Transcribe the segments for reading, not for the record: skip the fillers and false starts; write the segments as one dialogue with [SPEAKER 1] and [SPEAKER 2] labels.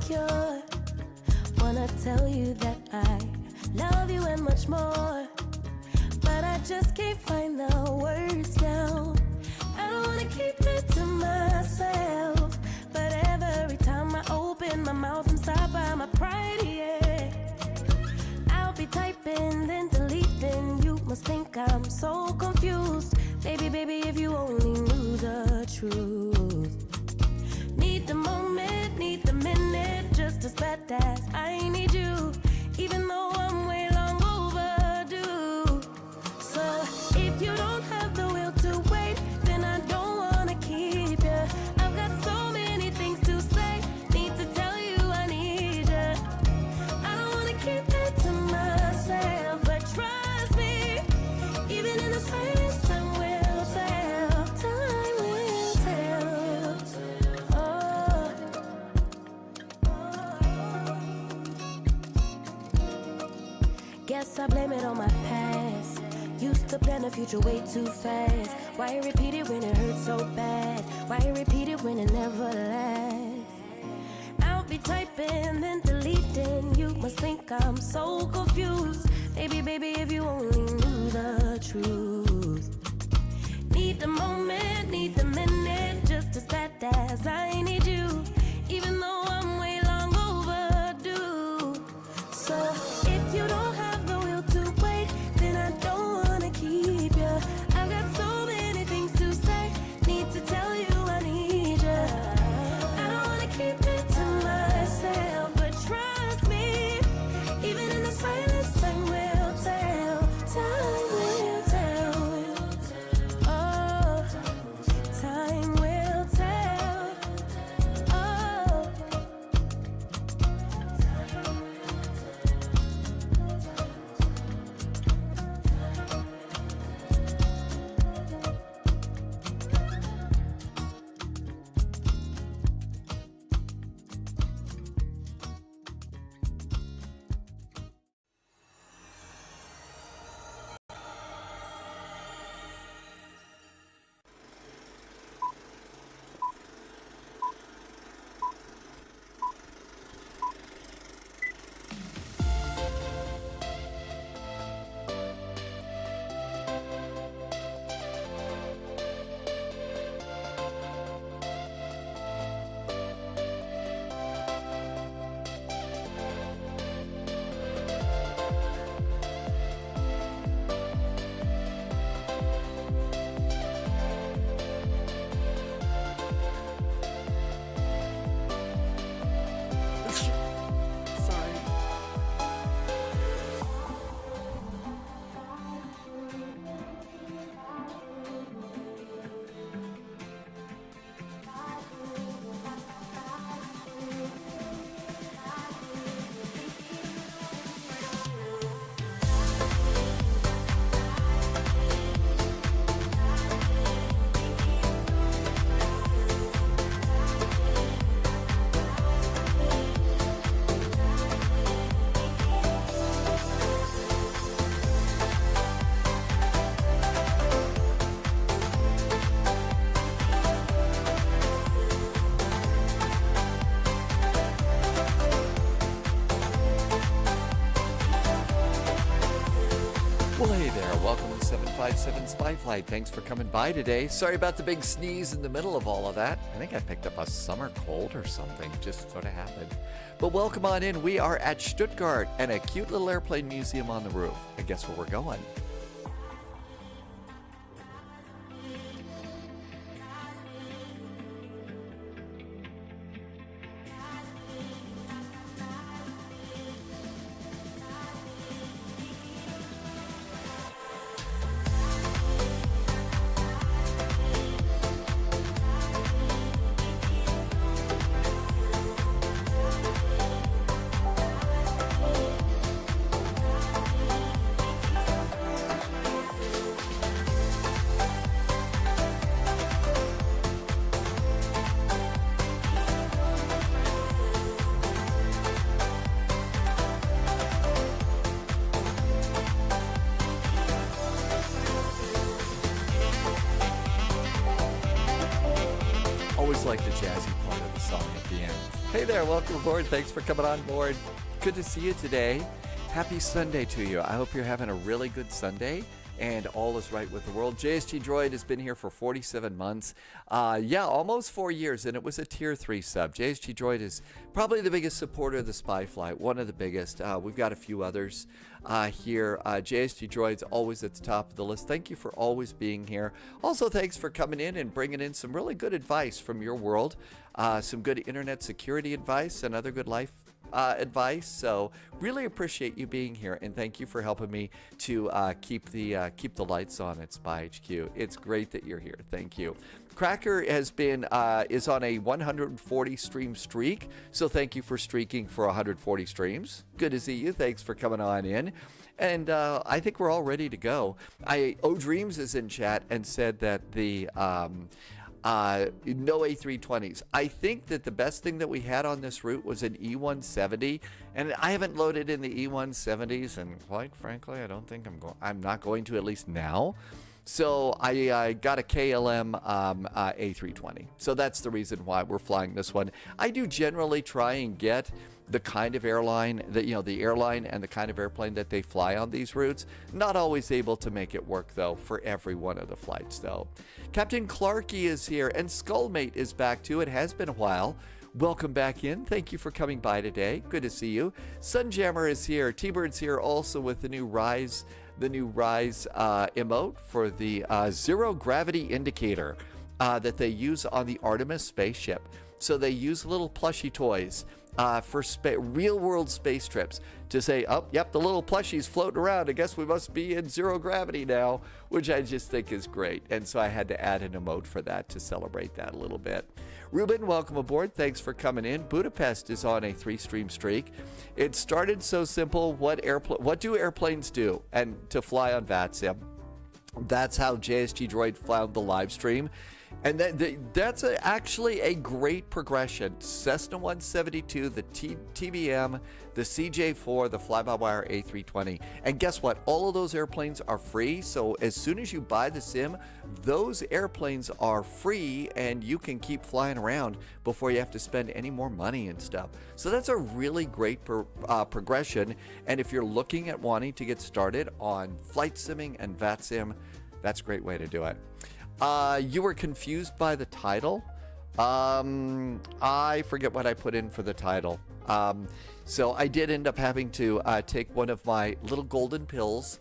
[SPEAKER 1] insecure. Wanna tell you that I love you and much more, but I just can't find the words now. I don't wanna keep it to myself, but every time I open my mouth, I'm stopped by my pride, yeah. I'll be typing, then deleting. You must think I'm so confused. Baby, baby, if you only knew the truth. Need the moment, need the minute, just as bad as I need you, even though I'm way long overdue. So if you don't have the will to wait, then I don't wanna keep you. I've got so many things to say, need to tell you I need you. I don't wanna keep it to myself, but trust me, even in the silence, time will tell. Time will tell. Oh. Guess I blame it on my past. Used to plan the future way too fast. Why repeat it when it hurts so bad? Why repeat it when it never lasts? I'll be typing, then deleting. You must think I'm so confused. Baby, baby, if you only knew the truth. Need the moment, need the minute, just as bad as I need you, even though I'm way long overdue. So if you don't have the will to wait, then I don't wanna keep you. I've got so many things to say, need to tell you I need you. I don't wanna keep it to myself, but trust me, even in the silence, time will tell. Time will tell. Oh, time will tell. Oh.
[SPEAKER 2] Well, hey there, welcome to 757 Spy Flight. Thanks for coming by today. Sorry about the big sneeze in the middle of all of that. I think I picked up a summer cold or something, just sort of happened. But welcome on in. We are at Stuttgart and a cute little airplane museum on the roof. And guess where we're going? Always like the jazzy part of the song at the end. Hey there, welcome aboard. Thanks for coming on board. Good to see you today. Happy Sunday to you. I hope you're having a really good Sunday and all is right with the world. JSG Droid has been here for 47 months. Yeah, almost 4 years, and it was a tier 3 sub. JSG Droid is probably the biggest supporter of the Spy Flight, one of the biggest. We've got a few others here. JSG Droid's always at the top of the list. Thank you for always being here. Also, thanks for coming in and bringing in some really good advice from your world. Some good internet security advice and other good life advice. So really appreciate you being here, and thank you for helping me to keep the lights on at Spy HQ. It's great that you're here. Thank you. Cracker has been is on a 140 stream streak, so thank you for streaking for 140 streams. Good to see you. Thanks for coming on in. And I think we're all ready to go. O Dreams is in chat and said that the no A320s. I think that the best thing that we had on this route was an E170, and I haven't loaded in the E170s, and quite frankly, I don't think I'm not going to, at least now. So I got a KLM A320. So that's the reason why we're flying this one. I do generally try and get the kind of airline that, the airline and the kind of airplane that they fly on these routes. Not always able to make it work, though, for every one of the flights, though. Captain Clarky is here, and Skullmate is back, too. It has been a while. Welcome back in. Thank you for coming by today. Good to see you. Sunjammer is here. T-Bird's here also with the new Rise emote for the zero gravity indicator that they use on the Artemis spaceship. So they use little plushy toys for real world space trips to say, oh, yep, the little plushie's floating around. I guess we must be in zero gravity now, which I just think is great. And so I had to add an emote for that to celebrate that a little bit. Ruben, welcome aboard. Thanks for coming in. Budapest is on a 3-stream streak. It started so simple. What do airplanes do? And to fly on VATSIM. That's how JSG Droid found the live stream. And that's actually a great progression. Cessna 172, the TBM, the CJ4, the fly-by-wire A320. And guess what? All of those airplanes are free. So as soon as you buy the sim, those airplanes are free and you can keep flying around before you have to spend any more money and stuff. So that's a really great progression. And if you're looking at wanting to get started on flight simming and VATSIM, that's a great way to do it. You were confused by the title. I forget what I put in for the title. So I did end up having to take one of my little golden pills,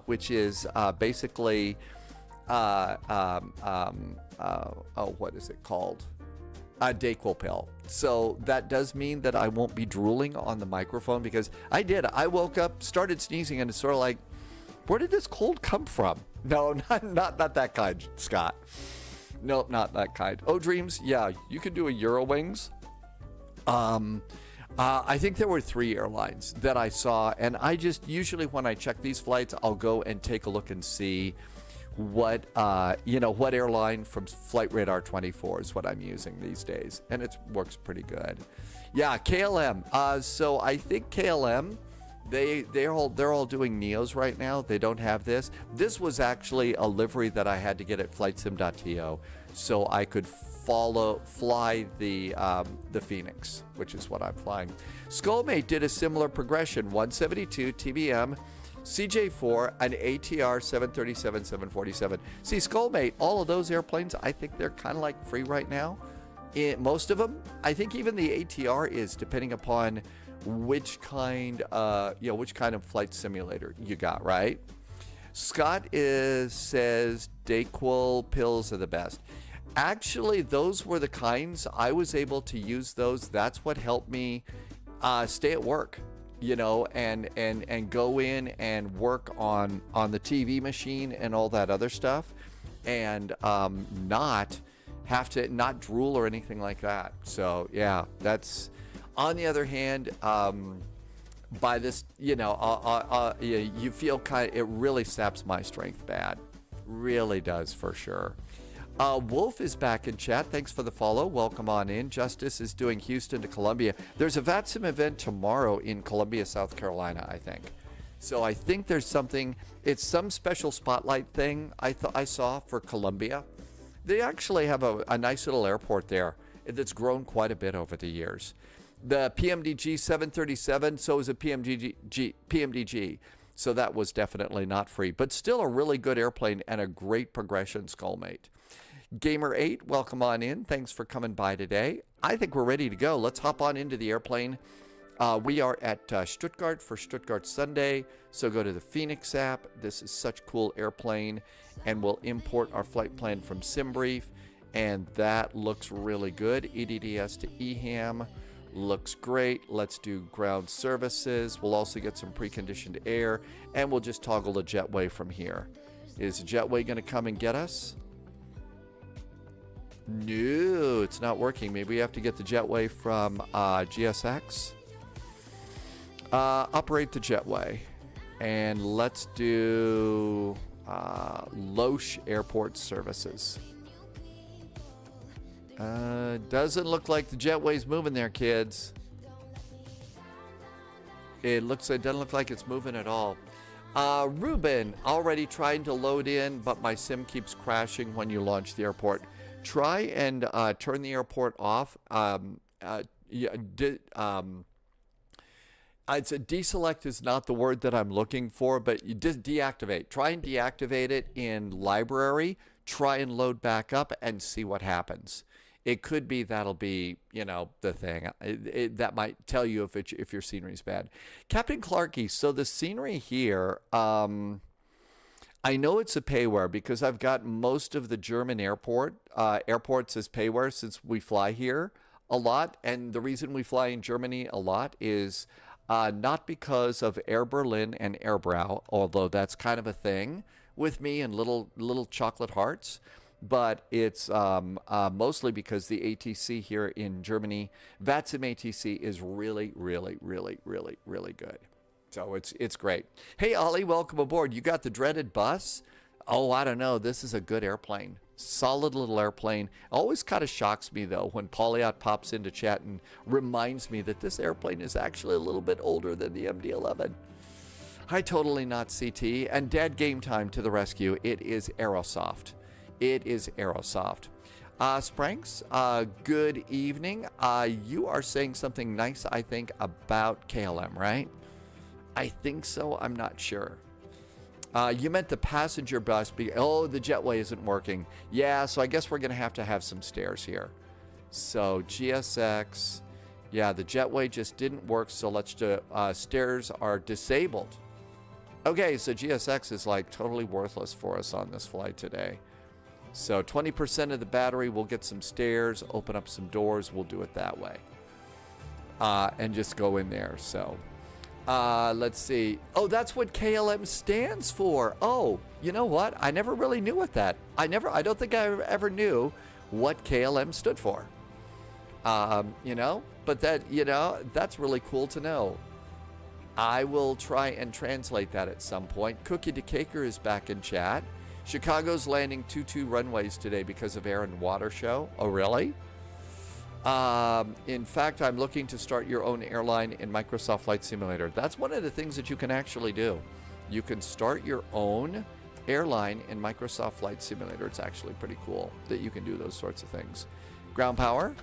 [SPEAKER 2] which is basically, what is it called? A Dayquil pill. So that does mean that I won't be drooling on the microphone, because I woke up, started sneezing, and it's sort of like, where did this cold come from? No, not that kind, Scott. Nope, not that kind. Oh, Dreams, yeah, you can do a Eurowings. I think there were 3 airlines that I saw, and I just, usually when I check these flights, I'll go and take a look and see what airline from Flight Radar 24 is what I'm using these days, and it works pretty good. Yeah, KLM. So I think KLM, they're all doing Neos right now. They don't have this. This was actually a livery that I had to get at flightsim.to, so I could fly the Phoenix, which is what I'm flying. Skullmate did a similar progression: 172 TBM, CJ4, an ATR 737, 747. See, Skullmate, all of those airplanes, I think they're kind of like free right now. Most of them, I think even the ATR is, depending upon which kind of flight simulator you got, right? Scott says Dayquil pills are the best. Actually, those were the kinds I was able to use. Those. That's what helped me stay at work, and go in and work on the TV machine and all that other stuff, and not drool or anything like that. So yeah, that's. On the other hand, by this, you feel it really saps my strength bad. Really does, for sure. Wolf is back in chat. Thanks for the follow. Welcome on in. Justice is doing Houston to Columbia. There's a VATSIM event tomorrow in Columbia, South Carolina, I think. So I think there's something, it's some special spotlight thing I saw for Columbia. They actually have a nice little airport there. that's grown quite a bit over the years. The PMDG 737, so is a PMDG. So that was definitely not free, but still a really good airplane and a great progression skullmate. Gamer 8, welcome on in. Thanks for coming by today. I think we're ready to go. Let's hop on into the airplane. We are at Stuttgart for Stuttgart Sunday. So go to the Phoenix app. This is such a cool airplane. And we'll import our flight plan from SimBrief. And that looks really good. EDDS to EHAM. Looks great. Let's do ground services. We'll also get some preconditioned air. And we'll just toggle the jetway from here. Is the jetway going to come and get us? No, it's not working. Maybe we have to get the jetway from GSX. Operate the jetway. And let's do Loesch Airport Services. Doesn't look like the jetway's moving there, kids. It doesn't look like it's moving at all. Ruben, already trying to load in, but my sim keeps crashing when you launch the airport. Try and turn the airport off. It's a deselect is not the word that I'm looking for, but you just deactivate. Try and deactivate it in library. Try and load back up and see what happens. It could be that'll be, the thing. That might tell you if your scenery is bad. Captain Clarkey, so the scenery here, I know it's a payware because I've got most of the German airports as payware since we fly here a lot. And the reason we fly in Germany a lot is not because of Air Berlin and Air Brau, although that's kind of a thing with me and little chocolate hearts. But it's mostly because the ATC here in Germany, VATSIM ATC, is really, really, really, really, really good. So it's great. Hey, Ollie, welcome aboard. You got the dreaded bus? Oh, I don't know. This is a good airplane. Solid little airplane. Always kind of shocks me, though, when Polyot pops into chat and reminds me that this airplane is actually a little bit older than the MD-11. Hi, totally not CT. And Dad Game Time to the rescue. It is Aerosoft. It is Aerosoft. Spranks, good evening. You are saying something nice, I think, about KLM, right? I think so. I'm not sure. You meant the passenger bus. The jetway isn't working. Yeah, so I guess we're going to have some stairs here. So GSX. Yeah, the jetway just didn't work, so let's do stairs are disabled. Okay, so GSX is like totally worthless for us on this flight today. So 20% of the battery, we'll get some stairs, open up some doors. We'll do it that way. And just go in there. So let's see. Oh, that's what KLM stands for. Oh, you know what? I never really knew what that. I don't think I ever knew what KLM stood for. But that's really cool to know. I will try and translate that at some point. Cookie to Caker is back in chat. Chicago's landing 22 runways today because of air and water show. Oh, really? In fact, I'm looking to start your own airline in Microsoft Flight Simulator. That's one of the things that you can actually do. You can start your own airline in Microsoft Flight Simulator. It's actually pretty cool that you can do those sorts of things. Ground power.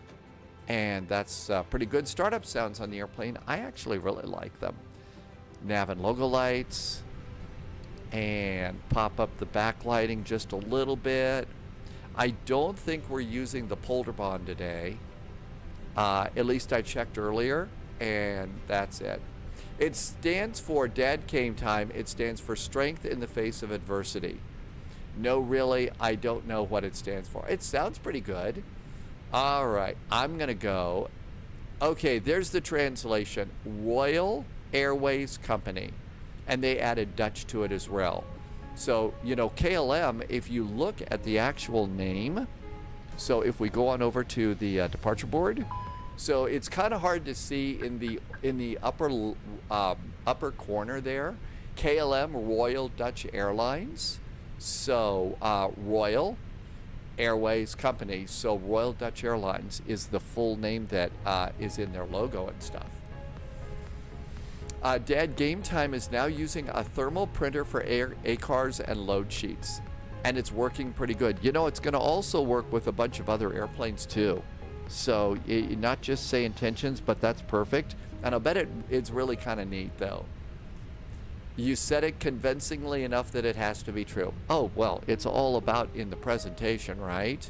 [SPEAKER 2] And that's pretty good. Startup sounds on the airplane. I actually really like them. Nav and logo lights. And pop up the backlighting just a little bit. I don't think we're using the Polderbaan today. At least I checked earlier, and that's it. It stands for Dad Game Time. It stands for Strength in the Face of Adversity. No, really, I don't know what it stands for. It sounds pretty good. All right, I'm going to go. Okay, there's the translation. Royal Airways Company. And they added Dutch to it as well. So, KLM, if you look at the actual name, so if we go on over to the departure board, so it's kind of hard to see in the upper corner there, KLM, Royal Dutch Airlines. So Royal Airways Company. So Royal Dutch Airlines is the full name that is in their logo and stuff. Dad Game Time is now using a thermal printer for ACARs and load sheets, and it's working pretty good. It's going to also work with a bunch of other airplanes too. So not just say intentions, but that's perfect. And I'll bet it's really kind of neat though. You said it convincingly enough that it has to be true. Oh, well, it's all about in the presentation, right?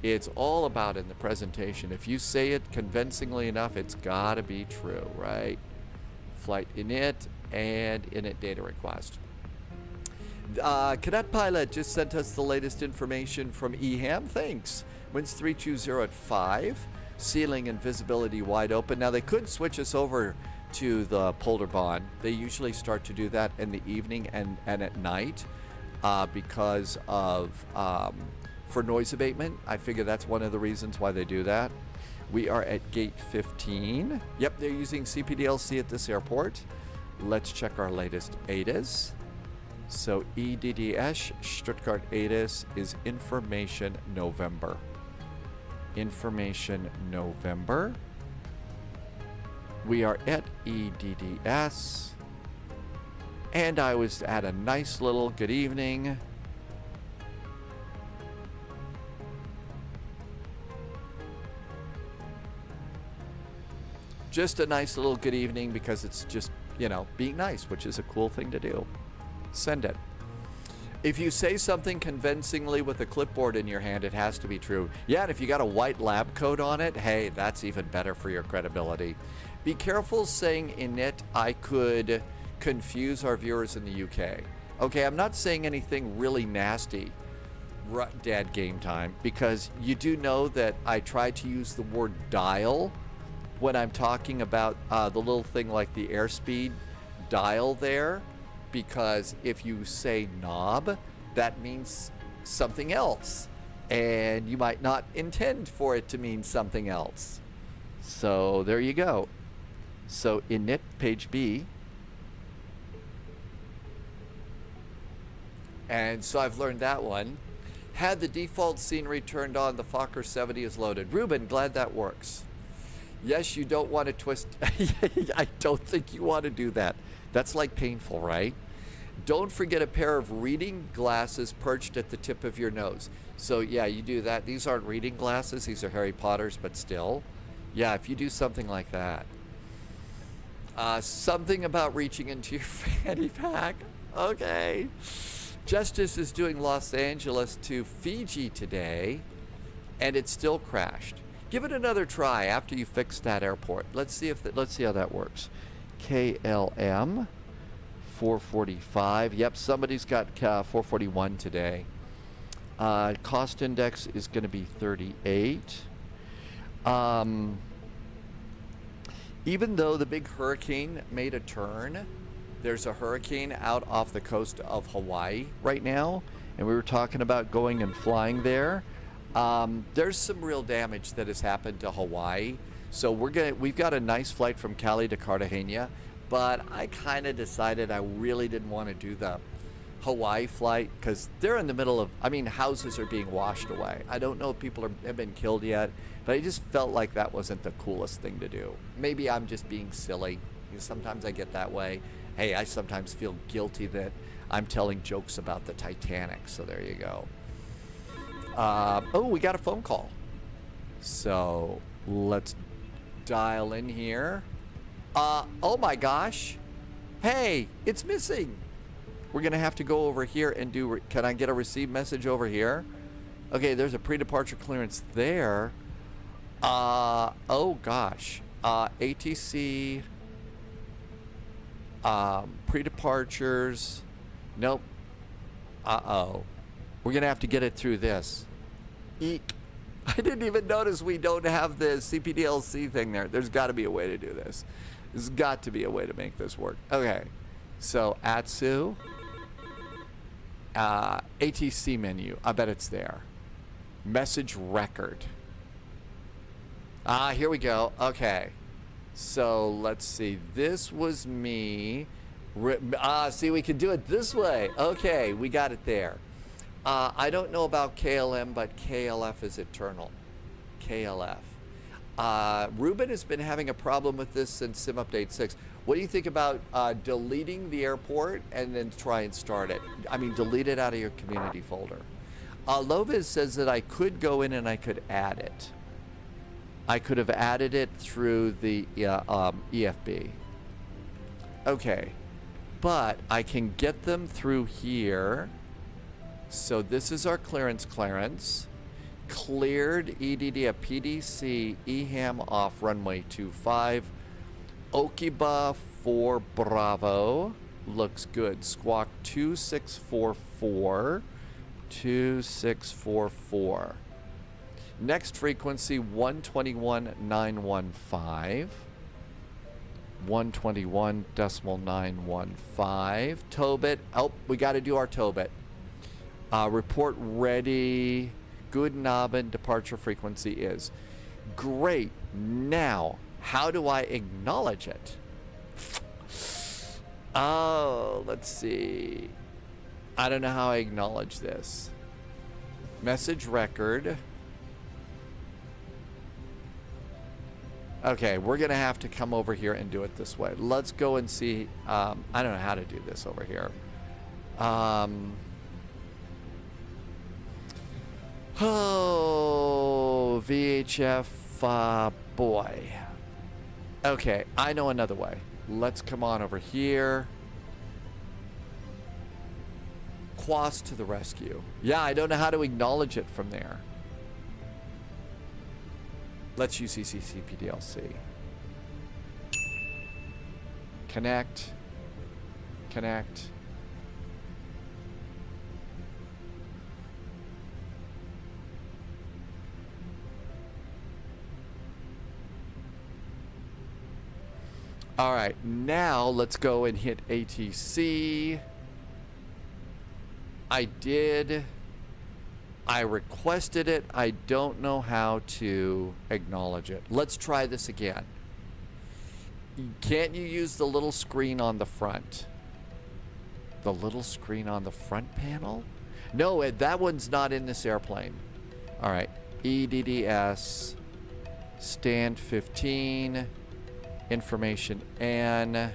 [SPEAKER 2] It's all about in the presentation. If you say it convincingly enough, it's gotta be true, right? Flight init and init data request. Cadet Pilot just sent us the latest information from EHAM. Thanks. Winds 320 at 5. Ceiling and visibility wide open. Now they could switch us over to the Polderbaan. They usually start to do that in the evening and at night because of for noise abatement. I figure that's one of the reasons why they do that. We are at gate 15. Yep, they're using CPDLC at this airport. Let's check our latest ADDS. So EDDS, Stuttgart ADDS is Information November. Information November. We are at EDDS. And I was at a nice little good evening. Just a nice little good evening because it's just, you know, being nice, which is a cool thing to do. Send it. If you say something convincingly with a clipboard in your hand, it has to be true. Yeah, and if you got a white lab coat on it, hey, that's even better for your credibility. Be careful saying init. I could confuse our viewers in the UK. Okay, I'm not saying anything really nasty, Dad Game Time, because you do know that I try to use the word dial when I'm talking about the little thing like the airspeed dial there, because if you say knob, that means something else, and you might not intend for it to mean something else. So there you go. So init page B. And so I've learned that one. Had the default scenery turned on, the Fokker 70 is loaded. Ruben, glad that works. Yes, you don't want to twist. I don't think you want to do that. That's like painful, right? Don't forget a pair of reading glasses perched at the tip of your nose. So yeah, you do that. These aren't reading glasses. These are Harry Potter's, but still. Yeah, if you do something like that. Something about reaching into your fanny pack. Okay. Justice is doing Los Angeles to Fiji today, and it still crashed. Give it another try after you fix that airport. Let's see how that works. KLM 445. Yep, somebody's got 441 today. Cost index is going to be 38. Even though the big hurricane made a turn, there's a hurricane out off the coast of Hawaii right now, and we were talking about going and flying there. There's some real damage that has happened to Hawaii. So we've got a nice flight from Cali to Cartegena, but I kind of decided I really didn't want to do the Hawaii flight because they're in the middle of, I mean, houses are being washed away. I don't know if people have been killed yet, but I just felt like that wasn't the coolest thing to do. Maybe I'm just being silly. Sometimes I get that way. Hey, I sometimes feel guilty that I'm telling jokes about the Titanic, so there you go. Oh, we got a phone call. So let's dial in here. Oh my gosh. Hey, it's missing. We're going to have to go over here and do, can I get a receive message over here? Okay, there's a pre-departure clearance there. Oh gosh. ATC, pre-departures. Nope. Uh-oh. We're going to have to get it through this. Eek. I didn't even notice we don't have the CPDLC thing there. There's got to be a way to do this. There's got to be a way to make this work. Okay. So, ATSU. ATC menu. I bet it's there. Message record. Here we go. Okay. So, let's see. This was me. See, we can do it this way. Okay. We got it there. I don't know about KLM, but KLF is eternal. KLF. Ruben has been having a problem with this since Sim Update 6. What do you think about deleting the airport and then try and start it? I mean, delete it out of your community folder. Loviz says that I could go in and I could add it. I could have added it through the EFB. Okay, but I can get them through here. So this is our clearance. Cleared EDD at PDC, EHAM off runway 25. Okiba for Bravo. Looks good. Squawk 2644. 2644. Next frequency 121.915. 121.915. Tobit. Oh, we got to do our Tobit. Report ready. Good Nabin departure frequency is. Great. Now, how do I acknowledge it? Oh, let's see. I don't know how I acknowledge this. Message record. Okay, we're going to have to come over here and do it this way. Let's go and see. I don't know how to do this over here. Oh, VHF, boy. Okay, I know another way. Let's come on over here. Quas to the rescue. Yeah, I don't know how to acknowledge it from there. Let's use CCCPDLC. Connect. Connect. All right, now let's go and hit ATC. I did. I requested it. I don't know how to acknowledge it. Let's try this again. Can't you use the little screen on the front? The little screen on the front panel? No, that one's not in this airplane. All right, EDDS, stand 15. Information and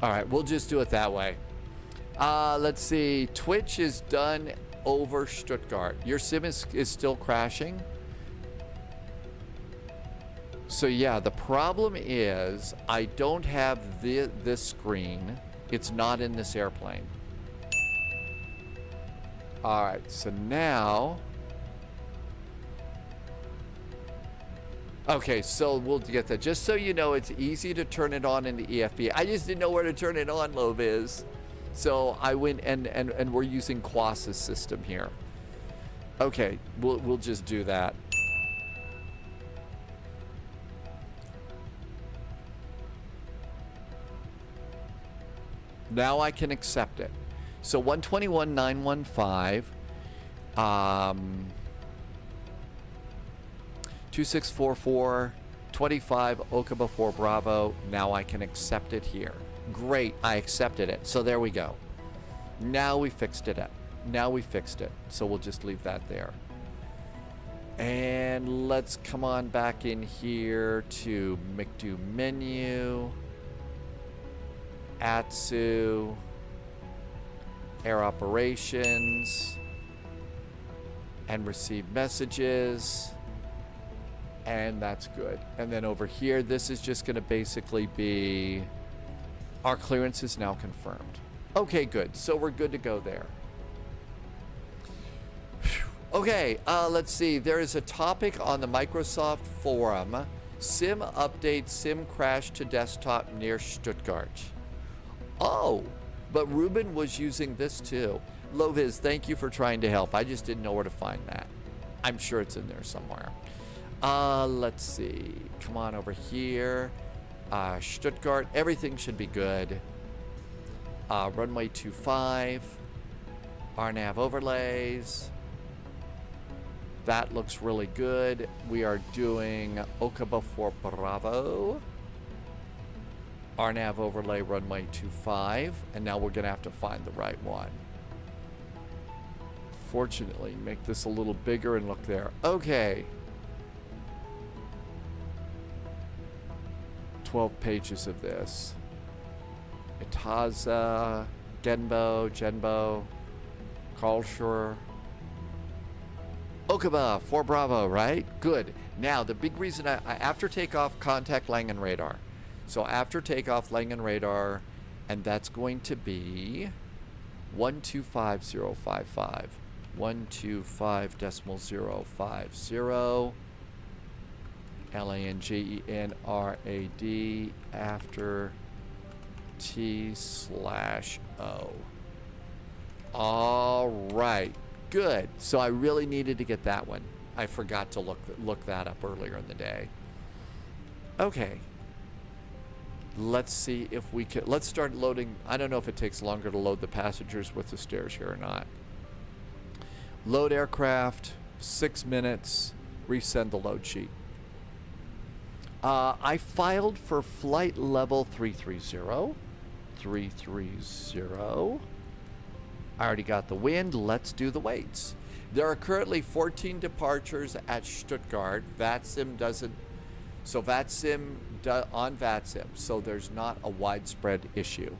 [SPEAKER 2] all right, we'll just do it that way. Let's see. Twitch is done over Stuttgart. Your sim is still crashing. So yeah, the problem is I don't have this screen. It's not in this airplane. All right, so now. Okay, so we'll get that. Just so you know, it's easy to turn it on in the EFB. I just didn't know where to turn it on, Loviz. So I went and we're using Quas's system here. Okay, we'll just do that. Now I can accept it. So 121.915. 2644 25 Okaba 4 Bravo. Now I can accept it here. Great, I accepted it. So there we go. Now we fixed it up. Now we fixed it. So we'll just leave that there. And let's come on back in here to McDo menu. ATSU. Air operations. And receive messages. And that's good. And then over here, this is just going to basically be our clearance is now confirmed. Okay, good. So we're good to go there. Okay, let's see. There is a topic on the Microsoft forum. SIM update, SIM crash to desktop near Stuttgart. Oh, but Ruben was using this too. Loviz, thank you for trying to help. I just didn't know where to find that. I'm sure it's in there somewhere. Let's see. Come on over here. Stuttgart. Everything should be good. Runway 25. RNAV overlays. That looks really good. We are doing Okaba for Bravo. RNAV overlay runway 25. And now we're going to have to find the right one. Fortunately, make this a little bigger and look there. Okay. 12 pages of this. Itaza, Genbo, Karlsruhe. Okaba, 4 Bravo, right? Good. Now, the big reason I after takeoff, contact Langen radar. So after takeoff, Langen radar, and that's going to be 125055. 125.050. LANGENRAD after T/O. All right. Good. So I really needed to get that one. I forgot to look that up earlier in the day. Okay. Let's see if we can. Let's start loading. I don't know if it takes longer to load the passengers with the stairs here or not. Load aircraft, 6 minutes. Resend the load sheet. I filed for flight level 330. 330. I already got the wind. Let's do the weights. There are currently 14 departures at Stuttgart. VATSIM doesn't. So VATSIM on VATSIM. So there's not a widespread issue.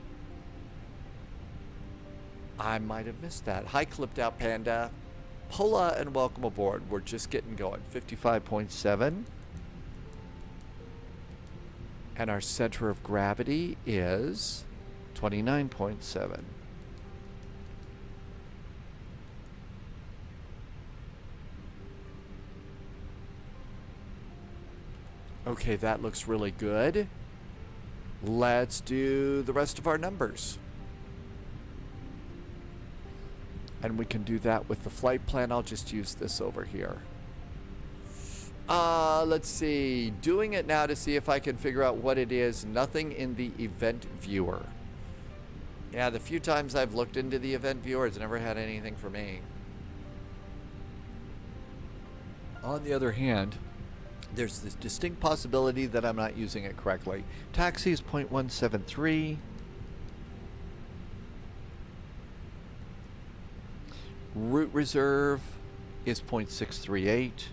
[SPEAKER 2] I might have missed that. Hi, Clipped Out Panda. Hola and welcome aboard. We're just getting going. 55.7. And our center of gravity is 29.7. Okay, that looks really good. Let's do the rest of our numbers. And we can do that with the flight plan. I'll just use this over here. Let's see. Doing it now to see if I can figure out what it is. Nothing in the event viewer. Yeah, the few times I've looked into the event viewer, it's never had anything for me. On the other hand, there's this distinct possibility that I'm not using it correctly. Taxi is 0.173. Route reserve is 0.638.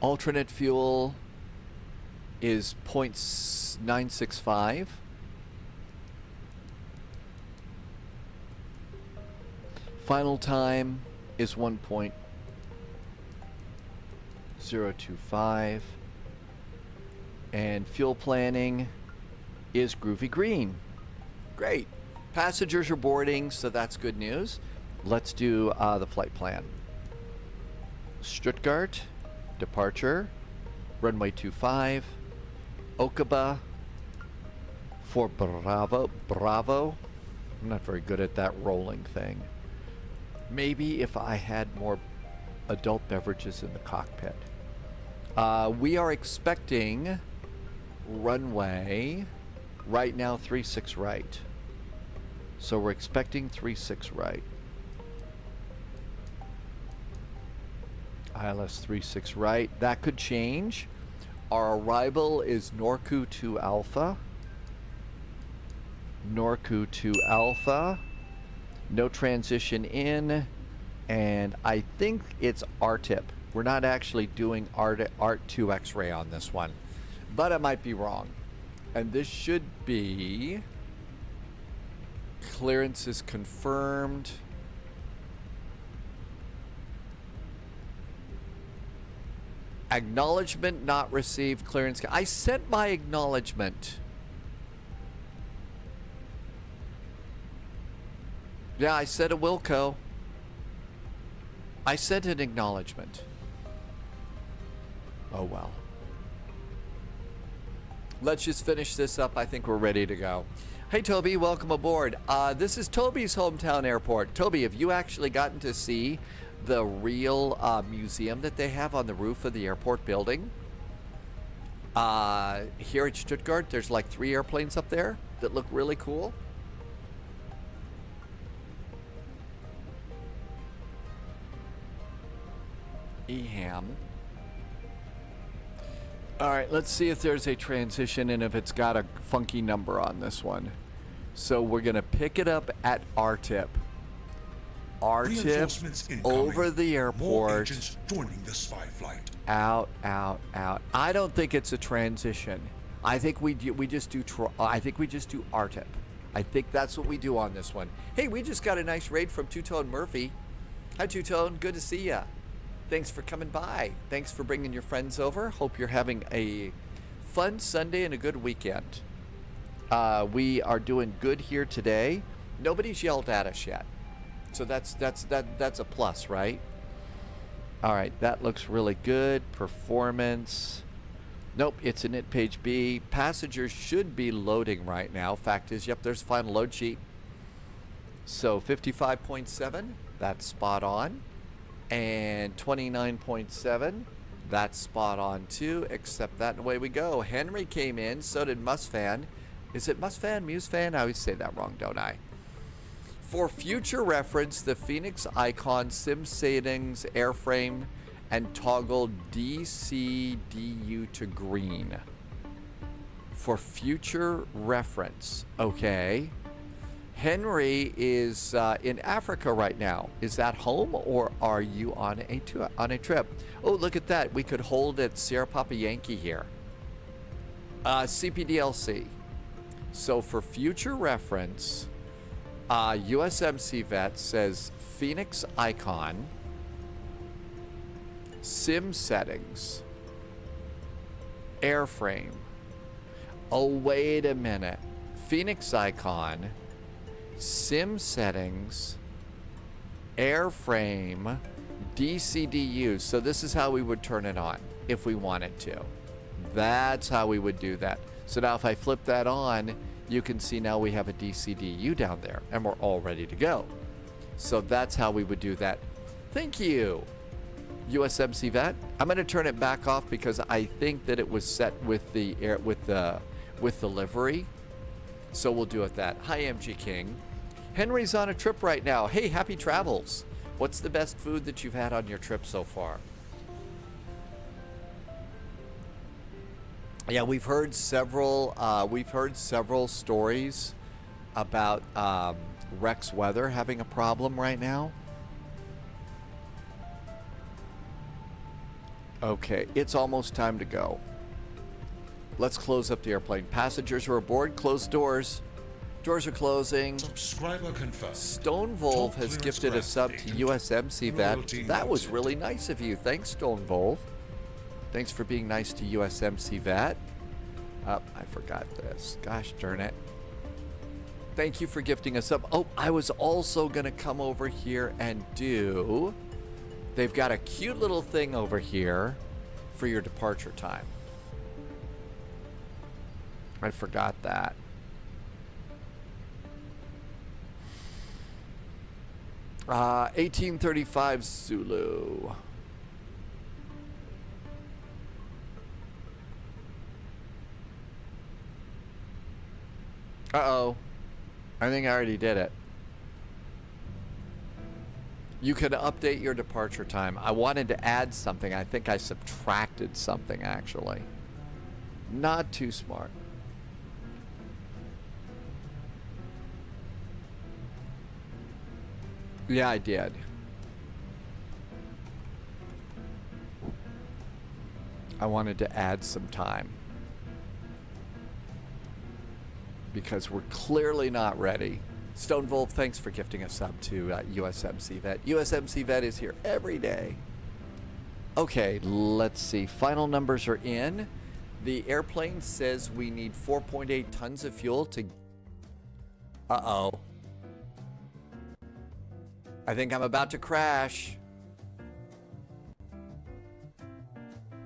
[SPEAKER 2] Alternate fuel is 0.965. Final time is 1.025. And fuel planning is groovy green. Great. Passengers are boarding, so that's good news. Let's do the flight plan. Stuttgart, departure, runway 25, Okaba, for Bravo. I'm not very good at that rolling thing. Maybe if I had more adult beverages in the cockpit. We are expecting runway right now 36 right. So we're expecting 36 right. ILS 36 right. That could change. Our arrival is Norku 2 Alpha. Norku 2 Alpha. No transition in. And I think it's RTIP. We're not actually doing ART 2 X-ray on this one. But I might be wrong. And this should be... Clearance is confirmed. Acknowledgement not received. Clearance. I sent my acknowledgement. Yeah, I said a Wilco. I sent an acknowledgement. Oh well. Let's just finish this up. I think we're ready to go. Hey Toby, welcome aboard. This is Toby's hometown airport. Toby, have you actually gotten to see the real museum that they have on the roof of the airport building? Here at Stuttgart, there's like 3 airplanes up there that look really cool. EHAM. All right, let's see if there's a transition and if it's got a funky number on this one. So we're going to pick it up at RTIP. RTIP over the airport.
[SPEAKER 3] Joining the spy flight.
[SPEAKER 2] Out, out, out. I don't think it's a transition. I think we just do RTIP. I think that's what we do on this one. Hey, we just got a nice raid from Two-Tone Murphy. Hi, Two-Tone. Good to see ya. Thanks for coming by. Thanks for bringing your friends over. Hope you're having a fun Sunday and a good weekend. We are doing good here today. Nobody's yelled at us yet. So that's a plus, right? All right, that looks really good. Performance. Nope, it's in it page B. Passengers should be loading right now. Fact is, yep, there's final load sheet. So 55.7, that's spot on. And 29.7, that's spot on too, except that, and away we go. Henry came in, so did Musfan. Is it Musfan, Musefan? I always say that wrong, don't I? For future reference, the Phoenix icon, sim settings, airframe, and toggle DCDU to green. For future reference, okay. Henry is in Africa right now. Is that home or are you on a trip? Oh, look at that. We could hold at Sierra Papa Yankee here. CPDLC. So for future reference, USMC Vet says Phoenix icon, sim settings, airframe. Oh, wait a minute. Phoenix icon, sim settings, airframe, DCDU. So this is how we would turn it on if we wanted to. That's how we would do that. So now if I flip that on, you can see now we have a DCDU down there and we're all ready to go. So that's how we would do that. Thank you, USMC Vet. I'm going to turn it back off because I think that it was set with the livery. So we'll do it that. Hi, MG King. Henry's on a trip right now. Hey, happy travels. What's the best food that you've had on your trip so far? Yeah, we've heard several stories about Rex Weather having a problem right now. Okay, it's almost time to go. Let's close up the airplane. Passengers are aboard. Close doors. Doors are closing.
[SPEAKER 3] Subscriber confirmed.
[SPEAKER 2] Stone Volve has gifted a sub to USMC Vet. That was really nice of you. Thanks, Stone Volve. Thanks for being nice to USMC Vet. Oh, I forgot this. Gosh darn it. Thank you for gifting us up. Oh, I was also going to come over here and do... They've got a cute little thing over here for your departure time. I forgot that. Uh, 1835 Zulu. Uh-oh. I think I already did it. You can update your departure time. I wanted to add something. I think I subtracted something, actually. Not too smart. Yeah, I did. I wanted to add some time. Because we're clearly not ready. Stone Volve, thanks for gifting us up to USMC Vet. USMC Vet is here every day. Okay, let's see. Final numbers are in. The airplane says we need 4.8 tons of fuel to... Uh-oh. I think I'm about to crash.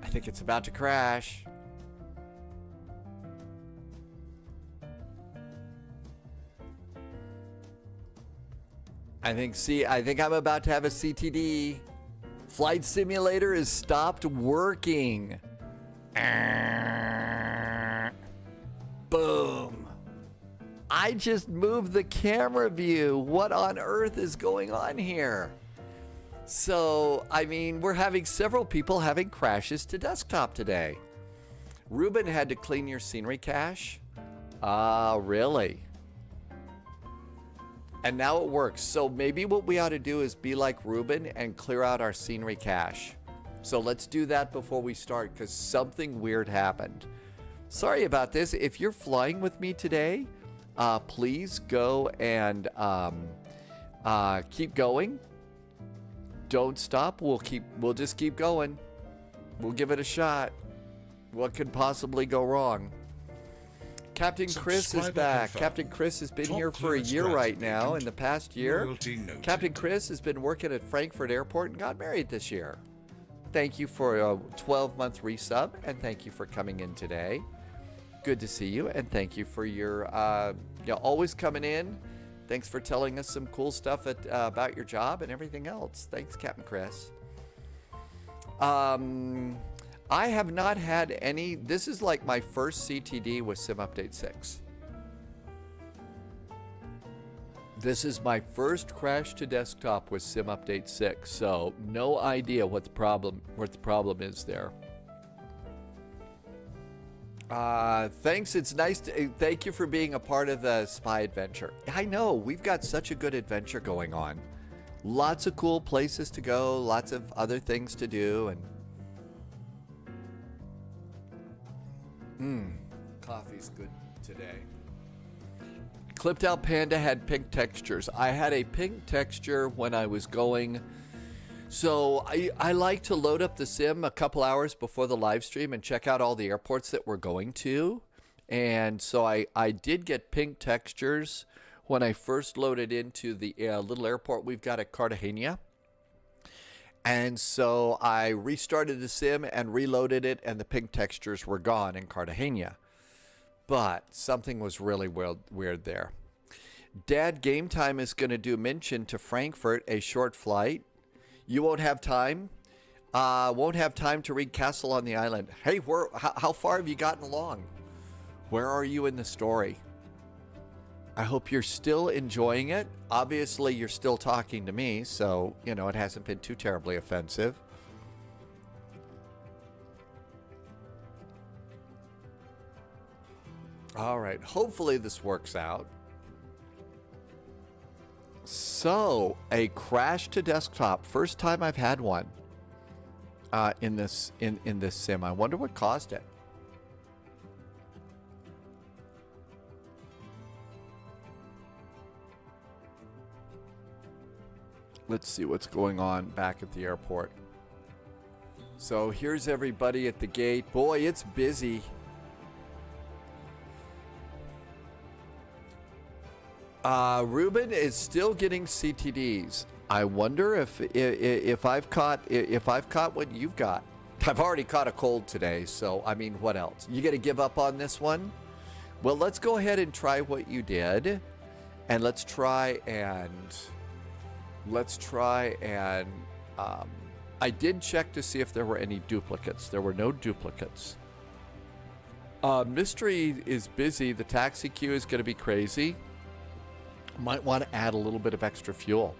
[SPEAKER 2] I think it's about to crash. I think I'm about to have a CTD. Flight simulator has stopped working. Boom. I just moved the camera view. What on earth is going on here? So, I mean, we're having several people having crashes to desktop today. Ruben had to clean your scenery cache? Really? And now it works. So maybe what we ought to do is be like Ruben and clear out our scenery cache. So let's do that before we start because something weird happened. Sorry about this. If you're flying with me today, please go and keep going. Don't stop. We'll just keep going. We'll give it a shot. What could possibly go wrong? Captain Chris is back. Captain Chris has been here for a year right now. In the past year, Captain Chris has been working at Frankfurt Airport and got married this year. Thank you for a 12-month resub, and thank you for coming in today. Good to see you, and thank you for your always coming in. Thanks for telling us some cool stuff about your job and everything else. Thanks, Captain Chris. I have not had any. This is like my first CTD with Sim Update 6. This is my first crash to desktop with Sim Update 6, so no idea what the problem is there. Thanks. It's nice to thank you for being a part of the spy adventure. I know we've got such a good adventure going on. Lots of cool places to go, lots of other things to do, and coffee's good today. Clipped Out Panda had pink textures. I had a pink texture when I was going. So I like to load up the sim a couple hours before the live stream and check out all the airports that we're going to. And so I did get pink textures when I first loaded into the little airport we've got at Cartegena. And so I restarted the sim and reloaded it, and the pink textures were gone in Cartegena. But something was really weird there. Dad Game Time is going to do mention to Frankfurt, a short flight. You won't have time. Won't have time to read Castle on the Island. Hey, how far have you gotten along? Where are you in the story? I hope you're still enjoying it. Obviously, you're still talking to me, so, you know, it hasn't been too terribly offensive. All right, hopefully this works out. So, a crash to desktop. First time I've had one in this sim. I wonder what caused it. Let's see what's going on back at the airport. So here's everybody at the gate. Boy, it's busy. Ruben is still getting CTDs. I wonder if I've caught what you've got. I've already caught a cold today, so I mean, what else? You gonna give up on this one? Well, let's go ahead and try what you did, and let's try and I did check to see if there were any duplicates. There were no duplicates. Mystery is busy. The taxi queue is going to be crazy. Might want to add a little bit of extra fuel.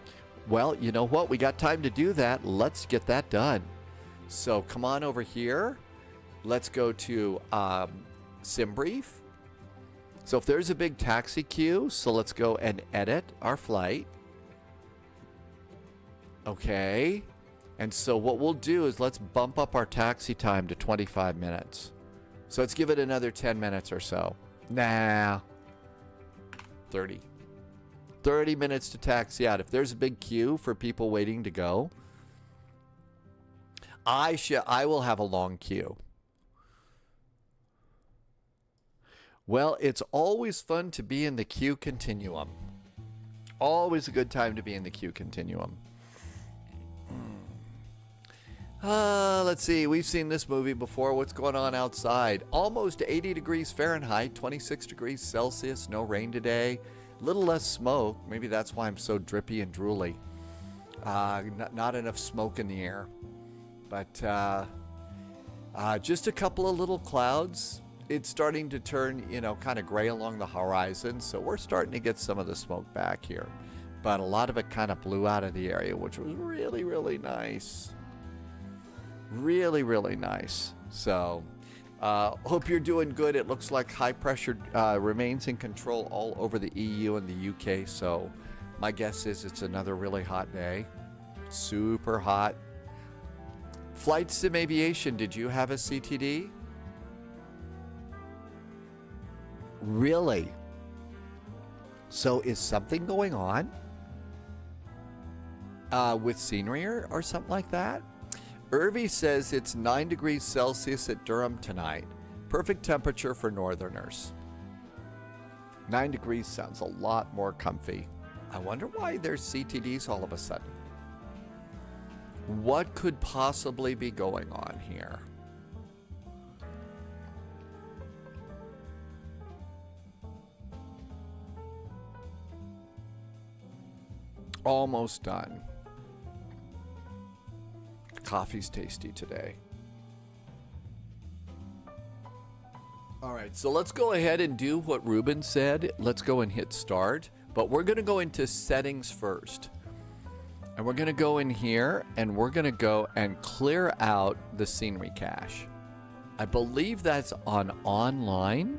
[SPEAKER 2] Well, you know what? We got time to do that. Let's get that done. So come on over here. Let's go to Sim Brief. So if there's a big taxi queue, so let's go and edit our flight. Okay. And so what we'll do is let's bump up our taxi time to 25 minutes. So let's give it another 10 minutes or so. Nah. 30. 30 minutes to taxi out. If there's a big queue for people waiting to go, I will have a long queue. Well, it's always fun to be in the queue continuum. Always a good time to be in the queue continuum. Let's see. We've seen this movie before. What's going on outside? Almost 80 degrees Fahrenheit, 26 degrees Celsius. No rain today. A little less smoke. Maybe that's why I'm so drippy and drooly. Not enough smoke in the air. But just a couple of little clouds. It's starting to turn, kind of gray along the horizon. So we're starting to get some of the smoke back here. but a lot of it kind of blew out of the area, which was really, really nice. Really, really nice. So, hope you're doing good. It looks like high pressure remains in control all over the EU and the UK. So, my guess is it's another really hot day. Super hot. Flight Sim Aviation, did you have a CTD? Really? So is something going on with scenery or something like that? Irvi says it's 9 degrees Celsius at Durham tonight. Perfect temperature for northerners. 9 degrees sounds a lot more comfy. I wonder why there's CTDs all of a sudden. What could possibly be going on here? Almost done. Coffee's tasty today. All right, so let's go ahead and do what Ruben said. Let's go and hit start, but we're going to go into settings first. And we're going to go in here and we're going to go and clear out the scenery cache. I believe that's on online.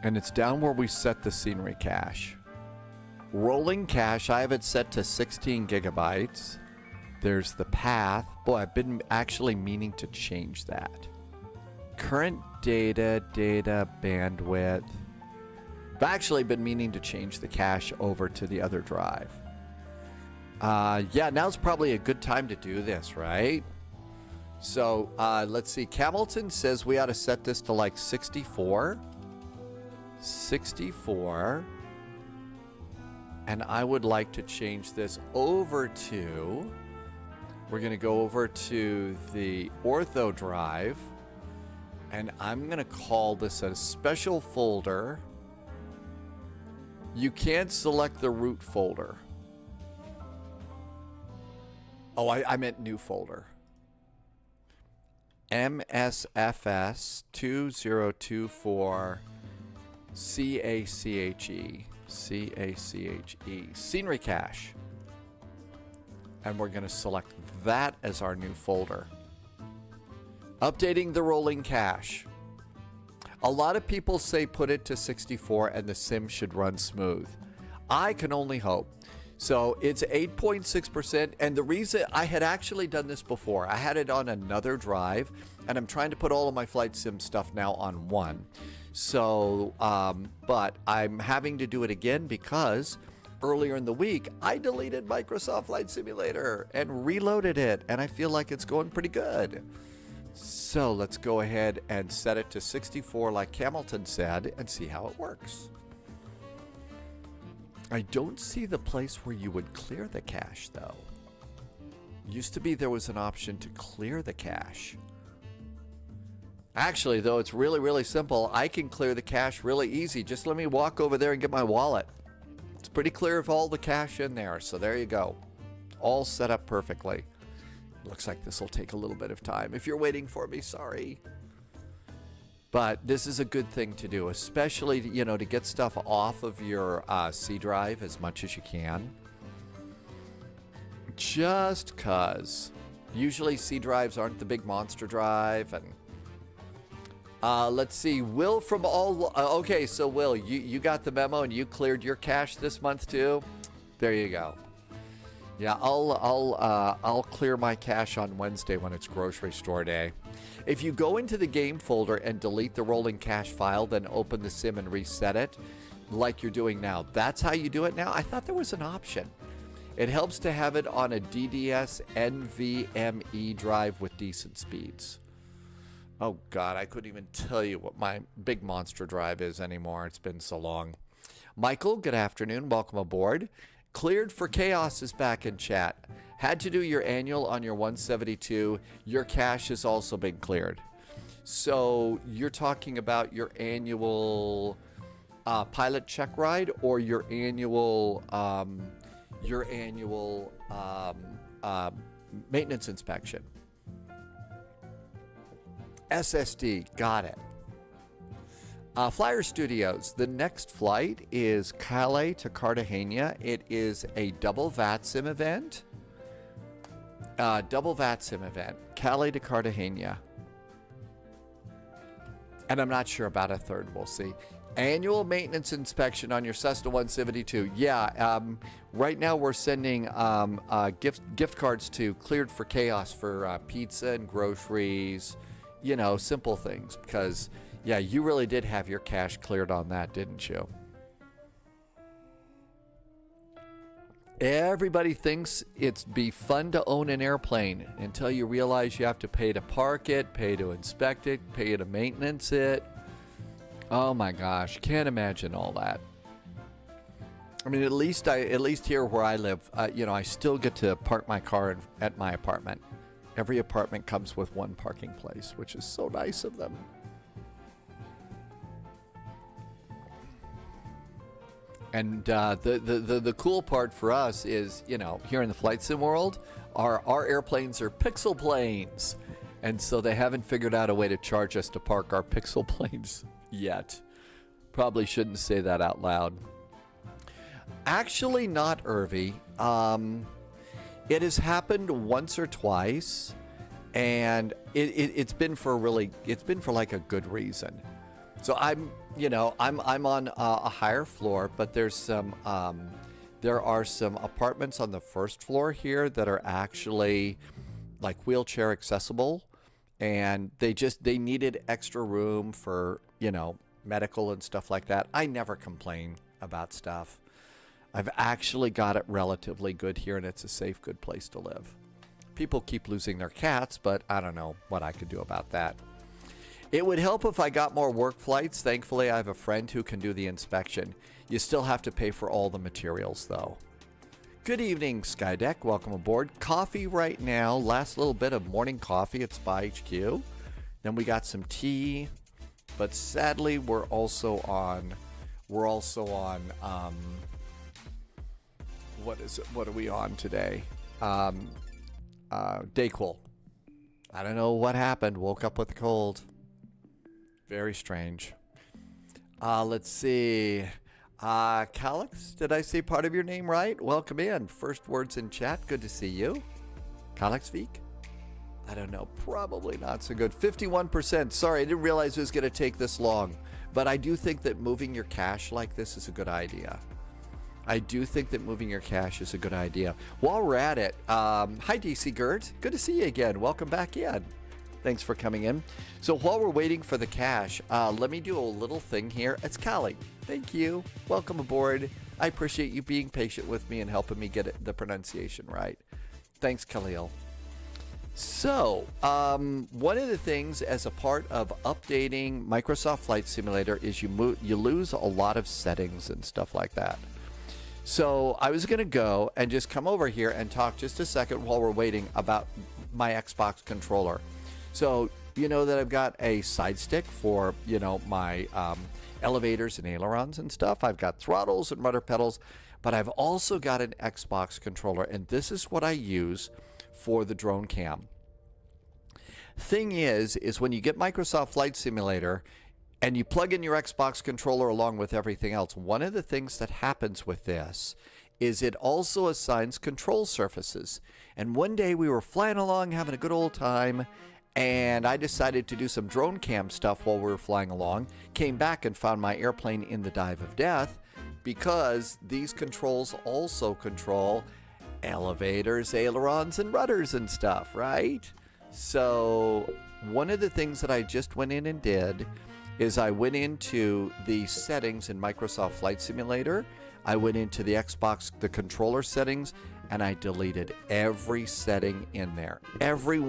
[SPEAKER 2] And it's down where we set the scenery cache. Rolling cache, I have it set to 16 gigabytes. There's the path. Boy, I've been actually meaning to change that. Current data bandwidth. I've actually been meaning to change the cache over to the other drive. Yeah, now's probably a good time to do this, right? So, let's see. Camilton says we ought to set this to like 64. 64. And I would like to change this over to, we're going to go over to the ortho drive, and I'm going to call this a special folder. You can't select the root folder. Oh, I meant new folder. MSFS 2024 CACHE. CACHE, scenery cache. And we're going to select that as our new folder. Updating the rolling cache. A lot of people say put it to 64 and the sim should run smooth. I can only hope. So it's 8.6%, and the reason I had actually done this before, I had it on another drive, and I'm trying to put all of my flight sim stuff now on one. So, but I'm having to do it again because earlier in the week, I deleted Microsoft Flight Simulator and reloaded it, and I feel like it's going pretty good. So let's go ahead and set it to 64 like Hamilton said and see how it works. I don't see the place where you would clear the cache though. Used to be there was an option to clear the cache. Actually, though, it's really, really simple. I can clear the cache really easy. Just let me walk over there and get my wallet. It's pretty clear of all the cache in there. So there you go. All set up perfectly. Looks like this will take a little bit of time. If you're waiting for me, sorry. But this is a good thing to do, especially, you know, to get stuff off of your C drive as much as you can. Just because usually C drives aren't the big monster drive. And let's see, Will from all, okay, so Will, you got the memo and you cleared your cache this month too? There you go. Yeah, I'll clear my cache on Wednesday when it's grocery store day. If you go into the game folder and delete the rolling cache file, then open the sim and reset it like you're doing now. That's how you do it now? I thought there was an option. It helps to have it on a DDS NVMe drive with decent speeds. Oh God, I couldn't even tell you what my big monster drive is anymore. It's been so long. Michael, good afternoon. Welcome aboard. Cleared for Chaos is back in chat. Had to do your annual on your 172. Your cache has also been cleared. So you're talking about your annual pilot check ride or your annual maintenance inspection. SSD, got it. Flyer Studios, the next flight is Cali to Cartegena. It is a double VATSIM event. Cali to Cartegena. And I'm not sure about a third, we'll see. Annual maintenance inspection on your Cessna 172. Yeah, right now we're sending gift cards to Cleared for Chaos for pizza and groceries, you know, simple things. Because, yeah, you really did have your cache cleared on that, didn't you? Everybody thinks it'd be fun to own an airplane until you realize you have to pay to park it, pay to inspect it, pay to maintenance it. Oh my gosh, can't imagine all that. I mean, at least here where I live, you know, I still get to park my car at my apartment. Every apartment comes with one parking place, which is so nice of them. And the cool part for us is, you know, here in the flight sim world, our airplanes are pixel planes. And so they haven't figured out a way to charge us to park our pixel planes yet. Probably shouldn't say that out loud. Actually not, Irvi. It has happened once or twice, and it's been for like a good reason. So I'm on a higher floor, but there are some apartments on the first floor here that are actually like wheelchair accessible, and they needed extra room for, you know, medical and stuff like that. I never complain about stuff. I've actually got it relatively good here, and it's a safe, good place to live. People keep losing their cats, but I don't know what I could do about that. It would help if I got more work flights. Thankfully, I have a friend who can do the inspection. You still have to pay for all the materials, though. Good evening, SkyDeck. Welcome aboard. Coffee right now. Last little bit of morning coffee at Spa HQ. Then we got some tea. But sadly, we're also on what is it? What are we on today? Dayquil. I don't know what happened. Woke up with a cold. Very strange. Let's see. Calix, did I say part of your name right? Welcome in. First words in chat. Good to see you. Calix Veek? I don't know. Probably not so good. 51%. Sorry, I didn't realize it was going to take this long. But I do think that moving your cache like this is a good idea. While we're at it, hi DC Gert. Good to see you again. Welcome back in. Thanks for coming in. So while we're waiting for the cache, let me do a little thing here. It's Cali. Thank you. Welcome aboard. I appreciate you being patient with me and helping me get the pronunciation right. Thanks, Khalil. So, one of the things as a part of updating Microsoft Flight Simulator is you lose a lot of settings and stuff like that. So I was going to go and just come over here and talk just a second while we're waiting about my Xbox controller. So, you know that I've got a side stick for, you know, my elevators and ailerons and stuff. I've got throttles and rudder pedals, but I've also got an Xbox controller, and this is what I use for the drone cam. Thing is when you get Microsoft Flight Simulator and you plug in your Xbox controller along with everything else, one of the things that happens with this is it also assigns control surfaces. And one day we were flying along having a good old time, and I decided to do some drone cam stuff while we were flying along. Came back and found my airplane in the dive of death because these controls also control elevators, ailerons, and rudders and stuff, right? So one of the things that I just went in and did is I went into the settings in Microsoft Flight Simulator. I went into the Xbox, the controller settings, and I deleted every setting in there. Every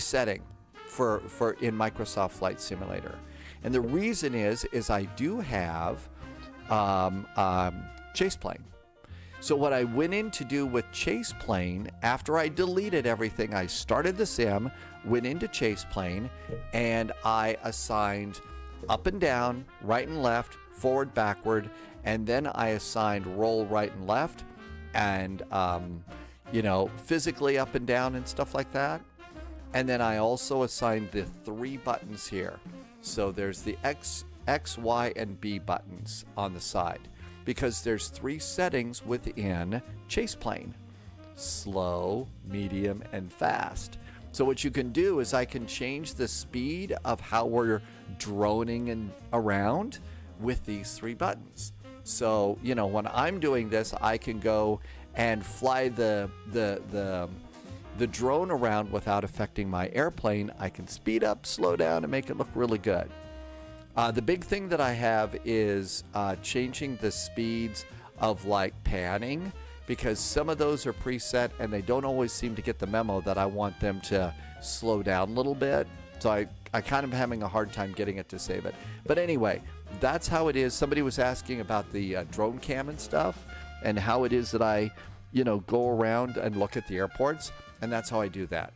[SPEAKER 2] setting for in Microsoft Flight Simulator. And the reason is I do have Chase Plane. So what I went in to do with Chase Plane, after I deleted everything, I started the sim, went into Chase Plane, and I assigned up and down, right and left, forward, backward, and then I assigned roll right and left, and you know, physically up and down and stuff like that. And then I also assigned the 3 buttons here. So there's the X, X, Y, and B buttons on the side because there's 3 settings within chase plane: slow, medium, and fast. So what you can do is I can change the speed of how we're droning and around with these 3 buttons. So, you know, when I'm doing this, I can go and fly the drone around without affecting my airplane. I can speed up, slow down, and make it look really good. The big thing that I have is changing the speeds of like panning, because some of those are preset and they don't always seem to get the memo that I want them to slow down a little bit. So I kind of having a hard time getting it to save it. But anyway, that's how it is. Somebody was asking about the drone cam and stuff and how it is that I, you know, go around and look at the airports, and that's how I do that.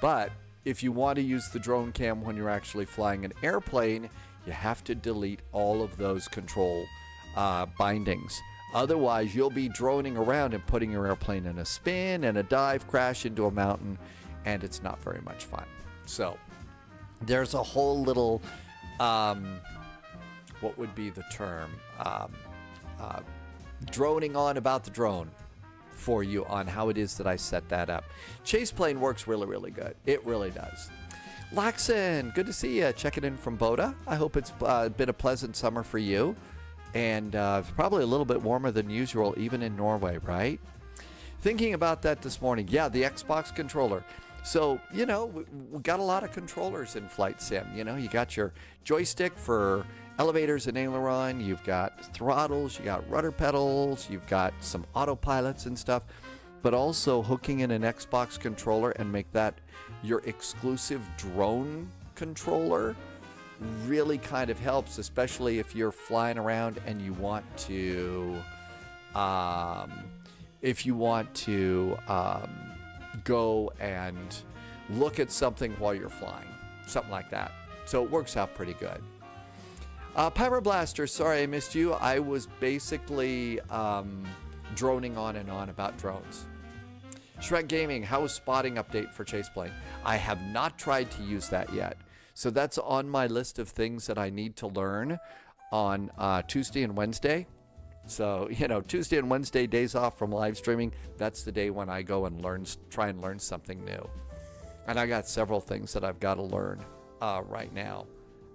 [SPEAKER 2] But if you want to use the drone cam when you're actually flying an airplane, you have to delete all of those control bindings. Otherwise, you'll be droning around and putting your airplane in a spin and a dive, crash into a mountain, and it's not very much fun. So there's a whole little, what would be the term? Droning on about the drone for you on how it is that I set that up. Chase plane works really, really good. It really does. Laxon, good to see you. Checking in from Boda. I hope it's been a pleasant summer for you. And it's probably a little bit warmer than usual, even in Norway, right? Thinking about that this morning. Yeah, the Xbox controller. So, you know, we got a lot of controllers in Flight Sim. You know, you got your joystick for elevators and aileron. You've got throttles. You got rudder pedals. You've got some autopilots and stuff. But also hooking in an Xbox controller and make that your exclusive drone controller really kind of helps, especially if you're flying around and you want to go and look at something while you're flying, something like that. So it works out pretty good. Pyroblaster, sorry I missed you. I was basically droning on and on about drones. Shrek Gaming, how is spotting update for Chaseplane? I have not tried to use that yet. So that's on my list of things that I need to learn on Tuesday and Wednesday. So, you know, Tuesday and Wednesday, days off from live streaming, that's the day when I go and try and learn something new. And I got several things that I've got to learn right now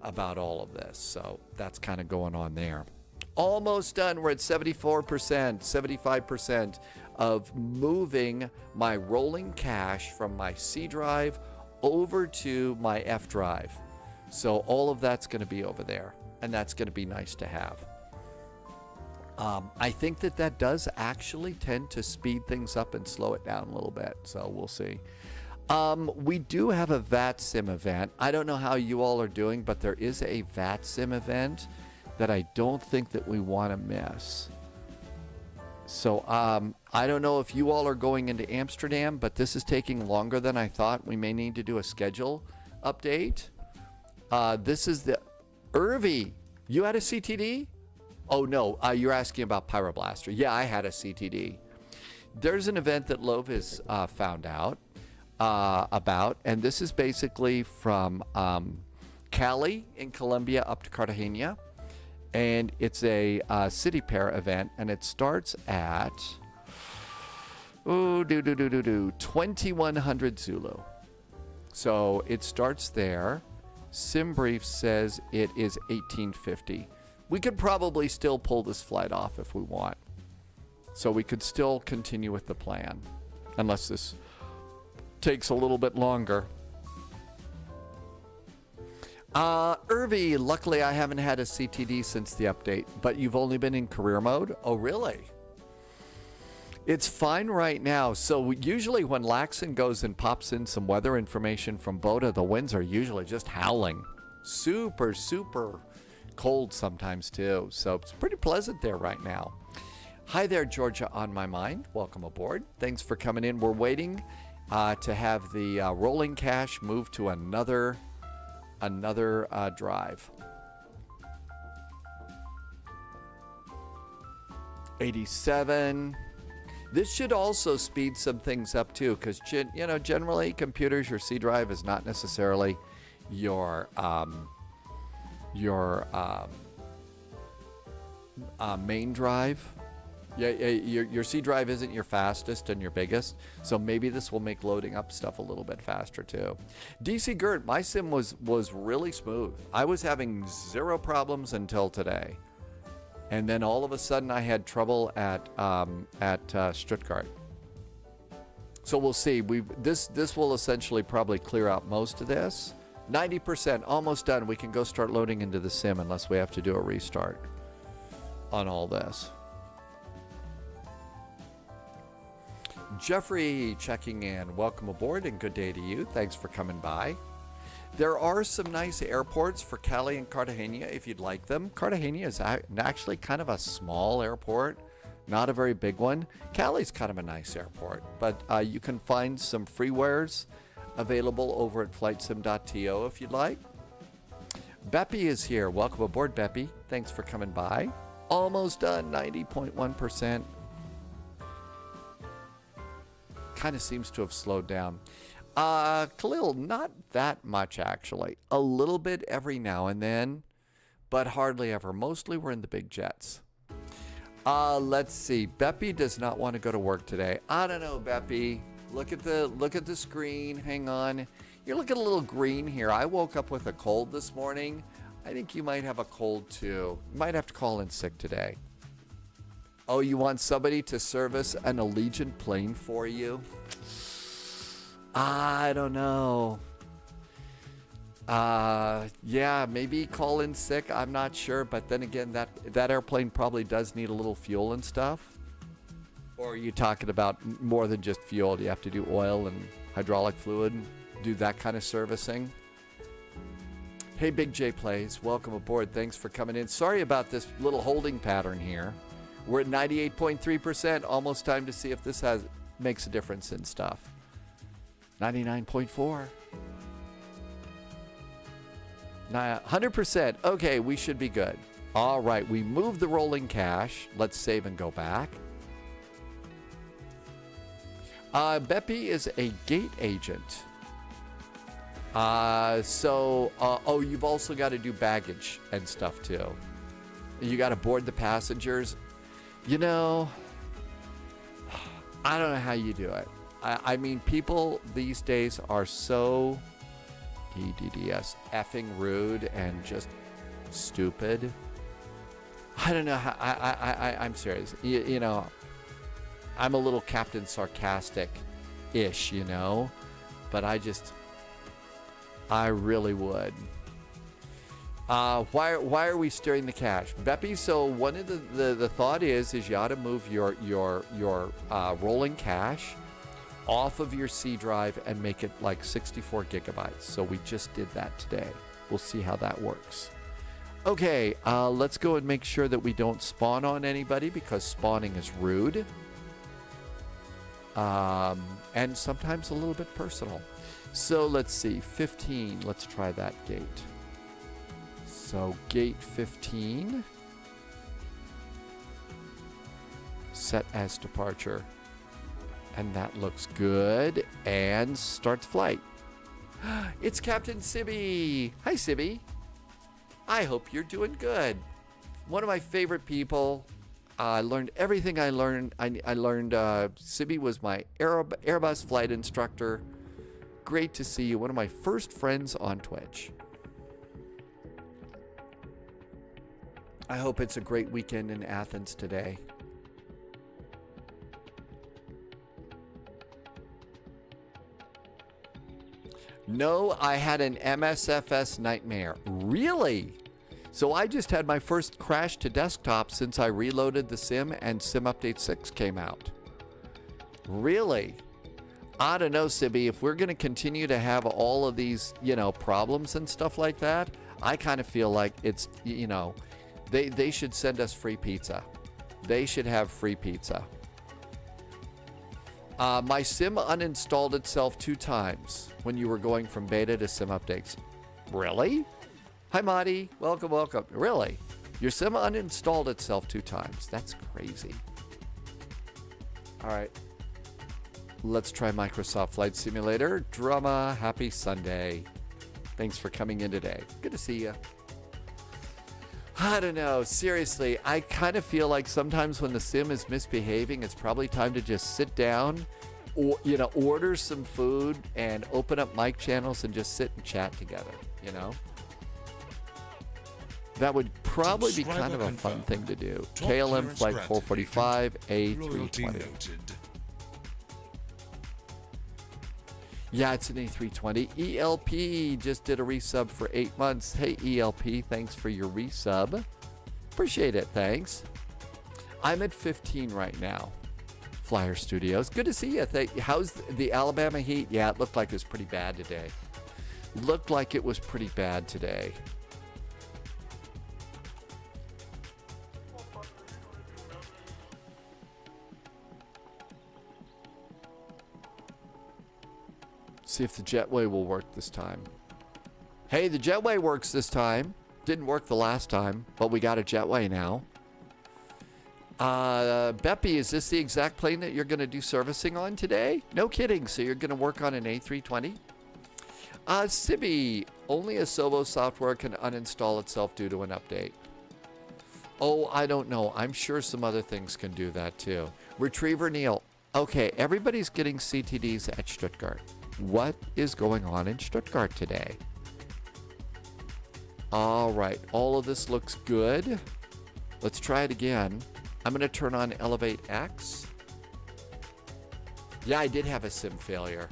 [SPEAKER 2] about all of this. So that's kind of going on there. Almost done. We're at 74%, 75% of moving my rolling cache from my C drive over to my F drive. So all of that's going to be over there, and that's going to be nice to have. I think that does actually tend to speed things up and slow it down a little bit, so we'll see. We do have a VATSIM event. I don't know how you all are doing, but there is a VATSIM event that I don't think that we want to miss. So I don't know if you all are going into Amsterdam, but this is taking longer than I thought. We may need to do a schedule update. This is the Irvi. You had a CTD? Oh no, you're asking about Pyroblaster. Yeah, I had a CTD. There's an event that Love has found out about, and this is basically from Cali in Colombia up to Cartegena. And it's a city pair event, and it starts at 2100 Zulu. So it starts there. SimBrief says it is 1850. We could probably still pull this flight off if we want. So we could still continue with the plan, unless this takes a little bit longer. Irvi, luckily I haven't had a CTD since the update, but you've only been in career mode? Oh, really? It's fine right now. So usually when Laxon goes and pops in some weather information from Boda, the winds are usually just howling. Super, super cold sometimes too. So it's pretty pleasant there right now. Hi there, Georgia on my mind. Welcome aboard. Thanks for coming in. We're waiting to have the rolling cache move to another drive. 87. This should also speed some things up too, because you know, generally computers, your C drive is not necessarily your main drive. Yeah, your C drive isn't your fastest and your biggest, so maybe this will make loading up stuff a little bit faster too. DC Gert, my sim was really smooth. I was having zero problems until today, and then all of a sudden I had trouble at Stuttgart. So we'll see. This will essentially probably clear out most of this. 90%, almost done. We can go start loading into the sim unless we have to do a restart on all this. Jeffrey checking in. Welcome aboard and good day to you. Thanks for coming by. There are some nice airports for Cali and Cartegena if you'd like them. Cartegena is actually kind of a small airport, not a very big one. Cali's kind of a nice airport, but you can find some freewares available over at flightsim.to if you'd like. Beppy is here. Welcome aboard, Beppy. Thanks for coming by. Almost done, 90.1%. Kind of seems to have slowed down. Khalil, not that much actually. A little bit every now and then, but hardly ever. Mostly we're in the big jets. Let's see. Beppy does not want to go to work today. I don't know, Beppy. Look at the screen. Hang on. You're looking a little green here. I woke up with a cold this morning. I think you might have a cold too. You might have to call in sick today. Oh, you want somebody to service an Allegiant plane for you? I don't know. Yeah, maybe call in sick. I'm not sure. But then again, that airplane probably does need a little fuel and stuff. Or are you talking about more than just fuel? Do you have to do oil and hydraulic fluid and do that kind of servicing? Hey, Big J Plays. Welcome aboard. Thanks for coming in. Sorry about this little holding pattern here. We're at 98.3%. Almost time to see if this makes a difference in stuff. 99.4. 100%. Okay, we should be good. All right, we moved the rolling cache. Let's save and go back. Beppy is a gate agent. Oh, you've also got to do baggage and stuff too. You got to board the passengers. You know, I don't know how you do it. I mean, people these days are so EDDS effing rude and just stupid. I don't know how. I'm serious. You know, I'm a little Captain Sarcastic-ish, you know, but I really would. Why are we steering the cache, Beppy? So one of the thought is you ought to move your rolling cache off of your C drive and make it like 64 gigabytes. So we just did that today. We'll see how that works. Okay, let's go and make sure that we don't spawn on anybody because spawning is rude. And sometimes a little bit personal. So let's see, 15, let's try that gate. So gate 15, set as departure. And that looks good. And starts flight. It's Captain Sibby. Hi, Sibby. I hope you're doing good. One of my favorite people. I learned everything I learned. I learned Sibby was my Airbus flight instructor. Great to see you. One of my first friends on Twitch. I hope it's a great weekend in Athens today. No, I had an MSFS nightmare. Really? So I just had my first crash to desktop since I reloaded the sim and Sim Update 6 came out. Really? I don't know, Sibby. If we're going to continue to have all of these, you know, problems and stuff like that, I kind of feel like it's, you know, they should send us free pizza. They should have free pizza. My sim uninstalled itself 2 times when you were going from beta to sim updates. Really? Hi, Marty. Welcome, welcome. Really? Your sim uninstalled itself 2 times. That's crazy. All right. Let's try Microsoft Flight Simulator. Drama, happy Sunday. Thanks for coming in today. Good to see you. I don't know. Seriously, I kind of feel like sometimes when the sim is misbehaving, it's probably time to just sit down, or order some food and open up mic channels and just sit and chat together. That would probably be kind of a fun thing to do. KLM Flight 445 A320. Yeah, it's an A320. ELP just did a resub for 8 months. Hey, ELP, thanks for your resub. Appreciate it, thanks. I'm at 15 right now. Flyer Studios. Good to see you. How's the Alabama heat? Yeah, it looked like it was pretty bad today. Looked like it was pretty bad today. See if the jetway will work this time. Hey, the jetway works this time. Didn't work the last time, but we got a jetway now. Beppy, is this the exact plane that you're going to do servicing on today? No kidding. So you're going to work on an A320? Sibby, only Asobo software can uninstall itself due to an update. Oh, I don't know. I'm sure some other things can do that too. Retriever Neil. Okay, everybody's getting CTDs at Stuttgart. What is going on in Stuttgart today? All right, all of this looks good. Let's try it again. I'm going to turn on Elevate X. Yeah, I did have a sim failure.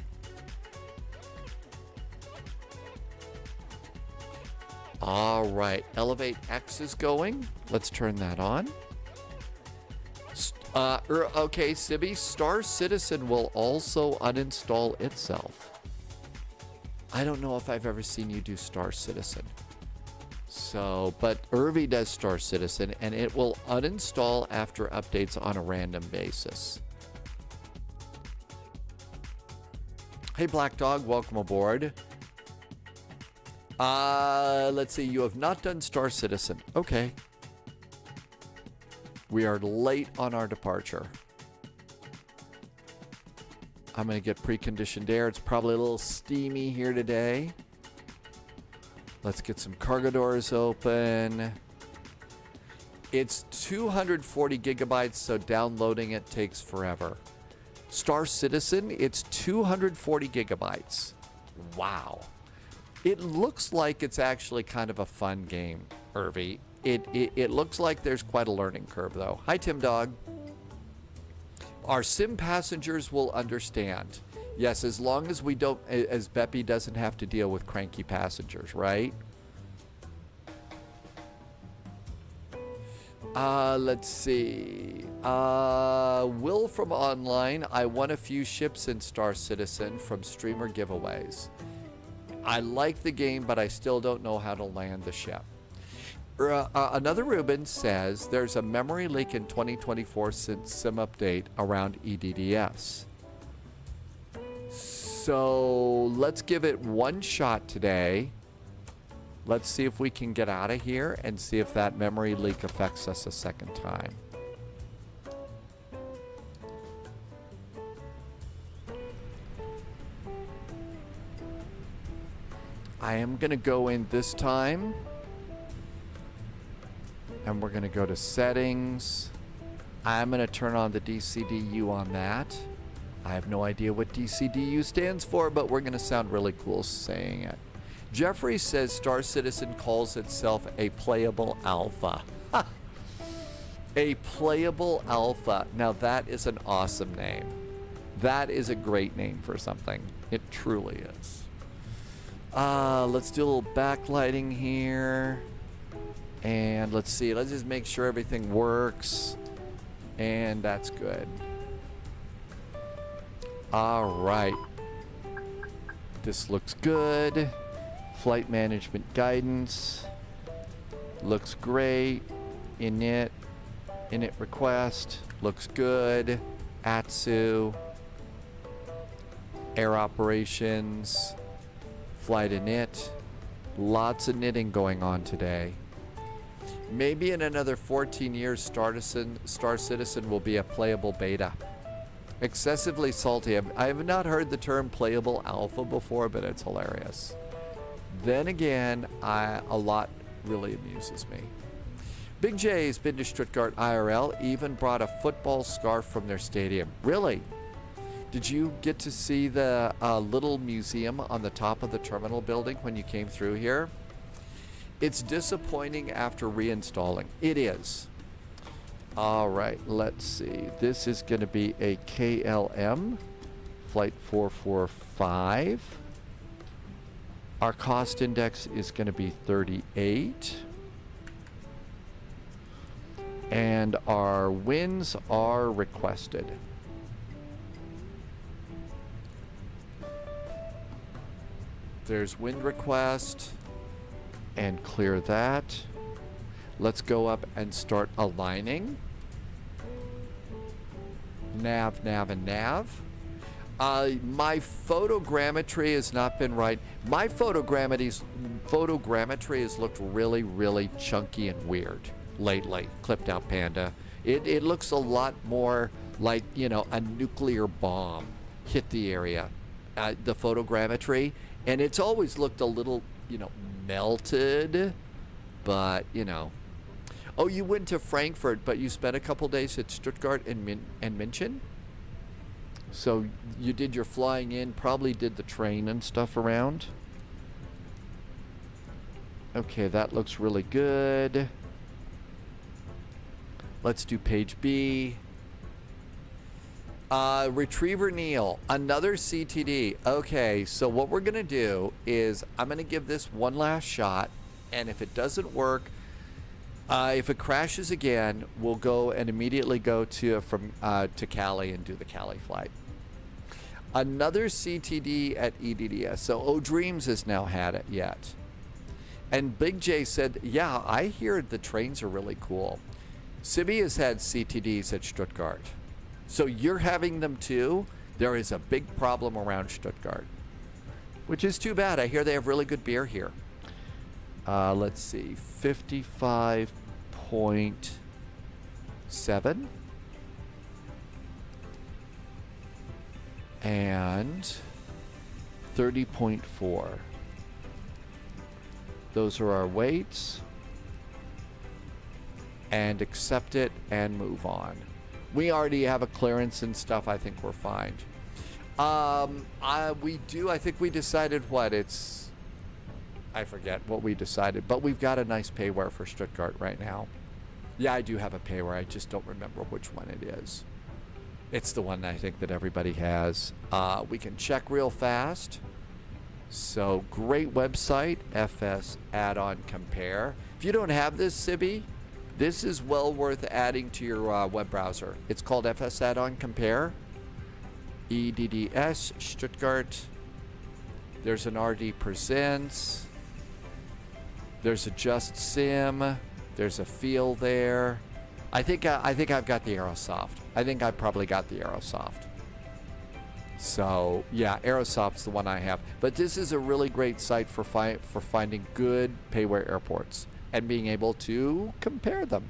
[SPEAKER 2] All right, Elevate X is going. Let's turn that on. Okay, Sibby, Star Citizen will also uninstall itself. I don't know if I've ever seen you do Star Citizen. So, but Irvi does Star Citizen, and it will uninstall after updates on a random basis. Hey, Black Dog, welcome aboard. Let's see, you have not done Star Citizen. Okay. We are late on our departure. I'm going to get preconditioned air. It's probably a little steamy here today. Let's get some cargo doors open. It's 240 gigabytes, so downloading it takes forever. Star Citizen, it's 240 gigabytes. Wow. It looks like it's actually kind of a fun game, Irvi. It looks like there's quite a learning curve, though. Hi, Tim Dog. Our sim passengers will understand. Yes, as long as we don't, as Beppy doesn't have to deal with cranky passengers, right? Let's see. Will from online. I won a few ships in Star Citizen from streamer giveaways. I like the game, but I still don't know how to land the ship. Another Ruben says there's a memory leak in 2024 since sim update around EDDS. So let's give it one shot today. Let's see if we can get out of here and see if that memory leak affects us a second time. I am going to go in this time. And we're going to go to settings. I'm going to turn on the DCDU on that. I have no idea what DCDU stands for, but we're going to sound really cool saying it. Jeffrey says Star Citizen calls itself a playable alpha. A playable alpha. Now that is an awesome name. That is a great name for something. It truly is. Let's do a little backlighting here. And let's see, let's just make sure everything works. And that's good. All right. This looks good. Flight management guidance. Looks great. Init request. Looks good. ATSU. Air operations. Flight init. Lots of knitting going on today. Maybe in another 14 years, Star Citizen will be a playable beta. Excessively salty. I have not heard the term playable alpha before, but it's hilarious. Then again, a lot really amuses me. Big J's been to Stuttgart IRL, even brought a football scarf from their stadium. Really? Did you get to see the little museum on the top of the terminal building when you came through here? It's disappointing after reinstalling. It is. All right, let's see. This is going to be a KLM flight 445. Our cost index is going to be 38. And our winds are requested. There's wind request, and clear that. Let's go up and start aligning. Nav, nav, and nav. My photogrammetry has not been right. My photogrammetry has looked really, really chunky and weird lately. Clipped out panda. It looks a lot more like, you know, a nuclear bomb hit the area. The photogrammetry. And it's always looked a little, you know, melted. But, you know. Oh, you went to Frankfurt, but you spent a couple days at Stuttgart and München? So you did your flying in, probably did the train and stuff around. Okay, that looks really good. Let's do page B. Retriever Neil, another CTD. Okay, so what we're gonna do is I'm gonna give this one last shot, and if it doesn't work, if it crashes again, we'll go and immediately go to Cali and do the Cali flight. Another CTD at EDDS. So O'Dreams has now had it yet. And Big J said, yeah, I hear the trains are really cool. Sibby has had CTDs at Stuttgart. So you're having them too? There is a big problem around Stuttgart, which is too bad. I hear they have really good beer here. Let's see, 55.7 and 30.4. Those are our weights. And accept it and move on. We already have a clearance and stuff. I think we're fine. I think we decided what it's... I forget what we decided, but we've got a nice payware for Stuttgart right now. Yeah, I do have a payware. I just don't remember which one it is. It's the one I think that everybody has. We can check real fast. So great website, FS Add-on Compare. If you don't have this, Sibby, this is well worth adding to your web browser. It's called FS Add-on Compare. EDDS Stuttgart. There's an RD Presents. There's a Just Sim. There's a Feel there. I think I've got the Aerosoft. I think I've probably got the Aerosoft. So yeah, Aerosoft's the one I have. But this is a really great site for finding good payware airports and being able to compare them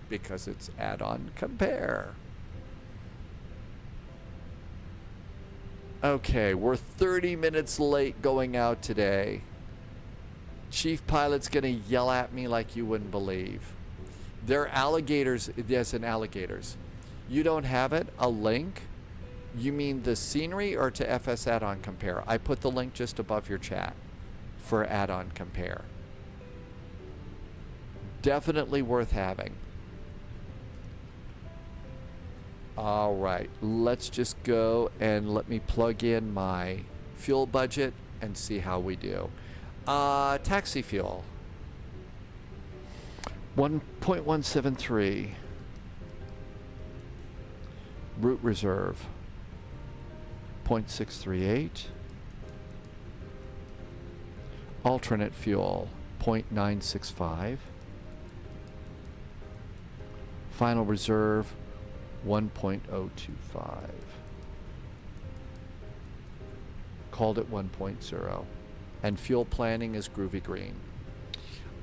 [SPEAKER 2] because it's add-on compare. Okay, we're 30 minutes late going out today. Chief Pilot's gonna yell at me like you wouldn't believe. They're alligators. Yes, and alligators. You don't have it? A link? You mean the scenery or to FS Add-on Compare? I put the link just above your chat for Add-on Compare. Definitely worth having. All right, let's just go and let me plug in my fuel budget and see how we do. Taxi fuel. 1.173. Route reserve. 0.638. Alternate fuel. 0.965. Final reserve. 1.025. Called it 1.0. And fuel planning is Groovy Green.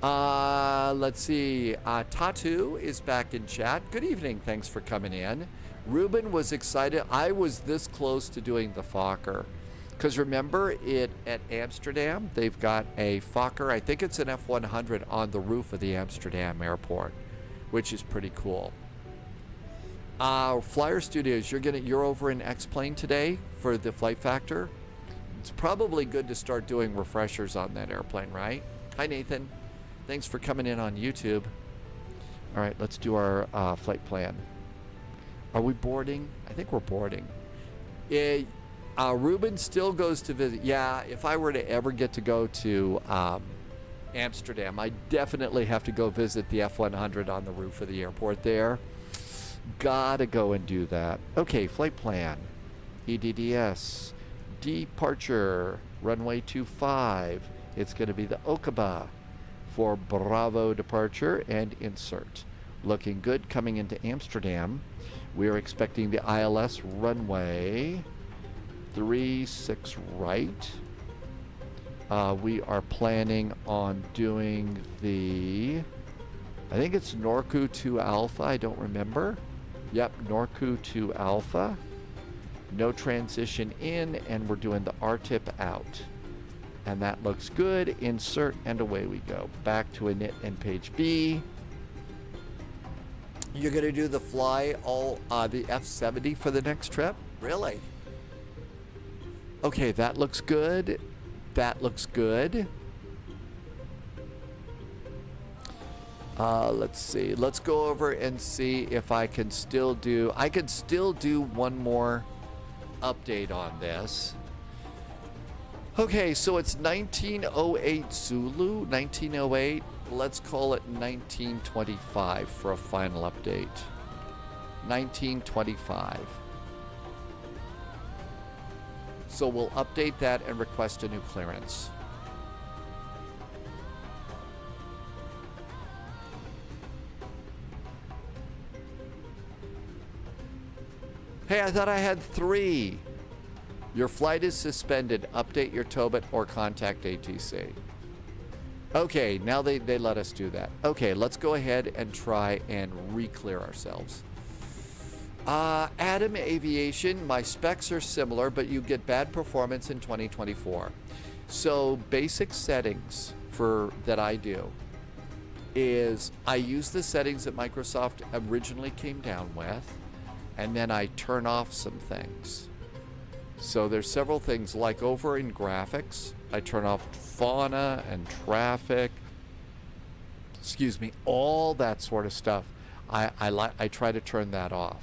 [SPEAKER 2] Let's see. Tatu is back in chat. Good evening. Thanks for coming in. Ruben was excited. I was this close to doing the Fokker. Because remember, at Amsterdam, they've got a Fokker, I think it's an F-100 on the roof of the Amsterdam airport, which is pretty cool. Flyer Studios, you're over in X-Plane today for the Flight Factor. It's probably good to start doing refreshers on that airplane, right? Hi, Nathan. Thanks for coming in on YouTube. All right, let's do our flight plan. Are we boarding? I think we're boarding. Ruben still goes to visit. Yeah, if I were to ever get to go to Amsterdam, I definitely have to go visit the F-100 on the roof of the airport there. Gotta go and do that. Okay, flight plan. EDDS. Departure. Runway 25. It's going to be the Okaba for Bravo departure and insert. Looking good coming into Amsterdam. We are expecting the ILS runway 36 right. We are planning on doing the, I think it's Norku 2 Alpha, I don't remember. Yep, Norku 2 Alpha. No transition in, and we're doing the RTIP out. And that looks good. Insert, and away we go. Back to init and page B. You're going to do the the F-70 for the next trip? Really? Okay, that looks good. That looks good. Let's see. Let's go over and see if I can still do... I can still do one more update on this. Okay, so it's 1908 Zulu, 1908. Let's call it 1925 for a final update. 1925. So we'll update that and request a new clearance. Hey, I thought I had 3. Your flight is suspended. Update your TOBIT or contact ATC. Okay, now they let us do that. Okay, let's go ahead and try and re-clear ourselves. Adam Aviation, my specs are similar, but you get bad performance in 2024. So basic settings that I do is I use the settings that Microsoft originally came down with, and then I turn off some things. So there's several things, like over in graphics, I turn off fauna and traffic, excuse me, all that sort of stuff. I try to turn that off.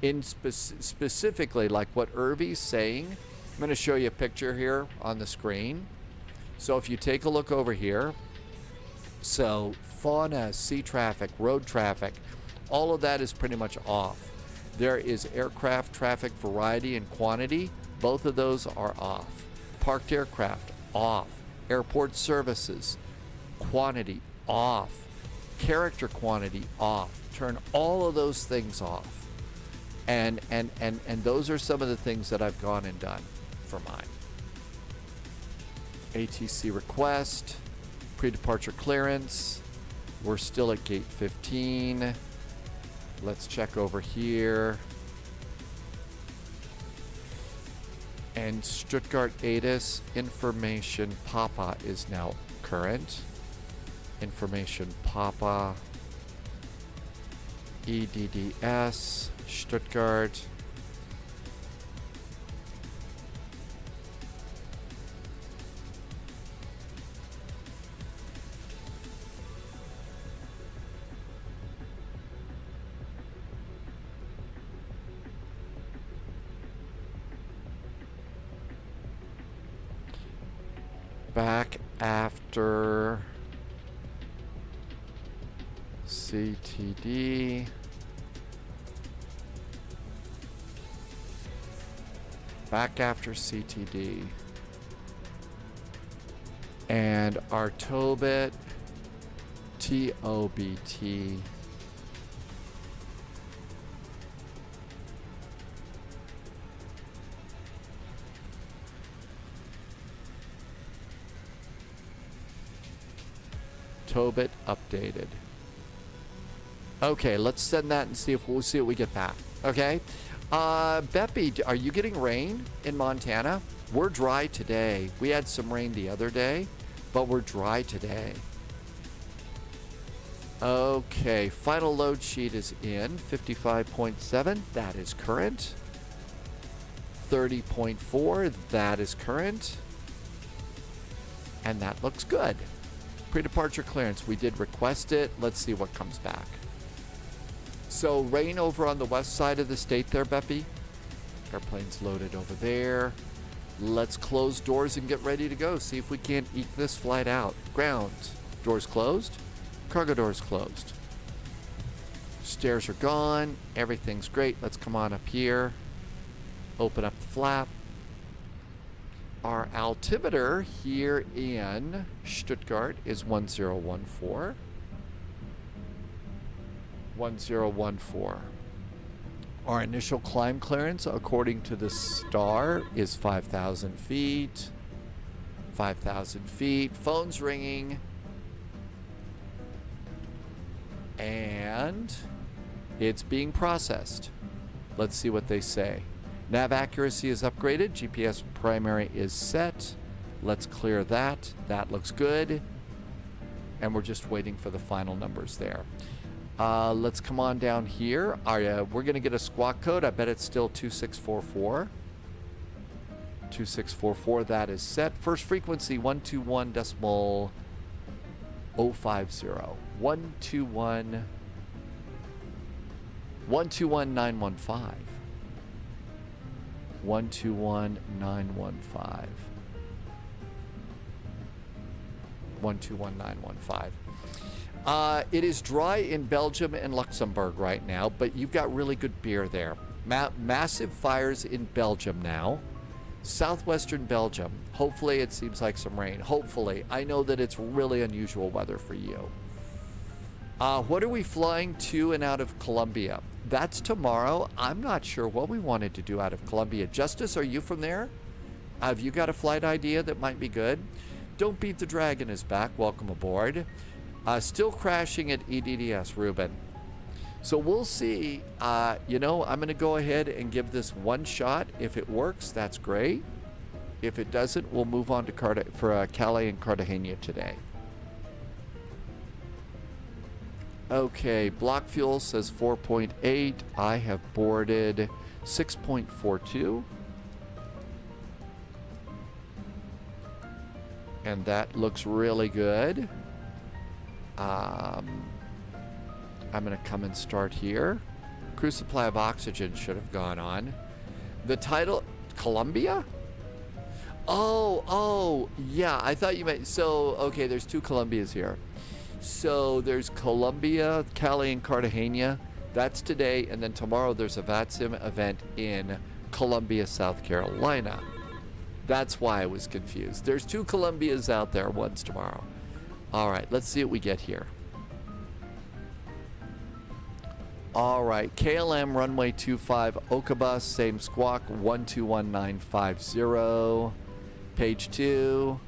[SPEAKER 2] In specifically, like what Irvy's saying, I'm going to show you a picture here on the screen. So if you take a look over here, so fauna, sea traffic, road traffic, all of that is pretty much off. There is aircraft traffic variety and quantity. Both of those are off. Parked aircraft, off. Airport services, quantity, off. Character quantity, off. Turn all of those things off. And those are some of the things that I've gone and done for mine. ATC request, pre-departure clearance. We're still at gate 15. Let's check over here. And Stuttgart ATIS information Papa is now current. Information Papa. EDDS Stuttgart. Back after CTD. Back after CTD. And our TOBIT, TOBT. TOBIT updated. Okay, let's send that and see if we get back. Okay, Beppy, are you getting rain in Montana? We're dry today. We had some rain the other day, but we're dry today. Okay, final load sheet is in. 55.7, that is current. 30.4, that is current. And that looks good. Pre-departure clearance, we did request it. Let's see what comes back. So rain over on the west side of the state there, Beppy. Airplane's loaded over there. Let's close doors and get ready to go. See if we can't eke this flight out. Ground, doors closed. Cargo doors closed. Stairs are gone. Everything's great. Let's come on up here. Open up the flap. Our altimeter here in Stuttgart is 1014. 1014. Our initial climb clearance, according to the star, is 5,000 feet. 5,000 feet. Phone's ringing. And it's being processed. Let's see what they say. Nav accuracy is upgraded. GPS primary is set. Let's clear that. That looks good. And we're just waiting for the final numbers there. Let's come on down here. We're going to get a squawk code. I bet it's still 2644. 2644, that is set. First frequency, 121.050. 121.915. 121.915. 121.915. It is dry in Belgium and Luxembourg right now, but you've got really good beer there. Massive fires in Belgium now. Southwestern Belgium. Hopefully it seems like some rain. Hopefully. I know that it's really unusual weather for you. What are we flying to and out of Colombia? That's tomorrow. I'm not sure what we wanted to do out of Colombia. Justice, are you from there? Have you got a flight idea that might be good? Don't Beat the Dragon is back. Welcome aboard. Still crashing at EDDS, Ruben. So we'll see. You know, I'm going to go ahead and give this one shot. If it works, that's great. If it doesn't, we'll move on to Cali and Cartegena today. Okay, block fuel says 4.8. I have boarded 6.42. And that looks really good. I'm going to come and start here. Crew supply of oxygen should have gone on. The title, Colombia? Oh, yeah, I thought you meant, so, okay, there's two Colombias here. So there's Colombia, Cali, and Cartegena. That's today, and then tomorrow there's a VATSIM event in Columbia, South Carolina. That's why I was confused. There's two Colombias out there, one's tomorrow. All right, let's see what we get here. All right, KLM runway 25, Okabus, same squawk, 121950. Page 2.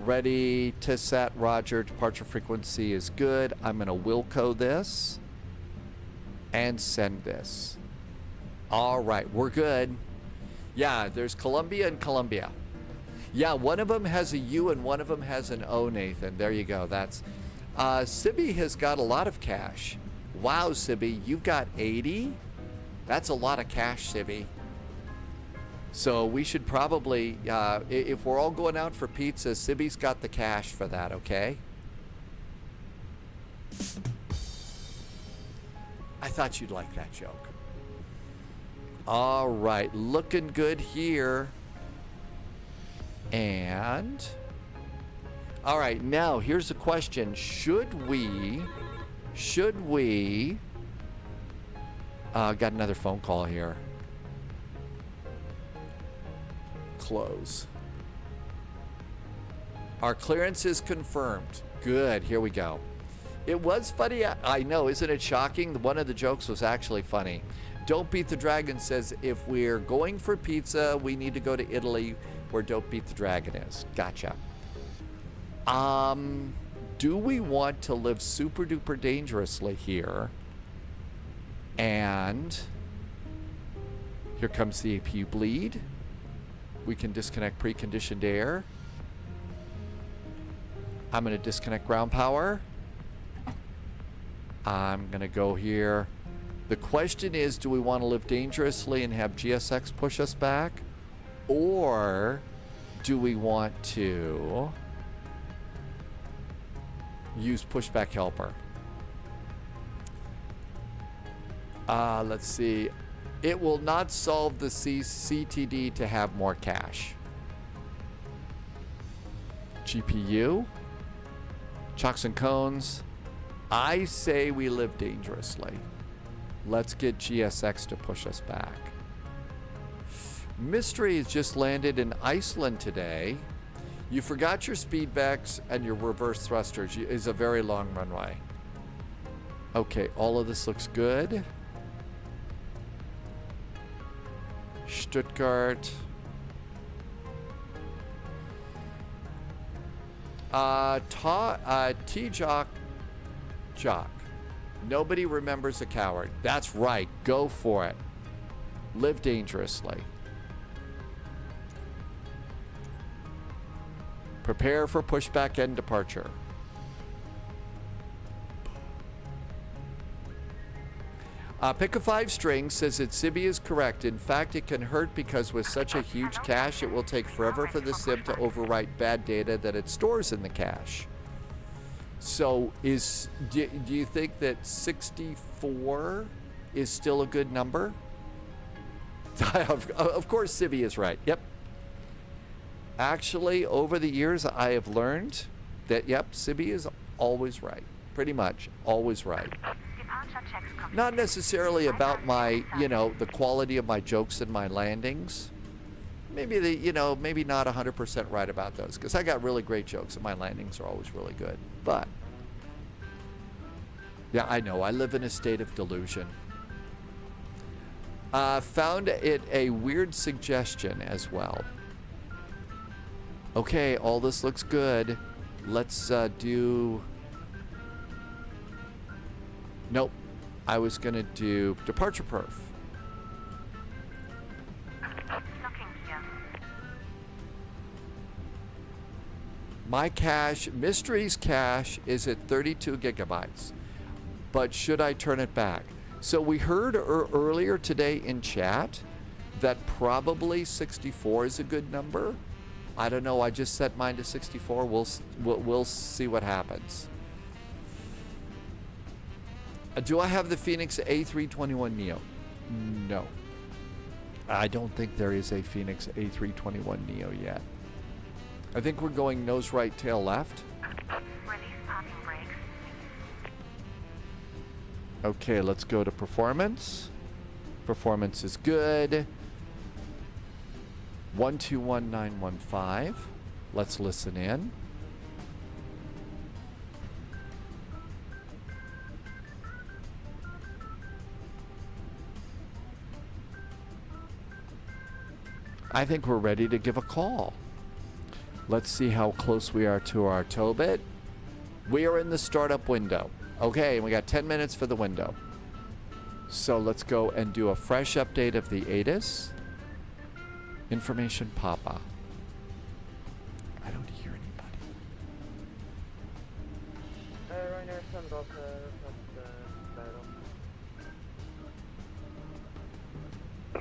[SPEAKER 2] Ready to set, roger. Departure frequency is good. I'm going to Wilco this and send this. All right, we're good. Yeah, there's Colombia and Colombia. Yeah, one of them has a U and one of them has an O, Nathan. There you go. That's Sibby has got a lot of cash. Wow, Sibby, you've got 80? That's a lot of cash, Sibby. So we should probably, if we're all going out for pizza, Sibby's got the cash for that, okay? I thought you'd like that joke. All right, looking good here. And, all right, now here's a question. Should we, got another phone call here. Close. Our clearance is confirmed. Good, here we go. It was funny, I know, isn't it shocking? One of the jokes was actually funny. Don't Beat the Dragon says if we're going for pizza, we need to go to Italy where Don't Beat the Dragon is. Gotcha. Do we want to live super duper dangerously here? And here comes the APU bleed. We can disconnect preconditioned air. I'm going to disconnect ground power. I'm going to go here. The question is, do we want to live dangerously and have GSX push us back? Or do we want to use pushback helper? Let's see. It will not solve the CTD to have more cash. GPU. Chocks and cones. I say we live dangerously. Let's get GSX to push us back. Mystery has just landed in Iceland today. You forgot your speedbacks and your reverse thrusters. It's a very long runway. Okay, all of this looks good. Stuttgart. T-Jock. Jock. Nobody remembers a coward. That's right. Go for it. Live dangerously. Prepare for pushback and departure. Pick a 5 string says that Sibby is correct. In fact, it can hurt because with such a huge cache, it will take forever for the SIB to overwrite bad data that it stores in the cache. So do you think that 64 is still a good number? Of course, Sibby is right. Yep. Actually, over the years, I have learned that, yep, Sibby is always right. Pretty much always right. Not necessarily about my, the quality of my jokes and my landings. Maybe maybe not 100% right about those, because I got really great jokes and my landings are always really good. But yeah, I know, I live in a state of delusion. Found it a weird suggestion as well. Okay, all this looks good. Let's do... Nope. I was going to do departure perf. My cache, Mystery's cache, is at 32 gigabytes. But should I turn it back? So we heard earlier today in chat that probably 64 is a good number. I don't know. I just set mine to 64. We'll see what happens. Do I have the Phoenix A321 Neo? No. I don't think there is a Phoenix A321 Neo yet. I think we're going nose right, tail left.
[SPEAKER 4] Release parking brakes.
[SPEAKER 2] Okay, let's go to performance. Performance is good. 121915. Let's listen in. I think we're ready to give a call. Let's see how close we are to our tow bit. We are in the startup window. Okay, and we got 10 minutes for the window. So let's go and do a fresh update of the EDDS. Information Papa. I don't hear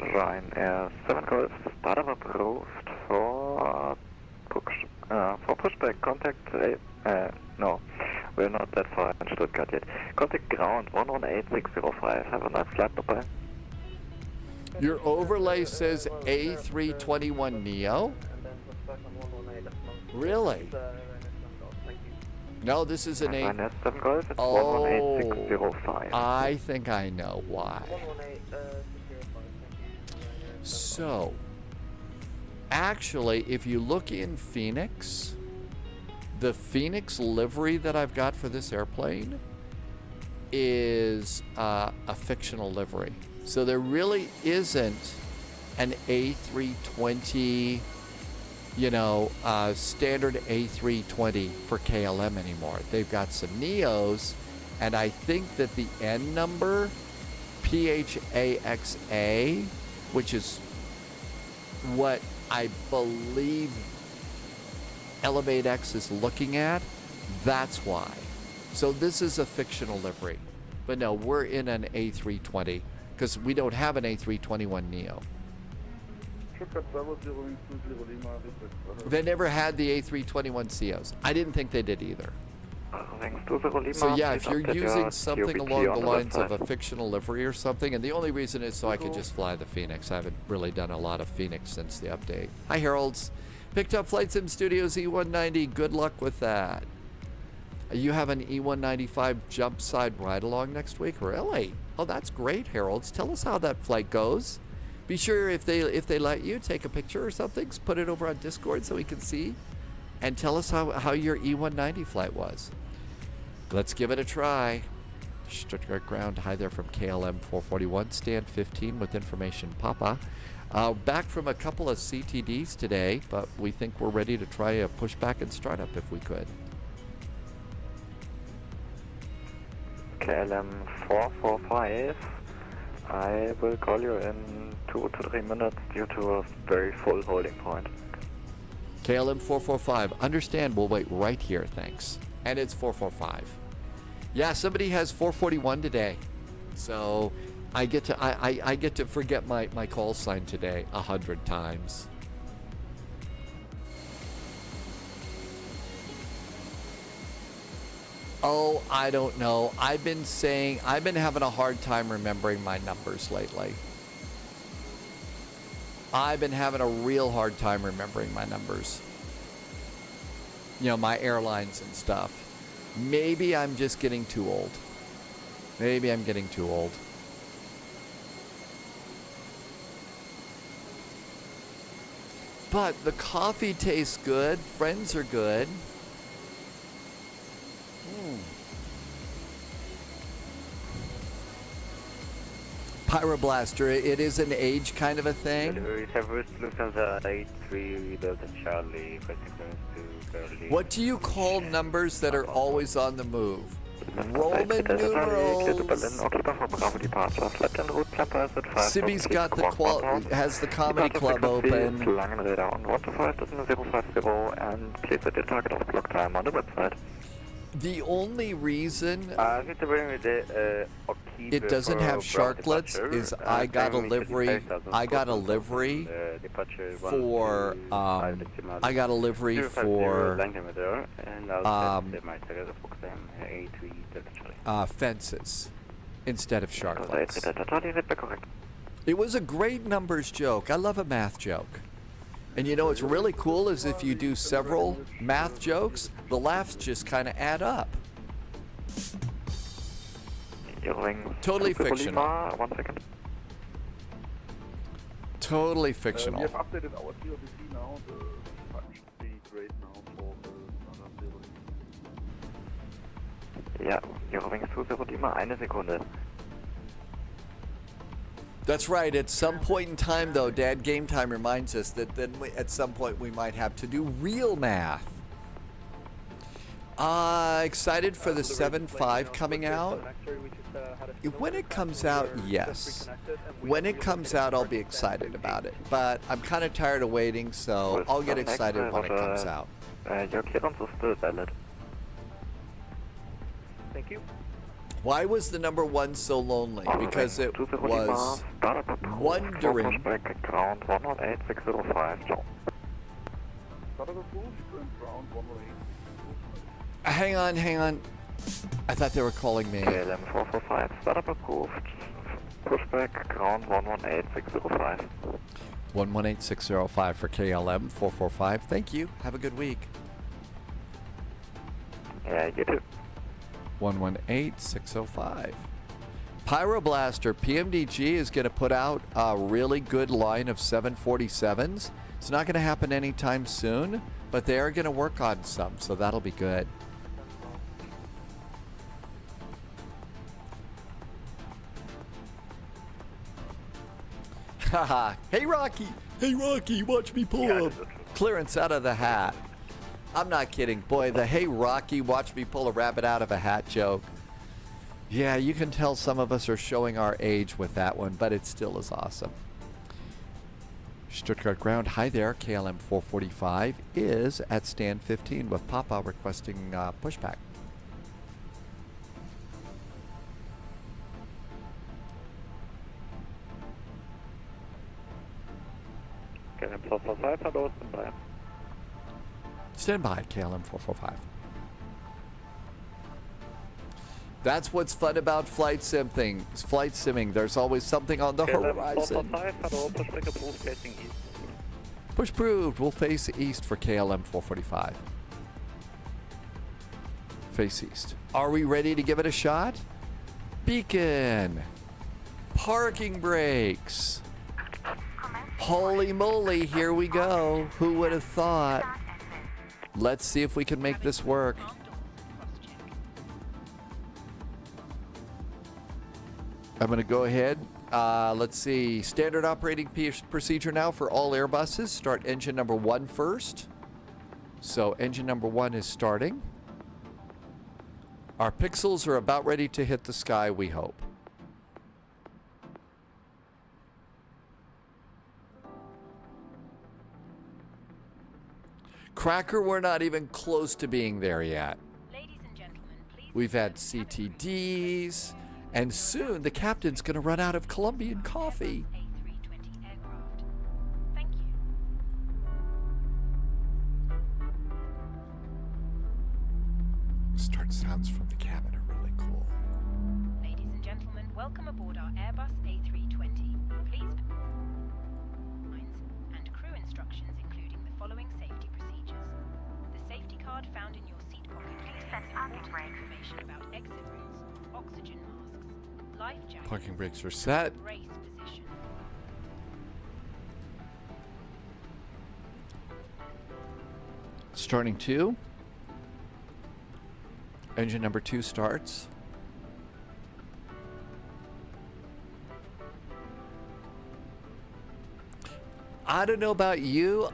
[SPEAKER 2] anybody.
[SPEAKER 5] Ryanair 7 Golf, startup approved for pushback. Contact, no, we're not that far in Stuttgart yet. Contact ground 118605. Have a nice flight, bye-bye.
[SPEAKER 2] Your overlay says A321 Neo? Really? No, this is an A...
[SPEAKER 5] Ryanair 7 Golf, it's
[SPEAKER 2] Oh,
[SPEAKER 5] 118605.
[SPEAKER 2] I think I know why. So, actually, if you look in Phoenix, the Phoenix livery that I've got for this airplane is a fictional livery. So there really isn't an A320, standard A320 for KLM anymore. They've got some Neos, and I think that the N number, PHAXA, which is what I believe ElevateX is looking at. That's why. So this is a fictional livery. But no, we're in an A320 because we don't have an A321 Neo. They never had the A321 COs. I didn't think they did either. So yeah, if you're using something along the lines of a fictional livery or something, and the only reason is so I could just fly the Phoenix. I haven't really done a lot of Phoenix since the update. Hi, Heralds. Picked up Flight Sim Studios E190. Good luck with that. You have an E195 jump side ride along next week? Really? Oh, that's great, Heralds. Tell us how that flight goes. Be sure if they let you take a picture or something, put it over on Discord so we can see, and tell us how your E190 flight was. Let's give it a try. Stuttgart ground. Hi there from KLM 441, stand 15 with information Papa. Back from a couple of CTDs today, but we think we're ready to try a pushback and startup if we could.
[SPEAKER 5] KLM 445. I will call you in 2 to 3 minutes due to a very full holding point.
[SPEAKER 2] KLM 445. Understand, we'll wait right here, thanks. And it's 445. Yeah, somebody has 441 today. So I get to forget my call sign today 100 times. Oh, I don't know. I've been having a hard time remembering my numbers lately. I've been having a real hard time remembering my numbers. You know, my airlines and stuff. Maybe I'm just getting too old. Maybe I'm getting too old. But the coffee tastes good. Friends are good. Pyroblaster, it is an age kind of a thing. What do you call numbers that are always on the move? Roman numerals. Sibby's got has the comedy club open. The only reason it doesn't have sharklets is I got a livery for fences instead of sharklets. It was a great numbers joke. I love a math joke. And you know what's really cool is if you do several math jokes, the laughs just kind of add up. Totally fictional.
[SPEAKER 5] 1 second.
[SPEAKER 2] Totally fictional.
[SPEAKER 6] We have updated our TOBC now. The punch should be great now for the
[SPEAKER 5] Ja, Eurowings 20 immer 1 Sekunde.
[SPEAKER 2] That's right. At some point in time, though, Dad Game Time reminds us that then at some point we might have to do real math. Excited for the 7.5 coming out? When it comes out, yes. When it comes out, I'll be excited about it. But I'm kind of tired of waiting, so I'll get excited when it comes out.
[SPEAKER 5] Your clearance is still valid.
[SPEAKER 6] Thank you.
[SPEAKER 2] Why was the number 1 so lonely? Because it was wondering.
[SPEAKER 5] Ground 108,605.
[SPEAKER 2] Hang on. I thought they were calling me.
[SPEAKER 5] KLM 445, startup approved. Pushback, ground 118,605.
[SPEAKER 2] 118,605 for KLM 445. Thank you. Have a good week.
[SPEAKER 5] Yeah, you too.
[SPEAKER 2] 118,605. Pyroblaster, PMDG is going to put out a really good line of 747s. It's not going to happen anytime soon, but they are going to work on some, so that'll be good. Haha. Hey Rocky, watch me pull a clearance out of the hat. I'm not kidding. Boy, the hey Rocky, watch me pull a rabbit out of a hat joke. Yeah, you can tell some of us are showing our age with that one, but it still is awesome. Stuttgart ground. Hi there. KLM 445 is at stand 15 with Papa requesting pushback.
[SPEAKER 5] KLM 445, hello, stand by.
[SPEAKER 2] Stand by, KLM 445. That's what's fun about flight simming. There's always something on the horizon.
[SPEAKER 5] 445, hello, pushback approved, facing east.
[SPEAKER 2] Push proved. We'll face east for KLM 445. Face east. Are we ready to give it a shot? Beacon. Parking brakes. Holy moly, here we go. Who would have thought? Let's see if we can make this work. I'm going to go ahead. Let's see. Standard operating procedure now for all Airbuses. Start engine number 1 first. So engine number 1 is starting. Our pixels are about ready to hit the sky, we hope. Cracker, we're not even close to being there yet.
[SPEAKER 4] Ladies and gentlemen, please.
[SPEAKER 2] We've had CTDs, and soon the captain's going to run out of Colombian coffee.
[SPEAKER 4] A320 aircraft. Thank you.
[SPEAKER 2] Start sounds from the cabin are really cool.
[SPEAKER 4] Ladies and gentlemen, welcome aboard our Airbus A320. Please and crew instructions including the following safety procedures. The safety card found in your seat pocket contains important information about exit routes, oxygen masks, life jackets,
[SPEAKER 2] Parking brakes are set.
[SPEAKER 4] brace position.
[SPEAKER 2] Starting 2. Engine number 2 starts. I don't know about you.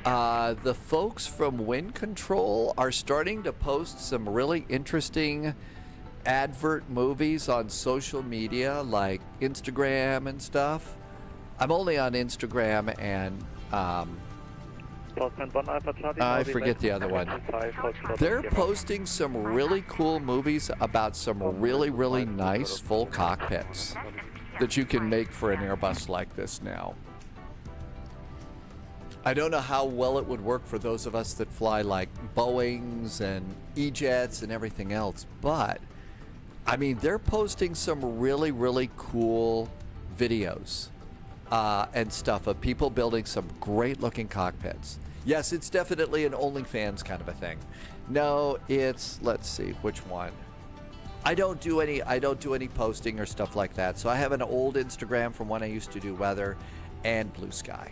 [SPEAKER 2] The folks from Wind Control are starting to post some really interesting advert movies on social media, like Instagram and stuff. I'm only on Instagram and I forget the other one. They're posting some really cool movies about some really, really nice full cockpits that you can make for an Airbus like this now. I don't know how well it would work for those of us that fly like Boeings and E-Jets and everything else, but I mean, they're posting some really, really cool videos and stuff of people building some great looking cockpits. Yes, it's definitely an OnlyFans kind of a thing. No, it's, let's see, which one? I don't do any posting or stuff like that. So I have an old Instagram from when I used to do weather and blue sky.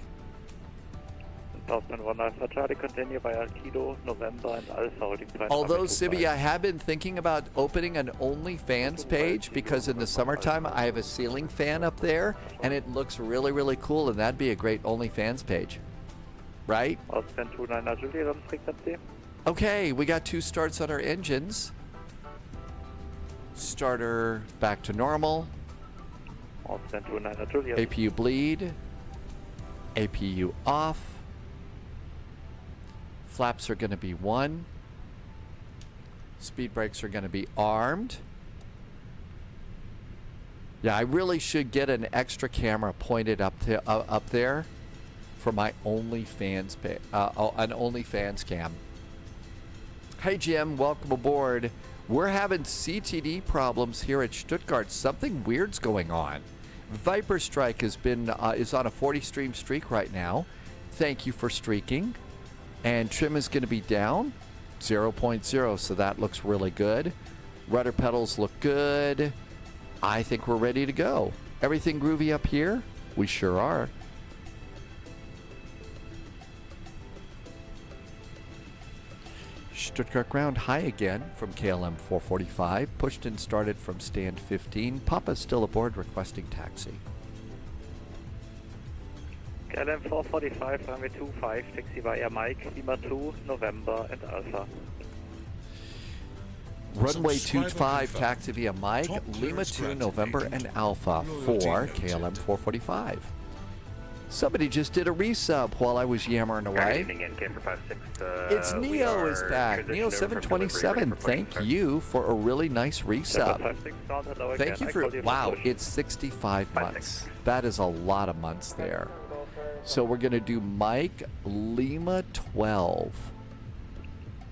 [SPEAKER 5] Continue via Kilo, November and Alpha holding time.
[SPEAKER 2] Although, Sibby, I have been thinking about opening an OnlyFans page because in the summertime I have a ceiling fan up there and it looks really, really cool, and that'd be a great OnlyFans page. Right? Okay, we got 2 starts on our engines. Starter back to normal. APU bleed. APU off. Flaps are going to be 1. Speed brakes are going to be armed. Yeah, I really should get an extra camera pointed up there for my OnlyFans an OnlyFans cam. Hey Jim, welcome aboard. We're having CTD problems here at Stuttgart. Something weird's going on. Viper Strike has been is on a 40 stream streak right now. Thank you for streaking. And trim is going to be down 0.0, so that looks really good. Rudder pedals look good. I think we're ready to go. Everything groovy up here? We sure are. Stuttgart ground high again from KLM 445. Pushed and started from stand 15. Papa's still aboard requesting taxi.
[SPEAKER 5] KLM 445, runway 25, taxi via Mike, Lima 2, November and Alpha.
[SPEAKER 2] Runway 25, taxi via Mike, Lima 2, November and Alpha for KLM 445. Somebody just did a resub while I was yammering away.
[SPEAKER 7] Again, Camper 56.
[SPEAKER 2] It's Neo is back. Neo 727. Thank you for a really nice resub. Thank you for. Wow, it's 65 months. That is a lot of months there. So we're gonna do Mike Lima 12.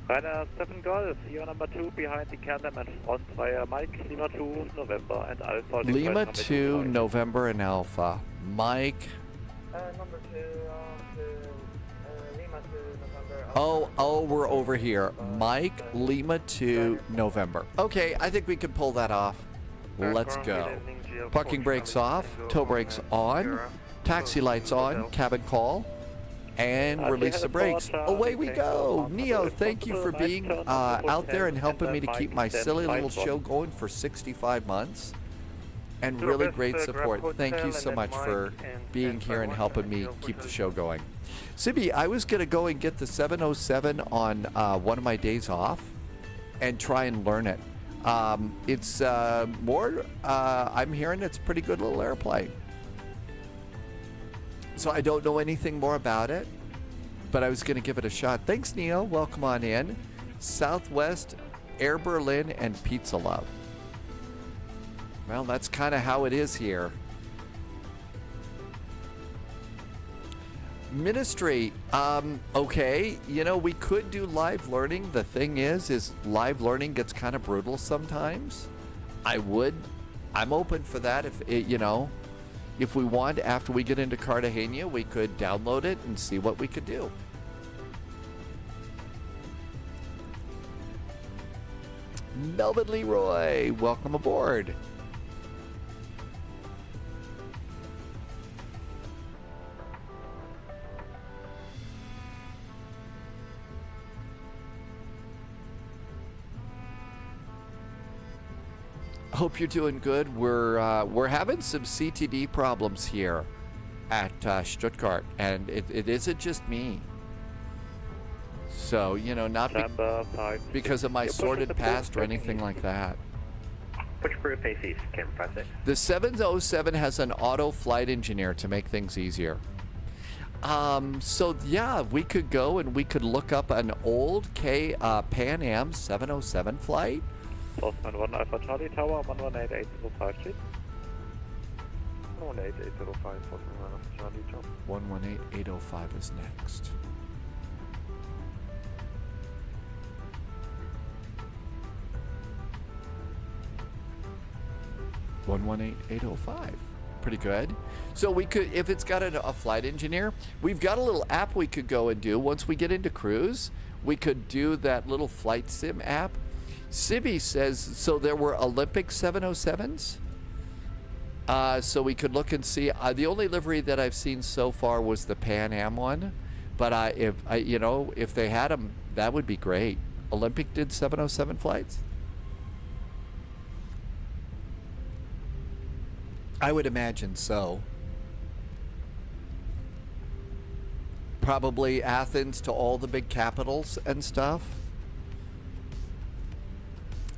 [SPEAKER 5] Ryder 7 Golf, you're number 2 behind the Candam and front via Mike, Lima 2, November and Alpha.
[SPEAKER 2] Lima 2, November and Alpha. Mike.
[SPEAKER 8] Number 2, Lima 2, November.
[SPEAKER 2] Oh, we're over here. Mike Lima 2, November. Okay, I think we can pull that off. Let's go. Parking brakes off, tow brakes on, taxi lights on, cabin call. And release the brakes. Away we go. Neo, thank you for being out there and helping me to keep my silly little show going for 65 months. And really great support. Thank you so much for being here and helping me keep the show going. Sibby, I was going to go and get the 707 on one of my days off and try and learn it. It's more, I'm hearing it's a pretty good little airplane. So I don't know anything more about it, but I was going to give it a shot. Thanks, Neo. Welcome on in. Southwest, Air Berlin, and Pizza Love. Well, that's kind of how it is here. Ministry, okay, you know, we could do live learning. The thing is live learning gets kind of brutal sometimes. I'm open for that if it, you know, if we want, after we get into Cartegena, we could download it and see what we could do. Melvin Leroy, welcome aboard. Hope you're doing good. We're having some CTD problems here at Stuttgart, and it isn't just me. So, you know, not because of my sordid past or anything like that.
[SPEAKER 7] Which crew face east, Camper 56?
[SPEAKER 2] The 707 has an auto flight engineer to make things easier. So yeah, we could go and we could look up an old Pan Am 707 flight.
[SPEAKER 5] Postman 1 Alpha Charlie Tower, 118805 street.
[SPEAKER 6] 11805, Postman 1 Alpha Charlie Tower.
[SPEAKER 2] 118805 is next. (118,805). Pretty good. So we could, if it's got a flight engineer, we've got a little app we could go and do. Once we get into cruise, we could do that little flight sim app. Sibby says, so there were Olympic 707s. So we could look and see. The only livery that I've seen so far was the Pan Am one. But if they had them, that would be great. Olympic did 707 flights. I would imagine so. Probably Athens to all the big capitals and stuff.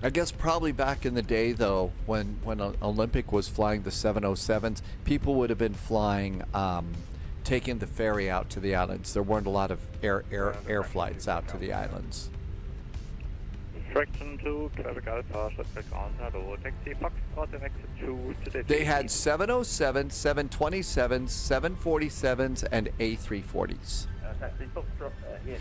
[SPEAKER 2] I guess probably back in the day, though, when Olympic was flying the 707s, people would have been flying, taking the ferry out to the islands. There weren't a lot of air flights out to the islands.
[SPEAKER 5] Fraction 2, traffic Alpha, Stuttgart ground, hello, taxi Foxtrot and exit 2 to the...
[SPEAKER 2] They had 707s, 727s, 747s, and A340s.
[SPEAKER 7] Taxi Foxtrot here to...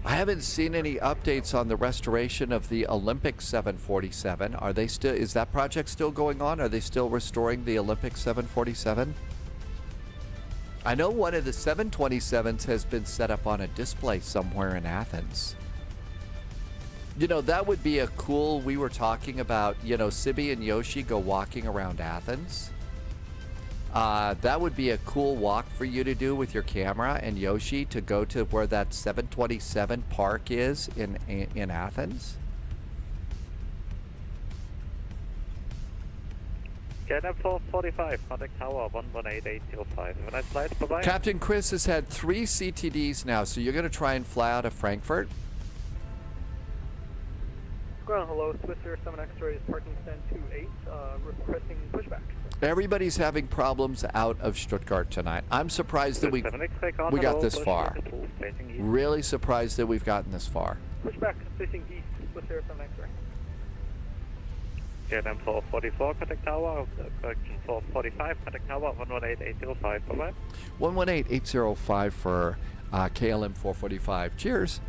[SPEAKER 2] I haven't seen any updates on the restoration of the Olympic 747. Are they still? Is that project still going on? Are they still restoring the Olympic 747? I know one of the 727s has been set up on a display somewhere in Athens. You know, that would be a cool, we were talking about, you know, Sibby and Yoshi go walking around Athens. That would be a cool walk for you to do with your camera and Yoshi to go to where that 727 park is in Athens.
[SPEAKER 5] Get 445, contact tower 118805. Have a nice flight, bye-bye.
[SPEAKER 2] Captain Chris has had 3 CTDs now, so you're going to try and fly out of Frankfurt?
[SPEAKER 8] Ground, hello, Swisser 7 X-rays, parking stand 28, requesting pushback.
[SPEAKER 2] Everybody's having problems out of Stuttgart tonight. I'm surprised that we got this far. Really surprised that we've gotten this far.
[SPEAKER 6] Pushback, facing east, with 07 X-ray.
[SPEAKER 7] KLM 444, contact tower, correction 445, contact tower, 118805, bye-bye.
[SPEAKER 2] 118805 for KLM 445. Cheers.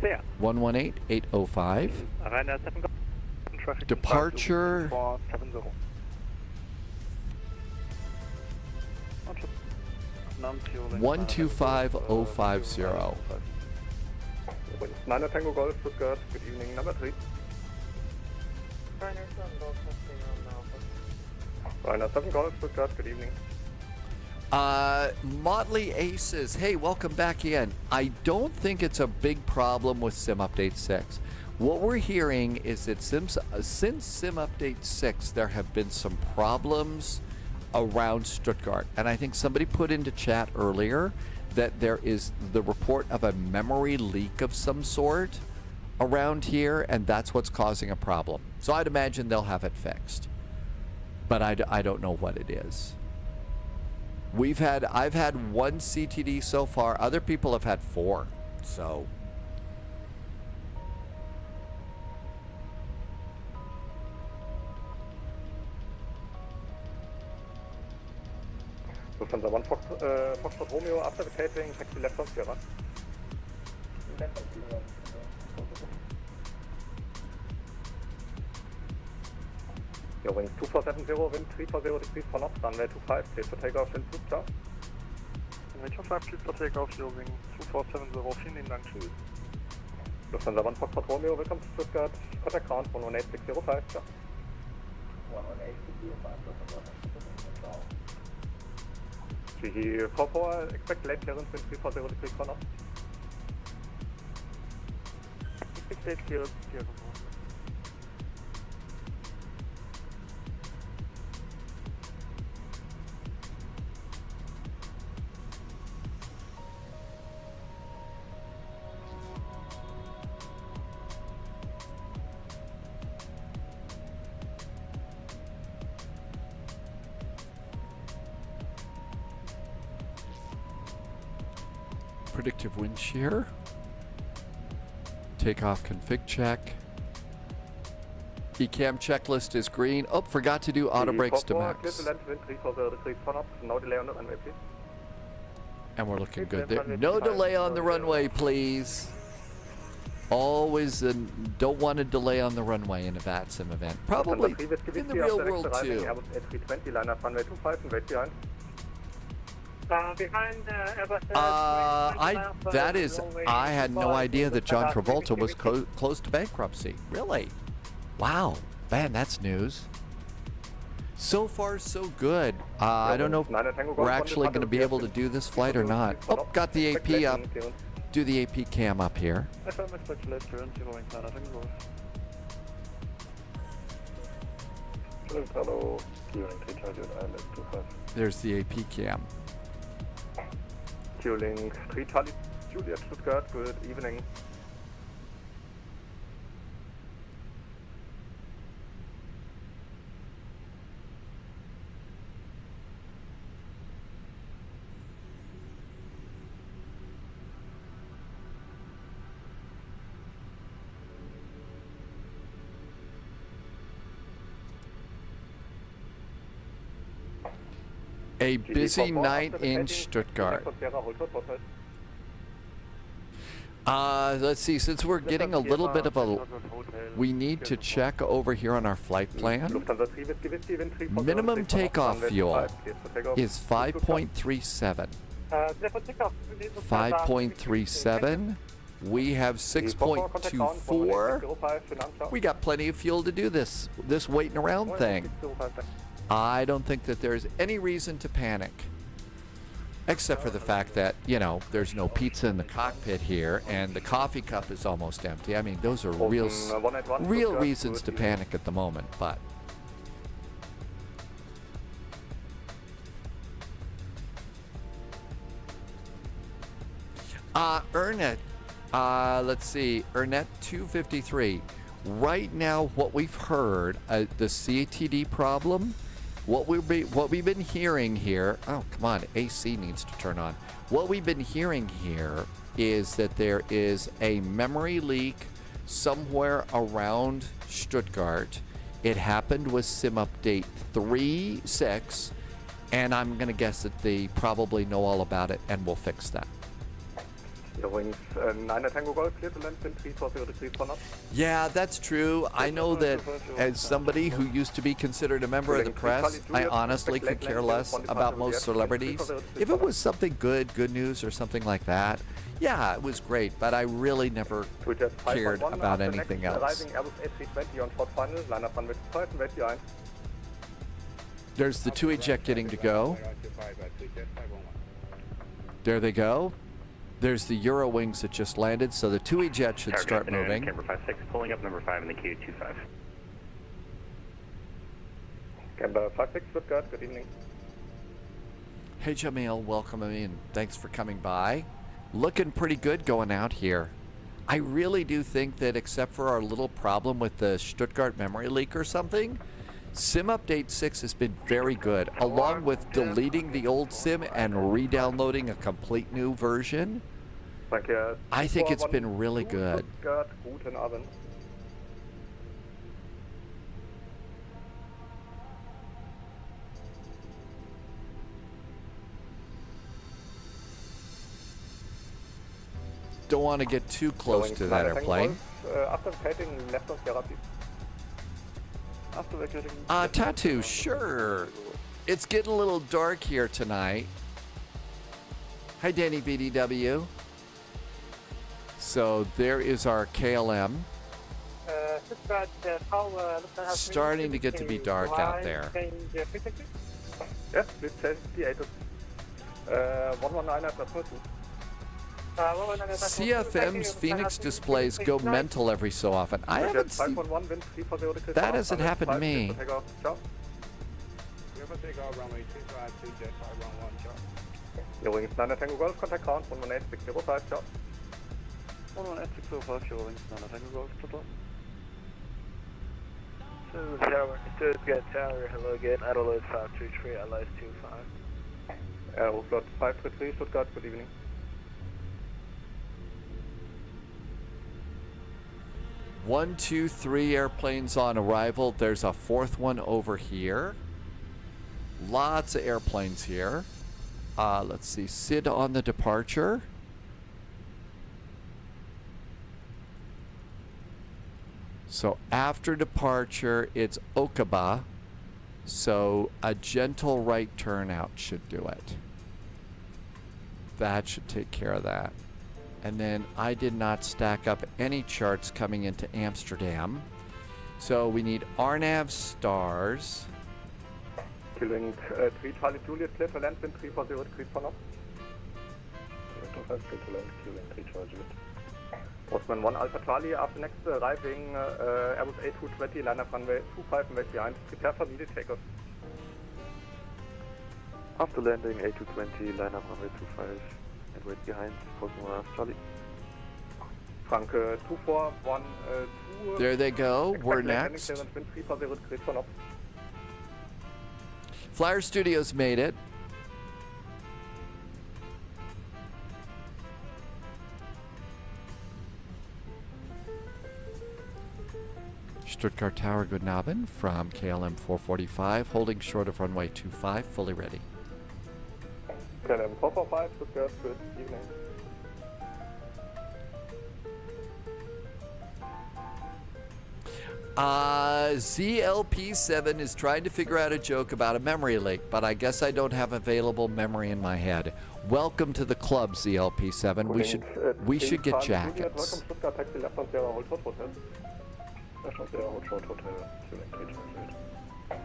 [SPEAKER 7] There.
[SPEAKER 2] 118805.
[SPEAKER 7] Ryanair 7 traffic.
[SPEAKER 2] Departure
[SPEAKER 6] 470.
[SPEAKER 2] 125050.
[SPEAKER 6] 9 Tango Golf, Stuttgart, good evening, number 3.
[SPEAKER 8] Ryanair 7 Golf testing on Alpha.
[SPEAKER 6] Ryanair 7 Golf, Stuttgart, good evening.
[SPEAKER 2] Motley Aces, hey, welcome back in. I don't think it's a big problem with Sim Update 6. What we're hearing is that since Sim Update 6, there have been some problems around Stuttgart. And I think somebody put into chat earlier that there is the report of a memory leak of some sort around here, and that's what's causing a problem. So I'd imagine they'll have it fixed. But I don't know what it is. I've had one CTD so far. Other people have had 4. So
[SPEAKER 6] Lufthansa 1 Foxtrot Romeo, after vacating, taxi left on Sierra. Your wings 2470, wind 340 degrees for knots, runway 25, clear for takeoff, wind 2, ciao. Runway 25, clear for takeoff, your wing 2470, vielen Dank, tschüss. Lufthansa 1 Foxtrot Romeo, welcome to Stuttgart, contact ground 118605, ciao. 344, expect late clearance, wind 340 degrees for knots. Expect late clearance,
[SPEAKER 2] predictive wind shear. Takeoff config check. ECAM checklist is green. Oh, forgot to do auto brakes to max. And we're looking good there. No delay on the runway, please. Always don't want to delay on the runway in a VATSIM event. Probably in the real world too. I had no idea that John Travolta was close to bankruptcy. Really? Wow. Man, that's news. So far, so good. I don't know if we're actually going to be able to do this flight or not. Oh, got the AP up. Do the AP cam up here. There's the AP cam.
[SPEAKER 6] Q-Link 3 Charlie Juliet Stuttgart, good evening.
[SPEAKER 2] A busy night in Stuttgart. Let's see, since we're getting a little bit of a... We need to check over here on our flight plan. Minimum takeoff fuel is 5.37. 5.37. We have 6.24. We got plenty of fuel to do this waiting around thing. I don't think that there's any reason to panic. Except for the fact that, you know, there's no pizza in the cockpit here and the coffee cup is almost empty. I mean, those are real reasons to panic at the moment, but... Ernet, let's see, Ernet 253. Right now, what we've heard, the CATD problem, what we've been hearing here, oh, come on, AC needs to turn on. What we've been hearing here is that there is a memory leak somewhere around Stuttgart. It happened with sim update 3.6, and I'm going to guess that they probably know all about it and will fix that.
[SPEAKER 6] Übrigens, 9 Tango Golf, clear to land, wind 340 degrees for knots.
[SPEAKER 2] Yeah, that's true. I know that as somebody who used to be considered a member of the press, I honestly could care less about most celebrities. If it was something good news or something like that, yeah, it was great, but I really never cared about anything else. There's the 2 eject getting to go. There they go. There's the Euro wings that just landed, so the 2 eject should start moving.
[SPEAKER 7] Camber 56, pulling up number 5 in the queue, 25.
[SPEAKER 6] Camber 56, Stuttgart, good evening.
[SPEAKER 2] Hey Jamil, welcome in. Thanks for coming by. Looking pretty good going out here. I really do think that except for our little problem with the Stuttgart memory leak or something, Sim Update 6 has been very good, along with deleting the old sim and re-downloading a complete new version. I think it's been really good.
[SPEAKER 6] Guten Abend.
[SPEAKER 2] Don't want to get too close to that airplane.
[SPEAKER 6] After vacating, left of Garati. After vacating.
[SPEAKER 2] Tattoo, sure. It's getting a little dark here tonight. Hi, Danny BDW. So there is our KLM. Starting to get to be dark out there.
[SPEAKER 6] Yes, please safety 119 at +2.
[SPEAKER 2] CFM's Phoenix displays go mental every so often. I haven't seen... That hasn't happened to me.
[SPEAKER 6] Übrigens 9 Tango Golf, contact count 118-605, ciao. 118-605, übrigens 9 Tango Golf, ciao.
[SPEAKER 8] Tower, Stuttgart Tower, hello again, Adelaide 533, Adelaide 25.
[SPEAKER 6] Aeroflot 533, Stuttgart, good evening.
[SPEAKER 2] One, two, 3 airplanes on arrival. There's a 4th one over here. Lots of airplanes here. Let's see, Sid on the departure. So after departure, it's Okaba. So a gentle right turnout should do it. That should take care of that. And then I did not stack up any charts coming into Amsterdam. So we need RNAV stars.
[SPEAKER 6] Killing 3 Charlie Juliet, clear to land, wind 340 degrees for knots. 25 clear to land, killing 3 Charlie Juliet. Postman 1 Alpha Charlie, after next arriving Airbus A220, line up runway 25 and wait behind. Prepare for immediate takeoff.
[SPEAKER 5] After landing, A220, line up runway 25 and wait behind. Postman 1 Alpha Charlie.
[SPEAKER 6] Frank 2412.
[SPEAKER 2] There they go. We're next.
[SPEAKER 6] Wind 340 degrees for knots.
[SPEAKER 2] Flyer Studios made it. Stuttgart Tower, good Abend from KLM 445, holding short of runway 25, fully ready.
[SPEAKER 6] KLM 445, Stuttgart, good evening.
[SPEAKER 2] ZLP7 is trying to figure out a joke about a memory leak, but I guess I don't have available memory in my head. Welcome to the club, ZLP7. We should get jackets.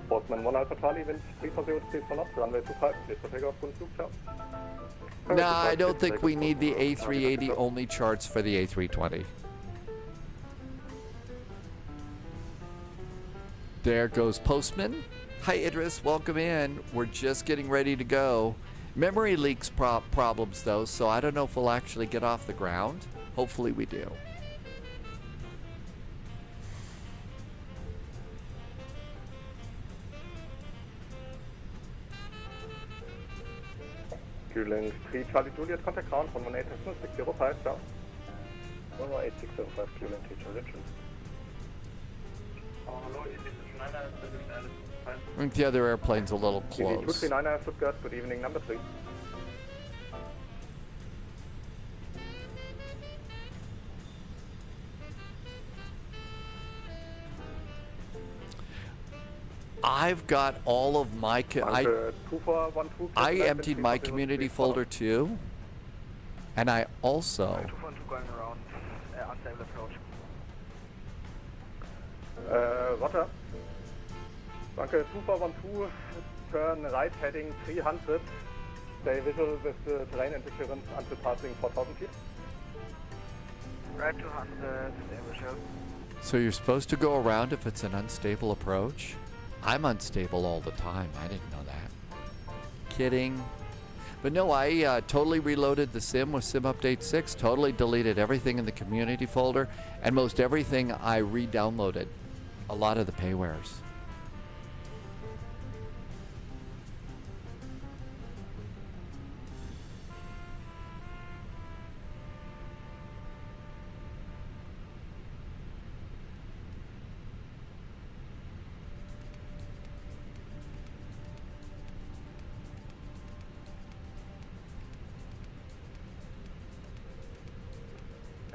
[SPEAKER 6] Postman 1 Alpha Charlie, wind 340 degrees for knots, runway 25, clear for takeoff, good Flug, ciao.
[SPEAKER 2] No, I don't think we need the A380 only charts for the A320. There goes Postman. Hi Idris, welcome in. We're just getting ready to go. Memory leaks problems though, so I don't know if we'll actually get off the ground. Hopefully we do.
[SPEAKER 6] Cooling 3 Charlie Juliet, contact ground 118.605, ciao.
[SPEAKER 8] 118.605, Cooling 3 Charlie Juliet.
[SPEAKER 2] I think the other airplane's a little close.
[SPEAKER 6] 239 Stuttgart, good evening, number 3.
[SPEAKER 2] I've got all of my... I emptied my community folder too. And I also...
[SPEAKER 8] 242 going around, unstable approach.
[SPEAKER 6] Roger. Danke, 2412, turn right heading 300. Stay visual with the terrain interference until passing 4,000 feet.
[SPEAKER 8] Right 200, stay visual.
[SPEAKER 2] So you're supposed to go around if it's an unstable approach? I'm unstable all the time. I didn't know that. Kidding. But no, I totally reloaded the sim with Sim Update 6, totally deleted everything in the community folder, and most everything I re-downloaded. A lot of the paywares.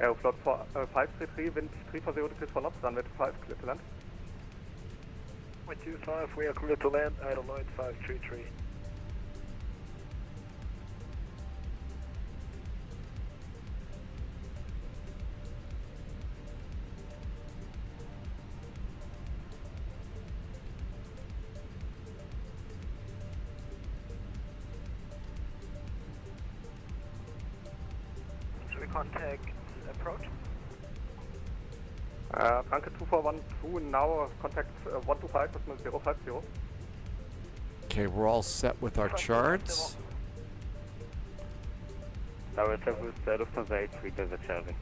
[SPEAKER 6] Aeroflot 533, wind 340 degrees for knots, runway 25, clear to land.
[SPEAKER 8] 125, we are clear to land, idle line 533. Should we contact approach?
[SPEAKER 6] Danke 2412, now contact 125.050.
[SPEAKER 2] Okay, we're all set with our charts.
[SPEAKER 5] Tower 7 Lufthansa 83 Delta Charlie.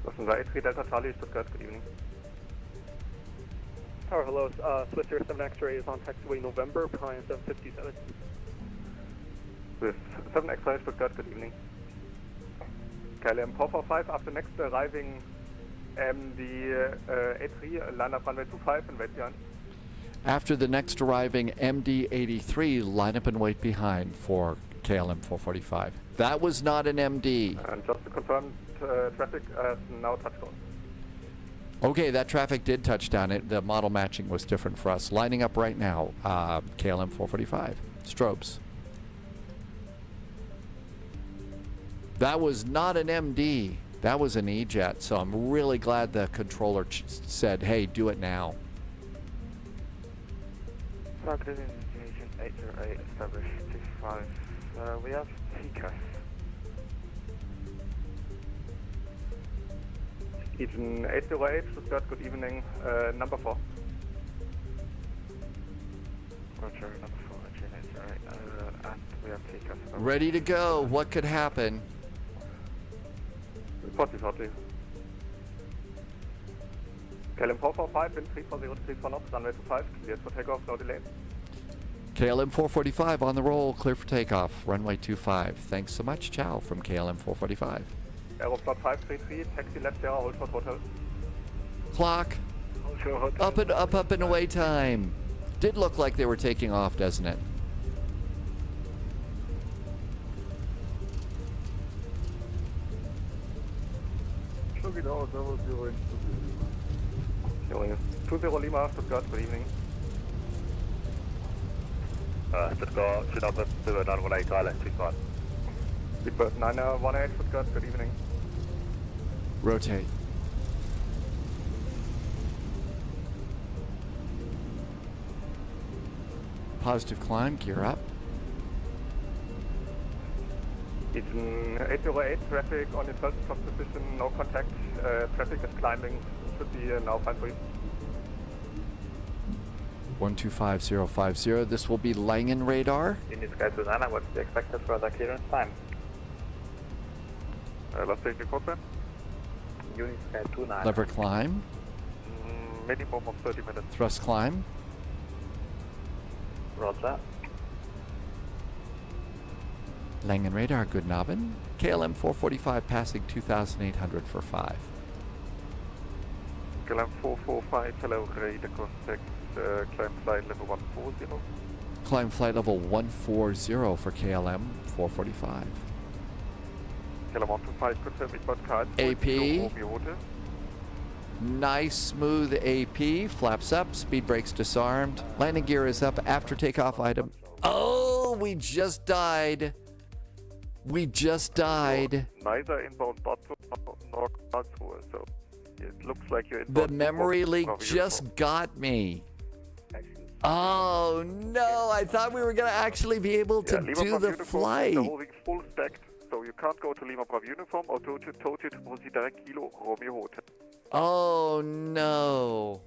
[SPEAKER 6] Lufthansa 83 Delta Charlie, Stuttgart, good evening.
[SPEAKER 9] Tower, hello, Swiss Air 7 X-ray is on taxiway November, Prime 757.
[SPEAKER 6] With 7 X-ray, Stuttgart, good evening. KLM 445, after next arriving MD A3, line up runway 25 and wait behind.
[SPEAKER 2] After the next arriving MD-83, line up and wait behind for KLM 445. That was not an MD.
[SPEAKER 6] And just to confirm, traffic now touchdown.
[SPEAKER 2] Okay, that traffic did touch down. The model matching was different for us. Lining up right now, KLM 445. Strobes. That was not an MD. That was an E-jet, so I'm really glad the controller said, hey, do it now.
[SPEAKER 5] Targeted engine 808, established 25. We have TCAS.
[SPEAKER 6] Engine 808, Stuttgart, good evening, number 4.
[SPEAKER 5] Roger, number 4, engine 808, and we have TCAS.
[SPEAKER 2] Ready to go. What could happen?
[SPEAKER 6] 40. KLM 445, wind 340 degrees for knots, runway 25, cleared for takeoff, no delay.
[SPEAKER 2] KLM 445 on the roll, clear for takeoff, runway 25. Thanks so much. Ciao from KLM 445.
[SPEAKER 6] Aeroflot 533, taxi left Sierra, hold short hotel.
[SPEAKER 2] Clock.
[SPEAKER 8] Hold short hotel.
[SPEAKER 2] Up and away time. Did look like they were taking off, doesn't it?
[SPEAKER 6] Healing 20 Lima, Stuttgart, good evening.
[SPEAKER 8] Stuttgart, should have to a 918 Thailand, Stuttgart.
[SPEAKER 6] Big 918, Stuttgart, good evening.
[SPEAKER 2] Rotate. Positive climb, gear up.
[SPEAKER 6] Engine 808, traffic on your first stop position, no contact, traffic is climbing, should be now fine for you.
[SPEAKER 2] 125050, this will be Langen radar.
[SPEAKER 5] Unit Sky Susanna, what's the expected further clearance time?
[SPEAKER 6] Last safety code plan.
[SPEAKER 5] Unit Sky 29.
[SPEAKER 2] Lever climb.
[SPEAKER 6] Minimum of 30 minutes.
[SPEAKER 2] Thrust climb.
[SPEAKER 5] Roger.
[SPEAKER 2] Langen Radar, guten Abend. KLM 445 passing 2,800 for 5.
[SPEAKER 6] KLM 445, hello, radar contact, climb flight level 140.
[SPEAKER 2] Climb flight level 140 for KLM 445.
[SPEAKER 6] KLM 125, confirm ich bot Carl.
[SPEAKER 2] AP. Nice smooth AP. Flaps up. Speed brakes disarmed. Landing gear is up. After takeoff item. Oh, we just died. We just died.
[SPEAKER 6] Neither inbound bottom nor Karlsruhe, so it looks like you're
[SPEAKER 2] The memory leak just got me. Oh no, I thought we were going to actually be able to do the flight.
[SPEAKER 6] The holding full stacked, so you can't go to Lima Bravo uniform or to direct Kilo Romeo Hotel.
[SPEAKER 2] Oh no.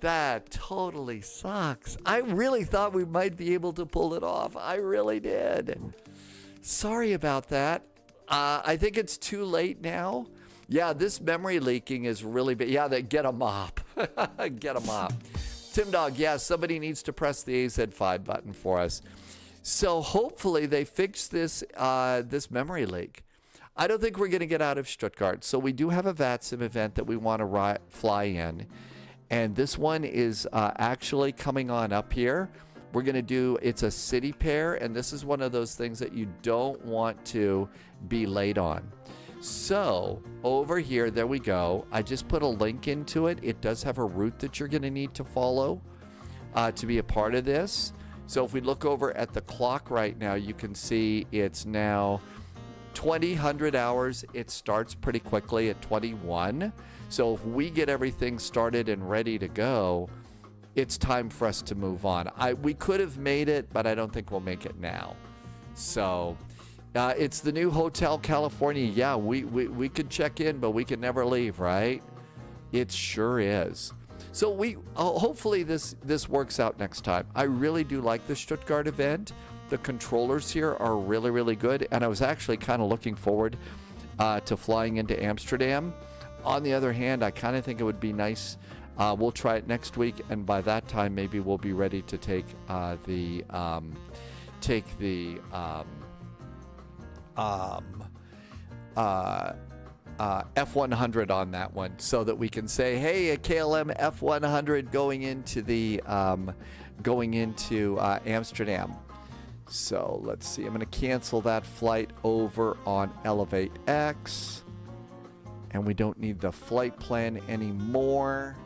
[SPEAKER 2] That totally sucks. I really thought we might be able to pull it off. I really did. Sorry about that. I think it's too late now. Yeah, this memory leaking is really big. Yeah, get a mop. Get a mop. Tim Dog, yeah, somebody needs to press the AZ5 button for us. So hopefully they fix this this memory leak. I don't think we're going to get out of Stuttgart. So we do have a VATSIM event that we want to fly in. And this one is actually coming on up here. We're going to do, it's a city pair. And this is one of those things that you don't want to be late on. So over here, there we go. I just put a link into it. It does have a route that you're going to need to follow to be a part of this. So if we look over at the clock right now, you can see it's now 2,000 hours. It starts pretty quickly at 21. So if we get everything started and ready to go, it's time for us to move on. We could have made it, but I don't think we'll make it now. So it's the new Hotel California. Yeah, we could check in, but we can never leave, right? It sure is. So hopefully this works out next time. I really do like the Stuttgart event. The controllers here are really, really good. And I was actually kind of looking forward to flying into Amsterdam. On the other hand, I kind of think it would be nice. We'll try it next week. And by that time, maybe we'll be ready to take the F100 on that one, so that we can say, hey, a KLM F100 going into Amsterdam. So let's see. I'm going to cancel that flight over on Elevate X, and we don't need the flight plan anymore.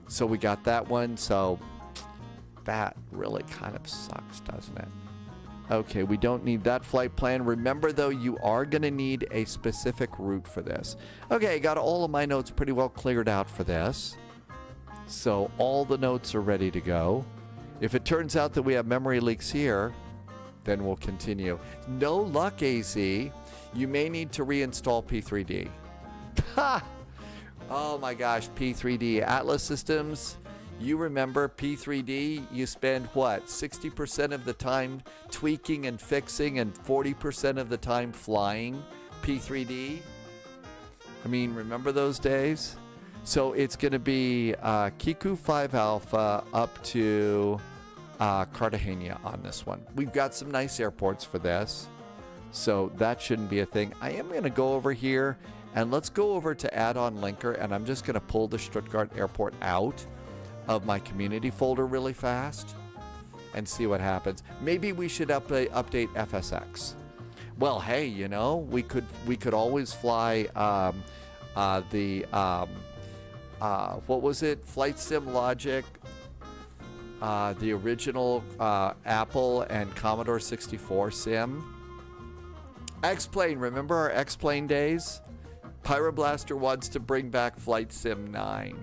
[SPEAKER 2] So we got that one. So that really kind of sucks, doesn't it? Okay, we don't need that flight plan. Remember, though, you are going to need a specific route for this. Okay, got all of my notes pretty well cleared out for this. So all the notes are ready to go. If it turns out that we have memory leaks here, then we'll continue. No luck, AZ. You may need to reinstall P3D. Ha! Oh my gosh, P3D. Atlas Systems. You remember P3D, you spend what, 60% of the time tweaking and fixing and 40% of the time flying P3D? I mean, remember those days? So it's going to be Kiku 5 Alpha up to Cartegena on this one. We've got some nice airports for this, so that shouldn't be a thing. I am going to go over here and let's go over to add-on linker, and I'm just going to pull the Stuttgart airport out of my community folder really fast and see what happens. Maybe we should update FSX. Well, hey, you know, we could always fly what was it? Flight Sim Logic, the original Apple and Commodore 64 sim. X-Plane, remember our X-Plane days? Pyroblaster wants to bring back Flight Sim 9.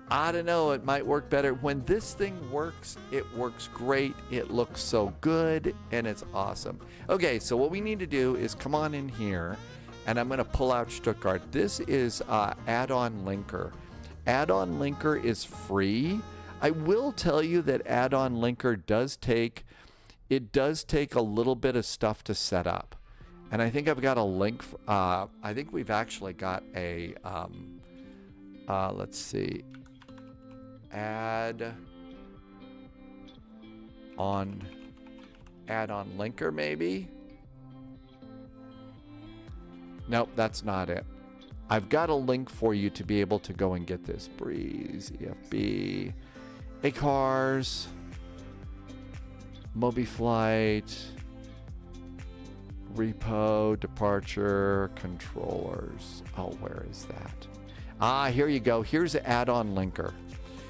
[SPEAKER 2] I don't know, it might work better. When this thing works, it works great. It looks so good, and it's awesome. Okay, so what we need to do is come on in here, and I'm going to pull out Stuttgart. This is add-on linker. Add-on linker is free. I will tell you that add-on linker does take a little bit of stuff to set up. And I think I've got a link. I think we've actually got a, let's see, add on add-on linker, maybe? Nope, that's not it. I've got a link for you to be able to go and get this. Breeze, EFB, ACARS, MobiFlight, repo, departure, controllers. Oh, where is that? Ah, here you go. Here's an add-on linker.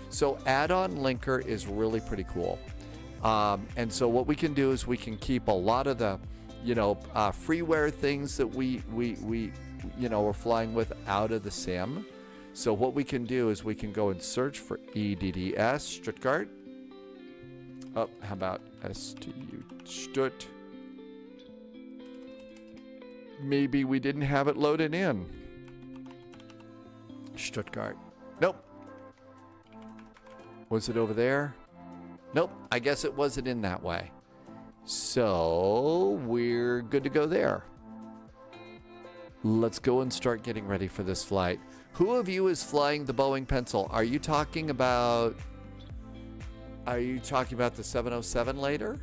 [SPEAKER 2] So add-on linker is really pretty cool. And so what we can do is we can keep a lot of the, freeware things that we are flying with out of the sim. So what we can do is we can go and search for EDDS Stuttgart. Oh, how about STU Stutt? Maybe we didn't have it loaded in. Stuttgart. Nope. Was it over there? Nope. I guess it wasn't in that way. So we're good to go there. Let's go and start getting ready for this flight. Who of you is flying the Boeing Pencil? Are you talking about the 707 later?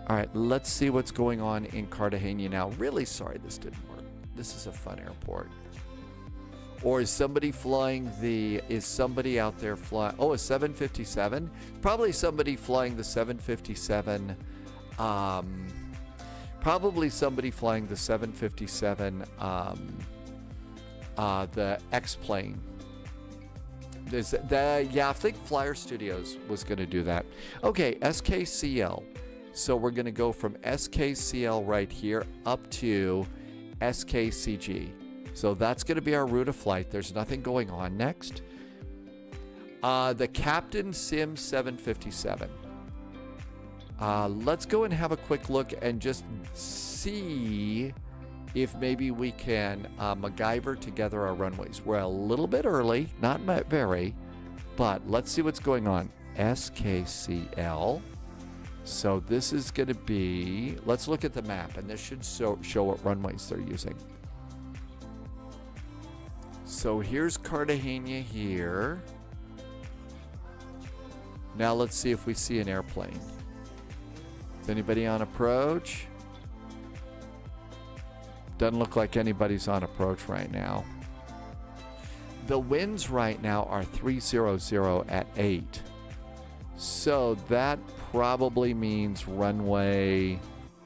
[SPEAKER 2] All right, let's see what's going on in Cartegena now. Really sorry this didn't work. This is a fun airport. Or is somebody out there flying, a 757? Probably somebody flying the 757, probably somebody flying the 757, the X-plane. I think Flyer Studios was going to do that. Okay, SKCL. So we're going to go from SKCL right here up to SKCG. So that's going to be our route of flight. There's nothing going on next. The Captain Sim 757. Let's go and have a quick look and just see if maybe we can MacGyver together our runways. We're a little bit early, not very, but let's see what's going on. SKCL. So this is going to be, let's look at the map, and this should show what runways they're using. So here's Cartegena here. Now let's see if we see an airplane. Is anybody on approach? Doesn't look like anybody's on approach right now. The winds right now are 300 at 8. So that probably means runway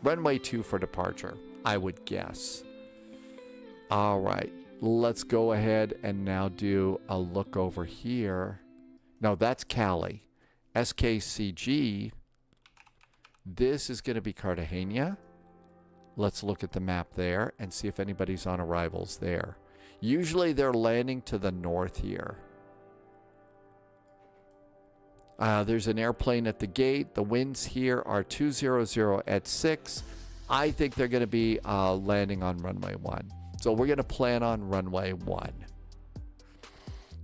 [SPEAKER 2] 2 for departure, I would guess. All right. Let's go ahead and now do a look over here. No, that's Cali. SKCG. This is going to be Cartegena. Let's look at the map there and see if anybody's on arrivals there. Usually they're landing to the north here. There's an airplane at the gate. The winds here are 200 at 6. I think they're going to be landing on runway 1. So we're going to plan on runway 1.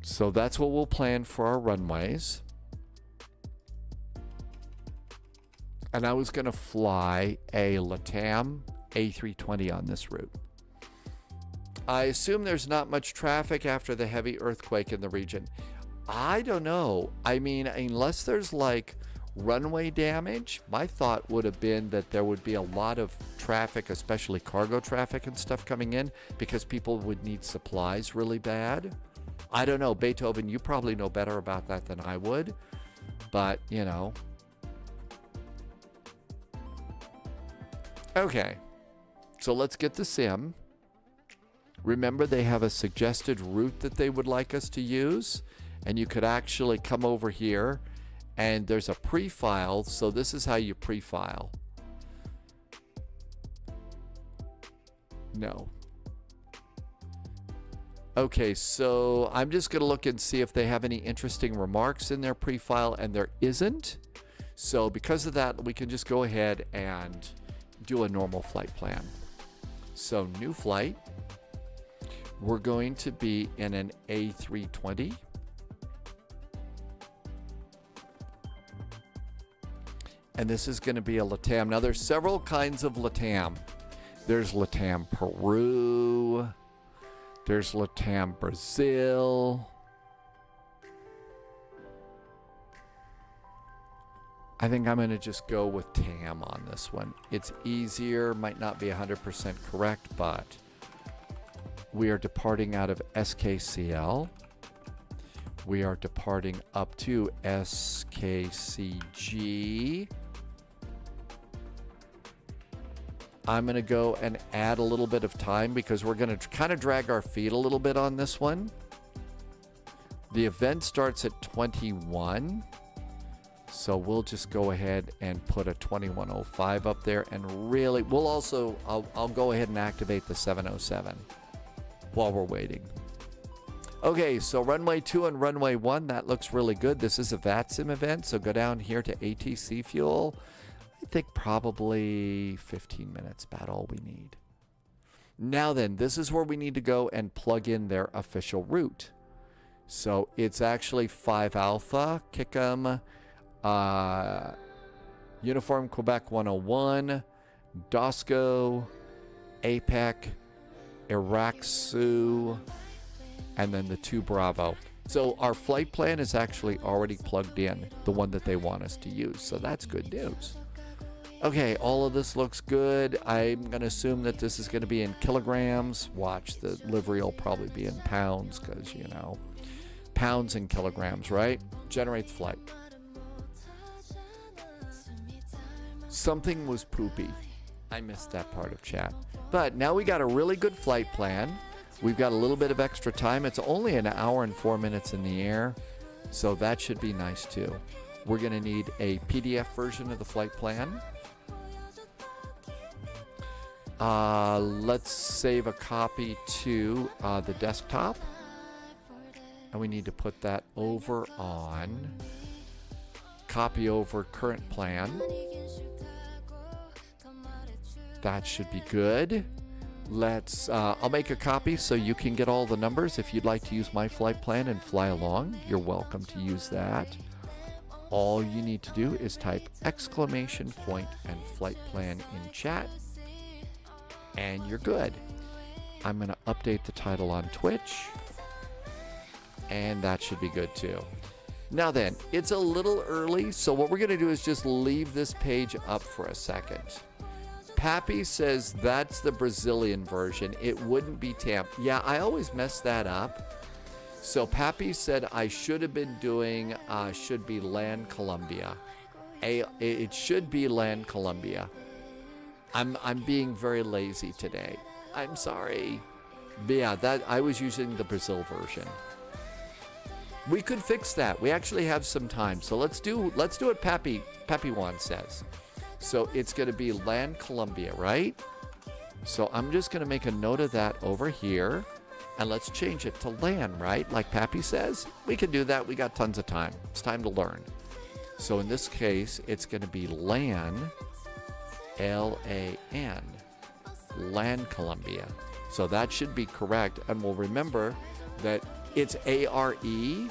[SPEAKER 2] So that's what we'll plan for our runways. And I was going to fly a LATAM A320 on this route. I assume there's not much traffic after the heavy earthquake in the region. I don't know. I mean, unless there's like runway damage, my thought would have been that there would be a lot of traffic, especially cargo traffic and stuff coming in, because people would need supplies really bad. I don't know. Beethoven, you probably know better about that than I would. But, Okay. So let's get the sim. Remember, they have a suggested route that they would like us to use. And you could actually come over here. And there's a pre-file, so this is how you pre-file. No. Okay, so I'm just going to look and see if they have any interesting remarks in their pre-file, and there isn't. So because of that, we can just go ahead and do a normal flight plan. So new flight. We're going to be in an A320. And this is going to be a LATAM. Now, there's several kinds of LATAM. There's LATAM Peru. There's LATAM Brazil. I think I'm going to just go with TAM on this one. It's easier, might not be 100% correct, but we are departing out of SKCL. We are departing up to SKCG. I'm going to go and add a little bit of time because we're going to kind of drag our feet a little bit on this one. The event starts at 21. So we'll just go ahead and put a 2105 up there, and really, we'll also, I'll go ahead and activate the 707 while we're waiting. Okay, so runway 2 and runway 1, that looks really good. This is a VATSIM event, so go down here to ATC fuel. I think probably 15 minutes, about all we need. Now then, this is where we need to go and plug in their official route. So it's actually 5 Alpha, Kickham, Uniform Quebec 101, DOSCO, APEC, Iraxu, and then the 2 Bravo. So our flight plan is actually already plugged in, the one that they want us to use. So that's good news. Okay, all of this looks good. I'm going to assume that this is going to be in kilograms. Watch, the livery will probably be in pounds because, you know, pounds and kilograms, right? Generate the flight. Something was poopy. I missed that part of chat. But now we got a really good flight plan. We've got a little bit of extra time. It's only an hour and 4 minutes in the air, so that should be nice too. We're going to need a PDF version of the flight plan. Let's save a copy to the desktop. And we need to put that over on copy over current plan. That should be good. Let's, I'll make a copy so you can get all the numbers. If you'd like to use my flight plan and fly along, you're welcome to use that. All you need to do is type exclamation point and flight plan in chat, and you're good. I'm going to update the title on Twitch, and that should be good too. Now then, it's a little early, so what we're going to do is just leave this page up for a second. Pappy says that's the Brazilian version. It wouldn't be TAM. Yeah, I always mess that up. So Pappy said I should have been doing, should be Land Columbia. It should be Land Columbia. I'm being very lazy today. I'm sorry. But yeah, that I was using the Brazil version. We could fix that. We actually have some time. So let's do what Pappy Juan says. So it's going to be Land Columbia, right? So I'm just going to make a note of that over here. And let's change it to LAN, right? Like Pappy says. We can do that. We got tons of time. It's time to learn. So in this case, it's going to be LAN, L-A-N, LAN Columbia. So that should be correct. And we'll remember that it's A-R-E.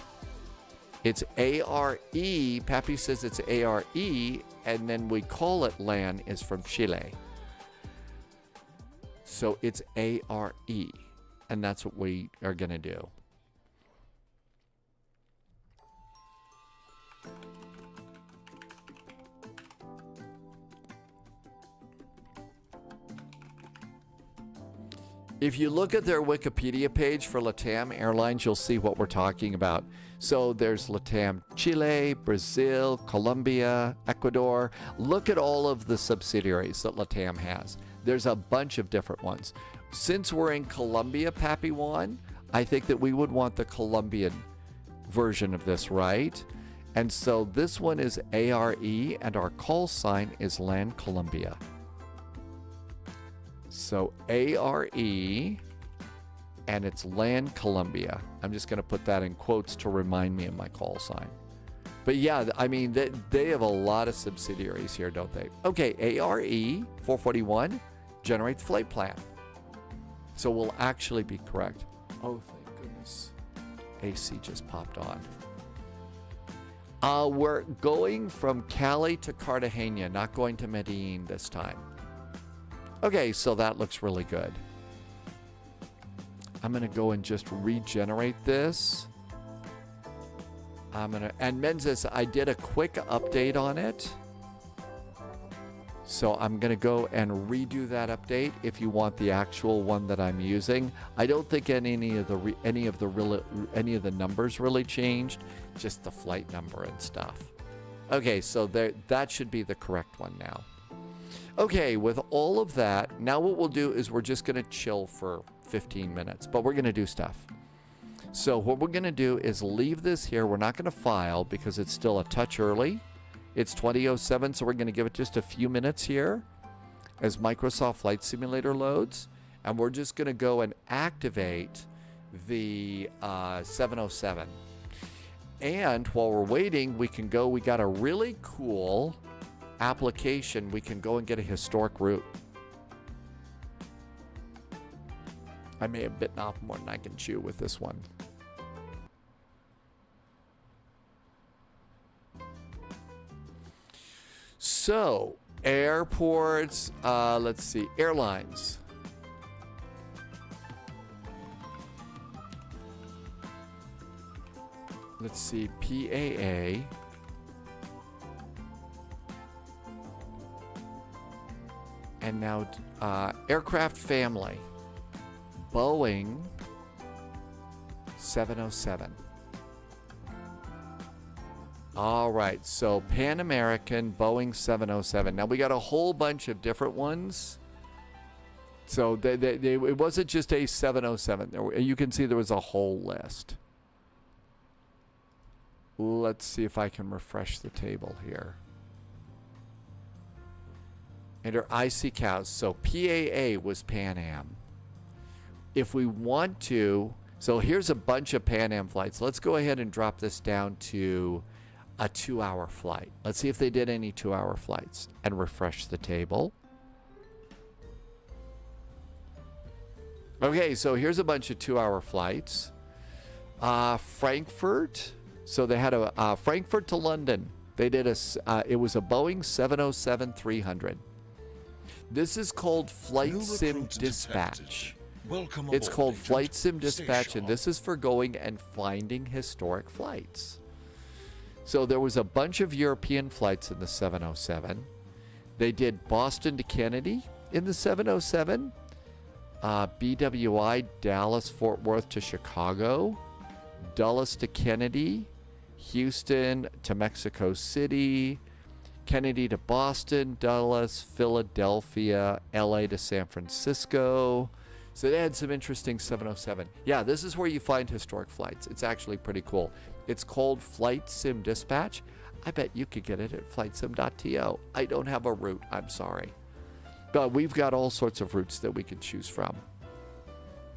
[SPEAKER 2] It's A-R-E. Pappy says it's A-R-E. And then we call it LAN is from Chile. So it's A-R-E. And that's what we are going to do. If you look at their Wikipedia page for LATAM Airlines, you'll see what we're talking about. So there's LATAM Chile, Brazil, Colombia, Ecuador. Look at all of the subsidiaries that LATAM has. There's a bunch of different ones. Since we're in Colombia, Pappy Juan, I think that we would want the Colombian version of this, right? And so this one is ARE, and our call sign is Land Columbia. So ARE, and it's Land Columbia. I'm just going to put that in quotes to remind me of my call sign. But yeah, I mean, they have a lot of subsidiaries here, don't they? Okay, ARE 441, generate the flight plan. So we'll actually be correct. Oh, thank goodness. AC just popped on. We're going from Cali to Cartegena, not going to Medellin this time. Okay, so that looks really good. I'm going to go and just regenerate this. And Menzies, I did a quick update on it. So I'm going to go and redo that update if you want the actual one that I'm using. I don't think any of the numbers really changed, just the flight number and stuff. Okay, so that should be the correct one now. Okay, with all of that, now what we'll do is we're just going to chill for 15 minutes, but we're going to do stuff. So what we're going to do is leave this here. We're not going to file because it's still a touch early. It's 20:07, so we're going to give it just a few minutes here as Microsoft Flight Simulator loads. And we're just going to go and activate the 707. And while we're waiting, we got a really cool application. We can go and get a historic route. I may have bitten off more than I can chew with this one. So, airports, let's see, airlines. Let's see, PAA. And now, aircraft family. Boeing 707. All right, so Pan American, Boeing 707. Now we got a whole bunch of different ones. So it wasn't just a 707. You can see there was a whole list. Let's see if I can refresh the table here. Enter IC cows. So PAA was Pan Am. If we want to, so here's a bunch of Pan Am flights. Let's go ahead and drop this down to a 2-hour flight. Let's see if they did any 2-hour flights and refresh the table. Okay, so here's a bunch of 2-hour flights. Frankfurt. So they had a Frankfurt to London. They did it was a Boeing 707-300. This is called Flight Sim Dispatch. It's called Flight Sim Dispatch, and this is for going and finding historic flights. So there was a bunch of European flights in the 707. They did Boston to Kennedy in the 707. BWI, Dallas, Fort Worth to Chicago. Dulles to Kennedy. Houston to Mexico City. Kennedy to Boston. Dulles, Philadelphia, LA to San Francisco. So they had some interesting 707. Yeah, this is where you find historic flights. It's actually pretty cool. It's called Flight Sim Dispatch. I bet you could get it at flightsim.to. I don't have a route, I'm sorry. But we've got all sorts of routes that we can choose from.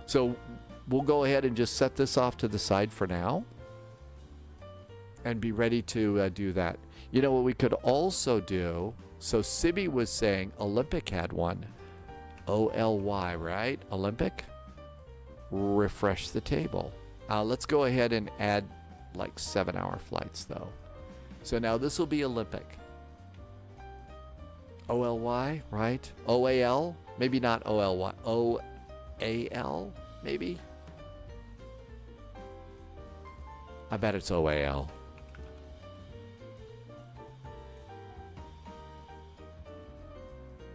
[SPEAKER 2] So we'll go ahead and just set this off to the side for now and be ready to do that. You know what we could also do? So Sibby was saying Olympic had one. OLY, right? Olympic? Refresh the table. Let's go ahead and add like 7-hour flights though. So now this will be Olympic. OLY, right? OAL? Maybe not OLY. OAL, maybe? I bet it's OAL.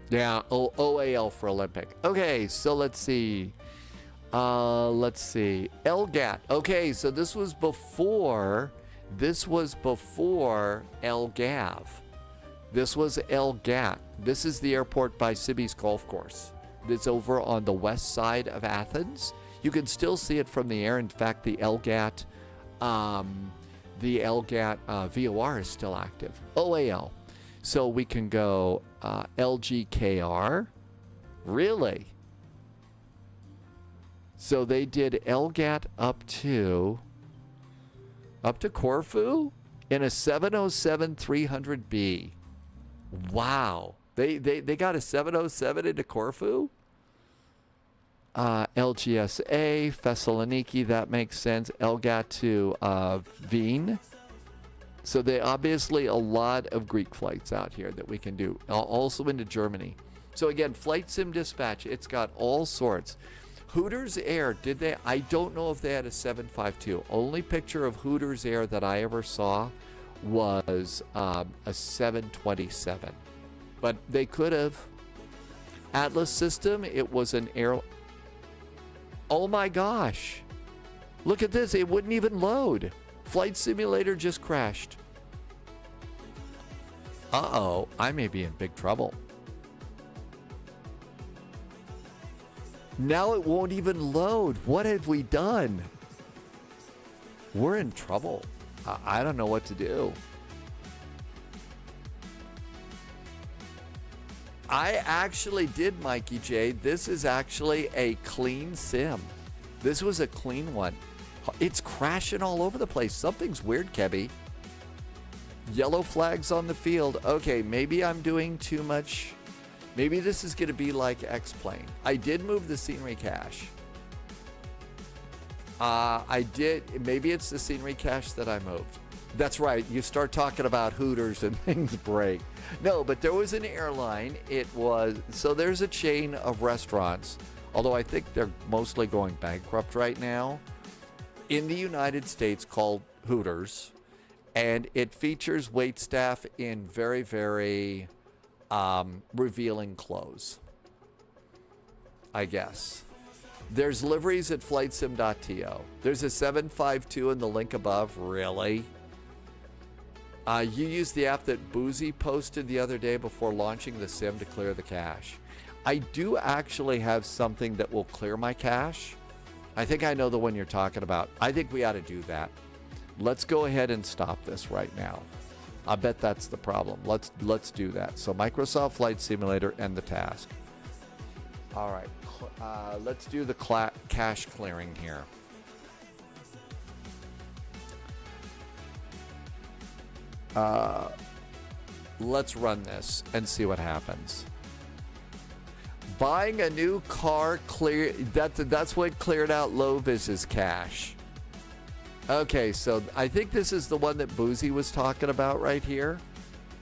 [SPEAKER 2] Yeah, OAL for Olympic. Okay, so let's see. LGAT. Okay, so this was before LGAV. This was LGAT. This is the airport by Sibby's golf course. It's over on the west side of Athens. You can still see it from the air. In fact, the LGAT VOR is still active. OAL. So we can go LGKR. Really? So they did LGAT up to Corfu in a 707-300B. Wow. They got a 707 into Corfu? LGSA, Thessaloniki, that makes sense. LGAT to Wien. So they obviously a lot of Greek flights out here that we can do. Also into Germany. So again, Flight Sim Dispatch, it's got all sorts. Hooters Air, did they? I don't know if they had a 752. Only picture of Hooters Air that I ever saw was a 727. But they could have. Atlas system, it was an air. Oh my gosh. Look at this. It wouldn't even load. Flight simulator just crashed. Uh-oh. I may be in big trouble. Now it won't even load. What have we done? We're in trouble. I don't know what to do. I actually did, Mikey J. This is actually a clean sim. This was a clean one. It's crashing all over the place. Something's weird, Kebby. Yellow flags on the field. Okay, maybe I'm doing too much. Maybe this is going to be like X-Plane. I did move the scenery cache. I did. Maybe it's the scenery cache that I moved. That's right. You start talking about Hooters and things break. No, but there was an airline. It was, so there's a chain of restaurants, although I think they're mostly going bankrupt right now, in the United States called Hooters. And it features waitstaff in very, very revealing clothes, I guess. There's liveries at flightsim.to. There's a 752 in the link above. Really? You used the app that Boozy posted the other day before launching the sim to clear the cache. I do actually have something that will clear my cache. I think I know the one you're talking about. I think we ought to do that. Let's go ahead and stop this right now. I bet that's the problem. Let's do that. So Microsoft Flight Simulator and the task. All right. Let's do the cache clearing here. Let's run this and see what happens. Buying a new car that's what cleared out Lovis's cache. Okay, so I think this is the one that Boozy was talking about right here.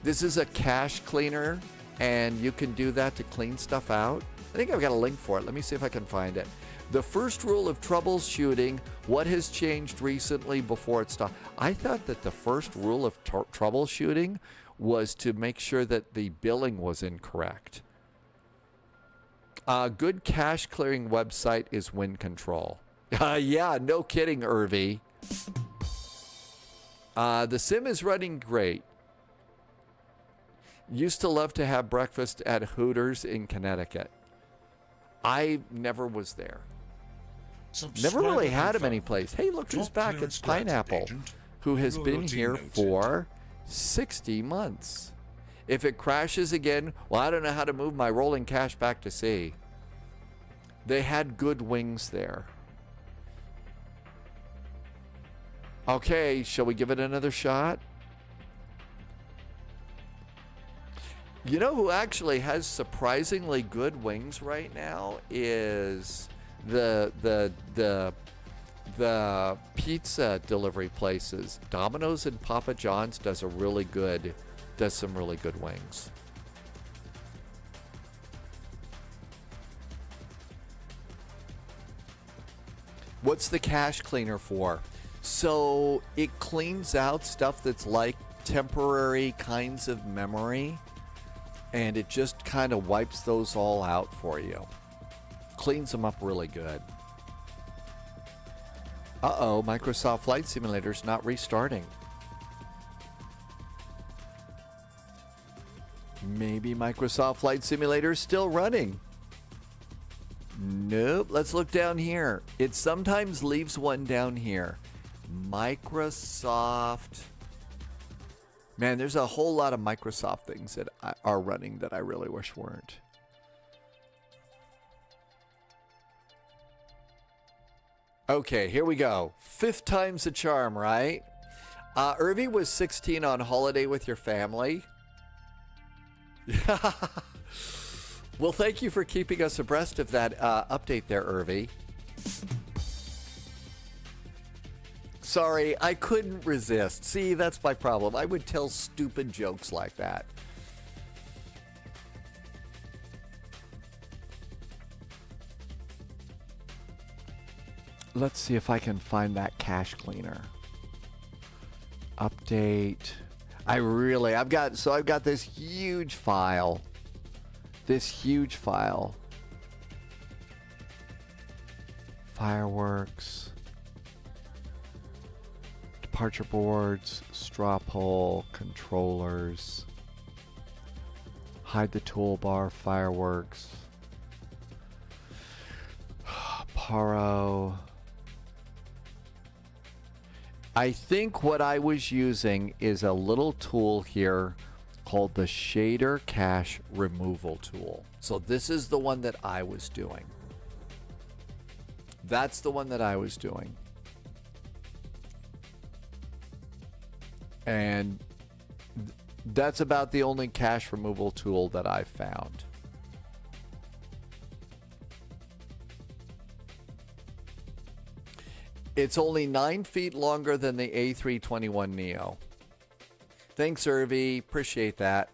[SPEAKER 2] This is a cache cleaner, and you can do that to clean stuff out. I think I've got a link for it. Let me see if I can find it. The first rule of troubleshooting, what has changed recently before it stopped? I thought that the first rule of troubleshooting was to make sure that the billing was incorrect. A good cache clearing website is Wind Control. Yeah, no kidding, Irvy. The sim is running great. Used to love to have breakfast at Hooters in Connecticut. I never was there. Never really had him any place. Hey, look who's back. It's Pineapple, who has been here for 60 months. If it crashes again, well, I don't know how to move my rolling cache back to sea. They had good wings there. Okay, shall we give it another shot? You know who actually has surprisingly good wings right now is the pizza delivery places. Domino's and Papa John's does some really good wings. What's the cache cleaner for? So it cleans out stuff that's like temporary kinds of memory, and it just kind of wipes those all out for you. Cleans them up really good. Uh-oh, Microsoft Flight Simulator's not restarting. Maybe Microsoft Flight Simulator's still running. Nope, let's look down here. It sometimes leaves one down here. Microsoft. Man, there's a whole lot of Microsoft things that are running that I really wish weren't. Okay, here we go. 5th time's the charm, right? Irvy was 16 on holiday with your family. Well, thank you for keeping us abreast of that update there, Irvy. Sorry, I couldn't resist. See, that's my problem. I would tell stupid jokes like that. Let's see if I can find that cache cleaner. Update. I've got this huge file this huge file. Fireworks, departure boards, straw poll, controllers, hide the toolbar, fireworks, Paro. I think what I was using is a little tool here called the shader cache removal tool. So this is the one that I was doing. That's the one that I was doing. And that's about the only cache removal tool that I've found. It's only 9 feet longer than the A321neo. Thanks, Irvi. Appreciate that.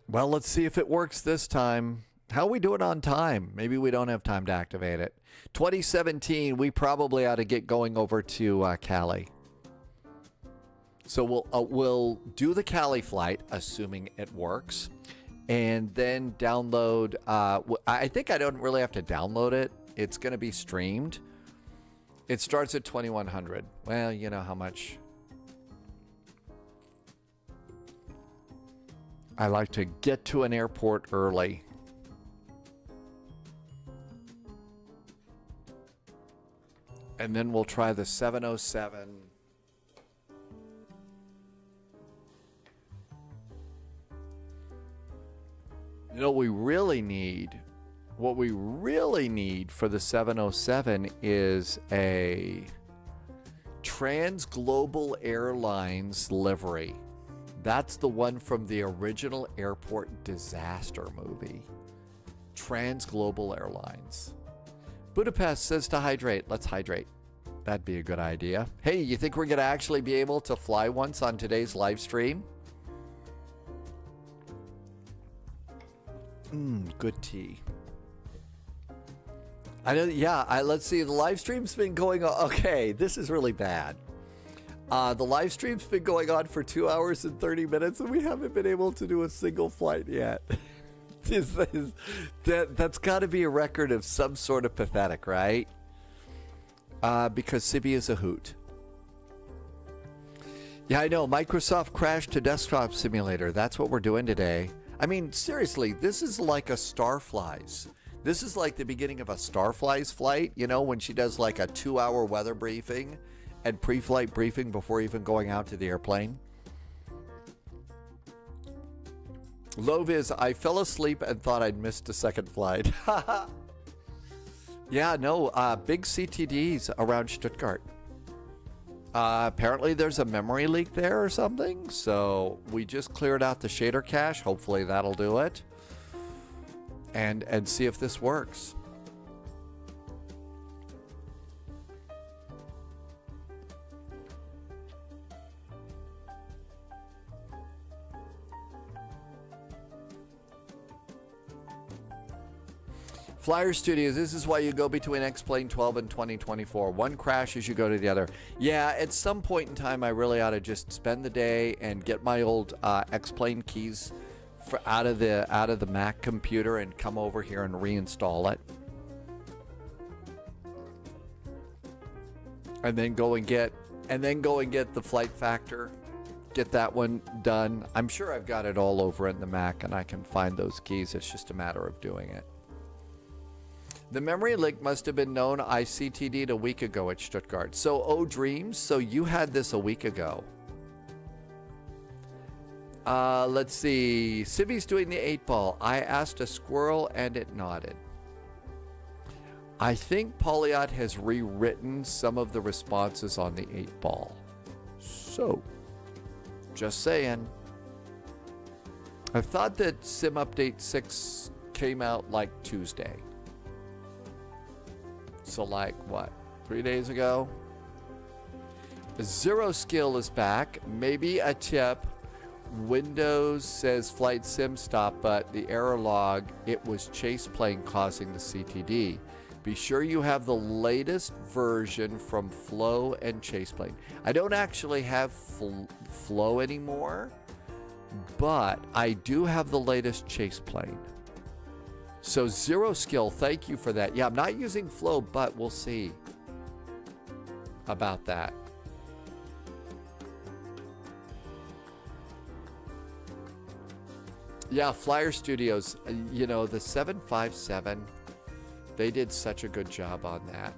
[SPEAKER 2] Well, let's see if it works this time. How are we doing on time? Maybe we don't have time to activate it. 2017, we probably ought to get going over to Cali. So we'll do the Cali flight, assuming it works, and then download. I think I don't really have to download it. It's going to be streamed. It starts at 2100. Well, you know how much I like to get to an airport early. And then we'll try the 707. You know what we really need? What we really need for the 707 is a Trans-Global Airlines livery. That's the one from the original airport disaster movie. Trans-Global Airlines. Budapest says to hydrate. Let's hydrate. That'd be a good idea. Hey, you think we're going to actually be able to fly once on today's live stream? Good tea. I know, yeah, let's see. The live stream's been going on. Okay, this is really bad. The live stream's been going on for 2 hours and 30 minutes, and we haven't been able to do a single flight yet. That's got to be a record of some sort of pathetic, right? Because Sibi is a hoot. Yeah, I know. Microsoft crashed to desktop simulator. That's what we're doing today. I mean, seriously, this is like a Starflies. This is like the beginning of a Starflies flight, you know, when she does like a 2-hour weather briefing and pre-flight briefing before even going out to the airplane. Loviz, I fell asleep and thought I'd missed a second flight. Yeah, no, big CTDs around Stuttgart. Apparently there's a memory leak there or something, so we just cleared out the shader cache. Hopefully that'll do it. And see if this works. Flyer Studios, this is why you go between X-Plane 12 and 2024. One crash as you go to the other. Yeah, at some point in time, I really ought to just spend the day and get my old X-Plane keys out of the Mac computer and come over here and reinstall it. And then go and get the flight factor. Get that one done. I'm sure I've got it all over in the Mac and I can find those keys. It's just a matter of doing it. The memory leak must have been known. I CTD'd a week ago at Stuttgart. So, Dreams, so you had this a week ago. Let's see. Sibby's doing the 8-ball. I asked a squirrel and it nodded. I think Polyot has rewritten some of the responses on the 8-ball. So, just saying. I thought that Sim Update 6 came out like Tuesday. So like, what, 3 days ago? Zero Skill is back. Maybe a tip. Windows says flight sim stop, but the error log, it was chase plane causing the CTD. Be sure you have the latest version from Flow and Chaseplane. I don't actually have Flow anymore, but I do have the latest Chaseplane. So Zero Skill, thank you for that. Yeah, I'm not using Flow, but we'll see about that. Yeah, Flyer Studios, you know, the 757, they did such a good job on that.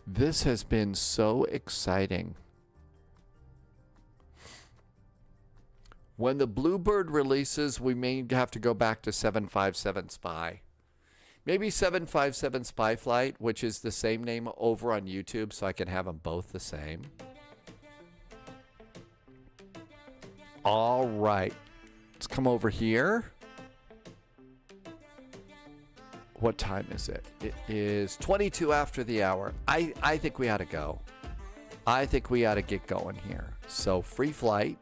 [SPEAKER 2] This has been so exciting. When the Bluebird releases, we may have to go back to 757 Spy. Maybe 757 Spy Flight, which is the same name over on YouTube, so I can have them both the same. All right. Let's come over here. What time is it? It is 22 after the hour. I think we ought to go. I think we ought to get going here. So, free flight.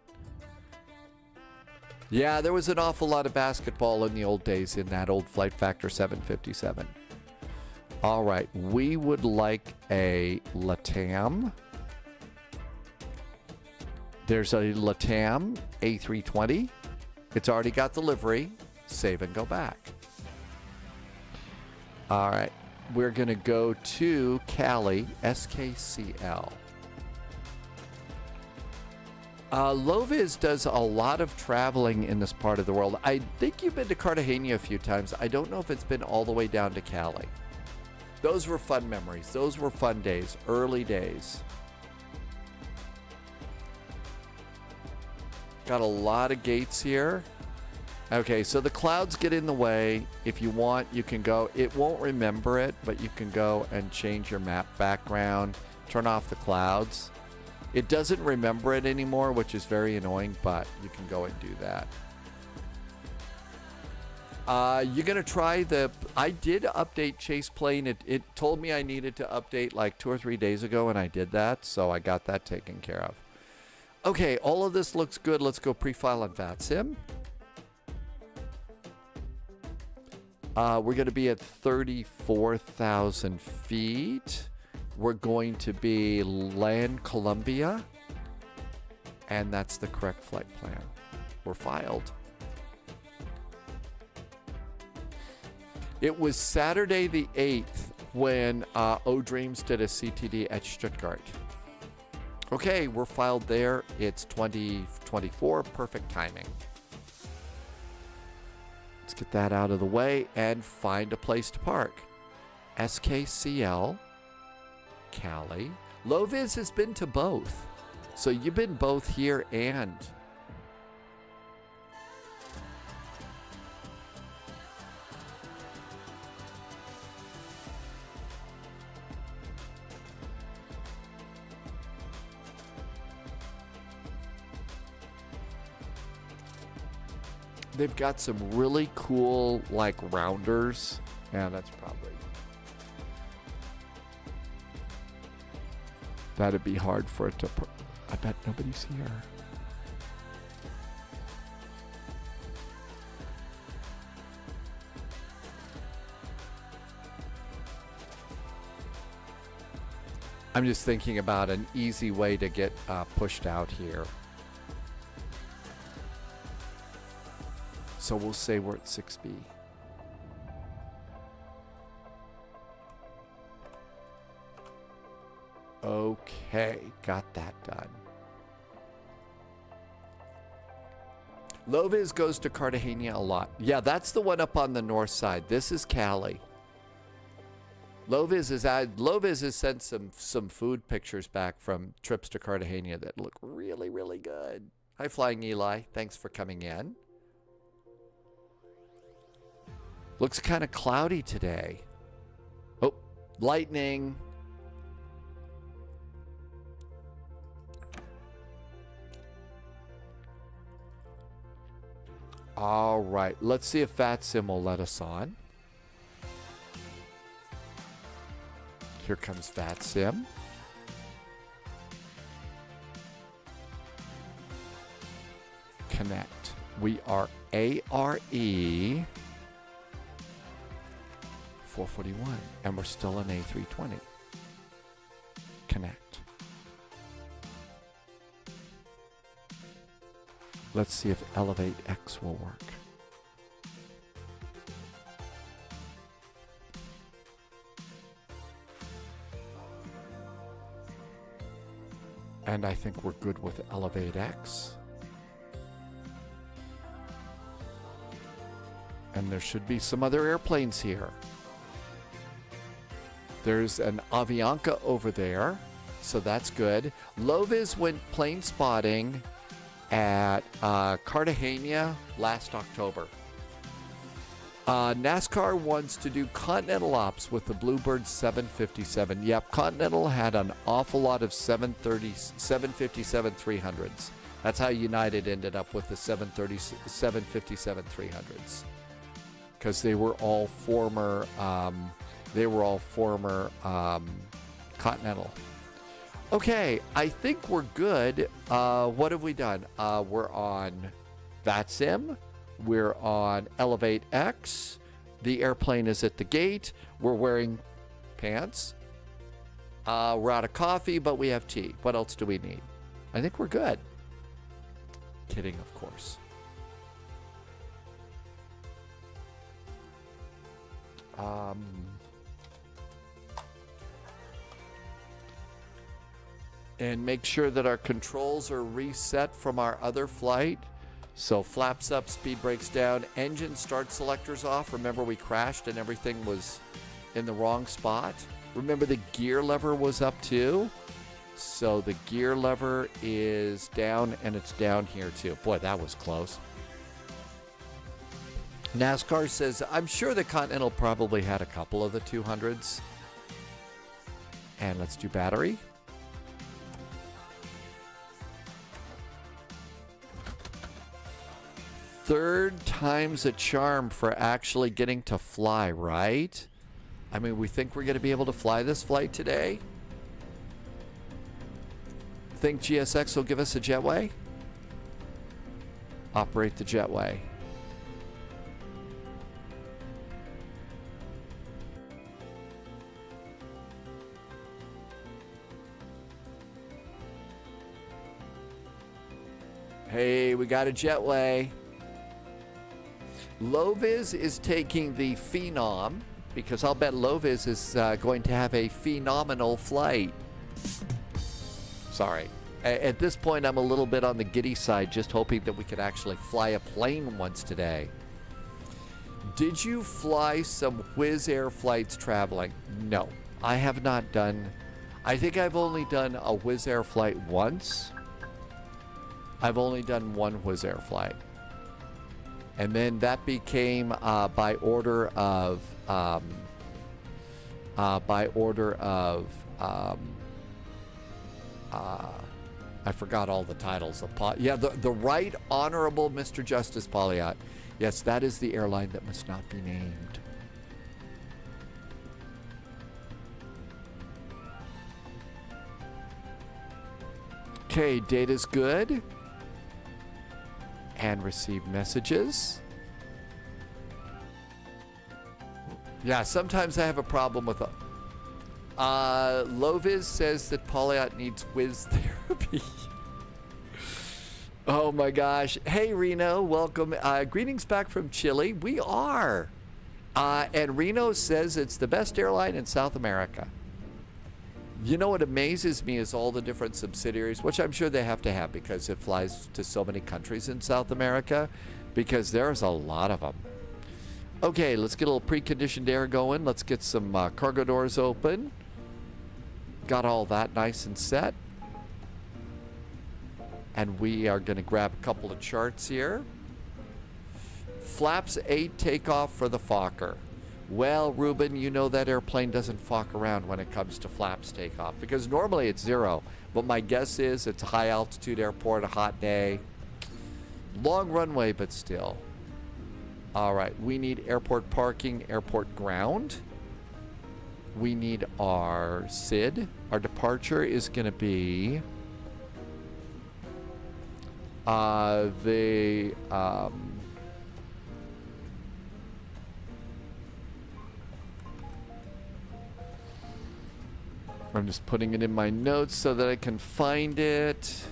[SPEAKER 2] Yeah, there was an awful lot of basketball in the old days in that old Flight Factor 757. All right, we would like a LATAM. There's a LATAM A320. It's already got the livery. Save and go back. All right, we're going to go to Cali, SKCL. Loviz does a lot of traveling in this part of the world. I think you've been to Cartegena a few times. I don't know if it's been all the way down to Cali. Those were fun memories. Those were fun days, early days. Got a lot of gates here. Okay, so the clouds get in the way. If you want, you can go. It won't remember it, but you can go and change your map background, turn off the clouds. It doesn't remember it anymore, which is very annoying, but you can go and do that. You're going to try the... I did update Chaseplane. It told me I needed to update like 2 or 3 days ago, and I did that, so I got that taken care of. Okay, all of this looks good. Let's go pre-file on VATSIM. We're going to be at 34,000 feet. We're going to be land Columbia, and that's the correct flight plan. We're filed. It was Saturday the 8th when O-Dreams did a CTD at Stuttgart. Okay, we're filed there. It's 2024, perfect timing. Let's get that out of the way and find a place to park. SKCL. Cali. Loviz has been to both. So you've been both here and... They've got some really cool, like, rounders. Yeah, that's probably... That'd be hard for it to... I bet nobody's here. I'm just thinking about an easy way to get pushed out here. So we'll say we're at 6B. Okay, got that done. Loviz goes to Cartegena a lot. Yeah, that's the one up on the north side. This is Cali. Loviz has sent some food pictures back from trips to Cartegena that look really, really good. Hi, Flying Eli. Thanks for coming in. Looks kind of cloudy today. Oh, lightning. All right, let's see if VATSIM will let us on. Here comes VATSIM. Connect. We are ARE 441, and we're still an A320. Connect. Let's see if Elevate X will work. And I think we're good with Elevate X. And there should be some other airplanes here. There's an Avianca over there, so that's good. Lovis went plane spotting at Cartegena last October. NASCAR wants to do Continental ops with the Bluebird 757. Yep, Continental had an awful lot of 757-300s. That's how United ended up with the 757-300s. Because they were all former Continental. Okay, I think we're good. What have we done? We're on VATSIM. We're on Elevate X. The airplane is at the gate. We're wearing pants. We're out of coffee, but we have tea. What else do we need? I think we're good. Kidding, of course. And make sure that our controls are reset from our other flight. So flaps up, speed brakes down, engine start selectors off. Remember we crashed and everything was in the wrong spot. Remember the gear lever was up too. So the gear lever is down and it's down here too. Boy, that was close. NASCAR says, I'm sure the Continental probably had a couple of the 200s. And let's do battery. Third time's a charm for actually getting to fly, right? I mean, we think we're going to be able to fly this flight today. Think GSX will give us a jetway? Operate the jetway. Hey, we got a jetway. Lovis is taking the Phenom, because I'll bet Lovis is going to have a phenomenal flight. Sorry. At this point, I'm a little bit on the giddy side, just hoping that we could actually fly a plane once today. Did you fly some Wizz Air flights traveling? No, I have not done. I think I've only done a Wizz Air flight once. I've only done one Wizz Air flight. And then that became by order of I forgot all the titles of the Right Honorable Mr. Justice Polliot. Yes, that is the airline that must not be named. Okay, data's good. And receive messages. Yeah, sometimes I have a problem with Lovis says that Polliot needs whiz therapy. Oh my gosh. Hey Reno, welcome. Greetings back from Chile. We are. And Reno says it's the best airline in South America. You know what amazes me is all the different subsidiaries, which I'm sure they have to have because it flies to so many countries in South America, because there's a lot of them. Okay, let's get a little preconditioned air going. Let's get some cargo doors open. Got all that nice and set. And we are going to grab a couple of charts here. Flaps 8 takeoff for the Fokker. Well, Ruben, you know that airplane doesn't fuck around when it comes to flaps takeoff, because normally it's 0. But my guess is it's a high altitude airport, a hot day. Long runway, but still. All right, we need airport parking, airport ground. we need our SID. Our departure is going to be I'm just putting it in my notes so that I can find it.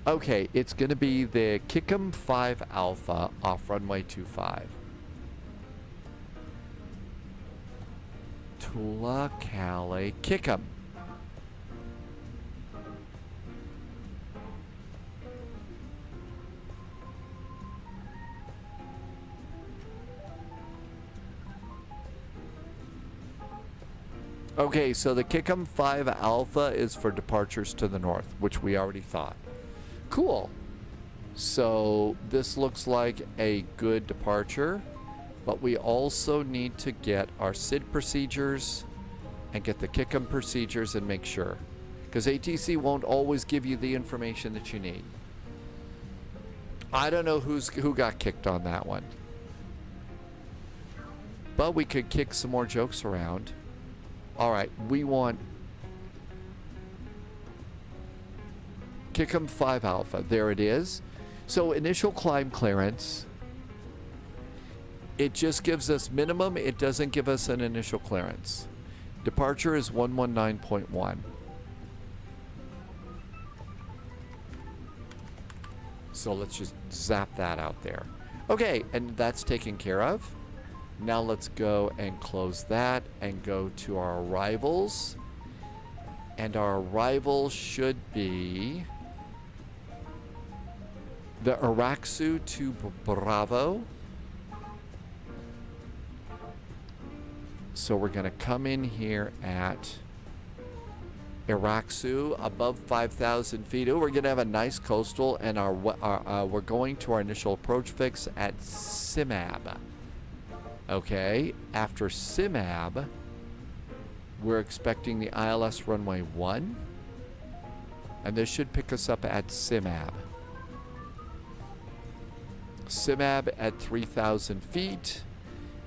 [SPEAKER 2] Okay, it's going to be the Kickham 5 Alpha off runway 25. Tula, Cali, Kickham. Okay, so the Kickham 5 Alpha is for departures to the north, which we already thought. Cool. So this looks like a good departure, but we also need to get our SID procedures and get the Kickham procedures and make sure. Because ATC won't always give you the information that you need. I don't know who got kicked on that one. But we could kick some more jokes around. All right, we want Kickham 5 Alpha. There it is. So initial climb clearance, it just gives us minimum. It doesn't give us an initial clearance. Departure is 119.1. So let's just zap that out there. Okay, and that's taken care of. Now let's go and close that and go to our arrivals. And our arrival should be the Araxu to Bravo. So we're going to come in here at Araxu above 5,000 feet. Oh, we're going to have a nice coastal, and we're going to our initial approach fix at Simab. Okay, after Simab, we're expecting the ILS runway 1, and this should pick us up at Simab. Simab at 3,000 feet.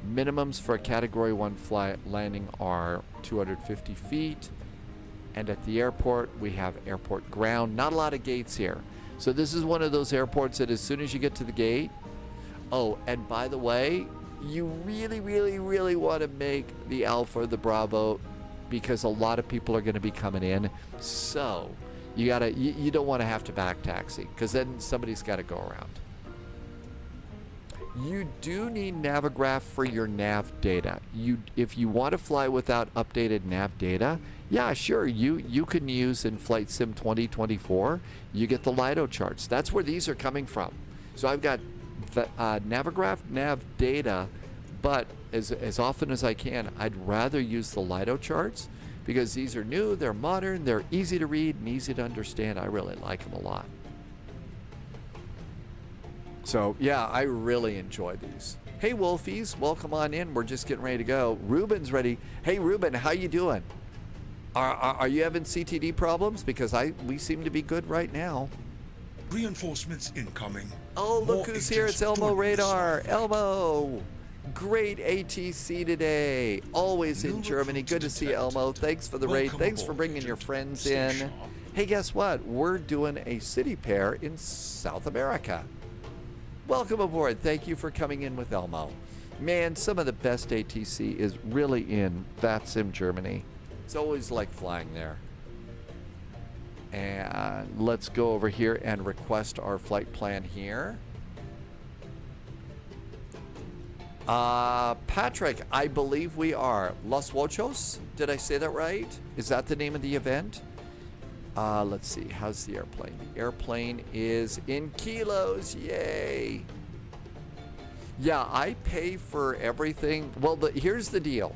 [SPEAKER 2] Minimums for a Category 1 flight landing are 250 feet. And at the airport, we have airport ground. Not a lot of gates here. So this is one of those airports that as soon as you get to the gate... Oh, and by the way, you really, really, really want to make the Alpha the Bravo, because a lot of people are going to be coming in. So you don't want to have to back taxi, because then somebody's got to go around. You do need Navigraph for your nav data. If you want to fly without updated nav data, yeah, sure, you can use in Flight Sim 2024, you get the LIDO charts. That's where these are coming from. So I've got the Navigraph nav data, but as often as I can, I'd rather use the LIDO charts, because these are new, they're modern, they're easy to read and easy to understand. I really like them a lot. So yeah, I really enjoy these. Hey Wolfies, welcome on in. We're just getting ready to go. Ruben's ready. Hey Ruben, how you doing? Are you having CTD problems? Because we seem to be good right now.
[SPEAKER 3] Reinforcements incoming.
[SPEAKER 2] Oh, look who's here. It's Elmo Radar. Elmo. Great ATC today. Always in Germany. Good to see you, Elmo. Thanks for the raid. Thanks for bringing your friends in. Hey, guess what? We're doing a city pair in South America. Welcome aboard. Thank you for coming in with Elmo. Man, some of the best ATC is really in VATSIM Germany. It's always like flying there. And let's go over here and request our flight plan here. Patrick, I believe we are Los Ochos. Did I say that right? Is that the name of the event? Let's see. How's the airplane? The airplane is in kilos. Yay. Yeah, I pay for everything. Well, here's the deal.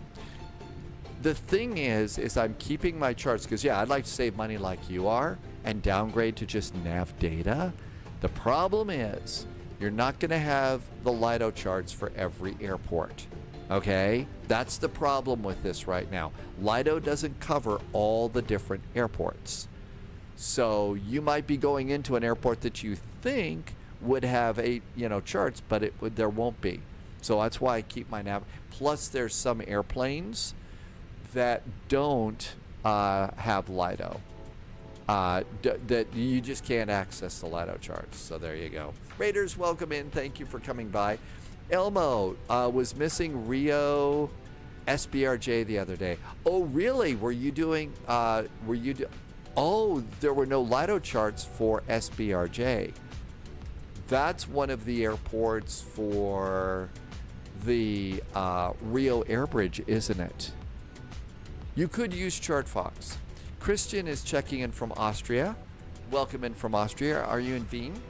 [SPEAKER 2] The thing is I'm keeping my charts because, yeah, I'd like to save money like you are and downgrade to just nav data. The problem is you're not going to have the LIDO charts for every airport. Okay? That's the problem with this right now. LIDO doesn't cover all the different airports. So you might be going into an airport that you think would have charts, but there won't be. So that's why I keep my nav. Plus, there's some airplanes that don't have LIDO. That you just can't access the LIDO charts. So there you go. Raiders, welcome in. Thank you for coming by. Elmo was missing Rio SBRJ the other day. Oh, really? Were you doing? Oh, there were no LIDO charts for SBRJ. That's one of the airports for the Rio Air Bridge, isn't it? You could use ChartFox. Christian is checking in from Austria. Welcome in from Austria. Are you in Wien?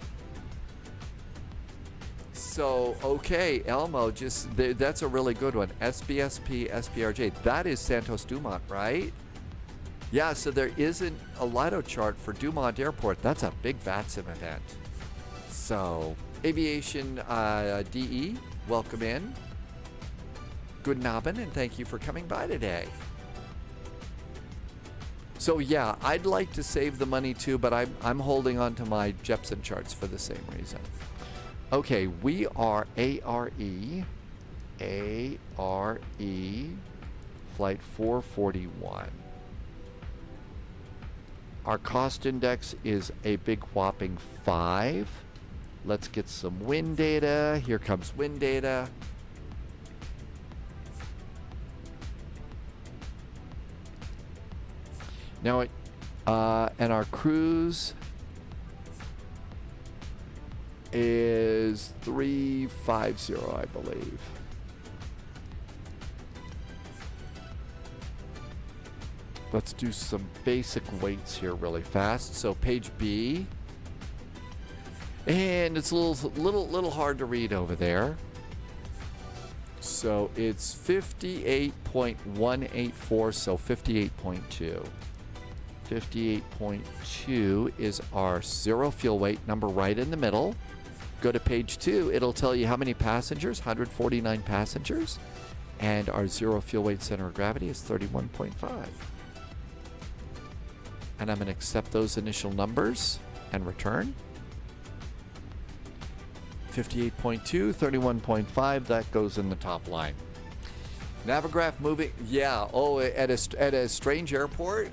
[SPEAKER 2] So, okay, Elmo, that's a really good one. SBSP, SBRJ. That is Santos Dumont, right? Yeah, so there isn't a LIDO chart for Dumont Airport. That's a big VATSIM event. So, Aviation DE, welcome in. Good Abend, and thank you for coming by today. So yeah, I'd like to save the money too, but I'm holding on to my Jepson charts for the same reason. Okay, we are ARE, flight 441. Our cost index is a big whopping 5. Let's get some wind data. Here comes wind data. Now, and our cruise is 350, I believe. Let's do some basic weights here really fast. So page B, and it's a little hard to read over there. So it's 58.184, so 58.2. 58.2 is our zero fuel weight number right in the middle. Go to page 2. It'll tell you how many passengers, 149 passengers. And our zero fuel weight center of gravity is 31.5. And I'm going to accept those initial numbers and return. 58.2, 31.5, that goes in the top line. Navigraph moving, yeah, oh, at a strange airport.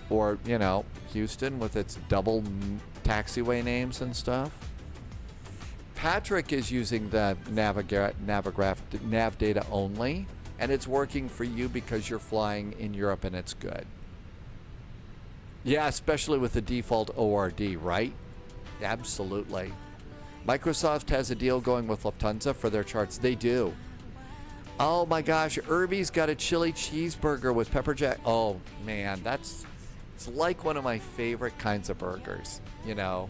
[SPEAKER 2] Or, you know, Houston with its double taxiway names and stuff. Patrick is using the Navigraph nav data only, and it's working for you because you're flying in Europe and it's good. Yeah, especially with the default ORD, right? Absolutely. Microsoft has a deal going with Lufthansa for their charts. They do. Oh my gosh, Irby's got a chili cheeseburger with pepper jack. Oh man, it's like one of my favorite kinds of burgers, you know.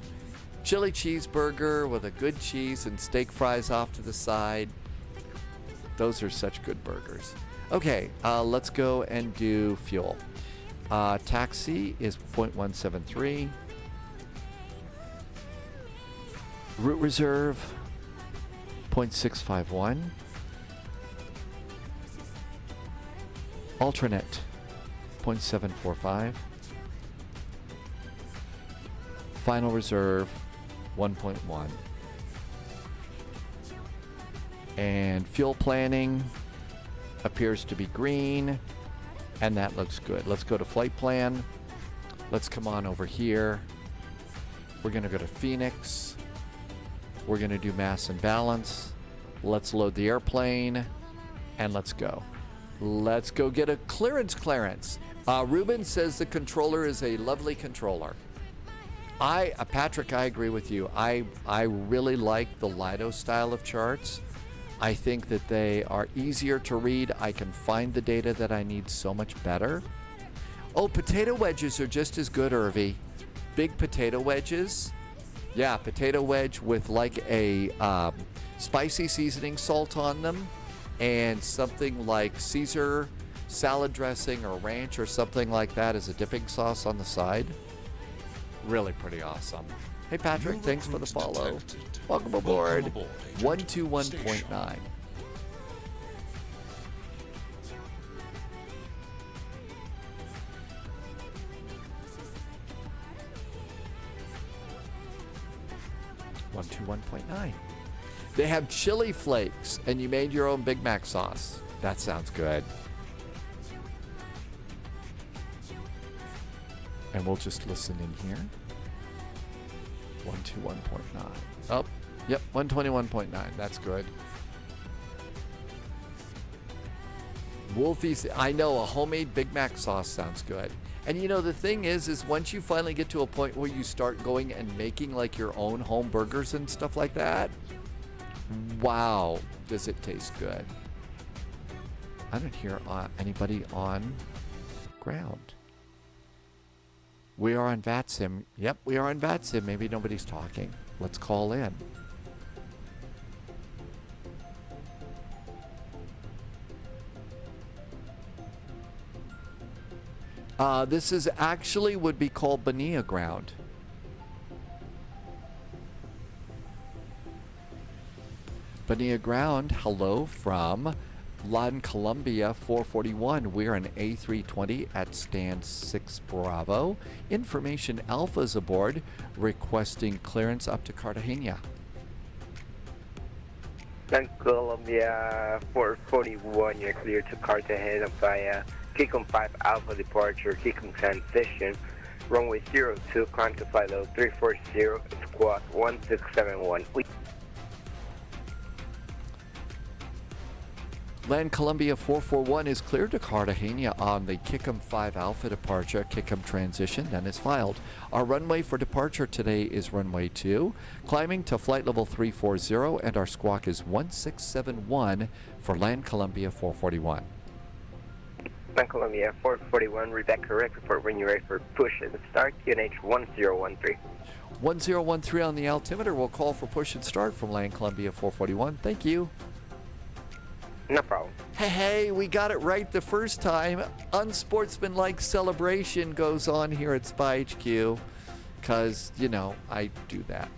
[SPEAKER 2] Chili cheeseburger with a good cheese and steak fries off to the side. Those are such good burgers. Okay, let's go and do fuel. Taxi is 0.173. Route reserve, 0.651. Alternate, 0.745. Final reserve, 1.1. And fuel planning appears to be green, and that looks good. Let's go to flight plan. Let's come on over here. We're going to go to Phoenix. We're going to do mass and balance. Let's load the airplane, and let's go. Let's go get a clearance. Ruben says the controller is a lovely controller. Patrick, I agree with you. I really like the Lido style of charts. I think that they are easier to read. I can find the data that I need so much better. Oh, potato wedges are just as good, Irvy. Big potato wedges. Yeah, potato wedge with like a spicy seasoning salt on them and something like Caesar salad dressing or ranch or something like that as a dipping sauce on the side. Really pretty awesome. Hey Patrick, thanks for the follow.
[SPEAKER 3] Detected.
[SPEAKER 2] Welcome aboard.
[SPEAKER 3] Agent.
[SPEAKER 2] 121.9. They have chili flakes, and you made your own Big Mac sauce. That sounds good. And we'll just listen in here. 121.9. Oh, yep, 121.9. That's good. Wolfie's, I know, a homemade Big Mac sauce sounds good. And you know, the thing is once you finally get to a point where you start going and making like your own home burgers and stuff like that, wow, does it taste good. I don't hear anybody on ground. We are on VATSIM. Yep, we are on VATSIM. Maybe nobody's talking. Let's call in. This is actually would be called Bonilla ground. Bonilla ground, hello from Latin Columbia 441. We're an A320 at stand 6 Bravo. Information Alpha's aboard, requesting clearance up to Cartegena.
[SPEAKER 10] Latin Columbia 441, you're clear to Cartegena via Kicom 5 Alpha departure, Kicom transition, runway 02, climb to flight level 340, squawk 1671.
[SPEAKER 2] Land Columbia 441 is cleared to Cartegena on the Kicom 5 Alpha departure, Kicom transition, then is filed. Our runway for departure today is runway 2, climbing to flight level 340, and our squawk is 1671 for Land Columbia 441.
[SPEAKER 10] Land Columbia 441, read back correct, report when you're ready for push and start, QNH 1013.
[SPEAKER 2] 1013 on the altimeter. We'll call for push and start from Land Columbia 441. Thank you.
[SPEAKER 10] No problem.
[SPEAKER 2] Hey, we got it right the first time. Unsportsmanlike celebration goes on here at Spy HQ because, you know, I do that.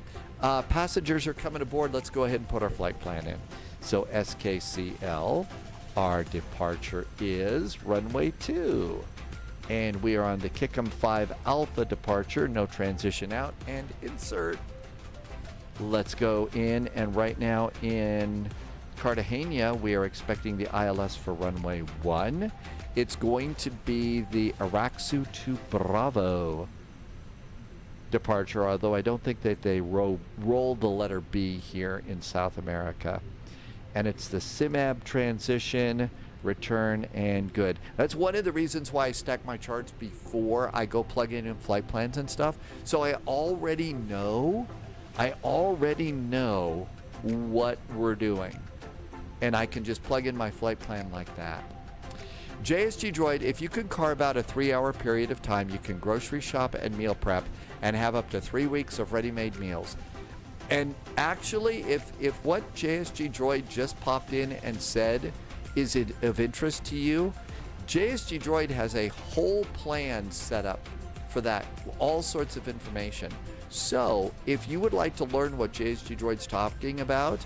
[SPEAKER 2] Passengers are coming aboard. Let's go ahead and put our flight plan in. So SKCL, our departure is runway 2. And we are on the Kicom 5 Alpha departure. No transition out and insert. Let's go in, and right now in Cartegena, we are expecting the ILS for runway 1. It's going to be the Araxu to Bravo departure, although I don't think that they rolled the letter B here in South America. And it's the SIMAB transition, return, and good. That's one of the reasons why I stack my charts before I go plug in flight plans and stuff. So I already know what we're doing. And I can just plug in my flight plan like that. JSG Droid, if you could carve out a 3-hour period of time, you can grocery shop and meal prep and have up to 3 weeks of ready-made meals. And actually, if what JSG Droid just popped in and said is it of interest to you, JSG Droid has a whole plan set up for that, all sorts of information. So if you would like to learn what JSG Droid's talking about,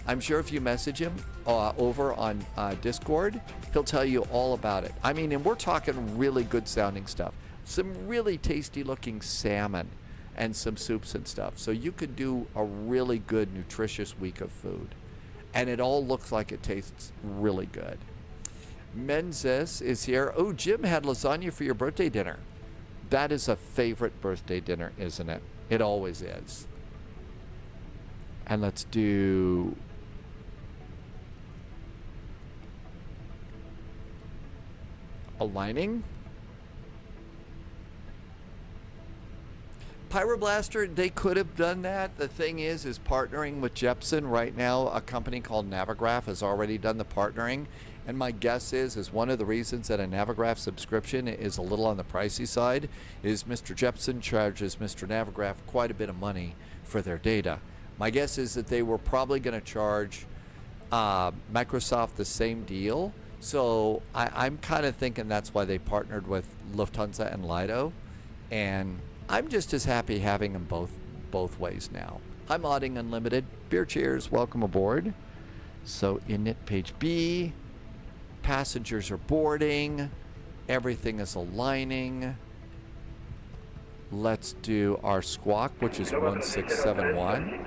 [SPEAKER 2] I'm sure if you message him over on Discord, he'll tell you all about it. I mean, and we're talking really good sounding stuff. Some really tasty looking salmon and some soups and stuff. So you could do a really good, nutritious week of food. And it all looks like it tastes really good. Menzies is here. Oh, Jim had lasagna for your birthday dinner. That is a favorite birthday dinner, isn't it? It always is. And let's do aligning. Pyroblaster, they could have done that. The thing is partnering with Jepson right now. A company called Navigraph has already done the partnering, and my guess is one of the reasons that a Navigraph subscription is a little on the pricey side is Mr. Jepson charges Mr. Navigraph quite a bit of money for their data. My guess is that they were probably going to charge Microsoft the same deal. So I'm kind of thinking that's why they partnered with Lufthansa and Lido, and I'm just as happy having them both ways now. I'm Odding Unlimited. Beer cheers. Welcome aboard. So init page B, passengers are boarding. Everything is aligning. Let's do our squawk, which is 1671.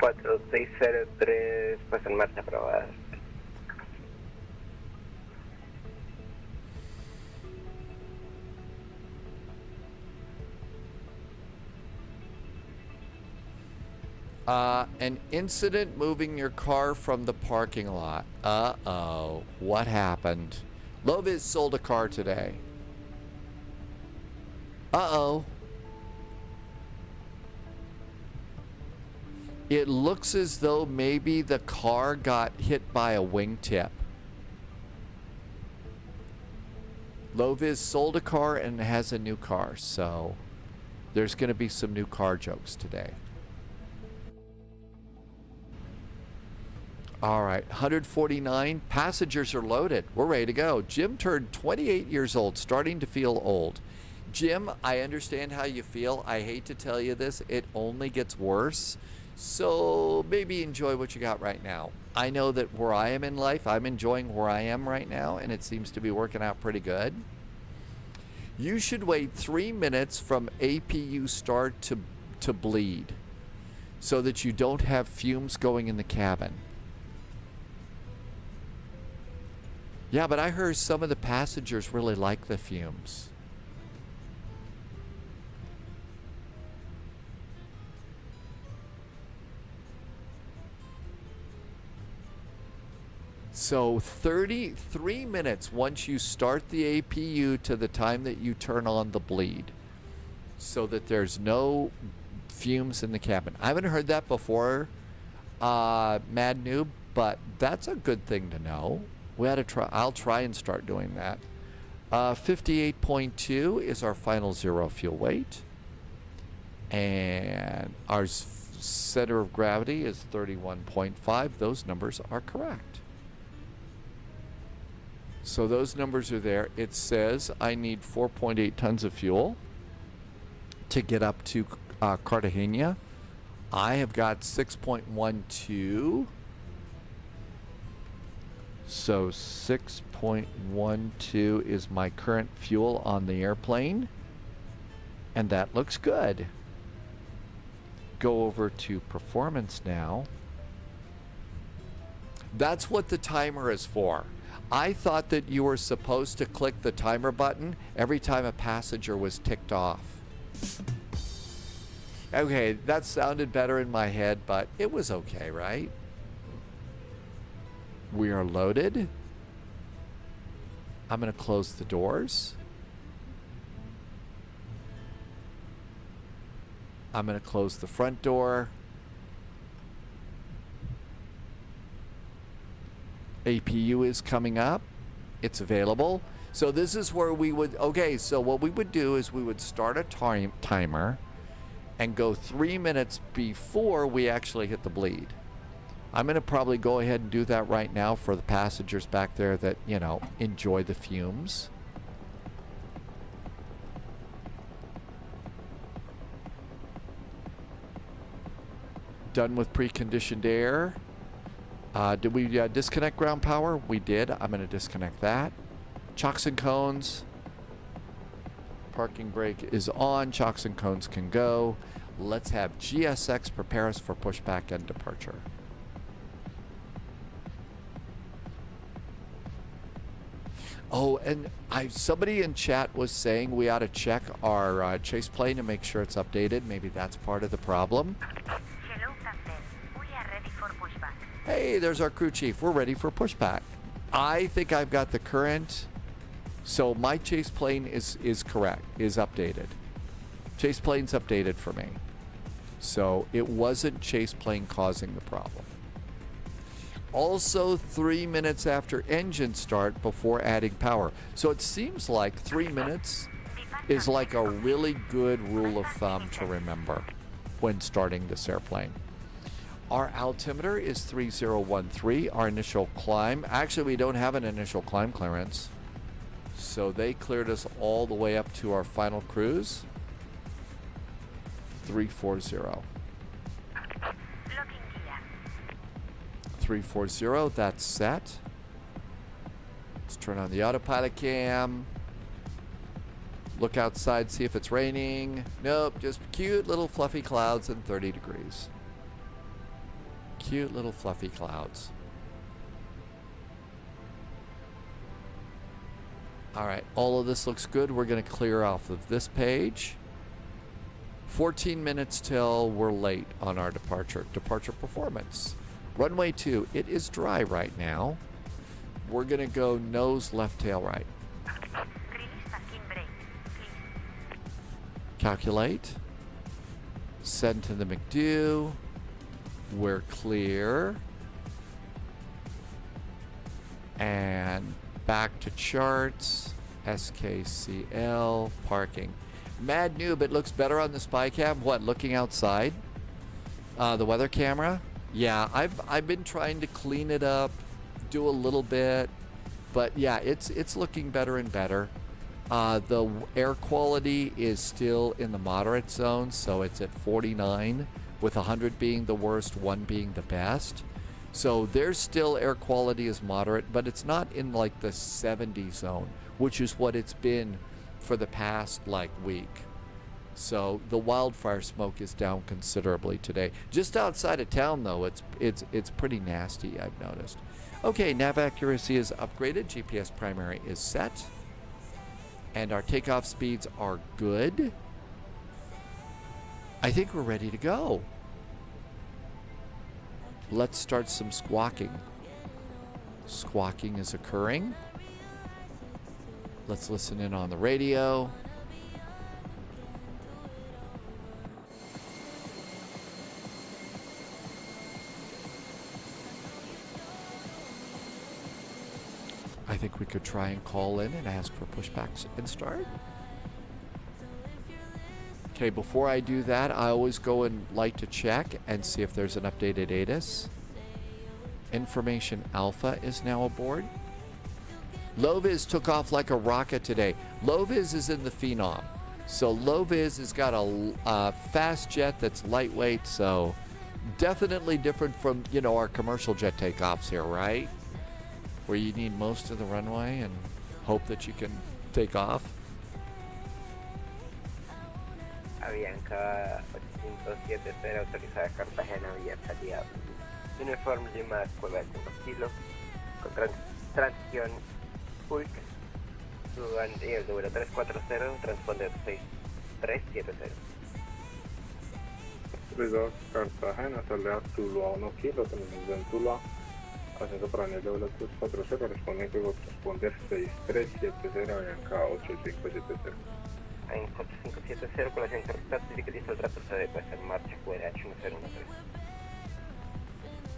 [SPEAKER 10] 4603, pues en marcha aprobada.
[SPEAKER 2] An incident moving your car from the parking lot. Uh-oh. What happened? Loviz sold a car today. Uh-oh. It looks as though maybe the car got hit by a wingtip. Loviz sold a car and has a new car, so there's going to be some new car jokes today. All right, 149. Passengers are loaded. We're ready to go. Jim turned 28 years old, starting to feel old. Jim, I understand how you feel. I hate to tell you this. It only gets worse. So maybe enjoy what you got right now. I know that where I am in life, I'm enjoying where I am right now, and it seems to be working out pretty good. You should wait 3 minutes from APU start to bleed so that you don't have fumes going in the cabin. Yeah, but I heard some of the passengers really like the fumes. So 33 minutes once you start the APU to the time that you turn on the bleed, so that there's no fumes in the cabin. I haven't heard that before, Mad Noob, but that's a good thing to know. We ought to try. I'll try and start doing that. 58.2 is our final zero fuel weight, and our center of gravity is 31.5. Those numbers are correct. So those numbers are there. It says I need 4.8 tons of fuel to get up to Cartegena. I have got 6.12. So 6.12 is my current fuel on the airplane. And that looks good. Go over to performance now. That's what the timer is for. I thought that you were supposed to click the timer button every time a passenger was ticked off. Okay, that sounded better in my head, but it was okay, right? We are loaded. I'm going to close the doors. I'm going to close the front door. APU is coming up. It's available. So this is where we would, okay, so what we would do is we would start a timer and go 3 minutes before we actually hit the bleed. I'm going to probably go ahead and do that right now for the passengers back there that, you know, enjoy the fumes. Done with preconditioned air. Did we disconnect ground power? We did. I'm going to disconnect that. Chocks and cones. Parking brake is on. Chocks and cones can go. Let's have GSX prepare us for pushback and departure. Oh, and somebody in chat was saying we ought to check our chase plane and make sure it's updated. Maybe that's part of the problem. Hey, there's our crew chief. We're ready for pushback. I think I've got the current. So my chase plane is correct, is updated. Chase plane's updated for me. So it wasn't chase plane causing the problem. Also 3 minutes after engine start before adding power. So it seems like 3 minutes is like a really good rule of thumb to remember when starting this airplane. Our altimeter is 3013. Our initial climb, actually we don't have an initial climb clearance. So they cleared us all the way up to our final cruise. 340. 340, that's set. Let's turn on the autopilot cam. Look outside, see if it's raining. Nope, just cute little fluffy clouds and 30 degrees. Cute little fluffy clouds. All right, all of this looks good. We're going to clear off of this page. 14 minutes till we're late on our departure. Departure performance. Runway 2, it is dry right now. We're gonna go nose left tail right. Calculate. Send to the McDo. We're clear. And back to charts. SKCL parking. Mad noob, it looks better on the spy cam. What, looking outside? The weather camera? Yeah, I've been trying to clean it up, do a little bit, but yeah, it's looking better and better. The air quality is still in the moderate zone, so it's at 49, with 100 being the worst, 1 being the best. So there's still air quality is moderate, but it's not in like the 70 zone, which is what it's been for the past like week. So the wildfire smoke is down considerably today. Just outside of town though, it's pretty nasty, I've noticed. Okay, nav accuracy is upgraded, GPS primary is set, and our takeoff speeds are good. I think we're ready to go. Let's start some squawking. Squawking is occurring. Let's listen in on the radio. I think we could try and call in and ask for pushbacks and start. Okay, before I do that, I always go and like to check and see if there's an updated ATIS. Information Alpha is now aboard. Loviz took off like a rocket today. Loviz is in the Phenom. So Loviz has got a fast jet that's lightweight, so definitely different from, you know, our commercial jet takeoffs here, right? Where you need most of the runway and hope that you can take off.
[SPEAKER 10] Avianca 8570 autorizada Cartegena vía Cali. Uniforme Lima Cueva 5 kilo con transición Hulk. El número 340, transponder 6370.
[SPEAKER 6] Resort Cartagena, salida Tuluá 1 kilo, transición Tuluá. Ascenso para el level 240, correspondiente con transponder 6370, Avianca 8570.
[SPEAKER 10] En 4570, colación característica listo el trato de puesta en marcha, QRH 1013.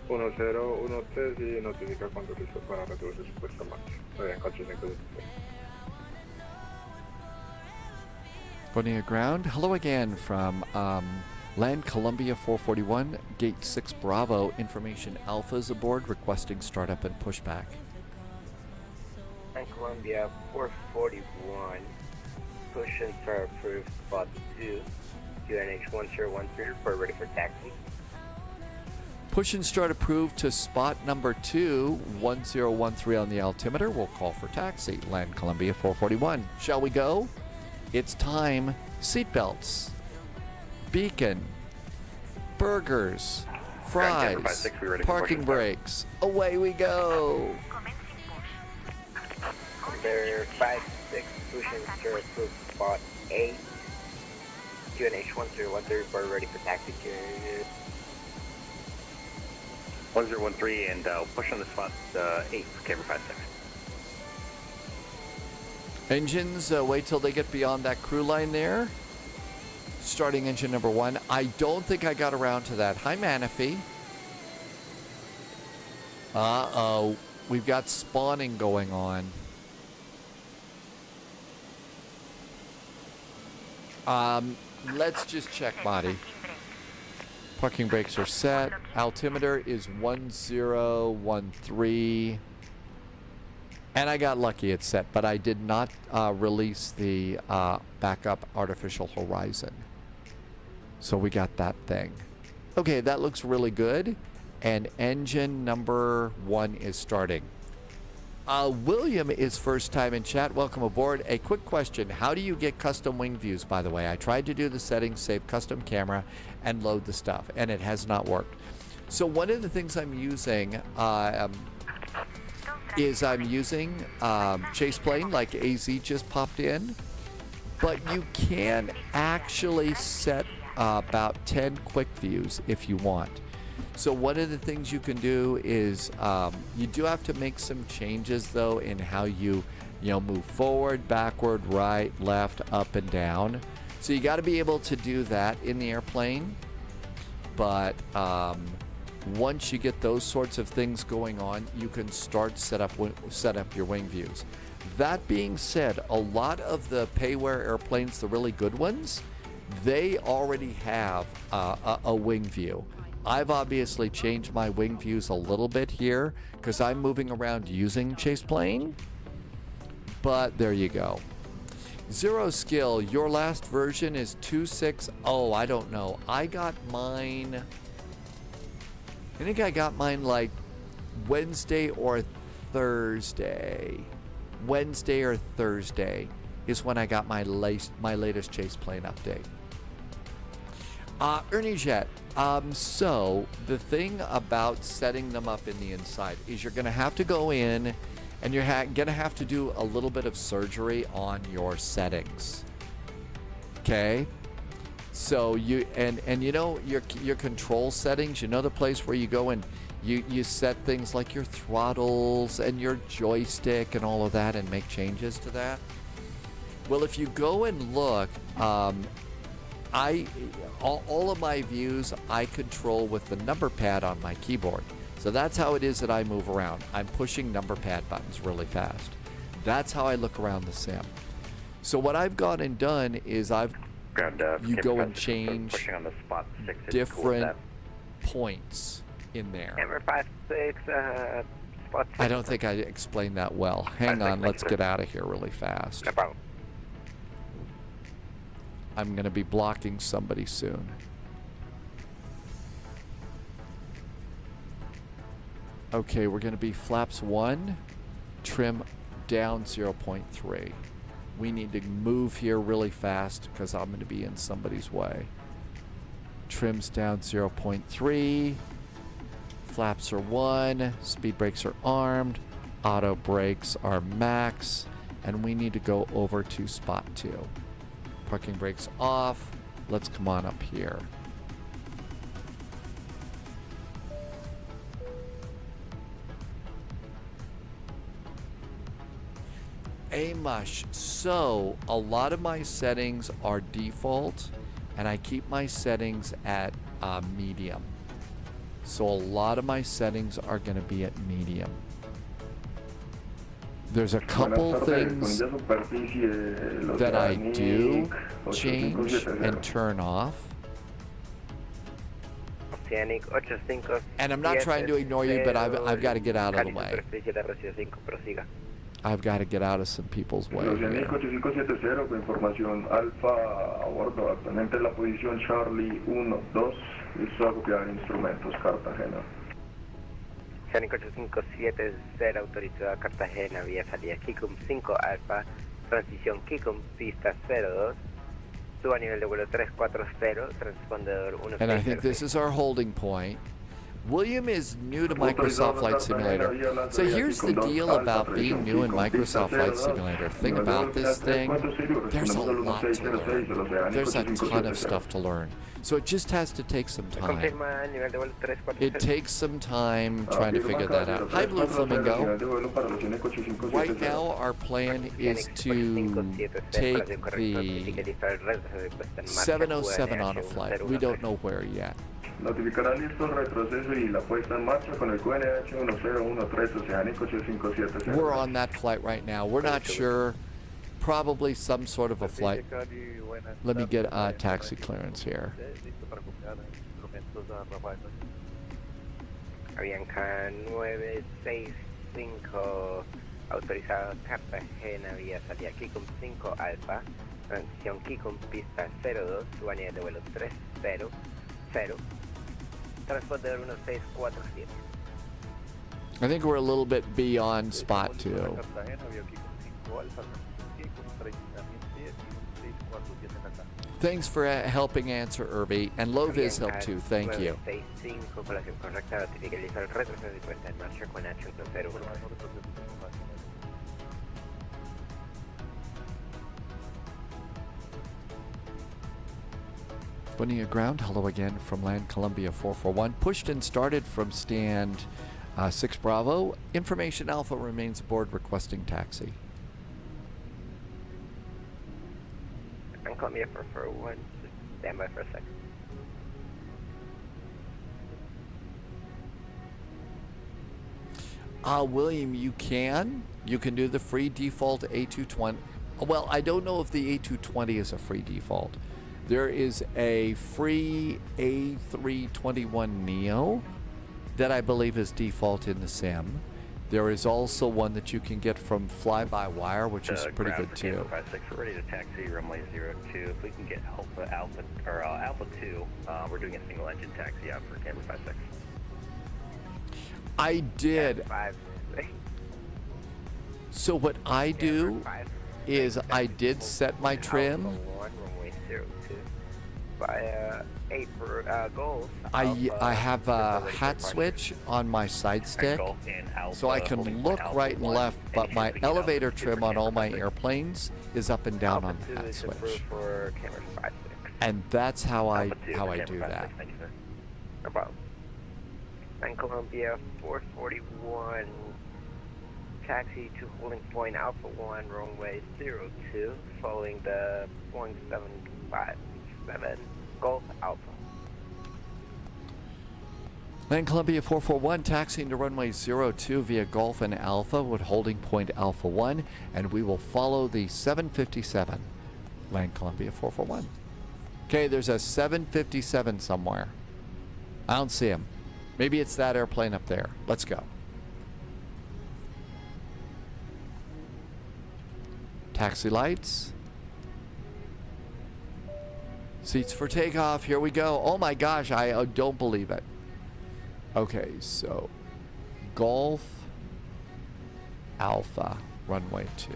[SPEAKER 6] 1013 y notifica cuando listo para reducir su puesta en marcha. Avianca 8570.
[SPEAKER 2] Bonilla ground. Hello again from Land Columbia 441, Gate 6 Bravo. Information Alpha is aboard, requesting startup and pushback.
[SPEAKER 10] Land Columbia 441, push and start approved, spot 2, QNH 1013, report ready for taxi.
[SPEAKER 2] Push and start approved to spot number 2, 1013 on the altimeter. We'll call for taxi. Land Columbia 441. Shall we go? It's time. Seatbelts. Beacon. Burgers. Fries. Parking brakes. Away we go.
[SPEAKER 10] Number 56, push and start approved, spot 8, QNH 1013, report ready for taxi.
[SPEAKER 7] 1013 and push on the spot 8, camera 56.
[SPEAKER 2] Engines, wait till they get beyond that crew line there. Starting engine number 1. I don't think I got around to that. Hi, Manaphy. Uh-oh. We've got spawning going on. Let's just check, Marty. Parking brakes are set. Altimeter is 1013. And I got lucky it's set, but I did not release the backup artificial horizon. So we got that thing. Okay, that looks really good. And engine number 1 is starting. William is first time in chat. Welcome aboard. A quick question. How do you get custom wing views, by the way? I tried to do the settings, save custom camera, and load the stuff, and it has not worked. So one of the things I'm using is Chase Plane, like AZ just popped in. But you can actually set about 10 quick views if you want. So one of the things you can do is you do have to make some changes though in how you move forward, backward, right, left, up, and down. So you got to be able to do that in the airplane. But once you get those sorts of things going on, you can start set up your wing views. That being said, a lot of the payware airplanes, the really good ones, they already have a wing view. I've obviously changed my wing views a little bit here because I'm moving around using Chase Plane. But there you go. Zero Skill, your last version is 2.6. Oh, I don't know. I got mine. I think I got mine like Wednesday or Thursday. Wednesday or Thursday is when I got my latest Chase Plane update. Ernie Jet. So the thing about setting them up in the inside is you're going to have to go in and you're going to have to do a little bit of surgery on your settings. Okay? So you you know your control settings, you know the place where you go and you set things like your throttles and your joystick and all of that and make changes to that. Well, if you go and look, all of my views I control with the number pad on my keyboard. So that's how it is that I move around. I'm pushing number pad buttons really fast. That's how I look around the sim. So what I've gone and done is you go and change different points in there.
[SPEAKER 10] Number 5-6, spot 6.
[SPEAKER 2] I don't think I explained that well. Hang on, let's get out of here really fast.
[SPEAKER 10] No problem.
[SPEAKER 2] I'm going to be blocking somebody soon. Okay, we're going to be flaps 1, trim down 0.3. We need to move here really fast because I'm going to be in somebody's way. Trims down 0.3. Flaps are 1. Speed brakes are armed. Auto brakes are max. And we need to go over to spot 2. Parking brakes off. Let's come on up here. Mush. So a lot of my settings are default and I keep my settings at medium. So a lot of my settings are going to be at medium. There's a couple things that I do change and turn off. And I'm not trying to ignore you, but I've got to get out of the way. I've got to get out of some people's way here.
[SPEAKER 11] Oceanico 8570 con información alfa a bordo, actualmente la posición Charlie 1-2, listo a copiar instrumentos Cartagena.
[SPEAKER 10] Oceanico 8570 autorizado a Cartagena vía salida Kikum 5 alfa, transición Kikum pista 02, suba a nivel de vuelo 340, transpondedor 1.
[SPEAKER 2] And I think this is our holding point. William is new to Microsoft Flight Simulator. So here's the deal about being new in Microsoft Flight Simulator. Thing about this thing, there's a lot to learn. There's a ton of stuff to learn. So it just has to take some time. It takes some time trying to figure that out. Hi, Blue Flamingo. Right now, our plan is to take the 707 on a flight. We don't know where yet.
[SPEAKER 11] Notificará listo el retroceso y la puesta en marcha con el QNH 1013 Oceánico 8570.
[SPEAKER 2] We're on that flight right now. We're not sure. Probably some sort of a flight. Let me get taxi clearance here.
[SPEAKER 10] Avianca 965 autorizado Cartagena vía salida Kikum 5 alfa, transición Kikum pista 02, suba a nivel de vuelo 300. Transponder 1647.
[SPEAKER 2] I think we're a little bit beyond spot 2. Thanks for helping answer, Irby. And Loviz helped too. Thank you. Bonilla ground, hello again from Land Columbia 441. Pushed and started from stand 6 Bravo. Information Alpha remains aboard requesting taxi.
[SPEAKER 10] I'm Columbia 441. Just stand by for a second.
[SPEAKER 2] William, you can do the free default A220. Well, I don't know if the A220 is a free default. There is a free A321 Neo that I believe is default in the sim. There is also one that you can get from fly-by-wire, which is pretty good too.
[SPEAKER 7] 56, we're ready to taxi runway 02. If we can get Alpha 2, we're doing a single engine taxi out for camera 56.
[SPEAKER 2] I did. So what I do is I did set my trim. I have a hat switch on my side stick, so I can look right and left, but my elevator trim on all my airplanes is up and down on the hat switch. And that's how I do that.
[SPEAKER 10] No problem. And Columbia 441, taxi to holding point Alpha 1, runway 02, following the Boeing 757 Golf Alpha.
[SPEAKER 2] Land Columbia 441, taxiing to runway 02 via Golf and Alpha with holding point Alpha 1, and we will follow the 757. Land Columbia 441. Okay, there's a 757 somewhere. I don't see him. Maybe it's that airplane up there. Let's go. Taxi lights. Seats for takeoff. Here we go. Oh my gosh, I don't believe it. Okay, so Golf Alpha, runway 2.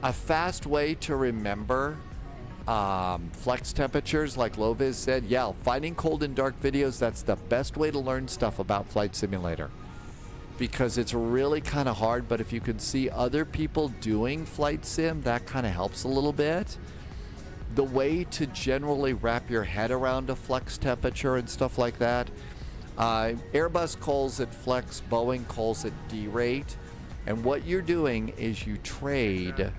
[SPEAKER 2] A fast way to remember flex temperatures, like Loviz said, yeah, finding cold and dark videos, that's the best way to learn stuff about Flight Simulator. Because it's really kind of hard, but if you can see other people doing flight sim, that kind of helps a little bit. The way to generally wrap your head around a flex temperature and stuff like that, Airbus calls it flex, Boeing calls it derate, and what you're doing is you trade,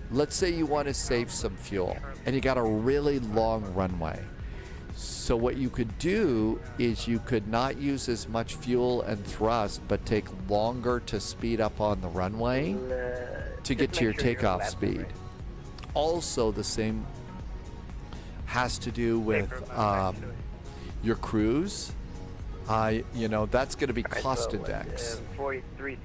[SPEAKER 2] let's say you want to save some fuel, and you got a really long runway. So what you could do is you could not use as much fuel and thrust, but take longer to speed up on the runway to get to your takeoff speed. Also, the same has to do with your cruise. You know, that's going to be cost index.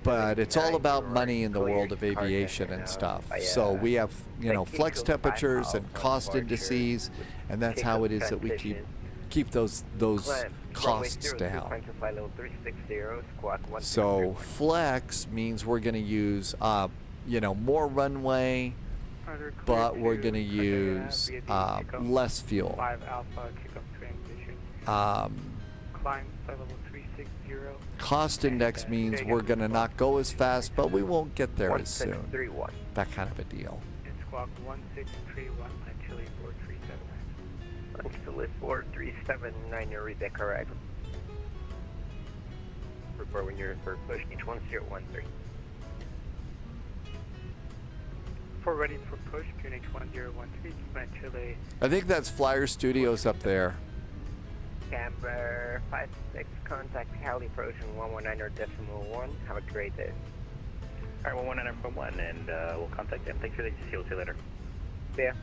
[SPEAKER 2] But it's all about money in the world of aviation and stuff. So we have, you know, flex temperatures and cost indices, and that's how it is that we keep those costs down. So flex means we're going to use, you know, more runway, but we're going to use less fuel. Cost index means we're going to not go as fast, but we won't get there as soon. That kind of a deal.
[SPEAKER 8] Squawk 1631, Chile 4379.
[SPEAKER 10] Chile 4379, you read that correct. Report when you're for push H1013.
[SPEAKER 8] For ready for push, QNH 1013, Chile.
[SPEAKER 2] I think that's Flyer Studios up there.
[SPEAKER 10] Camber 56, contact Cali approaching 119.1. Have a great day.
[SPEAKER 7] Alright, 119.1, and we'll contact them. Thanks for the see you later.
[SPEAKER 10] Yeah.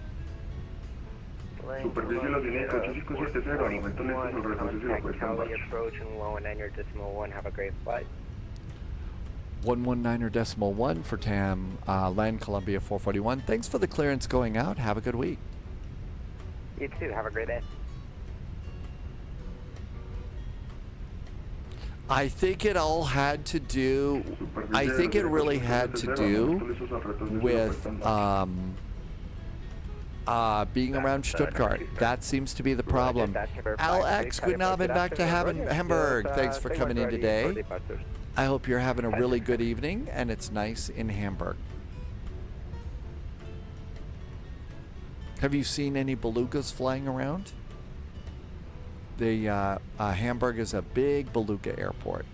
[SPEAKER 11] Supervisión la línea 8570, al momento listo sobre retrocesión, pues
[SPEAKER 10] Cali approaching 119.1. Have a great flight.
[SPEAKER 2] 119.1 for TAM, Land Columbia 441. Thanks for the clearance going out. Have a good week.
[SPEAKER 10] You too. Have a great day.
[SPEAKER 2] I think it all had to do, I think it really had to do with being around Stuttgart. That seems to be the problem. Alex, guten Abend, back to Hamburg. Thanks for coming in today. I hope you're having a really good evening and it's nice in Hamburg. Have you seen any belugas flying around? Hamburg is a big beluga airport.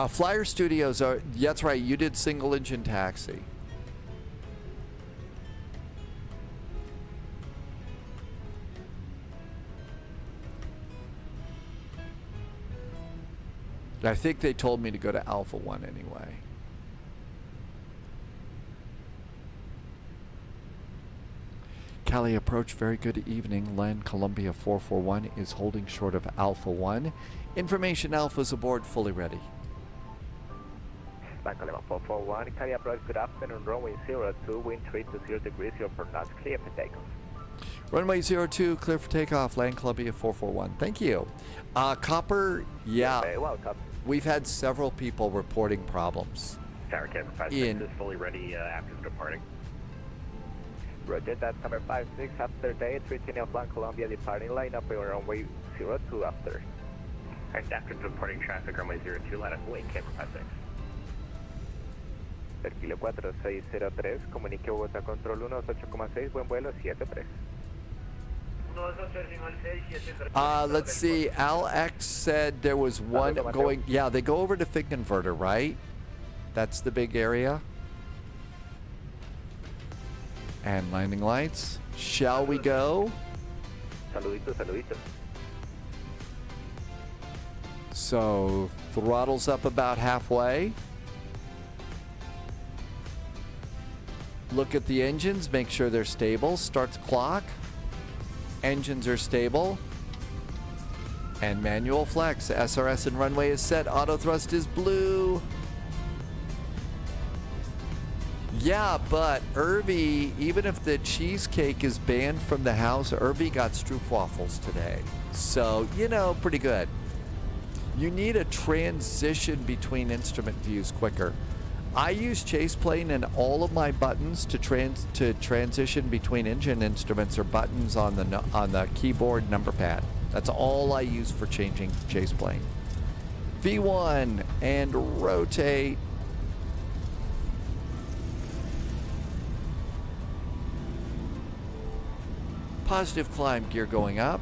[SPEAKER 2] Flyer Studios are, that's right, you did single engine taxi. I think they told me to go to Alpha 1 anyway. Cali approach, very good evening. Land Columbia 441 is holding short of Alpha 1. Information Alpha's aboard, fully ready.
[SPEAKER 8] Land Columbia 441, Cali approach, good afternoon, runway 02, wind 320 degrees, 0 for knots, clear for takeoff.
[SPEAKER 2] Runway 02, clear for takeoff, Land Columbia 441. Thank you. Copper, yeah.
[SPEAKER 8] Very welcome.
[SPEAKER 2] We've had several people reporting problems.
[SPEAKER 7] Tower Camera 56 is fully ready after departing.
[SPEAKER 8] Roger that, number 56, after day 310 of Land Columbia departing, line up on runway 02 after.
[SPEAKER 7] Alright, after departing traffic, runway 02, line up wait, Camera 56.
[SPEAKER 8] El kilo 4603, comunique Bogotá Control 128,6, buen vuelo 73.
[SPEAKER 2] Let's see, Al X said there was one going, yeah, they go over to Finkenwerder, right? That's the big area. And landing lights. Shall we go?
[SPEAKER 8] Saludito, saludito.
[SPEAKER 2] So, throttle's up about halfway. Look at the engines, make sure they're stable. Starts clock. Engines are stable. And manual flex. SRS and runway is set. Auto thrust is blue. Yeah, but Irvy, even if the cheesecake is banned from the house, Irvy got stroopwafels today. So, you know, pretty good. You need a transition between instrument views quicker. I use chase plane, and all of my buttons to transition between engine instruments are buttons on the keyboard number pad. That's all I use for changing chase plane. V1 and rotate. Positive climb, gear going up.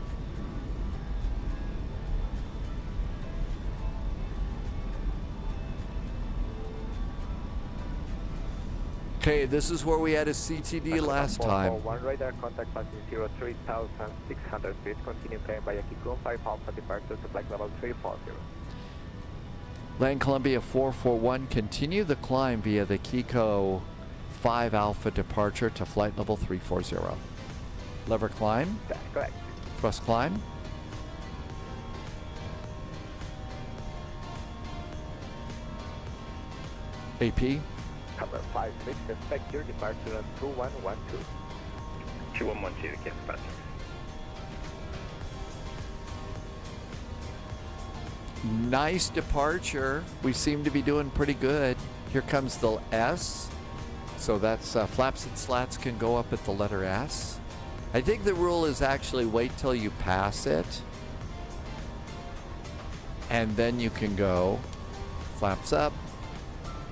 [SPEAKER 2] Okay, this is where we had a CTD last time.
[SPEAKER 8] One radar contact passing 03,600 feet. Continue climb via Kikun 5 Alpha departure to flight level 340.
[SPEAKER 2] Land Columbia 441, continue the climb via the Kiko 5 Alpha departure to flight level 340. Lever climb.
[SPEAKER 8] That's correct.
[SPEAKER 2] Thrust climb. AP.
[SPEAKER 8] Cover 56, expect your departure on 2112.
[SPEAKER 7] 2112, get back.
[SPEAKER 2] Nice departure. We seem to be doing pretty good. Here comes the S. So that's flaps and slats can go up at the letter S. I think the rule is actually wait till you pass it. And then you can go flaps up.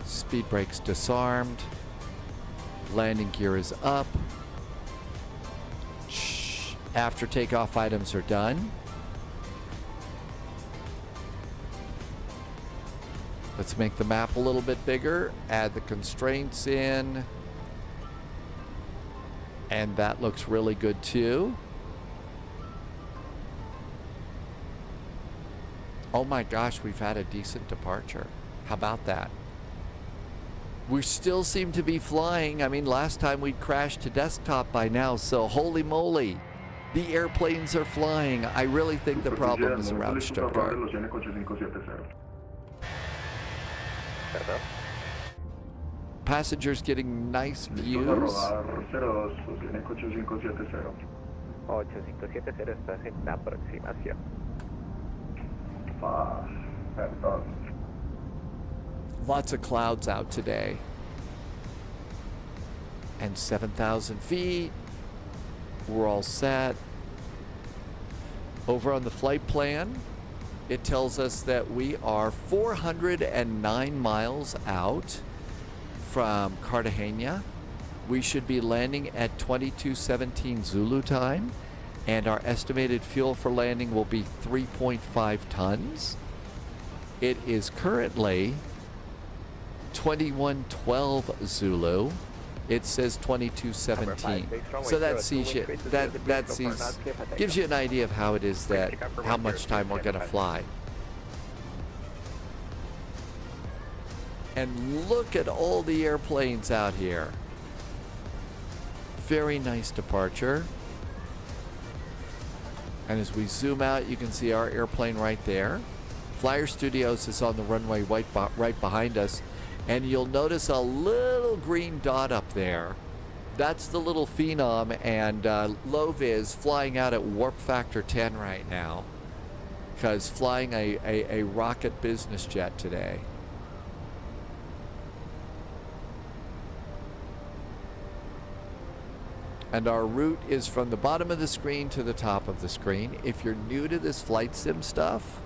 [SPEAKER 2] Speed brakes disarmed. Landing gear is up. Shh. After takeoff items are done. Let's make the map a little bit bigger. Add the constraints in. And that looks really good too. Oh my gosh, we've had a decent departure. How about that? We still seem to be flying. I mean, last time we'd crashed to desktop by now, so holy moly. The airplanes are flying. I really think the problem is around Stuttgart. Passengers getting nice views.
[SPEAKER 8] 8570 estás en aproximación.
[SPEAKER 2] Lots of clouds out today. and 7,000 feet. We're all set. Over on the flight plan, it tells us that we are 409 miles out from Cartegena. We should be landing at 22:17 Zulu time, and our estimated fuel for landing will be 3.5 tons. It is currently 21:12 Zulu. It says 22:17. So that sees you, gives you an idea of how it is that, how much time we're gonna fly. And look at all the airplanes out here. Very nice departure. And as we zoom out, you can see our airplane right there. Flyer Studios is on the runway right behind us. And you'll notice a little green dot up there. That's the little Phenom, and Loviz flying out at warp factor 10 right now, because flying a rocket business jet today. And our route is from the bottom of the screen to the top of the screen. If you're new to this flight sim stuff,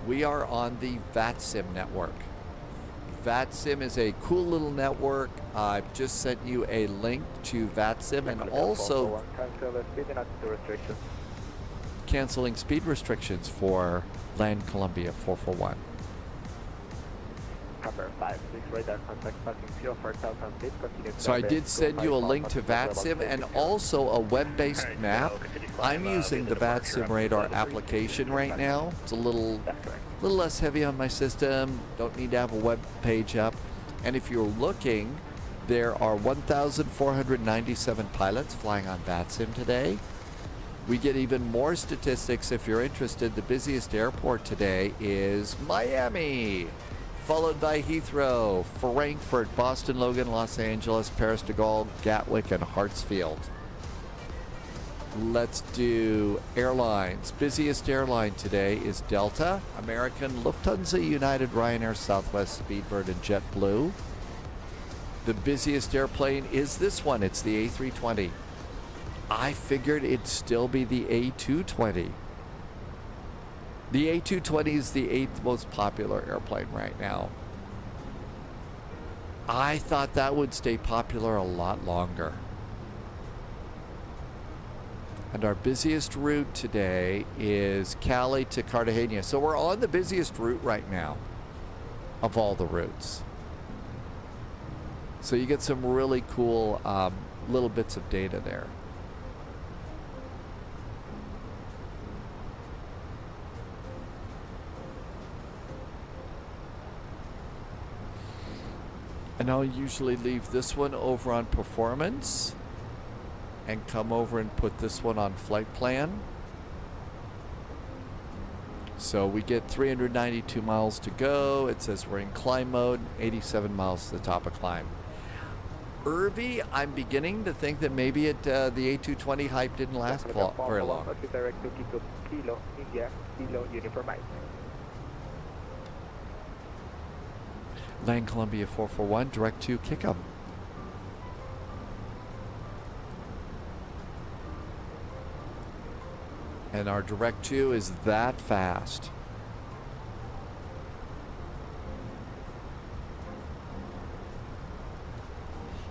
[SPEAKER 2] we are on the VATSIM network. VATSIM is a cool little network. I've just sent you a link to VATSIM, and also canceling speed restrictions for Land Columbia 441. So I did send you a link to VATSIM and also a web-based map. I'm using the VATSIM radar application right now. It's a little less heavy on my system. Don't need to have a web page up. And if you're looking, there are 1,497 pilots flying on VATSIM today. We get even more statistics if you're interested. The busiest airport today is Miami, followed by Heathrow, Frankfurt, Boston Logan, Los Angeles, Paris de Gaulle, Gatwick, and Hartsfield. Let's do airlines. Busiest airline today is Delta, American, Lufthansa, United, Ryanair, Southwest, Speedbird, and JetBlue. The busiest airplane is this one. It's the A320. I figured it'd still be the A220. The A220 is the 8th most popular airplane right now. I thought that would stay popular a lot longer. And our busiest route today is Cali to Cartegena. So we're on the busiest route right now of all the routes. So you get some really cool little bits of data there. And I'll usually leave this one over on performance and come over and put this one on flight plan. So we get 392 miles to go. It says we're in climb mode, 87 miles to the top of climb. Irby, I'm beginning to think that maybe the A220 hype didn't last very long. Land Columbia 441, direct to Kickham. And our direct to is that fast.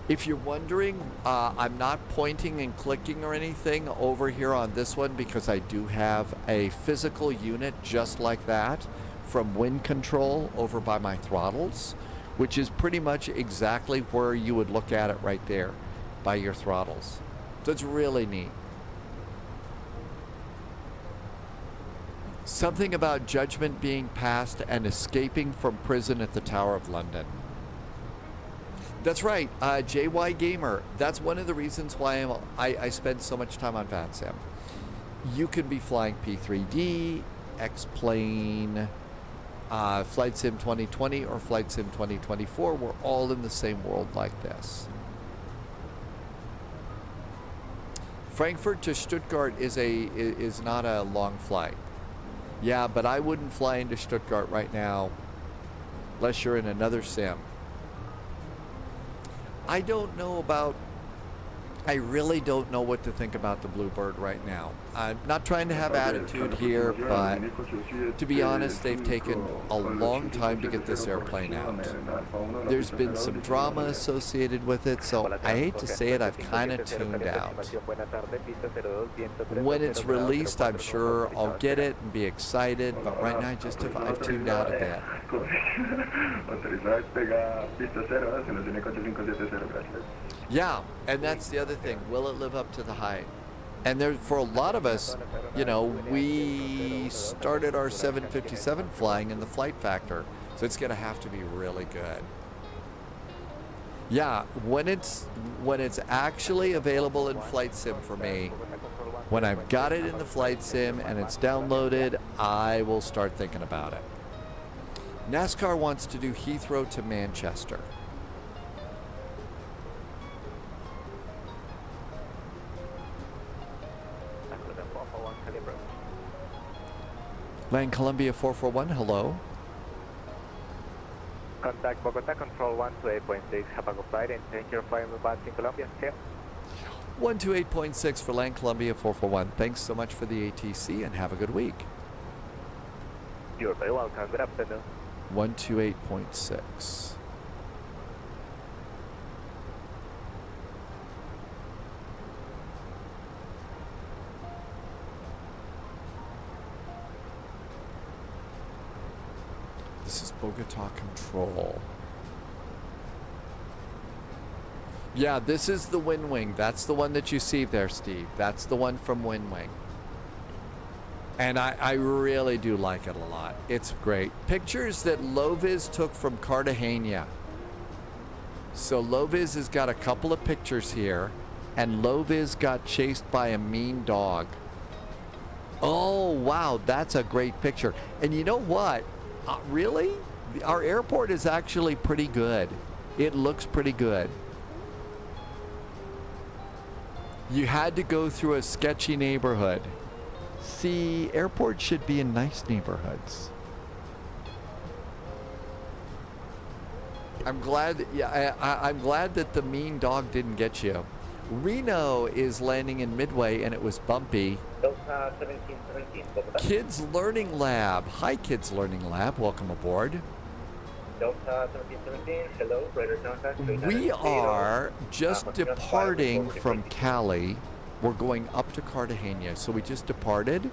[SPEAKER 2] If you're wondering, I'm not pointing and clicking or anything over here on this one because I do have a physical unit just like that from wind control over by my throttles, which is pretty much exactly where you would look at it right there by your throttles. So it's really neat. Something about judgment being passed and escaping from prison at the Tower of London. That's right, JY Gamer. That's one of the reasons why I spend so much time on VATSIM. You can be flying P3D, X-Plane, Flight Sim 2020 or Flight Sim 2024. We're all in the same world like this. Frankfurt to Stuttgart is not a long flight. Yeah, but I wouldn't fly into Stuttgart right now unless you're in another sim. I don't know about I really don't know what to think about the Bluebird right now. I'm not trying to have attitude here, but to be honest, they've taken a long time to get this airplane out. There's been some drama associated with it, so I hate to say it, I've kind of tuned out. When it's released, I'm sure I'll get it and be excited, but right now I've tuned out a bit. Yeah, and that's the other thing. Will it live up to the hype? And there, for a lot of us, you know, we started our 757 flying in the flight factor, so it's going to have to be really good. Yeah, when it's actually available in Flight Sim for me, when I've got it in the Flight Sim and it's downloaded, I will start thinking about it. NASCAR wants to do Heathrow to Manchester. Land Columbia 441, hello.
[SPEAKER 8] Contact Bogota, control 128.6, have a good flight, and thank you for flying with us in Colombia.
[SPEAKER 2] 128.6 for Land Columbia 441. Thanks so much for the ATC and have a good week.
[SPEAKER 8] You're very welcome. Good afternoon.
[SPEAKER 2] 128.6. This is Bogota Control. Yeah, this is the Wind Wing. That's the one that you see there, Steve. That's the one from Wind Wing. And I really do like it a lot. It's great. Pictures that Loviz took from Cartegena. So Loviz has got a couple of pictures here, and Loviz got chased by a mean dog. Oh, wow, that's a great picture. And you know what? Really? Our airport is actually pretty good. It looks pretty good. You had to go through a sketchy neighborhood. See, airports should be in nice neighborhoods. I'm glad. Yeah, I'm glad that the mean dog didn't get you. Reno is landing in Midway, and it was bumpy.
[SPEAKER 7] Delta 1717.
[SPEAKER 2] Kids Learning Lab. Hi, Kids Learning Lab. Welcome aboard.
[SPEAKER 7] Delta 1717. Hello, radar contact.
[SPEAKER 2] We are just departing from Cali. We're going up to Cartegena. So we just departed.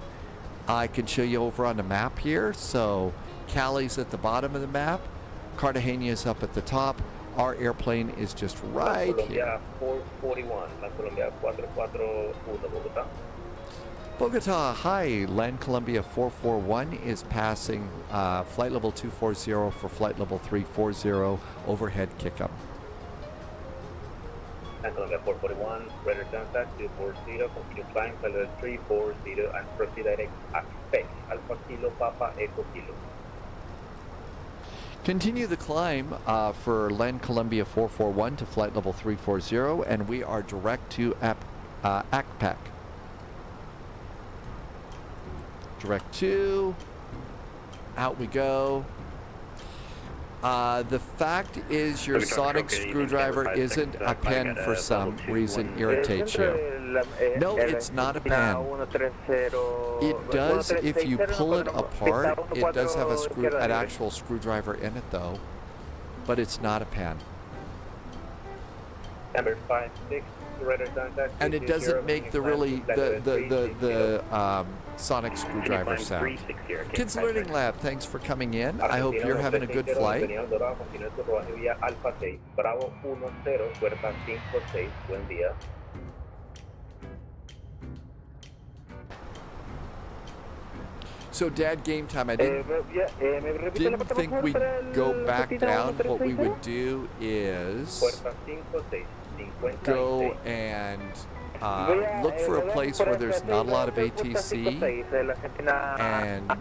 [SPEAKER 2] I can show you over on the map here. So Cali's at the bottom of the map. Cartegena is up at the top. Our airplane is just right here.
[SPEAKER 7] 441. La Colombia 441 Bogota.
[SPEAKER 2] Bogota, hi. Land Columbia 441 is passing flight level 240 for flight level 340 overhead kick-up.
[SPEAKER 7] Land Columbia 441, radar contact 240, continue climb, flight level 340 and proceed direct at spec, Alpha Kilo, Papa, Echo Kilo.
[SPEAKER 2] Continue the climb for Land Columbia 441 to flight level 340, and we are direct to ACPEC. Direct to, out we go. The fact is your sonic screwdriver isn't a pen for some reason irritates you. No, it's not a pen. It does, if you pull it apart, it does have an actual screwdriver in it though, but it's not a pen.
[SPEAKER 7] Number 56, radar contact.
[SPEAKER 2] And it doesn't make the really, the sonic screwdriver sound. Kids Learning Lab, thanks for coming in. I hope you're having a good flight. So Dad, game time. I didn't think we'd go back down. What we would do is go and look for a place where there's not a lot of ATC and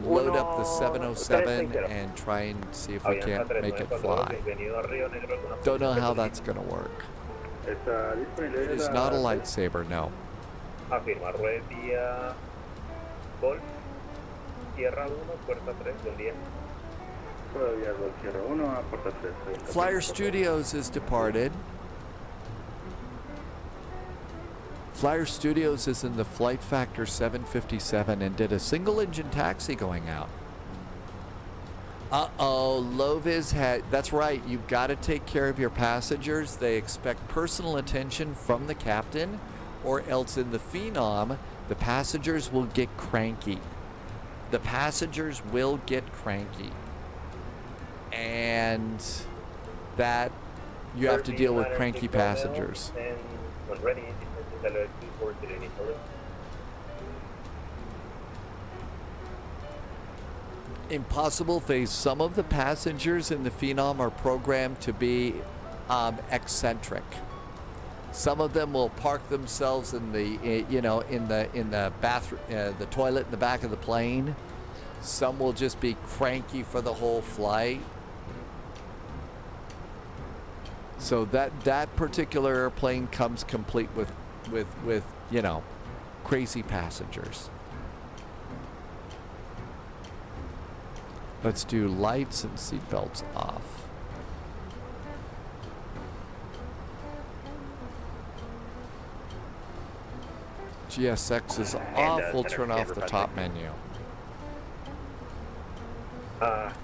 [SPEAKER 2] load up the 707 and try and see if we can't make it fly. Don't know how that's going to work. It is not a lightsaber, no. Flyer Studios is departed. Flyer Studios is in the Flight Factor 757 and did a single engine taxi going out. Uh-oh, Loviz had, that's right, you've got to take care of your passengers. They expect personal attention from the captain, or else in the Phenom, the passengers will get cranky. The passengers will get cranky. And that, you have to deal with cranky passengers.
[SPEAKER 7] And when ready, SKCL 240 initially.
[SPEAKER 2] Impossible phase. Some of the passengers in the Phenom are programmed to be eccentric. Some of them will park themselves in the in the bathroom, the toilet in the back of the plane. Some will just be cranky for the whole flight. So that particular airplane comes complete with crazy passengers. Let's do lights and seatbelts off. GSX is off. We'll turn off the top menu.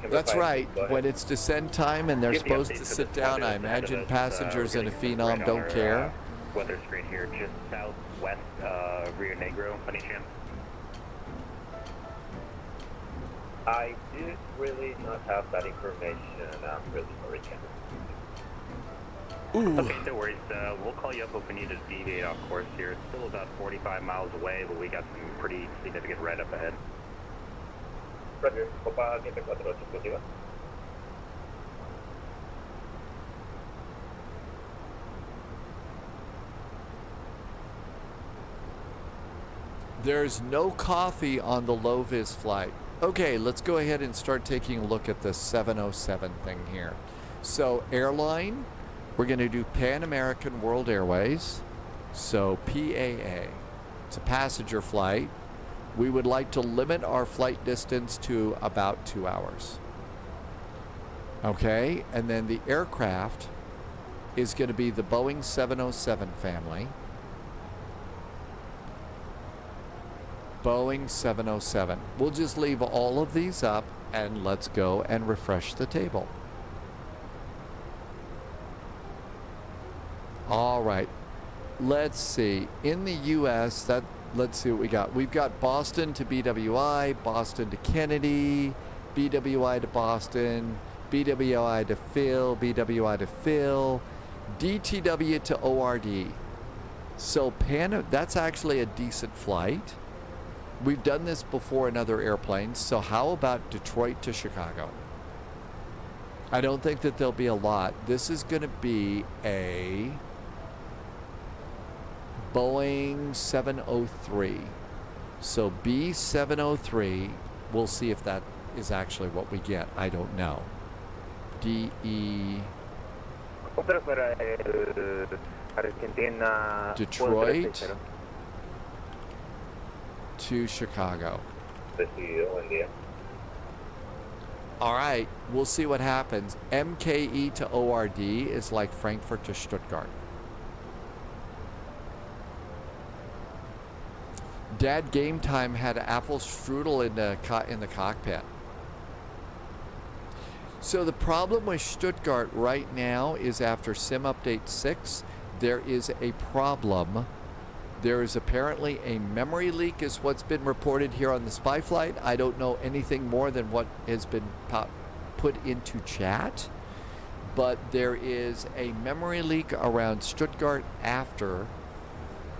[SPEAKER 2] That's right. When it's descend time and they're supposed to sit down, I imagine passengers in a Phenom don't care.
[SPEAKER 12] Weather screen here, just southwest Rio Negro, any chance?
[SPEAKER 7] I did really not have that information. I'm really sorry, Ken.
[SPEAKER 2] Ooh.
[SPEAKER 12] Okay, no worries. We'll call you up if we need to deviate off course here. It's still about 45 miles away, but we got some pretty significant red up ahead.
[SPEAKER 7] Roger. Copa 748 exclusiva.
[SPEAKER 2] There's no coffee on the low-vis flight. Okay, let's go ahead and start taking a look at the 707 thing here. So airline, we're going to do Pan American World Airways. So PAA. It's a passenger flight. We would like to limit our flight distance to about 2 hours. Okay, and then the aircraft is going to be the Boeing 707 family. Boeing 707. We'll just leave all of these up and let's go and refresh the table. All right. Let's see. In the US, let's see what we got. We've got Boston to BWI, Boston to Kennedy, BWI to Boston, BWI to Phil, BWI to Phil, DTW to ORD. So that's actually a decent flight. We've done this before in other airplanes, so how about Detroit to Chicago? I don't think that there'll be a lot. This is going to be a Boeing 703. So B703, we'll see if that is actually what we get. I don't know. DE... Detroit to Chicago. All right, we'll see what happens. MKE to ORD is like Frankfurt to Stuttgart. Dad Game Time had apple strudel in the cockpit. So the problem with Stuttgart right now is after Sim Update 6, there is a problem. There is apparently a memory leak is what's been reported here on the spy flight. I don't know anything more than what has been put into chat, but there is a memory leak around Stuttgart after.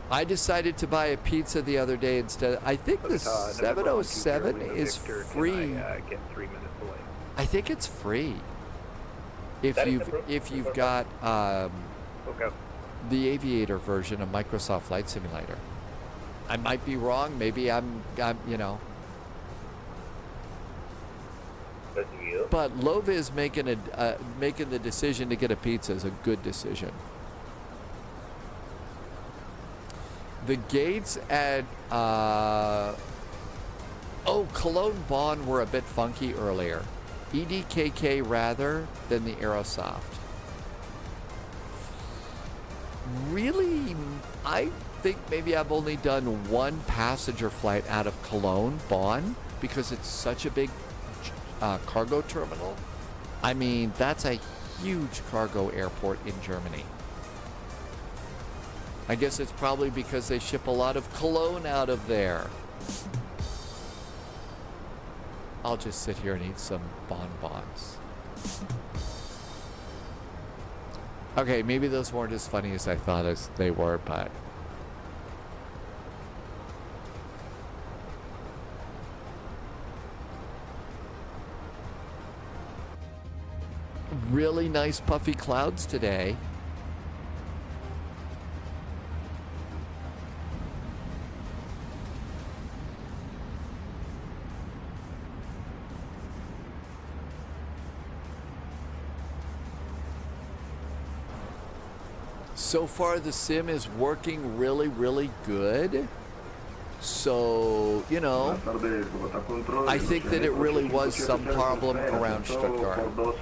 [SPEAKER 2] I decided to buy a pizza the other day instead. I think the 707 is free.
[SPEAKER 9] Get 3 minutes away.
[SPEAKER 2] I think it's free. If you've got the Aviator version of Microsoft Flight Simulator. I might be wrong. Maybe I'm you know. But Loviz making the decision to get a pizza is a good decision. The gates at Cologne Bonn were a bit funky earlier. EDKK rather than the Aerosoft. Really, think maybe I've only done one passenger flight out of Cologne, Bonn, because it's such a big cargo terminal. I mean, that's a huge cargo airport in Germany. I guess it's probably because they ship a lot of cologne out of there. I'll just sit here and eat some bonbons. Okay, maybe those weren't as funny as I thought as they were, but... really nice puffy clouds today. So far the sim is working really, really good. So, you know, I think that it really was some problem around Stuttgart.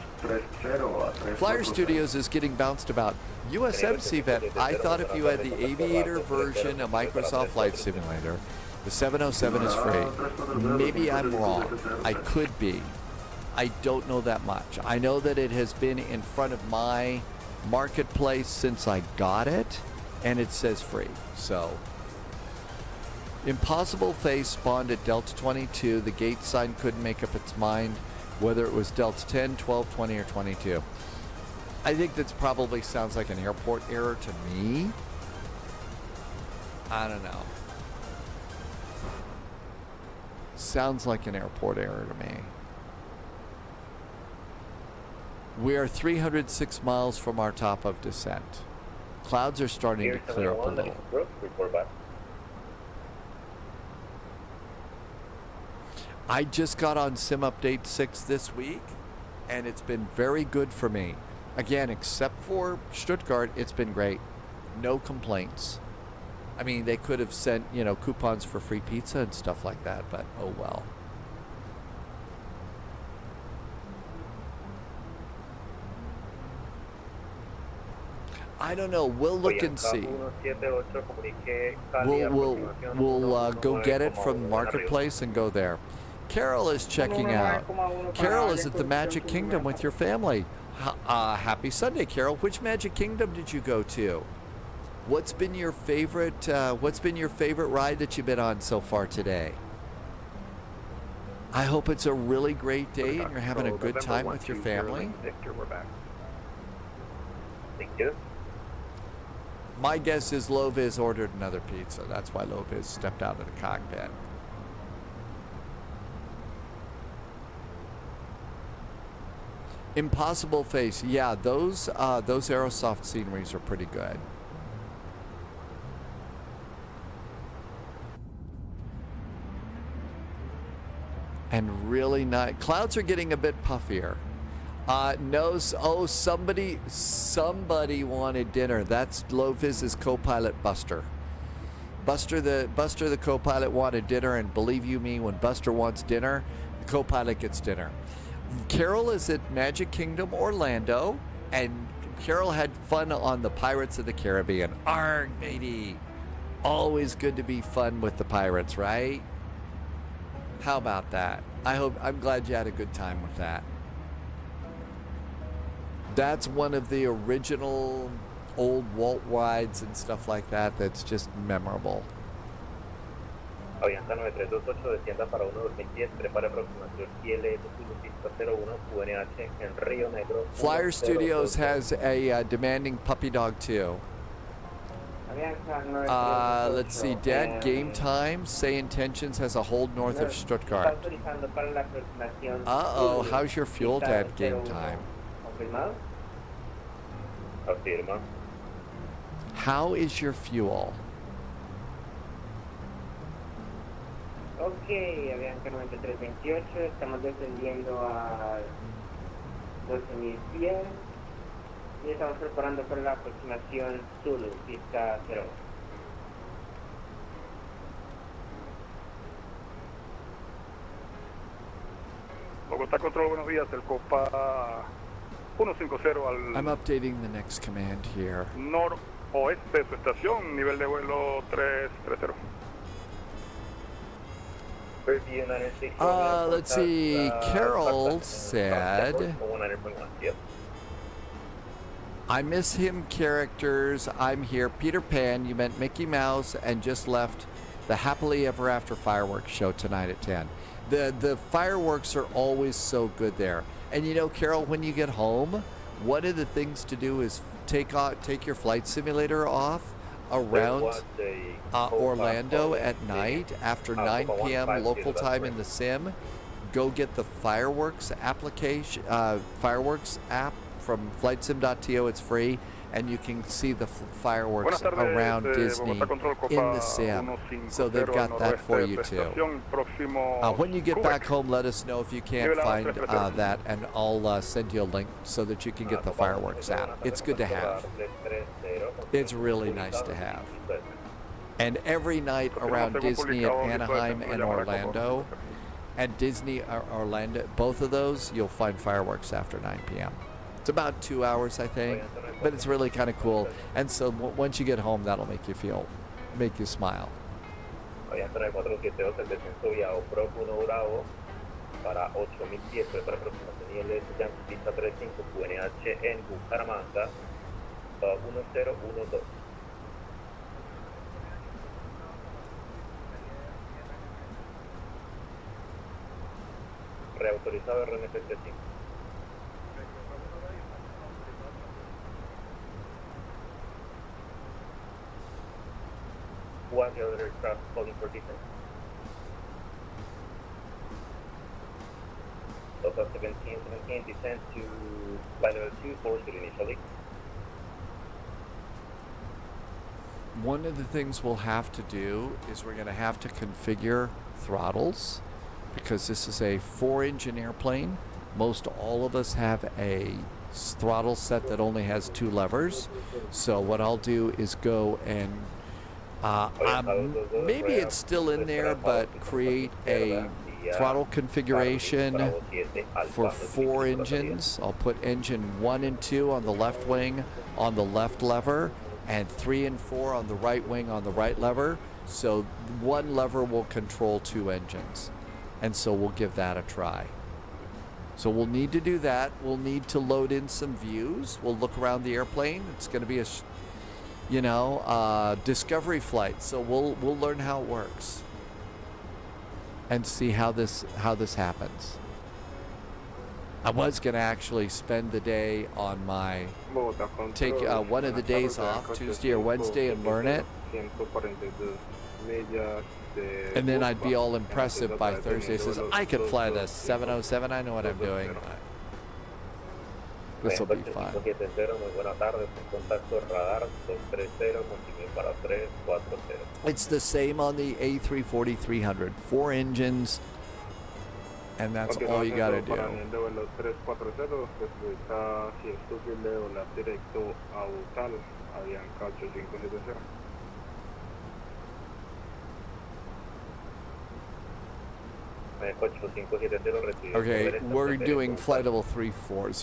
[SPEAKER 2] Flyer Studios is getting bounced about. USMC vet, I thought if you had the Aviator version of Microsoft Flight Simulator, the 707 is free. Maybe I'm wrong. I could be. I don't know that much. I know that it has been in front of my marketplace since I got it, and it says free. So, Impossible Face spawned at Delta 22. The gate sign couldn't make up its mind whether it was Delta 10, 12, 20, or 22. I think that probably sounds like an airport error to me. I don't know. Sounds like an airport error to me. We are 306 miles from our top of descent. Clouds are starting to clear up a little. I just got on Sim Update 6 this week, and it's been very good for me. Again, except for Stuttgart, it's been great. No complaints. I mean, they could have sent, you know, coupons for free pizza and stuff like that, but oh well. I don't know. We'll look and see. We'll go get it from the marketplace and go there. Carol is checking out. Carol is at the Magic Kingdom with your family. Happy Sunday, Carol. Which Magic Kingdom did you go to? What's been your favorite? What's been your favorite ride that you've been on so far today? I hope it's a really great day and you're having a good time with your family.
[SPEAKER 6] We're back.
[SPEAKER 7] Thank you.
[SPEAKER 2] My guess is Loviz ordered another pizza. That's why Loviz stepped out of the cockpit. Impossible Face. Yeah, those Aerosoft sceneries are pretty good. And really nice. Clouds are getting a bit puffier. No, oh, somebody wanted dinner. That's Loviz's co-pilot Buster. Buster the co-pilot wanted dinner, and believe you me, when Buster wants dinner, the co-pilot gets dinner. Carol is at Magic Kingdom Orlando, and Carol had fun on the Pirates of the Caribbean. Arg, matey. Always good to be fun with the pirates, right? How about that? I'm glad you had a good time with that. That's one of the original old Walt rides and stuff like that that's just memorable.
[SPEAKER 7] Avianca 9328 descienda para 1-2010, prepare aproximación IL 01 QNH en Río Negro.
[SPEAKER 2] Flyer Studios has a demanding puppy dog too. Let's see, Dad Game Time, Say Intentions has a hold north of Stuttgart. Uh-oh, how's your fuel, Dad Game Time? How is your fuel?
[SPEAKER 8] Ok, Avianca 9328, estamos descendiendo a 12.000 pies y estamos preparando para la aproximación Zulu, pista 0.
[SPEAKER 6] Bogotá Control, buenos días, el Copa 150 al...
[SPEAKER 2] I'm updating the next command here.
[SPEAKER 6] oeste, su estación, nivel de vuelo 330.
[SPEAKER 2] Let's see. Carol said, I miss him characters. I'm here. Peter Pan, you meant Mickey Mouse, and just left the Happily Ever After fireworks show tonight at 10. The fireworks are always so good there. And you know, Carol, when you get home, one of the things to do is take your flight simulator off around Orlando at night after 9 p.m. local time in the sim. Go get the fireworks application, fireworks app from flightsim.to. It's free, and you can see the fireworks around Disney in the sim. So they've got that for you too. When you get back home, let us know if you can't find that, and I'll send you a link so that you can get the fireworks app. It's good to have. It's really nice to have. And every night around Disney at Anaheim and Orlando, and Disney or Orlando, both of those, you'll find fireworks after 9 p.m. It's about 2 hours, I think, but it's really kind of cool. And so once you get home, that'll make you smile.
[SPEAKER 7] Para 8.000 pies, prepara aproximación nivel de pista 35 QNH en Bucaramanga, 1012. Reautorizado RNPC 5. One the other aircraft calling for defense. Total 17, descent to flight level 240 initially.
[SPEAKER 2] One of the things we'll have to do is we're going to have to configure throttles, because this is a 4-engine airplane. Most all of us have a throttle set that only has 2 levers. So what I'll do is go and maybe it's still in there, but create a throttle configuration for 4 engines. I'll put engine 1 and 2 on the left wing on the left lever, and 3 and 4 on the right wing on the right lever. So one lever will control 2 engines. And so we'll give that a try. So we'll need to do that. We'll need to load in some views. We'll look around the airplane. It's going to be a discovery flight. So we'll learn how it works and see how this happens. I was going to actually spend the day on my take one of the days off, Tuesday or Wednesday, and learn it. And then I'd be all impressive by Thursday. Says I could fly the 707. I know what I'm doing. This will be fun. It's the same on the A340-300. 4 engines, and that's all you got to do. Okay, we're doing flight level 340.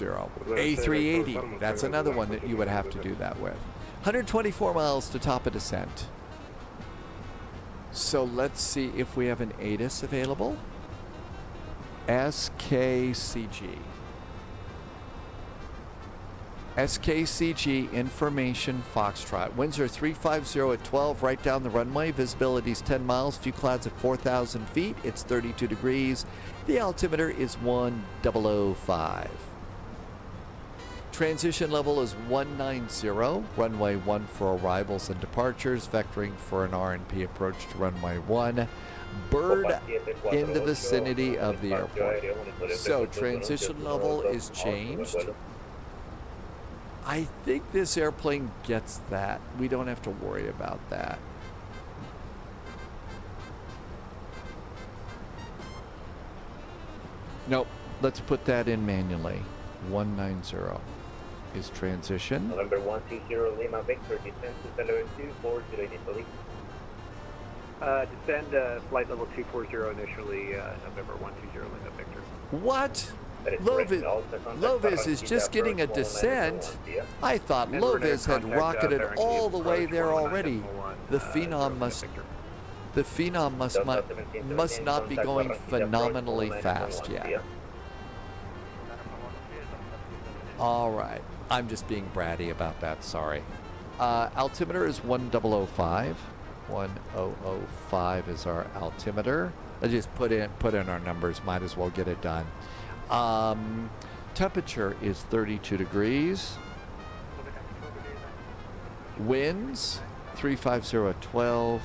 [SPEAKER 2] A380, that's another one that you would have to do that with. 124 miles to top of descent. So let's see if we have an ATIS available. SKCG. SKCG Information Foxtrot. Winds are 350 at 12 right down the runway. Visibility is 10 miles. Few clouds at 4,000 feet. It's 32 degrees. The altimeter is 1005. Transition level is 190. Runway 1 for arrivals and departures. Vectoring for an RNP approach to runway 1. Bird in the vicinity of the airport. So transition level is changed. I think this airplane gets that. We don't have to worry about that. Nope. Let's put that in manually. 190 is transition.
[SPEAKER 7] November 120 Lima Victor, descend to level 240 initially.
[SPEAKER 8] Descend flight level 240 initially, November 120 Lima Victor.
[SPEAKER 2] What? Lovis is just getting a descent. I thought Lovis had rocketed all the way there already. The Phenom must not be going phenomenally fast yet. All right, I'm just being bratty about that. Sorry. Altimeter is 1005. 1005 is our altimeter. I just put in our numbers. Might as well get it done. Temperature is 32 degrees. Winds 350 at 12.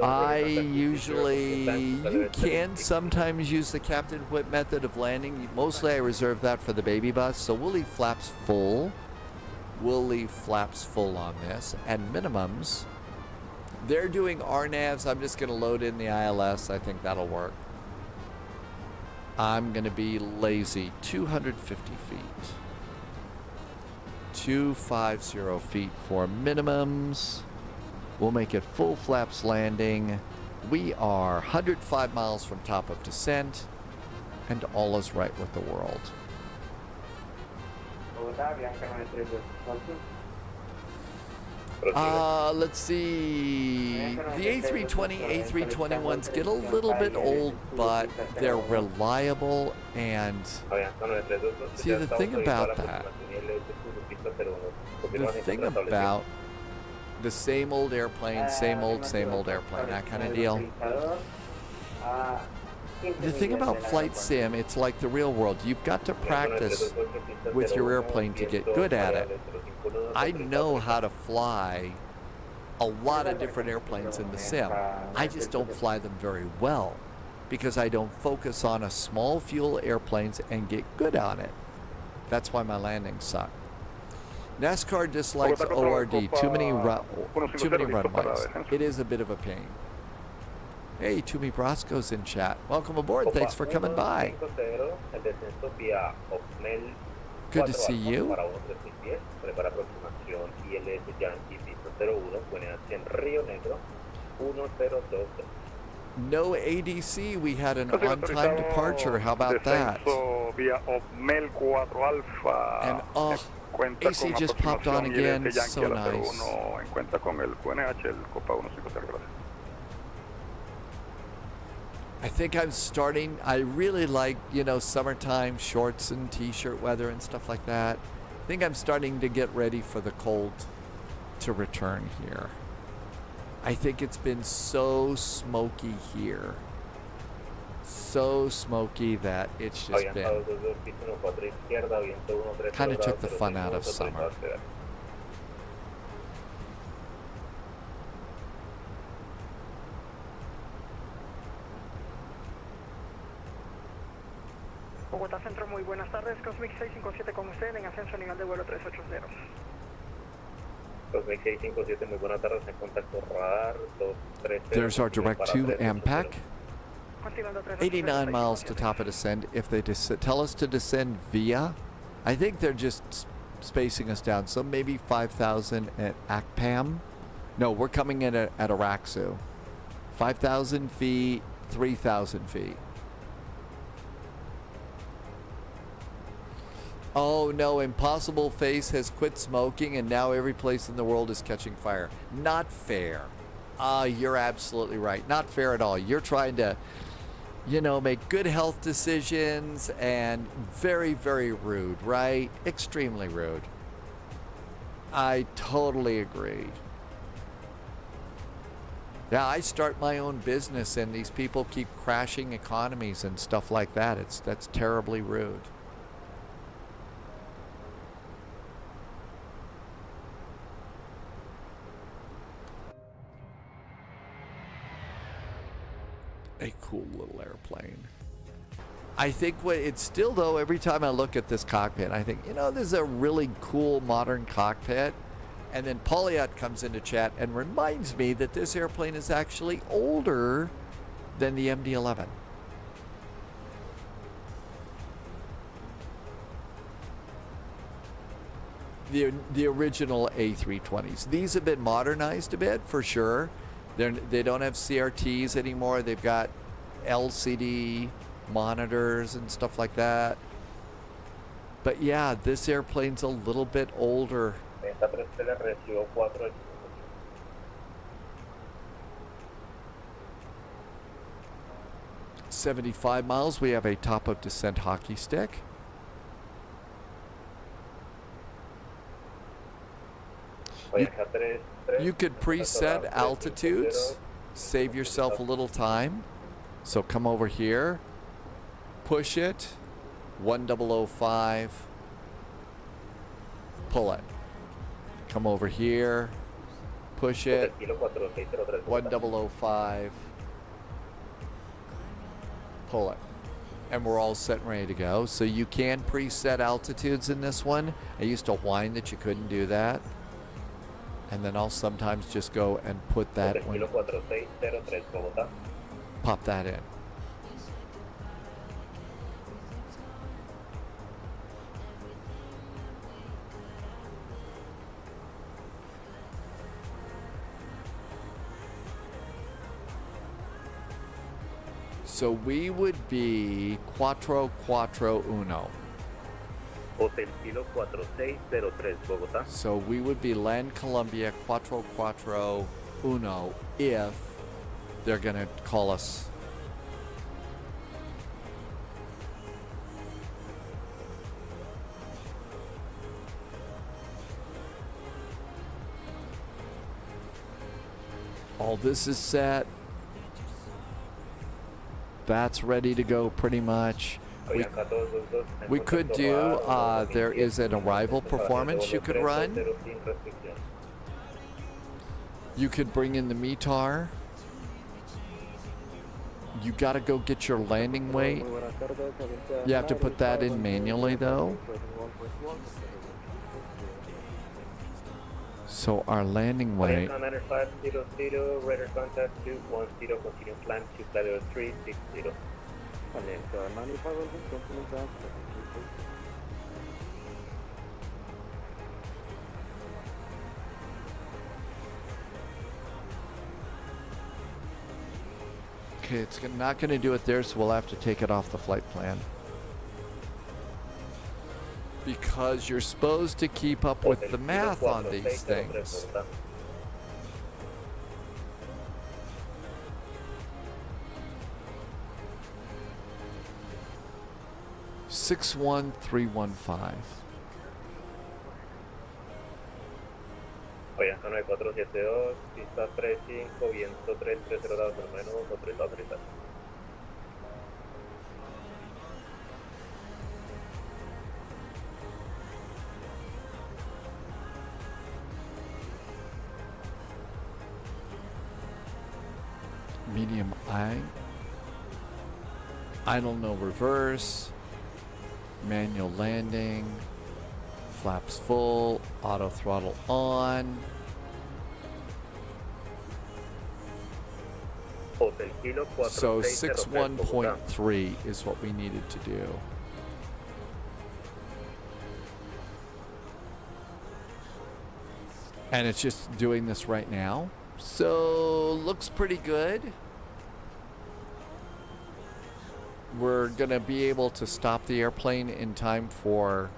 [SPEAKER 2] I you can sometimes use the Captain Whip method of landing. Mostly I reserve that for the baby bus, so we'll leave flaps full. We'll leave flaps full on this. And minimums, they're doing RNAVs. I'm just going to load in the ILS. I think that'll work. I'm going to be lazy. 250 feet. 250 feet for minimums. We'll make it full flaps landing. We are 105 miles from top of descent, and all is right with the world. Let's see. The A320, A321s get a little bit old, but they're reliable. And see, the thing about that, the same old airplane, same old airplane, that kind of deal. The thing about flight sim, it's like the real world. You've got to practice with your airplane to get good at it. I know how to fly a lot of different airplanes in the sim. I just don't fly them very well because I don't focus on a small fuel airplanes and get good on it. That's why my landings suck. NASCAR dislikes ORD, too many runways. It is a bit of a pain. Hey, Tumi Brasco's in chat. Welcome aboard. Thanks for coming by. Good to see you. No ADC. We had an on-time departure. How about that? And AC just popped on again. So nice. I think I'm starting. I really like, summertime shorts and t-shirt weather and stuff like that. I think I'm starting to get ready for the cold to return here. I think it's been so smoky here. So smoky that it's just been kind of took the fun out of summer.
[SPEAKER 9] Bogotá Centro, muy buenas tardes. Cosmic 657 con usted en ascenso nivel de vuelo 380.
[SPEAKER 7] Cosmic 657, muy buenas tardes. En contacto radar 230.
[SPEAKER 2] There's our direct to AMPAC. 89 miles to top of descent. If they tell us to descend via, I think they're just spacing us down. So maybe 5,000 at ACPAM. No, we're coming in at Araxu. 5,000 feet, 3,000 feet. Oh no, Impossible Face has quit smoking and now every place in the world is catching fire. Not fair. You're absolutely right. Not fair at all. You're trying to, make good health decisions and very, very rude, right? Extremely rude. I totally agree. Yeah, I start my own business and these people keep crashing economies and stuff like that. That's terribly rude. A cool little airplane. I think it's still, though, every time I look at this cockpit, I think, this is a really cool modern cockpit. And then Pauliot comes into chat and reminds me that this airplane is actually older than the MD-11. The original A320s. These have been modernized a bit, for sure. They don't have CRTs anymore. They've got LCD monitors and stuff like that. But yeah, this airplane's a little bit older. 75 miles, we have a top of descent hockey stick. You could preset altitudes, save yourself a little time. So come over here, push it, 1005, pull it. Come over here, push it, 1005, pull it. And we're all set and ready to go. So you can preset altitudes in this one. I used to whine that you couldn't do that. And then I'll sometimes just go and put that one, pop that in. So we would be 441.
[SPEAKER 7] Hotel Kilo 4603 Bogotá.
[SPEAKER 2] So we would be Land Columbia 441 if they're going to call us. All this is set. That's ready to go pretty much. We could do, there is an arrival performance you could run. You could bring in the METAR. You got to go get your landing weight. You have to put that in manually though. So our landing weight.
[SPEAKER 7] Radar contact 210, continue climb to flight level 360.
[SPEAKER 2] Okay, it's not going to do it there, so we'll have to take it off the flight plan. Because you're supposed to keep up with the math on these things. $61,315.
[SPEAKER 7] Oyanka 9472, pista 35, viento 330 grados al menos, hotel autorizado.
[SPEAKER 2] Medium I. Idle no reverse. Manual landing. Flaps full. Auto throttle on. So 61.3 is what we needed to do. And it's just doing this right now. So looks pretty good. We're gonna be able to stop the airplane in time for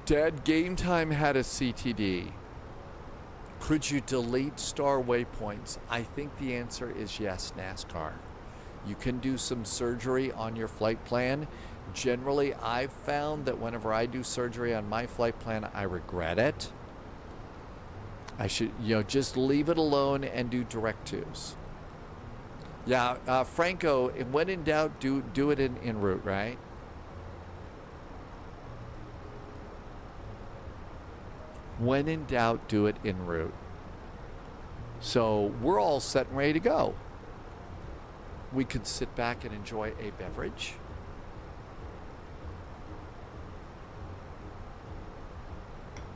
[SPEAKER 2] Dead Game Time had a CTD. Could you delete star waypoints? I think the answer is yes, NASCAR. You can do some surgery on your flight plan. Generally, I've found that whenever I do surgery on my flight plan, I regret it. I should, just leave it alone and do direct twos. Yeah, Franco, when in doubt, do it en route, right? When in doubt, do it en route. So we're all set and ready to go. We could sit back and enjoy a beverage.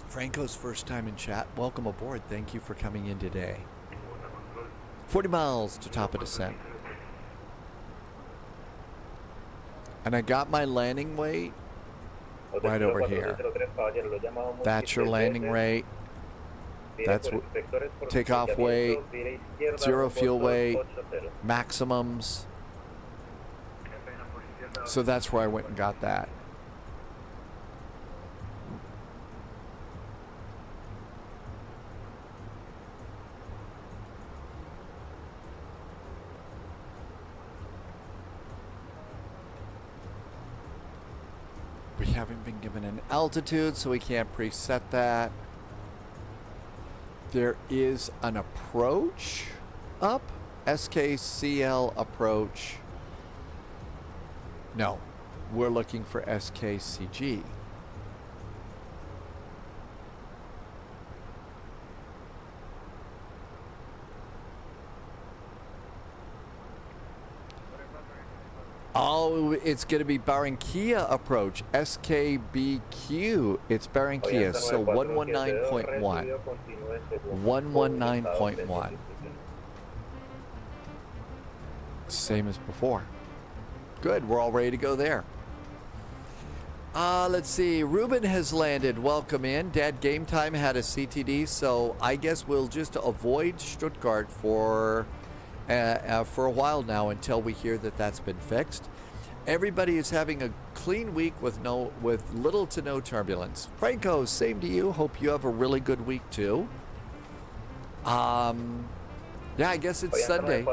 [SPEAKER 2] Franco's first time in chat. Welcome aboard. Thank you for coming in today. 40 miles to top of descent. And I got my landing weight. right over here. That's your landing rate. That's takeoff weight, 0 fuel weight, maximums. So that's where I went and got that. We haven't been given an altitude, so we can't preset that. There is an approach up, SKCL approach. No, we're looking for SKCG. Oh, it's going to be Barranquilla approach, SKBQ. It's Barranquilla, so 119.1. 119.1. Same as before. Good, we're all ready to go there. Let's see, Ruben has landed. Welcome in. Dad Game Time had a CTD, so I guess we'll just avoid Stuttgart for a while now until we hear that that's been fixed. Everybody is having a clean week with little to no turbulence. Franco, same to you. Hope you have a really good week too. Yeah, I guess it's Sunday.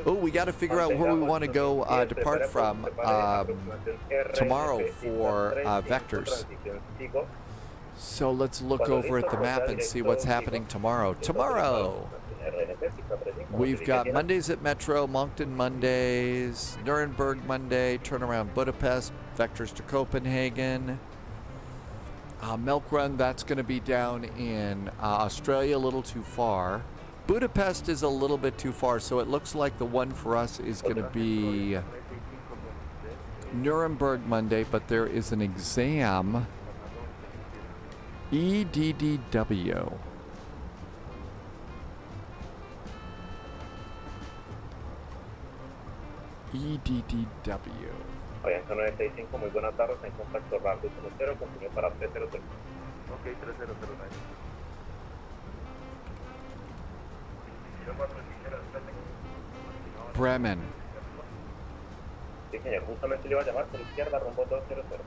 [SPEAKER 2] Oh, we got to figure out where we want to go depart from tomorrow for vectors. So let's look over at the map and see what's happening tomorrow. Tomorrow, we've got Mondays at Metro, Moncton Mondays, Nuremberg Monday, turnaround Budapest, vectors to Copenhagen. Milk Run, that's going to be down in Australia, a little too far. Budapest is a little bit too far, so it looks like the one for us is going to be Nuremberg Monday, but there is an exam. EDDW. EDDW.
[SPEAKER 7] Alianza 965, muy buenas tardes, en contacto rápido 10, continúe para 303.
[SPEAKER 11] Ok, 3009.
[SPEAKER 2] Bremen.
[SPEAKER 7] Sí, señor, justamente le iba a llamar por izquierda, rumbo 200.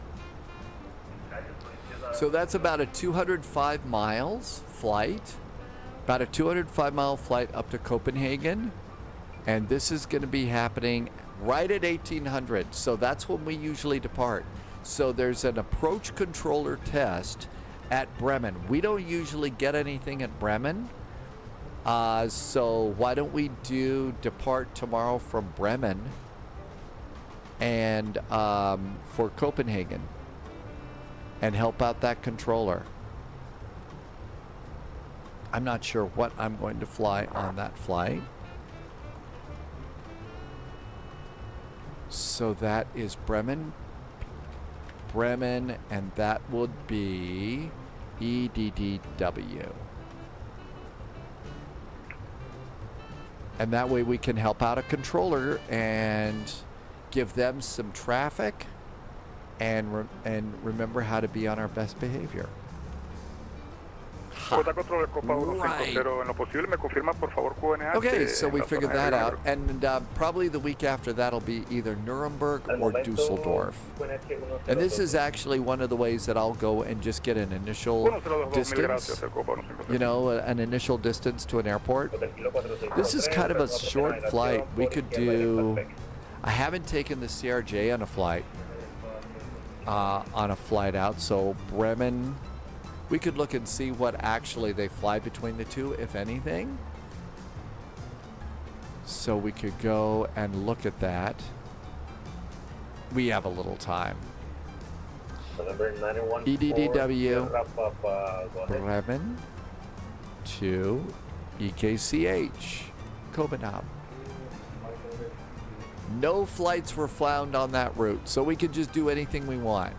[SPEAKER 2] So that's about a 205 miles flight. About a 205 mile flight up to Copenhagen. And this is going to be happening right at 1800. So that's when we usually depart. So there's an approach controller test at Bremen. We don't usually get anything at Bremen. So why don't we depart tomorrow from Bremen and for Copenhagen and help out that controller. I'm not sure what I'm going to fly on that flight. So that is Bremen, and that would be EDDW. And that way we can help out a controller and give them some traffic and remember how to be on our best behavior. Right. Okay, so we figured that out, and probably the week after that'll be either Nuremberg or Dusseldorf. And this is actually one of the ways that I'll go and just get an initial distance, you know, an initial distance to an airport. This is kind of a short flight. We could do, I haven't taken the CRJ on a flight out, so Bremen, we could look and see what actually they fly between the two, if anything. So we could go and look at that. We have a little time. EDDW, Bremen to EKCH, Copenhagen. No flights were found on that route, so we could just do anything we want.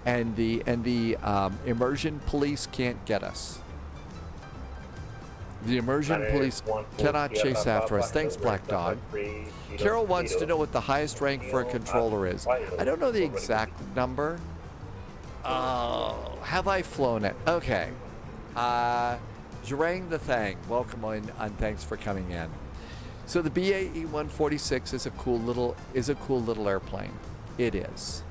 [SPEAKER 2] And the immersion police can't get us. The immersion police cannot chase after us. Thanks, Black Dog. Carol wants to know what the highest rank for a controller is. I don't know the exact number. Oh, have I flown it? Okay. Zhurang the Thang, welcome in and thanks for coming in. So the BAE 146 is a cool little airplane. It is.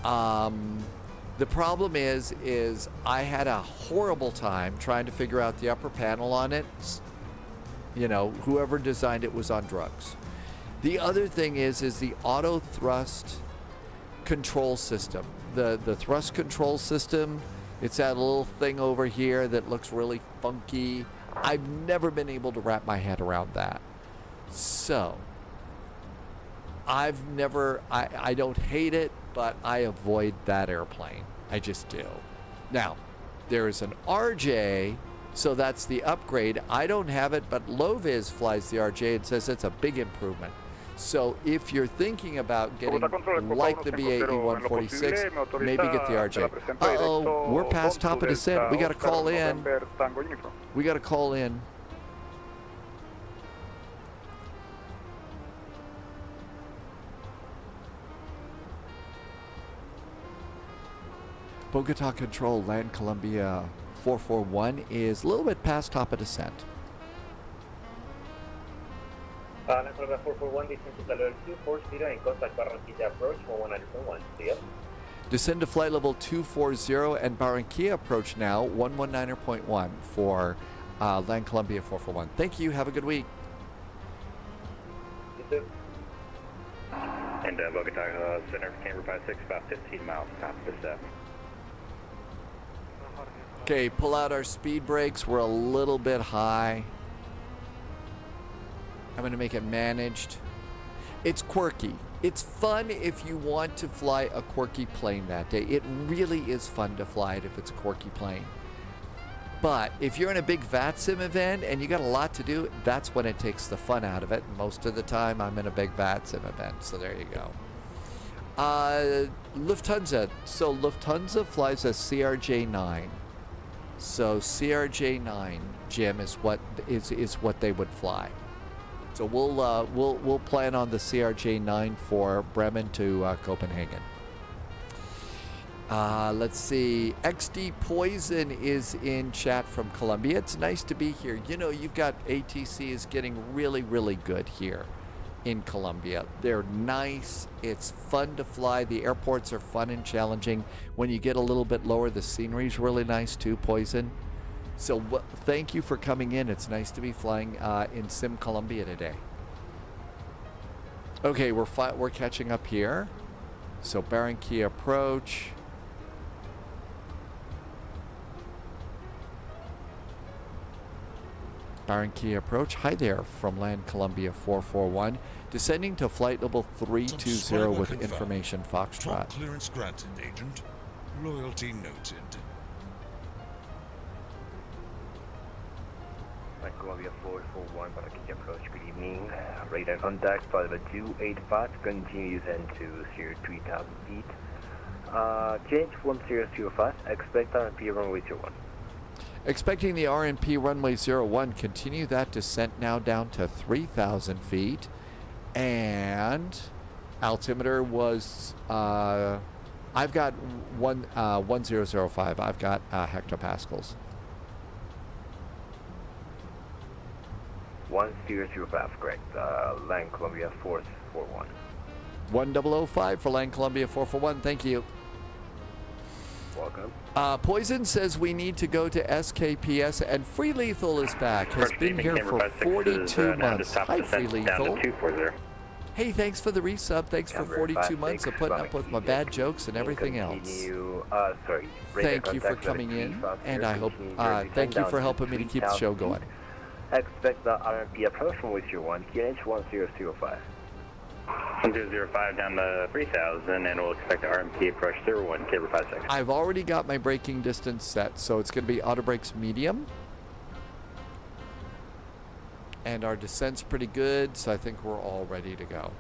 [SPEAKER 2] The problem is I had a horrible time trying to figure out the upper panel on it. You know, whoever designed it was on drugs. The other thing is the auto thrust control system. The thrust control system, it's that little thing over here that looks really funky. I've never been able to wrap my head around that. So, I don't hate it, but I avoid that airplane. I just do. Now, there is an RJ, so that's the upgrade. I don't have it, but Loviz flies the RJ and says it's a big improvement. So if you're thinking about getting like the BAE 146, maybe get the RJ. Uh-oh, we're past top of descent. We got to call in. We got to call in. Bogota Control, Land Columbia 441 is a little bit past top of descent.
[SPEAKER 7] Land Columbia 441, descend to flight level 240 and contact Barranquilla approach 119.1. See ya.
[SPEAKER 2] Descend to flight level 240 and Barranquilla approach now 119.1 for Land Columbia 441. Thank you. Have a good week.
[SPEAKER 7] You too.
[SPEAKER 12] And Bogota Center, Camber 56, about 15 miles top of descent.
[SPEAKER 2] Okay, pull out our speed brakes. We're a little bit high. I'm going to make it managed. It's quirky. It's fun if you want to fly a quirky plane that day. It really is fun to fly it if it's a quirky plane. But if you're in a big VATSIM event and you got a lot to do, that's when it takes the fun out of it. Most of the time I'm in a big VATSIM event, so there you go. Lufthansa. So Lufthansa flies a CRJ-9. So CRJ-9, Jim, is what they would fly. So we'll plan on the CRJ-9 for Bremen to Copenhagen. Let's see. XD Poison is in chat from Colombia. It's nice to be here. You know, you've got ATC is getting really, really good here in Colombia. They're nice. It's fun to fly. The airports are fun and challenging. When you get a little bit lower, the scenery is really nice too, Poison. So thank you for coming in. It's nice to be flying in Sim Colombia today. Okay, we're catching up here. So Barranquilla approach. Barranquilla approach. Hi there from Land Columbia 441. Descending to flight level 320 with
[SPEAKER 3] confirmed.
[SPEAKER 2] information Foxtrot.
[SPEAKER 3] Top clearance granted, Agent. Loyalty noted.
[SPEAKER 8] Land Columbia 441, Barranquilla approach, good evening. Radar contact, flight level 285, continue descent to 3,000 feet. Change 1005, expect RMP runway 01.
[SPEAKER 2] Expecting the RMP runway 01, continue that descent now down to 3,000 feet. And altimeter was, I've got 1005, I've got hectopascals.
[SPEAKER 8] 1005, correct. Land Columbia 441.
[SPEAKER 2] 1005 for Land Columbia 441, thank you.
[SPEAKER 8] Welcome.
[SPEAKER 2] Poison says we need to go to SKPS, and Free Lethal is back. Has been here for 42 months. Hi, Free Lethal. Hey, thanks for the resub. Thanks for 42 months of putting up with my bad jokes and everything else. Thank you for coming in, and I hope, thank you for helping me to keep the show going.
[SPEAKER 8] Expect the RMP approach from with your 1, QNH 1005.
[SPEAKER 12] 1005 down to 3,000, and we'll expect the RMP approach 01, Camber 56.
[SPEAKER 2] I've already got my braking distance set, so it's going to be auto brakes medium. And our descent's pretty good, so I think we're all ready to go.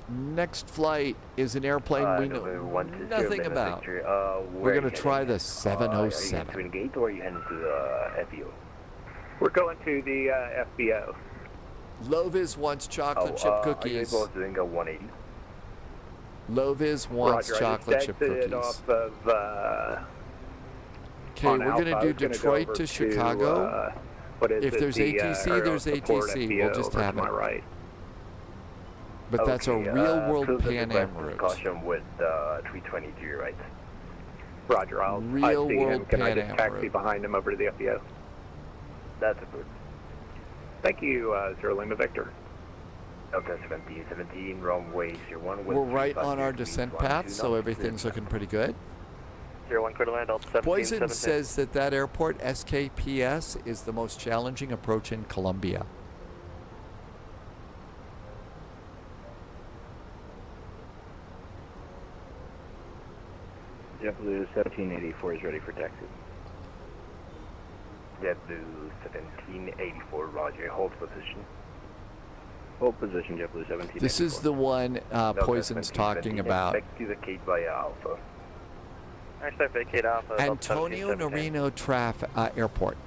[SPEAKER 2] Next flight is an airplane we know nothing about. We're going to try the 707.
[SPEAKER 8] Are you heading to Gate or are you heading to the FBO?
[SPEAKER 6] We're going to the FBO.
[SPEAKER 2] Loviz wants chocolate chip cookies.
[SPEAKER 8] Are you able to go 180?
[SPEAKER 2] Loviz wants
[SPEAKER 6] Roger,
[SPEAKER 2] chocolate
[SPEAKER 6] I
[SPEAKER 2] chip
[SPEAKER 6] just exited
[SPEAKER 2] cookies.
[SPEAKER 6] off of,
[SPEAKER 2] Okay,
[SPEAKER 6] on
[SPEAKER 2] we're
[SPEAKER 6] Alpha.
[SPEAKER 2] going
[SPEAKER 6] I
[SPEAKER 2] to do
[SPEAKER 6] was gonna go
[SPEAKER 2] Detroit
[SPEAKER 6] over
[SPEAKER 2] to Chicago.
[SPEAKER 6] what is
[SPEAKER 2] If
[SPEAKER 6] it,
[SPEAKER 2] there's
[SPEAKER 6] the,
[SPEAKER 2] ATC,
[SPEAKER 6] or
[SPEAKER 2] there's
[SPEAKER 6] support
[SPEAKER 2] ATC.
[SPEAKER 6] FBO
[SPEAKER 2] We'll just
[SPEAKER 6] over
[SPEAKER 2] have
[SPEAKER 6] to my
[SPEAKER 2] it.
[SPEAKER 6] right.
[SPEAKER 2] But that's a real-world Pan Am route.
[SPEAKER 8] Caution with 322, right?
[SPEAKER 6] Roger, I see him.
[SPEAKER 2] Real-world
[SPEAKER 6] Can I
[SPEAKER 2] Pan
[SPEAKER 6] just
[SPEAKER 2] Am
[SPEAKER 6] taxi
[SPEAKER 2] route.
[SPEAKER 6] behind him over to the FBO?
[SPEAKER 8] That's approved.
[SPEAKER 6] Thank you, Zero Lima Victor.
[SPEAKER 8] Delta 1717, runway 01.
[SPEAKER 2] We're right on our descent path, so everything's looking pretty good.
[SPEAKER 13] 01 clear to land, Delta 1717.
[SPEAKER 2] Poison says that that airport, SKPS, is the most challenging approach in Colombia.
[SPEAKER 8] JetBlue 1784 is ready for taxi. JetBlue 1784, roger. Hold position. Hold position, JetBlue 1784.
[SPEAKER 2] This is the one Poison's talking about.
[SPEAKER 8] Expect to vacate via Alpha.
[SPEAKER 13] I expect vacate Alpha.
[SPEAKER 2] Antonio Norino Airport.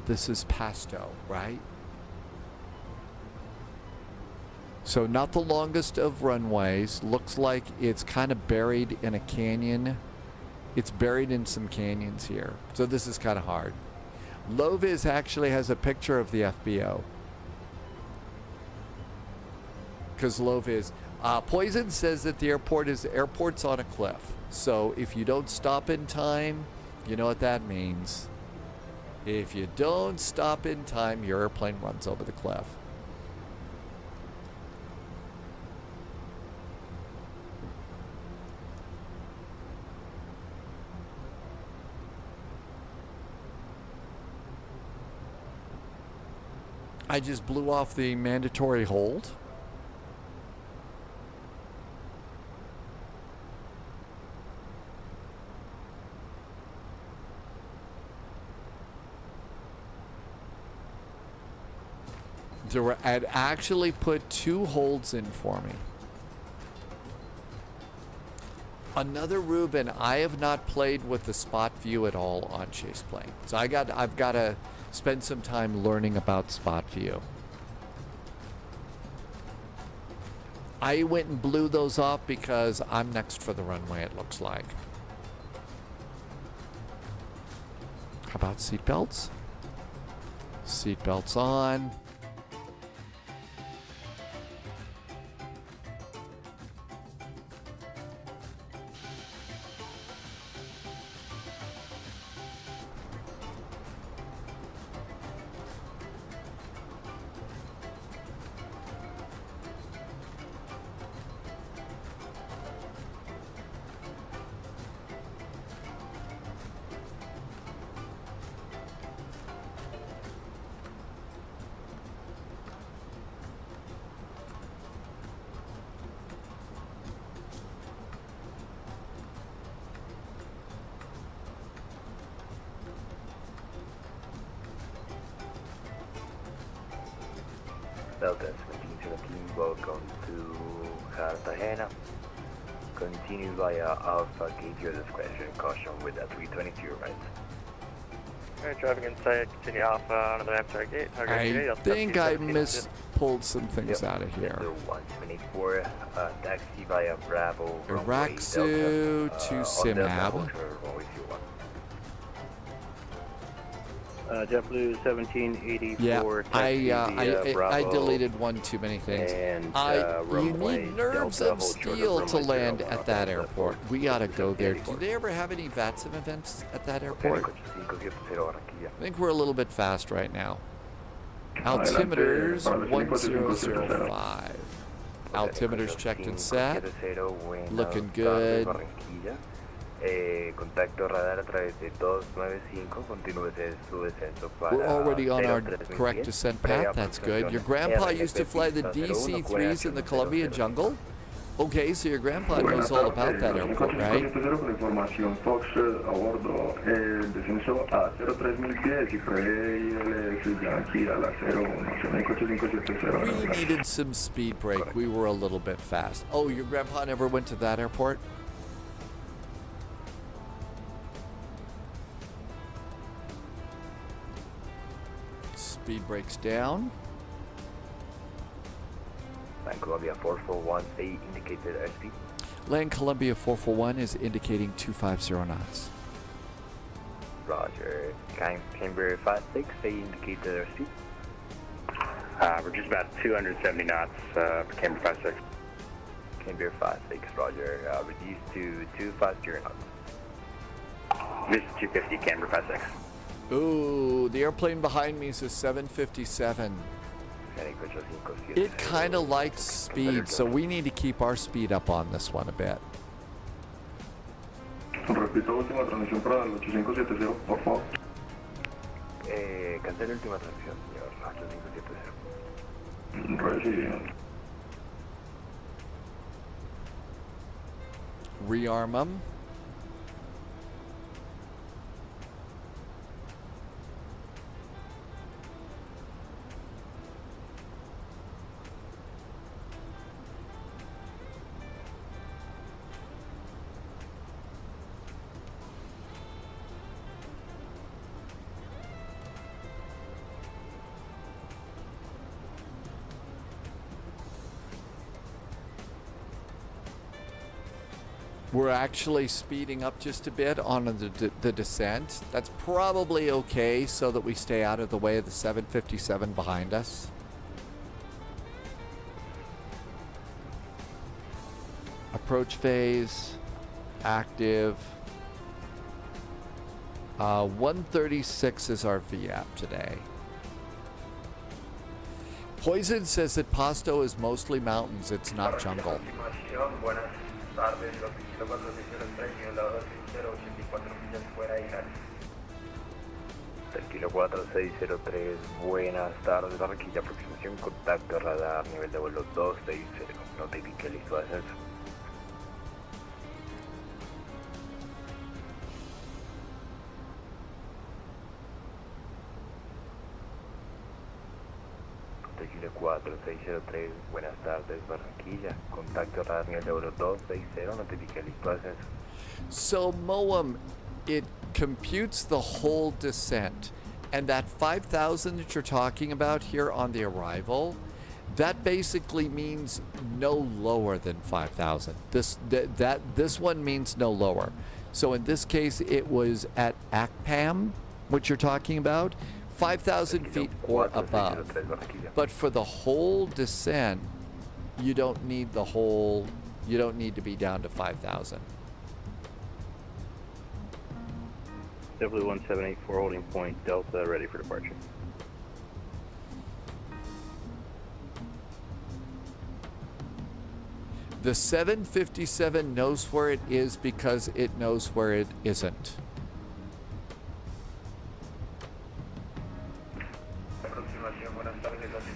[SPEAKER 2] This is Pasto, right? So not the longest of runways. Looks like it's kind of buried in a canyon. It's buried in some canyons here. So this is kind of hard. Loviz actually has a picture of the FBO. Because Loviz, Poison says that the airport's on a cliff. So if you don't stop in time, you know what that means. If you don't stop in time, your airplane runs over the cliff. I just blew off the mandatory hold. I'd actually put 2 holds in for me. Another Ruben, I have not played with the spot view at all on chase plane. So I've got to spend some time learning about spot view. I went and blew those off because I'm next for the runway, it looks like. How about seatbelts? Seatbelts on.
[SPEAKER 8] Delta 1717, welcome to Cartegena. Continue via Alpha, gauge your discretion, caution with a 322 right.
[SPEAKER 13] Alright, driving inside, continue Alpha on the Amsterdam gate.
[SPEAKER 2] I think I pulled some things out of here.
[SPEAKER 8] 124, taxi via Bravo,
[SPEAKER 2] Iraxu to Simab.
[SPEAKER 8] JetBlue 1784.
[SPEAKER 2] Yeah, I deleted one too many things.
[SPEAKER 8] And,
[SPEAKER 2] you need nerves of steel to land at that airport. We gotta go there. Do they ever have any VATSIM events at that airport? I think we're a little bit fast right now. Altimeters 1005. Altimeters checked and set. Looking good.
[SPEAKER 8] Contacto radar a través de 295, continúese su descenso para...
[SPEAKER 2] We're already on our correct descent path, that's good. Your grandpa used to fly the DC-3s in the Colombian jungle? Okay, so your grandpa knows all about that airport, right? We needed some speed brake. We were a little bit fast. Oh, your grandpa never went to that airport? Speed brakes down.
[SPEAKER 8] Land Columbia 441, stay indicated airspeed.
[SPEAKER 2] Land Columbia 441 is indicating 250 knots.
[SPEAKER 8] Roger. Camber 56, stay indicated airspeed.
[SPEAKER 12] We're just about 270 knots for Camber 56.
[SPEAKER 8] Camber 56, roger. Reduce to 250 knots.
[SPEAKER 12] This is 250, Camber 56.
[SPEAKER 2] Ooh, the airplane behind me is a 757. It kind of likes speed, so we need to keep our speed up on this one a bit.
[SPEAKER 11] Repito, última transmisión para el 8570, por favor.
[SPEAKER 8] Cancela última transmisión, señor. 8570.
[SPEAKER 11] Recibido.
[SPEAKER 2] Rearm them. We're actually speeding up just a bit on the descent. That's probably okay so that we stay out of the way of the 757 behind us. Approach phase, active. 136 is our VAP today. Poison says that Pasto is mostly mountains, it's not jungle.
[SPEAKER 8] Kilo 4603, buenas tardes, Barranquilla, aproximación, contacto radar, nivel de vuelo 260, notifique listo de ascenso. Kilo 4603, buenas tardes, Barranquilla, contacto radar, nivel de vuelo 260, notifique listo de ascenso.
[SPEAKER 2] So Moam, it computes the whole descent, and that 5,000 that you're talking about here on the arrival, that basically means no lower than 5,000. This one means no lower. So in this case, it was at ACPAM, what you're talking about, 5,000 feet or above. But for the whole descent, you don't need the whole. You don't need to be down to 5,000.
[SPEAKER 12] W1784 holding point Delta, ready for departure.
[SPEAKER 2] The 757 knows where it is because it knows where it isn't.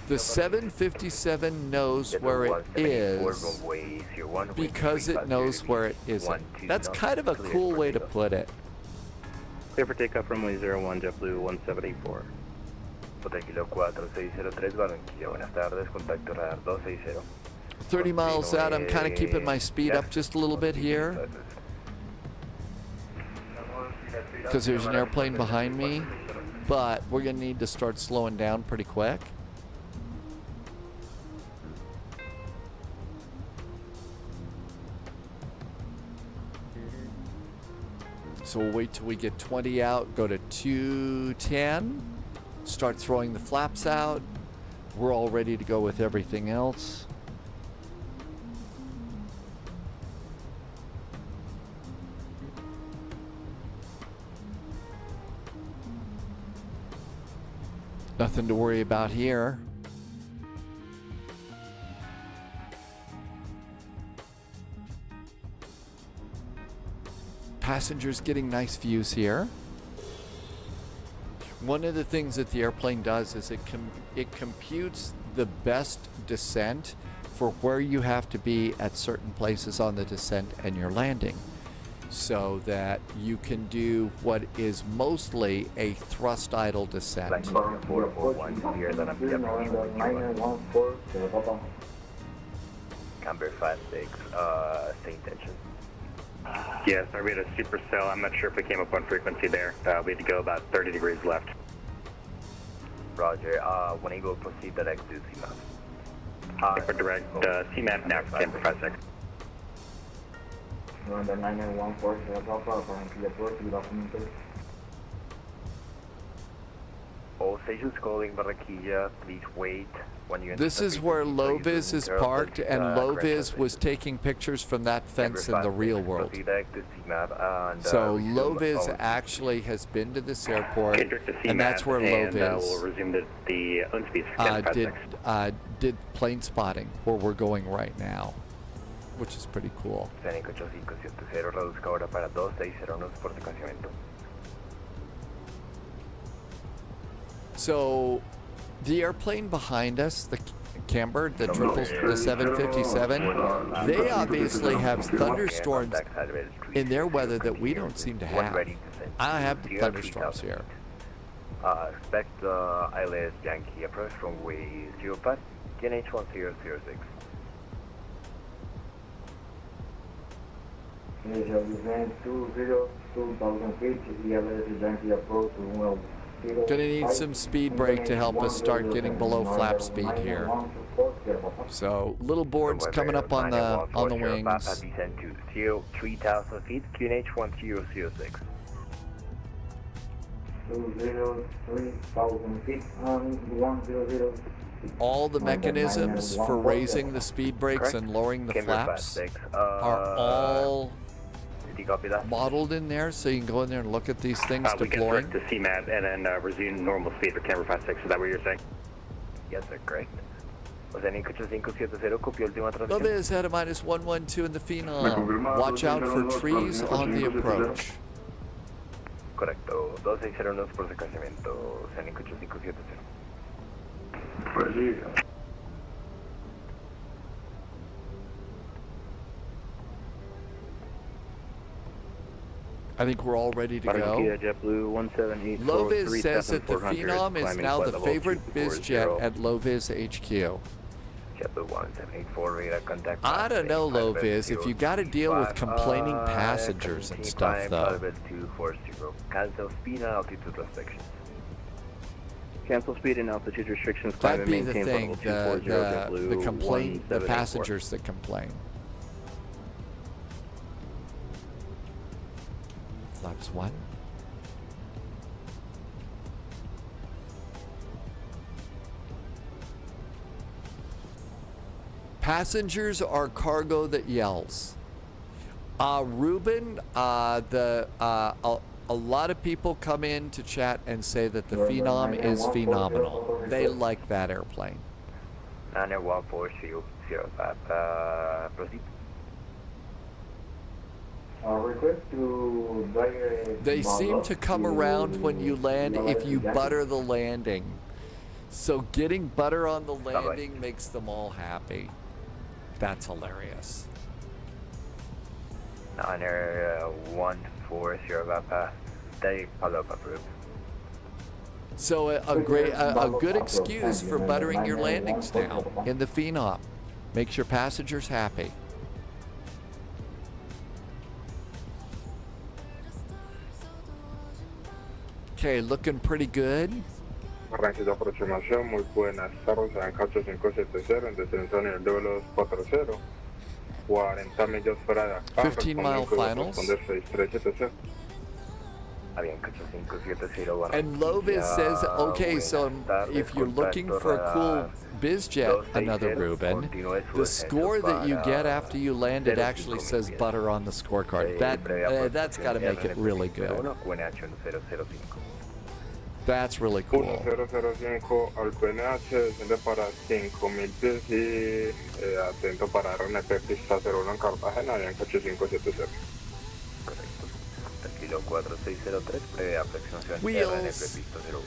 [SPEAKER 2] The 757 knows where it is because it knows where it isn't. That's kind of a cool way to put it.
[SPEAKER 12] Clear for takeoff, runway 01, JetBlue 1784.
[SPEAKER 8] Kilo 4603, Barranquilla, buenas tardes, contacto radar 260.
[SPEAKER 2] 30 miles out, I'm kind of keeping my speed up just a little bit here because there's an airplane behind me, but we're going to need to start slowing down pretty quick. So we'll wait till we get 20 out, go to 210, start throwing the flaps out. We're all ready to go with everything else. Nothing to worry about here. Passengers getting nice views here. One of the things that the airplane does is it computes the best descent for where you have to be at certain places on the descent and your landing, so that you can do what is mostly a thrust idle descent.
[SPEAKER 8] Camber 56, stay in tension.
[SPEAKER 12] Yeah, sorry, we had a supercell. I'm not sure if we came up on frequency there. We had to go about 30 degrees left.
[SPEAKER 8] Roger, when I go proceed direct to CMAP.
[SPEAKER 12] For direct, CMAP now for Camber 56.
[SPEAKER 14] November 9914, Sierra Papa, Barranquilla Approach, good afternoon, sir.
[SPEAKER 8] All stations calling Barranquilla, please wait.
[SPEAKER 2] This is where Loviz is parked, and Loviz was taking pictures from that fence in the real world. So Loviz actually has been to this airport, and that's where Loviz
[SPEAKER 12] we'll resume the unspeed
[SPEAKER 2] did plane spotting, where we're going right now, which is pretty cool. So the airplane behind us, the Camber, the 757, they obviously have thunderstorms in their weather that we don't seem to have. I don't have the thunderstorms here.
[SPEAKER 8] Expect ILS Yankee approach runway 05, QNH 1006.
[SPEAKER 14] Initial descent 20,000 feet, ELS Yankee approach to 1.
[SPEAKER 2] Gonna need some speed brake to help us start getting below flap speed here. So little boards coming up on the wings.
[SPEAKER 8] Descent to 3,000 feet, QNH 1006.
[SPEAKER 14] 3,000 feet and 100.
[SPEAKER 2] All the mechanisms for raising the speed brakes and lowering the flaps are all modeled in there, so you can go in there and look at these things deploying.
[SPEAKER 12] We can to CMAP and then resume normal speed for Camber 56. Is that what you're saying?
[SPEAKER 8] Yes, sir, correct.
[SPEAKER 2] Loviz at a -112 in the Phenom. Watch out for trees on the approach.
[SPEAKER 8] Correcto. 2601 por descansamiento. Cénico 8570.
[SPEAKER 11] Pues sí.
[SPEAKER 2] I think we're all ready to go. Loviz says that the Phenom is now the favorite biz jet at Loviz HQ. I don't know, Loviz, if you got to deal with complaining passengers and stuff, though.
[SPEAKER 8] Cancel speed and altitude restrictions.
[SPEAKER 13] Cancel speed and altitude restrictions.
[SPEAKER 2] That'd be the thing, the passengers that complain. Flaps 1. Passengers are cargo that yells. Ruben, a lot of people come in to chat and say that the Phenom is phenomenal. They like that airplane.
[SPEAKER 8] 91405, proceed.
[SPEAKER 2] They seem to come around when you land if you butter the landing. So getting butter on the landing makes them all happy. That's hilarious.
[SPEAKER 8] 91405, take follow-up approved.
[SPEAKER 2] So a good excuse for buttering your landings now in the Phenom. Makes your passengers happy. Okay, looking pretty good.
[SPEAKER 15] Arranque de aproximación, muy buenas tardes, Anca 8570, en descenso a nivel de velocidad 40, 40 millas fuera de acá,
[SPEAKER 2] 15-mile finals.
[SPEAKER 15] responder 6370.
[SPEAKER 2] And Loviz says, okay, so if you're looking for a cool biz jet, another Ruben, the score that you get after you land, it actually says butter on the scorecard. That's got to make it really good. That's really cool.
[SPEAKER 15] 1005 al QNH, desciende para 5.000 pies y atento para RNP pista 01 en Cartagena, Anca 8570.
[SPEAKER 8] Kilo 4603, prevé aproximación
[SPEAKER 2] Wheels.
[SPEAKER 8] RNP pista 01.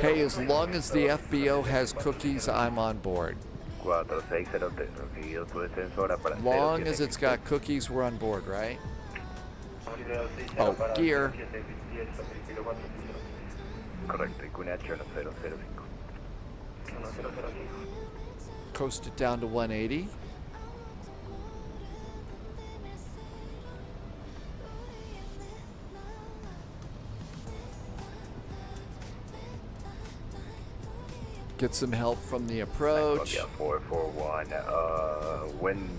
[SPEAKER 2] Hey, as long as the FBO has cookies, I'm on board.
[SPEAKER 8] 4603, recibido tu descenso ahora para
[SPEAKER 2] Long as it's got cookies, we're on board, right? Oh, gear.
[SPEAKER 8] Correcto, QNH 1005.
[SPEAKER 2] Coast it down to 180. Get some help from the approach.
[SPEAKER 8] Columbia 441, wind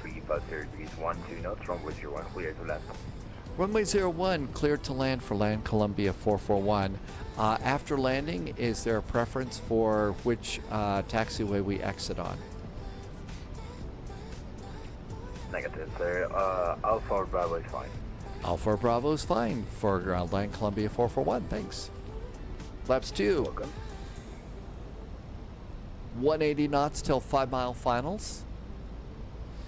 [SPEAKER 8] 350 degrees, 12 knots, runway 01, clear to land.
[SPEAKER 2] Runway 01, cleared to land for Land Columbia 441. After landing, is there a preference for which taxiway we exit on?
[SPEAKER 8] Negative, sir. Alpha Bravo is fine.
[SPEAKER 2] Alpha Bravo is fine for Land Columbia 441. Thanks. Flaps 2.
[SPEAKER 8] Welcome.
[SPEAKER 2] 180 knots till 5 mile finals.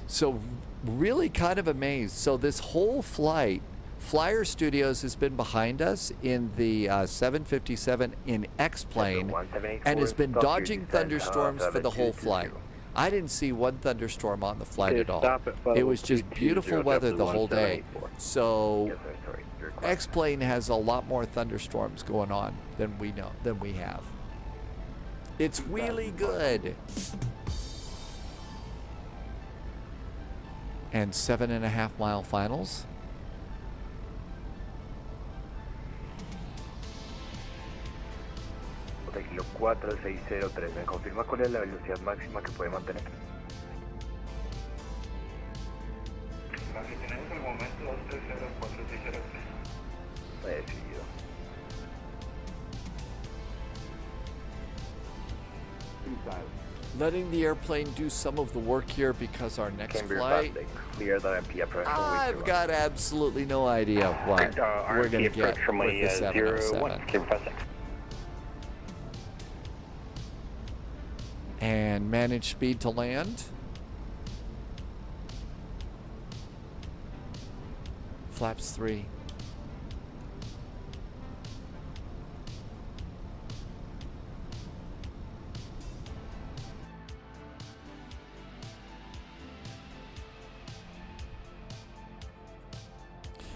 [SPEAKER 2] So really kind of amazed. So this whole flight, Flyer Studios has been behind us in the 757 in X-plane and has been dodging thunderstorms for the whole flight. I didn't see one thunderstorm on the flight at all. It was just beautiful weather the whole day. So X-plane has a lot more thunderstorms going on than we have. It's really good. And 7.5 mile finals.
[SPEAKER 8] Kilo 4603, ¿me confirma cuál es la velocidad máxima que puede mantener?
[SPEAKER 6] La que tenemos al momento 2304603.
[SPEAKER 8] Decidido.
[SPEAKER 2] Letting the airplane do some of the work here because our next flight,
[SPEAKER 8] Clear the MP approach.
[SPEAKER 2] I've got absolutely no idea what we're going to get with the 707. And manage speed to land. Flaps 3.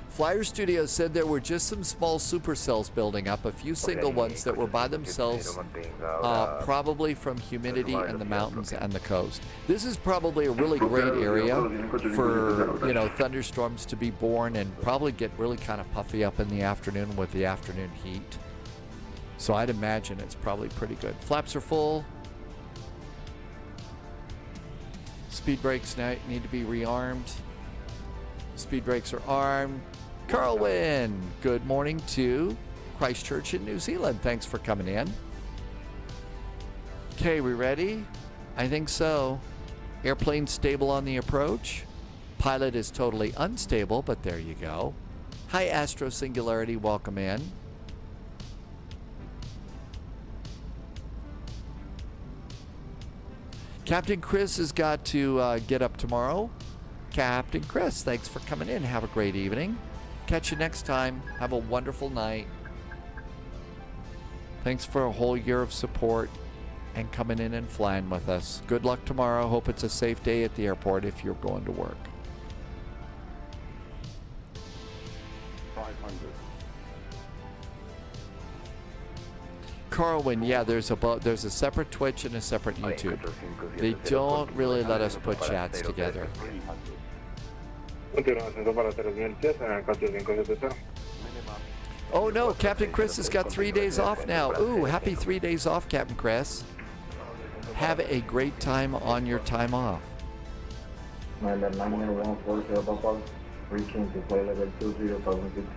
[SPEAKER 2] Flyer Studios said there were just some small supercells building up, a few single ones that were by themselves, probably from humidity in the mountains and the coast. This is probably a really great area for, you know, thunderstorms to be born and probably get really kind of puffy up in the afternoon with the afternoon heat. So I'd imagine it's probably pretty good. Flaps are full. Speed brakes need to be rearmed. Speed brakes are armed. Carlwyn, good morning to Christchurch in New Zealand. Thanks for coming in. Okay, we ready? I think so. Airplane stable on the approach. Pilot is totally unstable, but there you go. Hi, Astro Singularity, welcome in. Captain Chris has got to get up tomorrow. Captain Chris, thanks for coming in. Have a great evening. Catch you next time. Have a wonderful night. Thanks for a whole year of support and coming in and flying with us. Good luck tomorrow. Hope it's a safe day at the airport if you're going to work.
[SPEAKER 11] 500.
[SPEAKER 2] Carlwyn, yeah, there's a separate Twitch and a separate YouTube. They don't really let us put chats together. Oh no, Captain Chris has got 3 days off now. Ooh, happy 3 days off, Captain Chris. Have a great time on your time off.
[SPEAKER 14] November 90140 Papa, reaching to flight level 20,000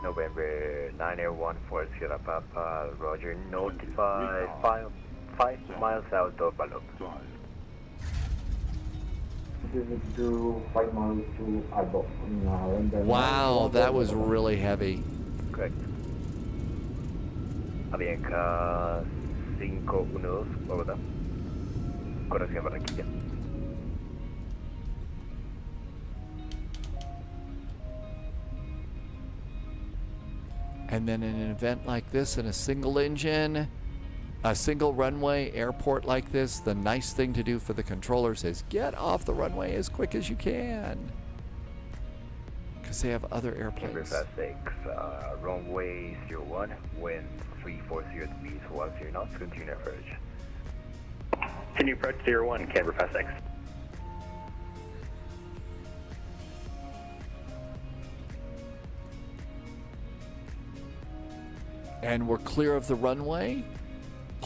[SPEAKER 8] November 90140 Papa, Roger, notify 5 miles out of Balok.
[SPEAKER 14] To 5 miles to Albo.
[SPEAKER 2] Wow, that was really heavy.
[SPEAKER 8] Correct. Avianca 512, Bogotá. Corrección Barranquilla.
[SPEAKER 2] And then in an event like this, in a single engine, a single runway airport like this, the nice thing to do for the controllers is get off the runway as quick as you can. Because they have other airplanes.
[SPEAKER 8] Fast 6, runway 01, wind 340 degrees, 10 knots, continue approach.
[SPEAKER 12] Continue approach 01, Canberra Fast 6.
[SPEAKER 2] And we're clear of the runway.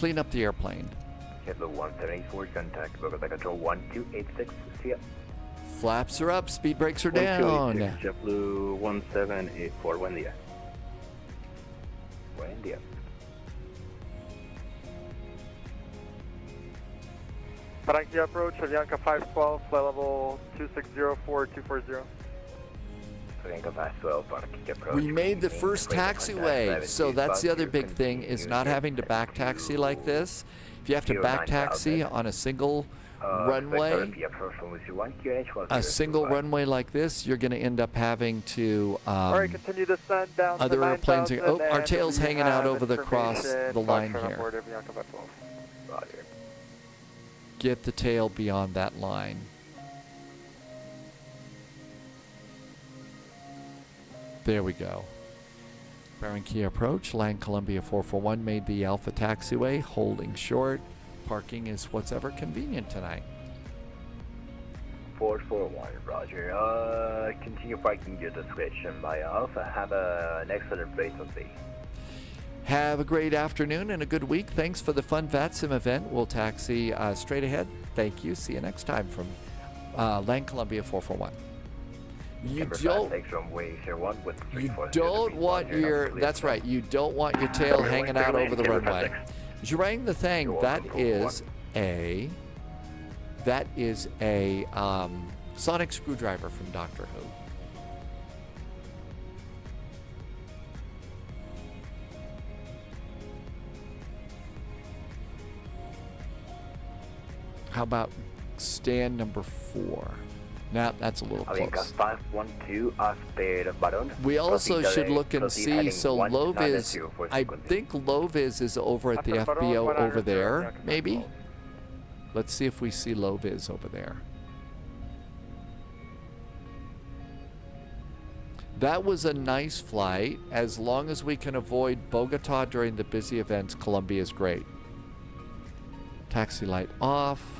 [SPEAKER 2] clean up the airplane.
[SPEAKER 8] JetBlue 1784, contact Bogota Control 1286. See ya.
[SPEAKER 2] Flaps are up, speed brakes are down.
[SPEAKER 12] JetBlue 1784, buen día.
[SPEAKER 8] Buen día.
[SPEAKER 6] Barranquilla approach, Avianca 512, flight level 2604-240.
[SPEAKER 8] Avianca 512, Barranquilla approach.
[SPEAKER 2] We made the first taxiway, so that's the other big thing, is not having to back taxi like this. If you have to back taxi on a single runway, like this, you're going to end up having to
[SPEAKER 6] Alright, continue to send down
[SPEAKER 2] other
[SPEAKER 6] to
[SPEAKER 2] airplanes.
[SPEAKER 6] 9,000,
[SPEAKER 2] Oh, our
[SPEAKER 6] and
[SPEAKER 2] tail's
[SPEAKER 6] we
[SPEAKER 2] hanging out
[SPEAKER 6] have
[SPEAKER 2] over the cross the line
[SPEAKER 6] information on
[SPEAKER 2] here.
[SPEAKER 6] board Avianca 512.
[SPEAKER 8] Roger.
[SPEAKER 2] Get the tail beyond that line. There we go. Barranquilla approach, land Columbia 441, made the Alpha taxiway, holding short. Parking is what's ever convenient tonight.
[SPEAKER 8] 441, roger. Continue parking your discretion by Alpha. Have an excellent rate of day.
[SPEAKER 2] Have a great afternoon and a good week. Thanks for the fun VATSIM event. We'll taxi straight ahead. Thank you. See you next time from land Columbia 441. You don't want your, that's right, you don't want your tail hanging out over the runway. Zhurang the Thang, that is a sonic screwdriver from Doctor Who. How about stand number 4? Now that's a little close. We also should look and see, so Loviz, I think Loviz is over at the FBO over there, maybe? Let's see if we see Loviz over there. That was a nice flight. As long as we can avoid Bogota during the busy events, Colombia is great. Taxi light off.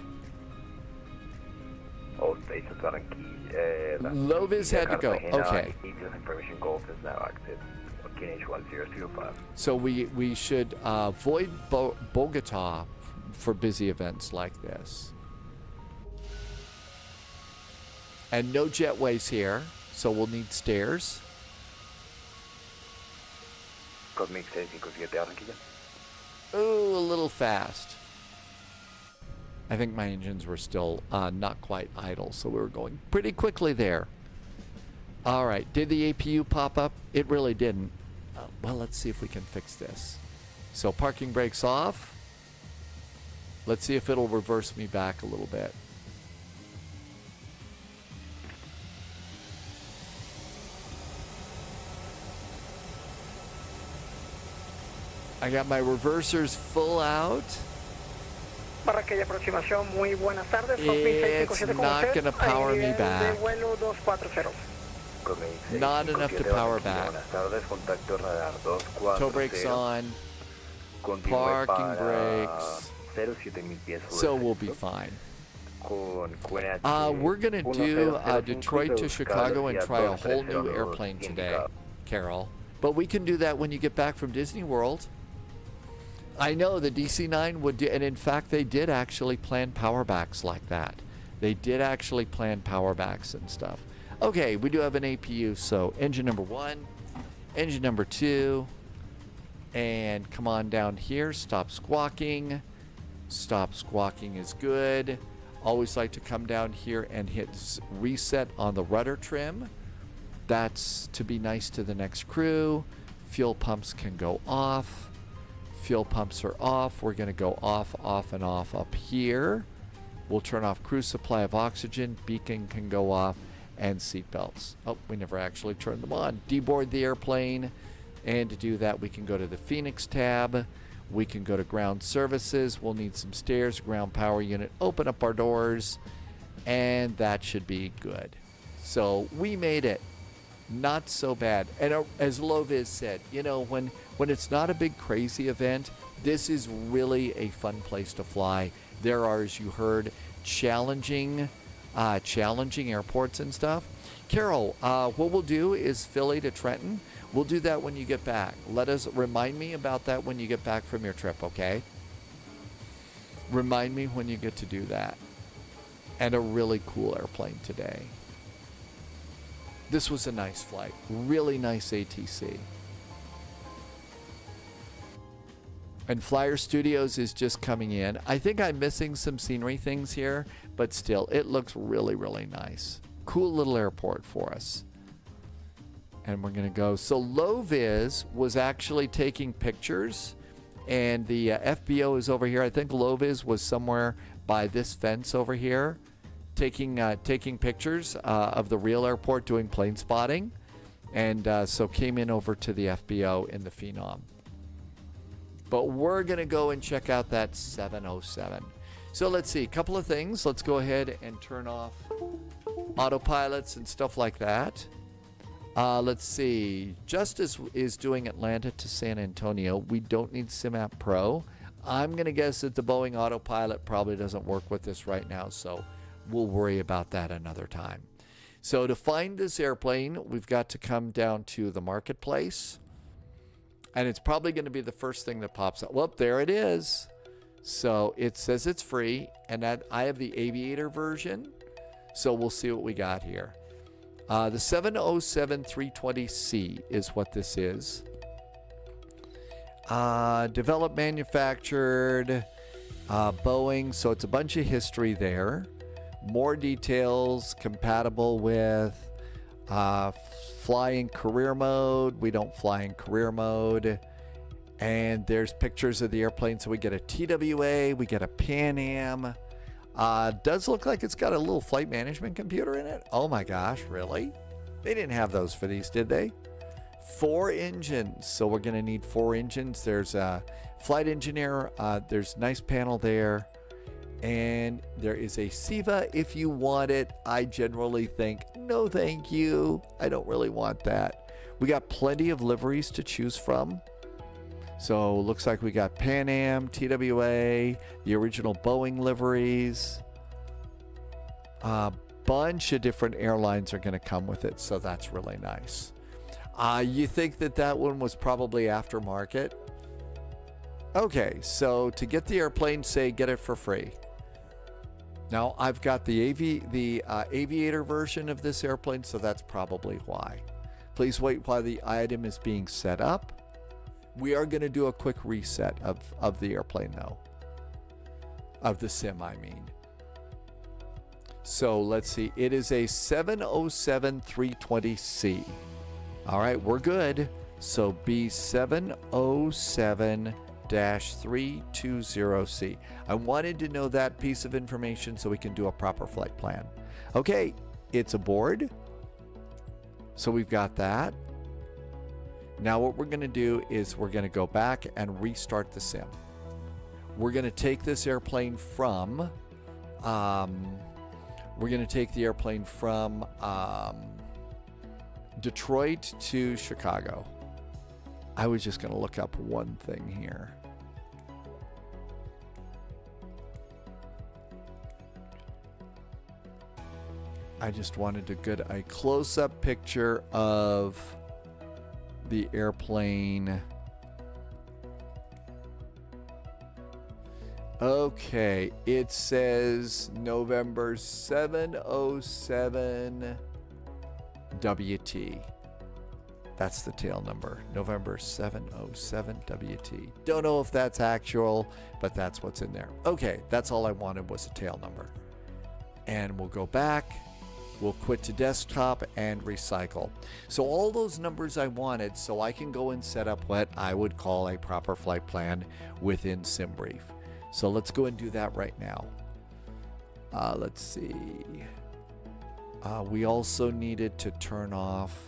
[SPEAKER 2] Loviz had to go. Okay. So we should avoid Bogota for busy events like this. And no jetways here, so we'll need stairs. Ooh, a little fast. I think my engines were still not quite idle, so we were going pretty quickly there. All right, did the APU pop up? It really didn't. Well, let's see if we can fix this. So parking brakes off. Let's see if it'll reverse me back a little bit. I got my reversers full out.
[SPEAKER 9] Barranquilla aproximación, muy buenas tardes.
[SPEAKER 2] It's not going to power me back. Not enough to power back. Toe brakes on. Parking brakes. So we'll be fine. We're going to do Detroit to Chicago and try a whole new airplane today, Carol. But we can do that when you get back from Disney World. I know the DC-9 would do, and in fact they did actually plan power backs like that. They did actually plan power backs and stuff. Okay, we do have an APU, so engine number 1, engine number 2, and come on down here, stop squawking. Stop squawking is good. Always like to come down here and hit reset on the rudder trim. That's to be nice to the next crew. Fuel pumps can go off. Fuel pumps are off. We're going to go off, off, and off up here. We'll turn off crew supply of oxygen. Beacon can go off. And seat belts. Oh, we never actually turned them on. Deboard the airplane. And to do that, we can go to the Phoenix tab. We can go to ground services. We'll need some stairs, ground power unit. Open up our doors. And that should be good. So we made it. Not so bad. And as Loviz said, you know, when it's not a big crazy event, this is really a fun place to fly. There are, as you heard, challenging airports and stuff. Carol, what we'll do is Philly to Trenton. We'll do that when you get back. Remind me about that when you get back from your trip, okay? Remind me when you get to do that. And a really cool airplane today. This was a nice flight. Really nice ATC. And Flyer Studios is just coming in. I think I'm missing some scenery things here, but still, it looks really, really nice. Cool little airport for us. And we're going to go. So Low Vis was actually taking pictures, and the FBO is over here. I think Low Vis was somewhere by this fence over here, taking pictures of the real airport, doing plane spotting, and so came in over to the FBO in the Phenom. But we're going to go and check out that 707. So let's see, a couple of things. Let's go ahead and turn off autopilots and stuff like that. Let's see. Justice is doing Atlanta to San Antonio. We don't need SimApp Pro. I'm going to guess that the Boeing autopilot probably doesn't work with this right now, so we'll worry about that another time. So to find this airplane, we've got to come down to the marketplace. And it's probably going to be the first thing that pops up. Well, there it is. So it says it's free. And that I have the Aviator version. So we'll see what we got here. The 707-320C is what this is. Developed, manufactured, Boeing. So it's a bunch of history there. More details, compatible with fly in career mode. We don't fly in career mode. And there's pictures of the airplane. So we get a TWA, we get a Pan Am. Does look like it's got a little flight management computer in it. Oh my gosh, really? They didn't have those for these, did they? 4 engines. So we're going to need 4 engines. There's a flight engineer. There's a nice panel there. And there is a SIVA if you want it. I generally think, no thank you. I don't really want that. We got plenty of liveries to choose from. So looks like we got Pan Am, TWA, the original Boeing liveries. A bunch of different airlines are going to come with it, so that's really nice. You think that one was probably aftermarket? Okay, so to get the airplane, say get it for free. Now, I've got the Aviator version of this airplane, so that's probably why. Please wait while the item is being set up. We are going to do a quick reset of the airplane, though. Of the sim, I mean. So, let's see. It is a 707-320C. All right, we're good. So, B707-320C. I wanted to know that piece of information so we can do a proper flight plan. Okay, it's aboard. So we've got that. Now what we're going to do is we're going to go back and restart the sim. We're going to take this airplane from Detroit to Chicago. I was just going to look up one thing here. I just wanted to get a close-up picture of the airplane. Okay, it says November 707 WT. That's the tail number, November 707 WT. Don't know if that's actual, but that's what's in there. Okay, that's all I wanted was a tail number. And we'll go back. We'll quit to desktop and recycle. So all those numbers I wanted, so I can go and set up what I would call a proper flight plan within SimBrief. So let's go and do that right now. Let's see. We also needed to turn off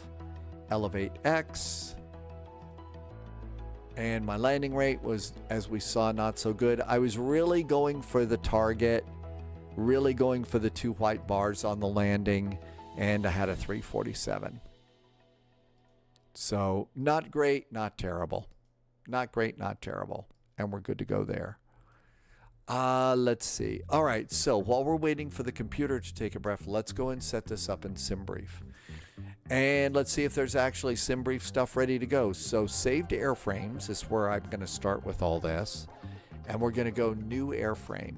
[SPEAKER 2] Elevate X. And my landing rate was, as we saw, not so good. I was really going for the target. Really going for the 2 white bars on the landing, and I had a 347. So not great, not terrible. Not great, not terrible. And we're good to go there. Let's see. All right, so while we're waiting for the computer to take a breath, let's go and set this up in SimBrief. And let's see if there's actually SimBrief stuff ready to go. So saved airframes is where I'm going to start with all this. And we're going to go new airframe.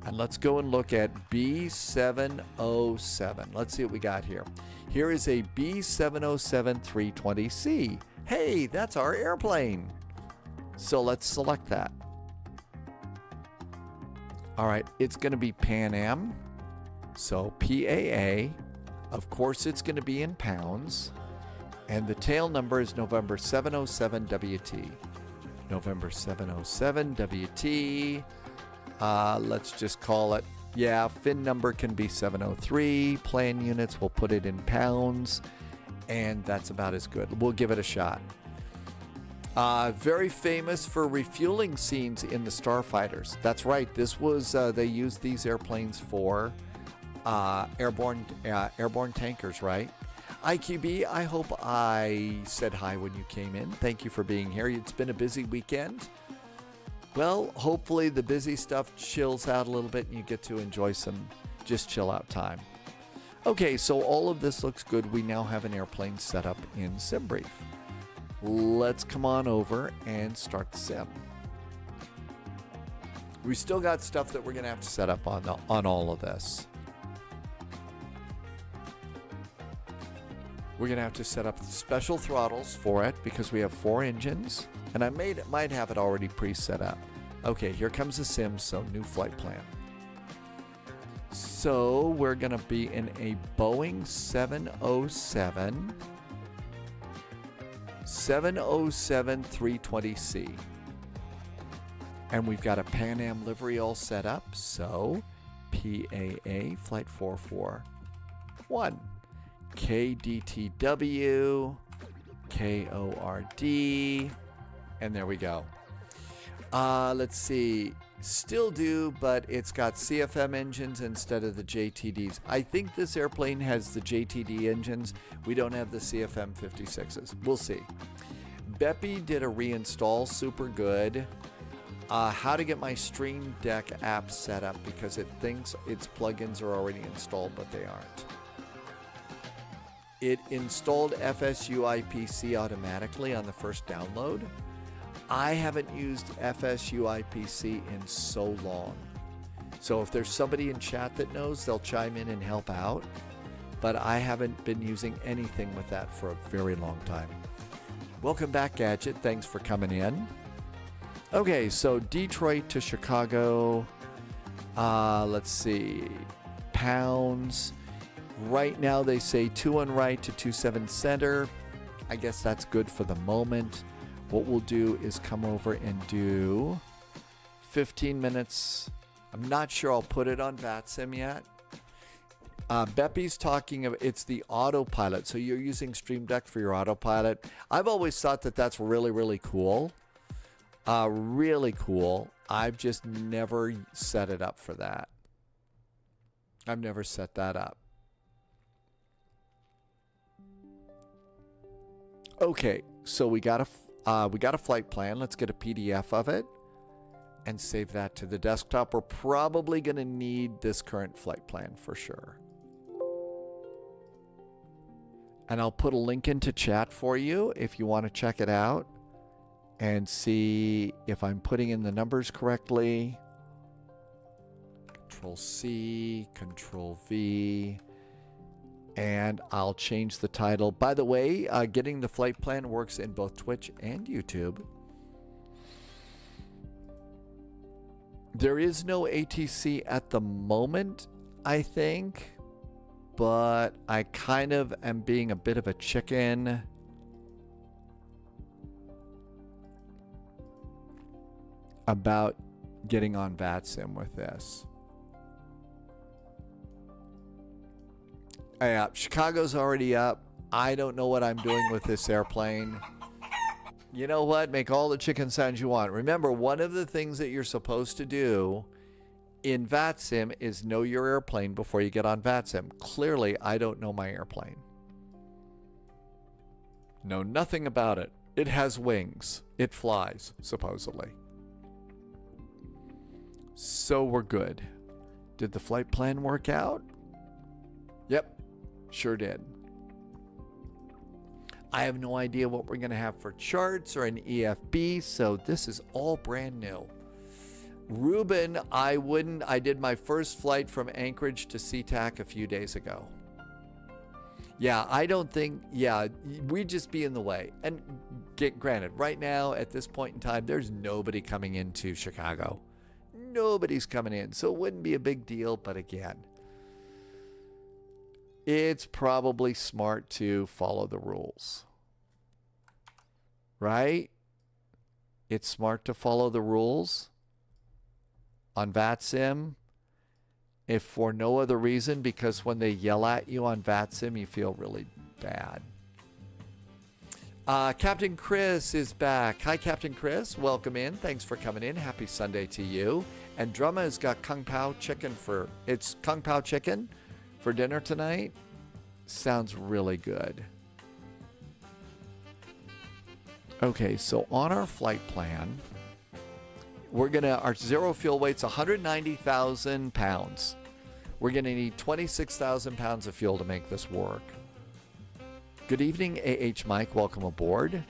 [SPEAKER 2] And let's go and look at B707. Let's see what we got here. Here is a B707 320C. Hey, that's our airplane. So let's select that. All right, it's going to be Pan Am. So PAA. Of course, it's going to be in pounds. And the tail number is November 707 WT. November 707 WT. Let's just call it, yeah, fin number can be 703. Plan units, we'll put it in pounds. And that's about as good. We'll give it a shot. Very famous for refueling scenes in the Starfighters. That's right. This was, they used these airplanes for airborne tankers, right? IQB, I hope I said hi when you came in. Thank you for being here. It's been a busy weekend. Well, hopefully the busy stuff chills out a little bit and you get to enjoy some just chill out time. Okay, so all of this looks good. We now have an airplane set up in SimBrief. Let's come on over and start the sim. We still got stuff that we're going to have to set up on all of this. We're going to have to set up special throttles for it because we have 4 engines. And I might have it already pre-set up. Okay, here comes the sim, so new flight plan. So we're going to be in a Boeing 707 320C. And we've got a Pan Am livery all set up. So PAA Flight 441. KDTW, KORD, and there we go. Let's see. Still do, but it's got CFM engines instead of the JTDs. I think this airplane has the JTD engines. We don't have the CFM 56s. We'll see. Beppy did a reinstall. Super good. How to get my Stream Deck app set up because it thinks its plugins are already installed, but they aren't. It installed FSUIPC automatically on the first download. I haven't used FSUIPC in so long. So if there's somebody in chat that knows, they'll chime in and help out. But I haven't been using anything with that for a very long time. Welcome back, Gadget. Thanks for coming in. Okay, so Detroit to Chicago. Let's see. Pounds. Right now they say 21 right to 27 center. I guess that's good for the moment. What we'll do is come over and do 15 minutes. I'm not sure I'll put it on VATSIM yet. Beppy's talking of it's the autopilot. So you're using Stream Deck for your autopilot. I've always thought that that's really, really cool. Really cool. I've just never set it up for that. I've never set that up. Okay, so we got a flight plan. Let's get a PDF of it and save that to the desktop. We're probably going to need this current flight plan for sure. And I'll put a link into chat for you if you want to check it out and see if I'm putting in the numbers correctly. Control C, Control V. And I'll change the title. By the way, getting the flight plan works in both Twitch and YouTube. There is no ATC at the moment, I think. But I kind of am being a bit of a chicken. About getting on VATSIM with this. Yeah, Chicago's already up. I don't know what I'm doing with this airplane. You know what? Make all the chicken sounds you want. Remember, one of the things that you're supposed to do in VATSIM is know your airplane before you get on VATSIM. Clearly, I don't know my airplane. Know nothing about it. It has wings. It flies, supposedly. So we're good. Did the flight plan work out? Yep. Sure did. I have no idea what we're going to have for charts or an EFB, so this is all brand new. Ruben, I wouldn't. I did my first flight from Anchorage to SeaTac a few days ago. Yeah, I don't think, yeah, we'd just be in the way. And granted, right now, at this point in time, there's nobody coming into Chicago. Nobody's coming in, so it wouldn't be a big deal. But again, it's probably smart to follow the rules. Right? It's smart to follow the rules on VATSIM. If for no other reason, because when they yell at you on VATSIM, you feel really bad. Captain Chris is back. Hi, Captain Chris. Welcome in. Thanks for coming in. Happy Sunday to you. And Drumma has got Kung Pao chicken for dinner tonight. Sounds really good. Okay, so on our flight plan, our zero fuel weight's 190,000 pounds. We're going to need 26,000 pounds of fuel to make this work. Good evening, AH Mike. Welcome aboard.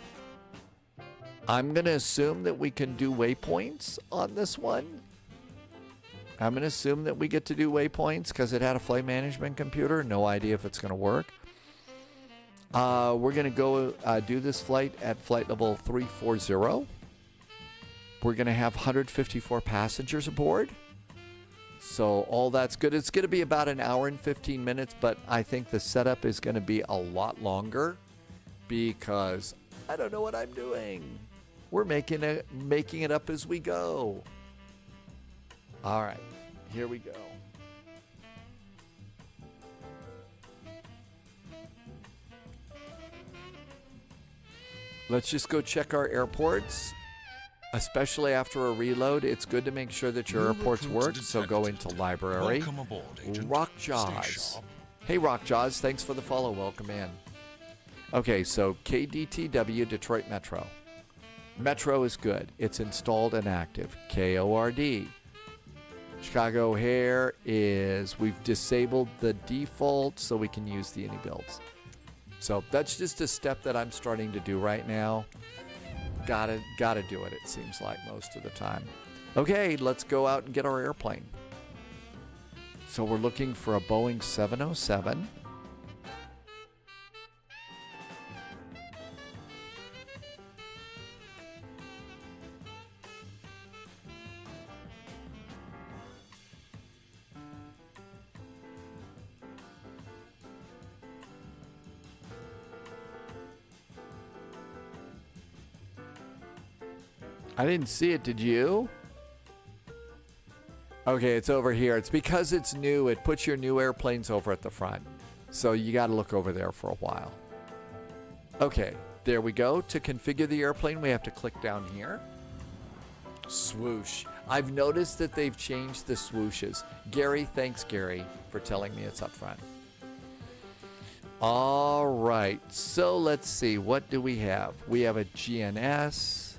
[SPEAKER 2] I'm going to assume that we can do waypoints on this one. I'm going to assume that we get to do waypoints because it had a flight management computer. No idea if it's going to work. We're going to go do this flight at flight level 340. We're going to have 154 passengers aboard. So all that's good. It's going to be about an hour and 15 minutes, but I think the setup is going to be a lot longer because I don't know what I'm doing. We're making it up as we go. All right, here we go. Let's just go check our airports. Especially after a reload, it's good to make sure that your airports work, so go into library.
[SPEAKER 3] Welcome aboard, Agent.
[SPEAKER 2] Rock Jaws. Hey, Rock Jaws, thanks for the follow. Welcome in. Okay, so KDTW Detroit Metro. Metro is good. It's installed and active. KORD. Chicago O'Hare is, we've disabled the default so we can use the AnyBuilds. So that's just a step that I'm starting to do right now. Gotta do it, it seems like, most of the time. Okay, let's go out and get our airplane. So we're looking for a Boeing 707. I didn't see it, did you? Okay, it's over here. It's because it's new. It puts your new airplanes over at the front. So you got to look over there for a while. Okay, there we go. To configure the airplane, we have to click down here. Swoosh. I've noticed that they've changed the swooshes. Gary, thanks, Gary, for telling me it's up front. All right, so let's see. What do we have? We have a GNS.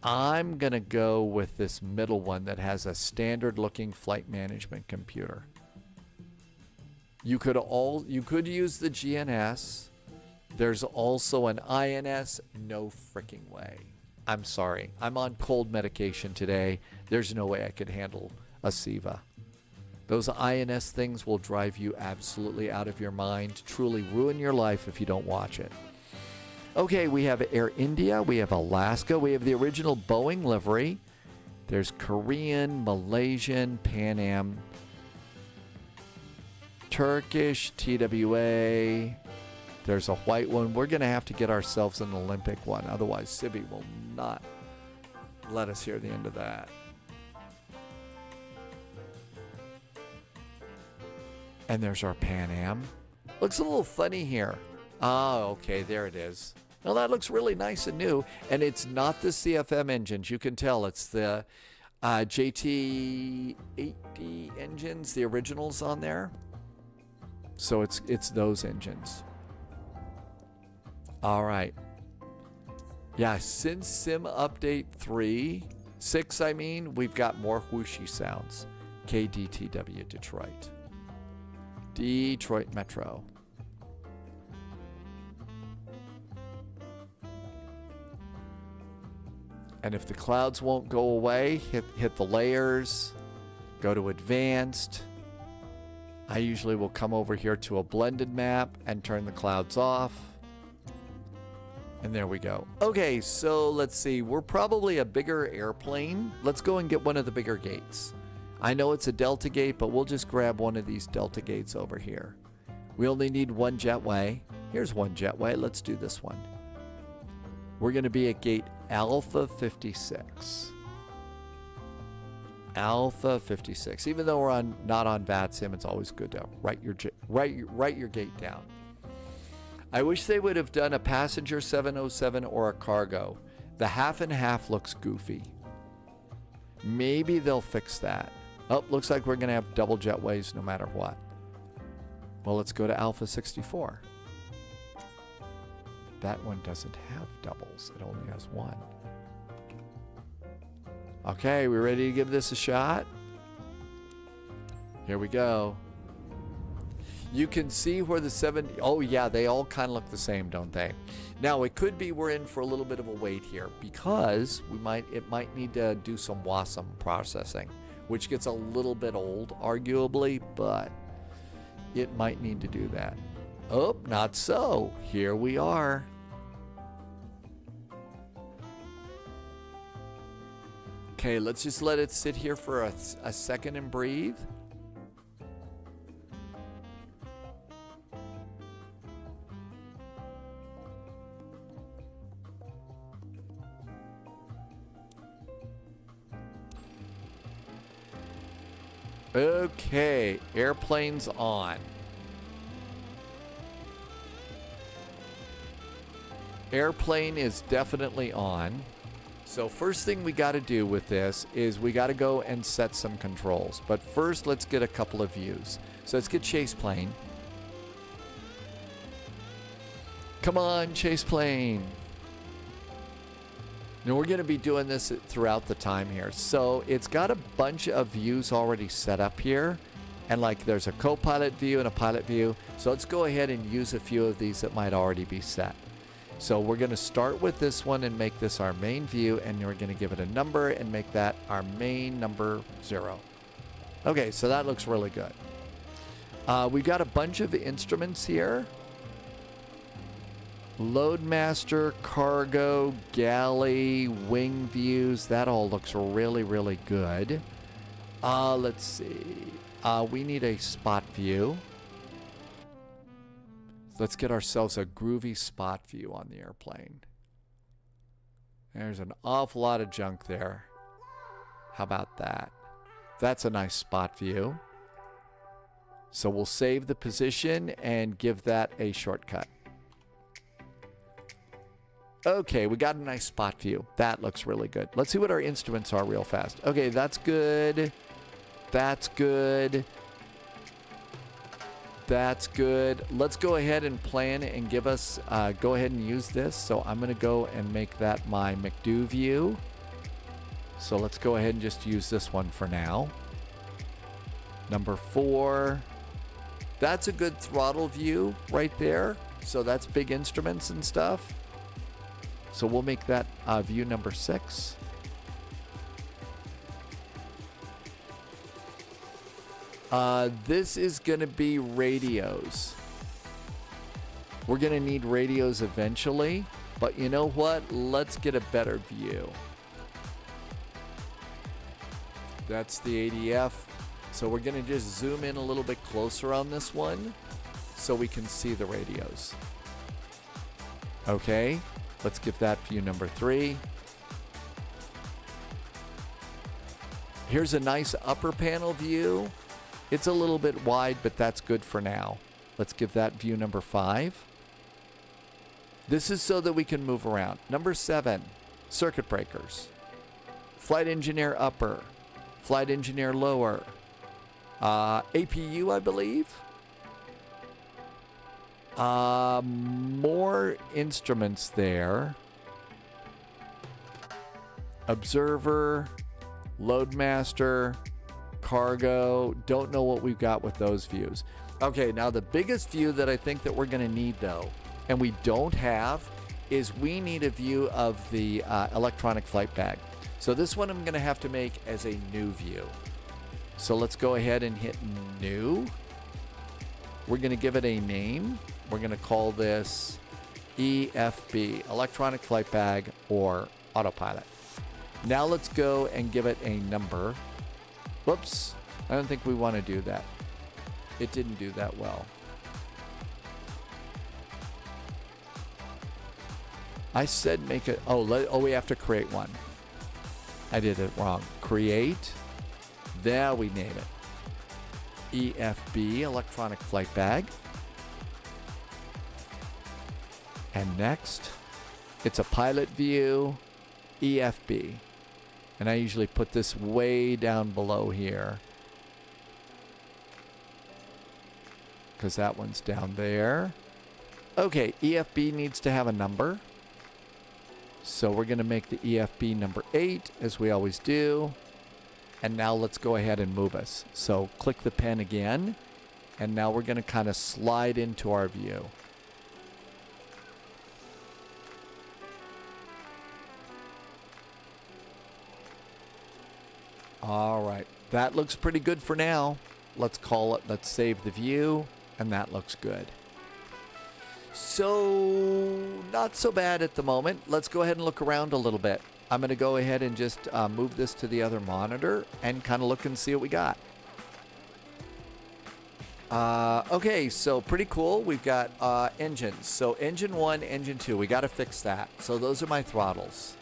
[SPEAKER 2] I'm going to go with this middle one that has a standard looking flight management computer. You could use the GNS. There's also an INS. No freaking way. I'm sorry. I'm on cold medication today. There's no way I could handle a SIVA. Those INS things will drive you absolutely out of your mind, truly ruin your life if you don't watch it. Okay, we have Air India, we have Alaska, we have the original Boeing livery. There's Korean, Malaysian, Pan Am, Turkish, TWA. There's a white one. We're going to have to get ourselves an Olympic one. Otherwise, Sibi will not let us hear the end of that. And there's our Pan Am. Looks a little funny here. Oh, okay, there it is. Well, that looks really nice and new. And it's not the CFM engines. You can tell it's the JT80 engines, the originals on there. So it's those engines. All right. Yeah, since Sim Update 6, I mean, we've got more whooshy sounds. KDTW Detroit. Detroit Metro. And if the clouds won't go away, hit the layers, go to advanced. I usually will come over here to a blended map and turn the clouds off. And there we go. Okay, so let's see. We're probably a bigger airplane. Let's go and get one of the bigger gates. I know it's a Delta gate, but we'll just grab one of these Delta gates over here. We only need one jetway. Here's one jetway. Let's do this one. We're going to be at gate Alpha 56. Alpha 56. Even though we're not on VATSIM, it's always good to write your gate down. I wish they would have done a passenger 707 or a cargo. The half and half looks goofy. Maybe they'll fix that. Oh, looks like we're going to have double jetways no matter what. Well, let's go to Alpha 64. That one doesn't have doubles. It only has one. Okay, we ready to give this a shot? Here we go. You can see where the 70... Oh, yeah, they all kind of look the same, don't they? Now, it could be we're in for a little bit of a wait here because it might need to do some WASM processing, which gets a little bit old, arguably, but it might need to do that. Oh, not so. Here we are. Okay, let's just let it sit here for a second and breathe. Okay, airplane's on. Airplane is definitely on. So first thing we got to do with this is we got to go and set some controls. But first, let's get a couple of views. So let's get chase plane. Come on, chase plane. Now we're going to be doing this throughout the time here. So it's got a bunch of views already set up here. And like there's a co-pilot view and a pilot view. So let's go ahead and use a few of these that might already be set. So we're going to start with this one and make this our main view, and we're going to give it a number and make that our main number 0. Okay, so that looks really good. We've got a bunch of instruments here. Loadmaster, cargo, galley, wing views. That all looks really, really good. Let's see. We need a spot view. Let's get ourselves a groovy spot view on the airplane. There's an awful lot of junk there. How about that? That's a nice spot view. So we'll save the position and give that a shortcut. Okay, we got a nice spot view. That looks really good. Let's see what our instruments are real fast. Okay, that's good. That's good. That's good. Let's go ahead and plan and give us, go ahead and use this. So I'm going to go and make that my McDo view. So let's go ahead and just use this one for now. Number 4. That's a good throttle view right there. So that's big instruments and stuff. So we'll make that view number 6. This is going to be radios. We're going to need radios eventually, but you know what? Let's get a better view. That's the ADF. So we're going to just zoom in a little bit closer on this one so we can see the radios. Okay, let's give that view number 3. Here's a nice upper panel view. It's a little bit wide, but that's good for now. Let's give that view number 5. This is so that we can move around. Number 7, circuit breakers. Flight engineer upper, flight engineer lower. APU, I believe. More instruments there. Observer, loadmaster, cargo. Don't know what we've got with those views. Okay, now the biggest view that I think that we're going to need though, and we don't have, is we need a view of the electronic flight bag. So this one I'm going to have to make as a new view. So let's go ahead and hit new. We're going to give it a name. We're going to call this EFB, electronic flight bag or autopilot. Now let's go and give it a number. Whoops, I don't think we want to do that. It didn't do that well. I said make it, oh, we have to create one. I did it wrong. Create, there we name it. EFB, electronic flight bag. And next, it's a pilot view, EFB. And I usually put this way down below here, because that one's down there. Okay, EFB needs to have a number. So we're going to make the EFB number 8, as we always do. And now let's go ahead and move us. So click the pen again. And now we're going to kind of slide into our view. All right, that looks pretty good for now. Let's call it, let's save the view, and that looks good. So, not so bad at the moment. Let's go ahead and look around a little bit. I'm going to go ahead and just move this to the other monitor and kind of look and see what we got. Okay, so pretty cool. We've got engines. So engine 1, engine 2, we got to fix that. So those are my throttles.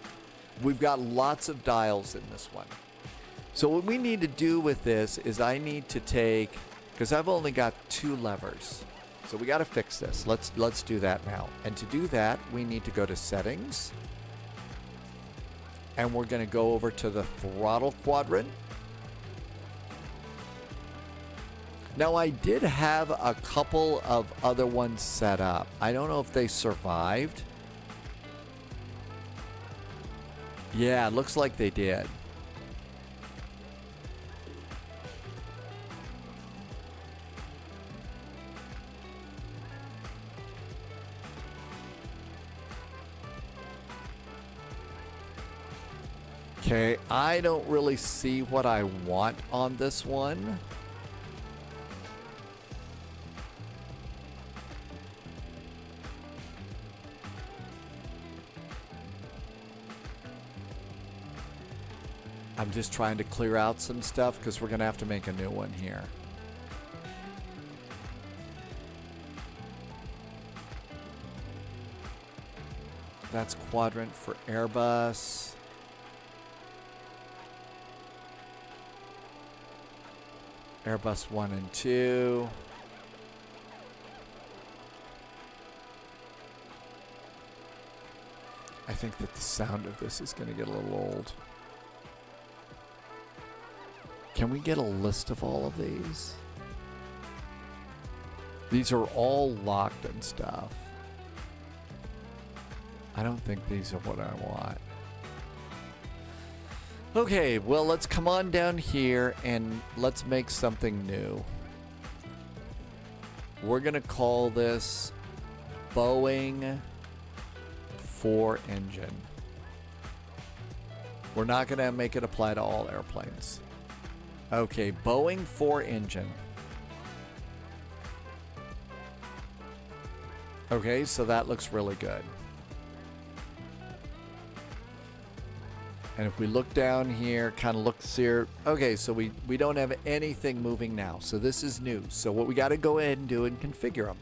[SPEAKER 2] We've got lots of dials in this one. So what we need to do with this is I need to take, because I've only got 2 levers. So we got to fix this. Let's do that now. And to do that, we need to go to settings. And we're going to go over to the throttle quadrant. Now I did have a couple of other ones set up. I don't know if they survived. Yeah, it looks like they did. Okay, I don't really see what I want on this one. I'm just trying to clear out some stuff because we're going to have to make a new one here. That's quadrant for Airbus. Airbus 1 and 2. I think that the sound of this is going to get a little old. Can we get a list of all of these? These are all locked and stuff. I don't think these are what I want. Okay, well, let's come on down here and let's make something new. We're going to call this Boeing 4 engine. We're not going to make it apply to all airplanes. Okay, Boeing 4 engine. Okay, so that looks really good. And if we look down here, kind of look here. Okay, so we don't have anything moving now. So this is new. So what we got to go ahead and do and configure them.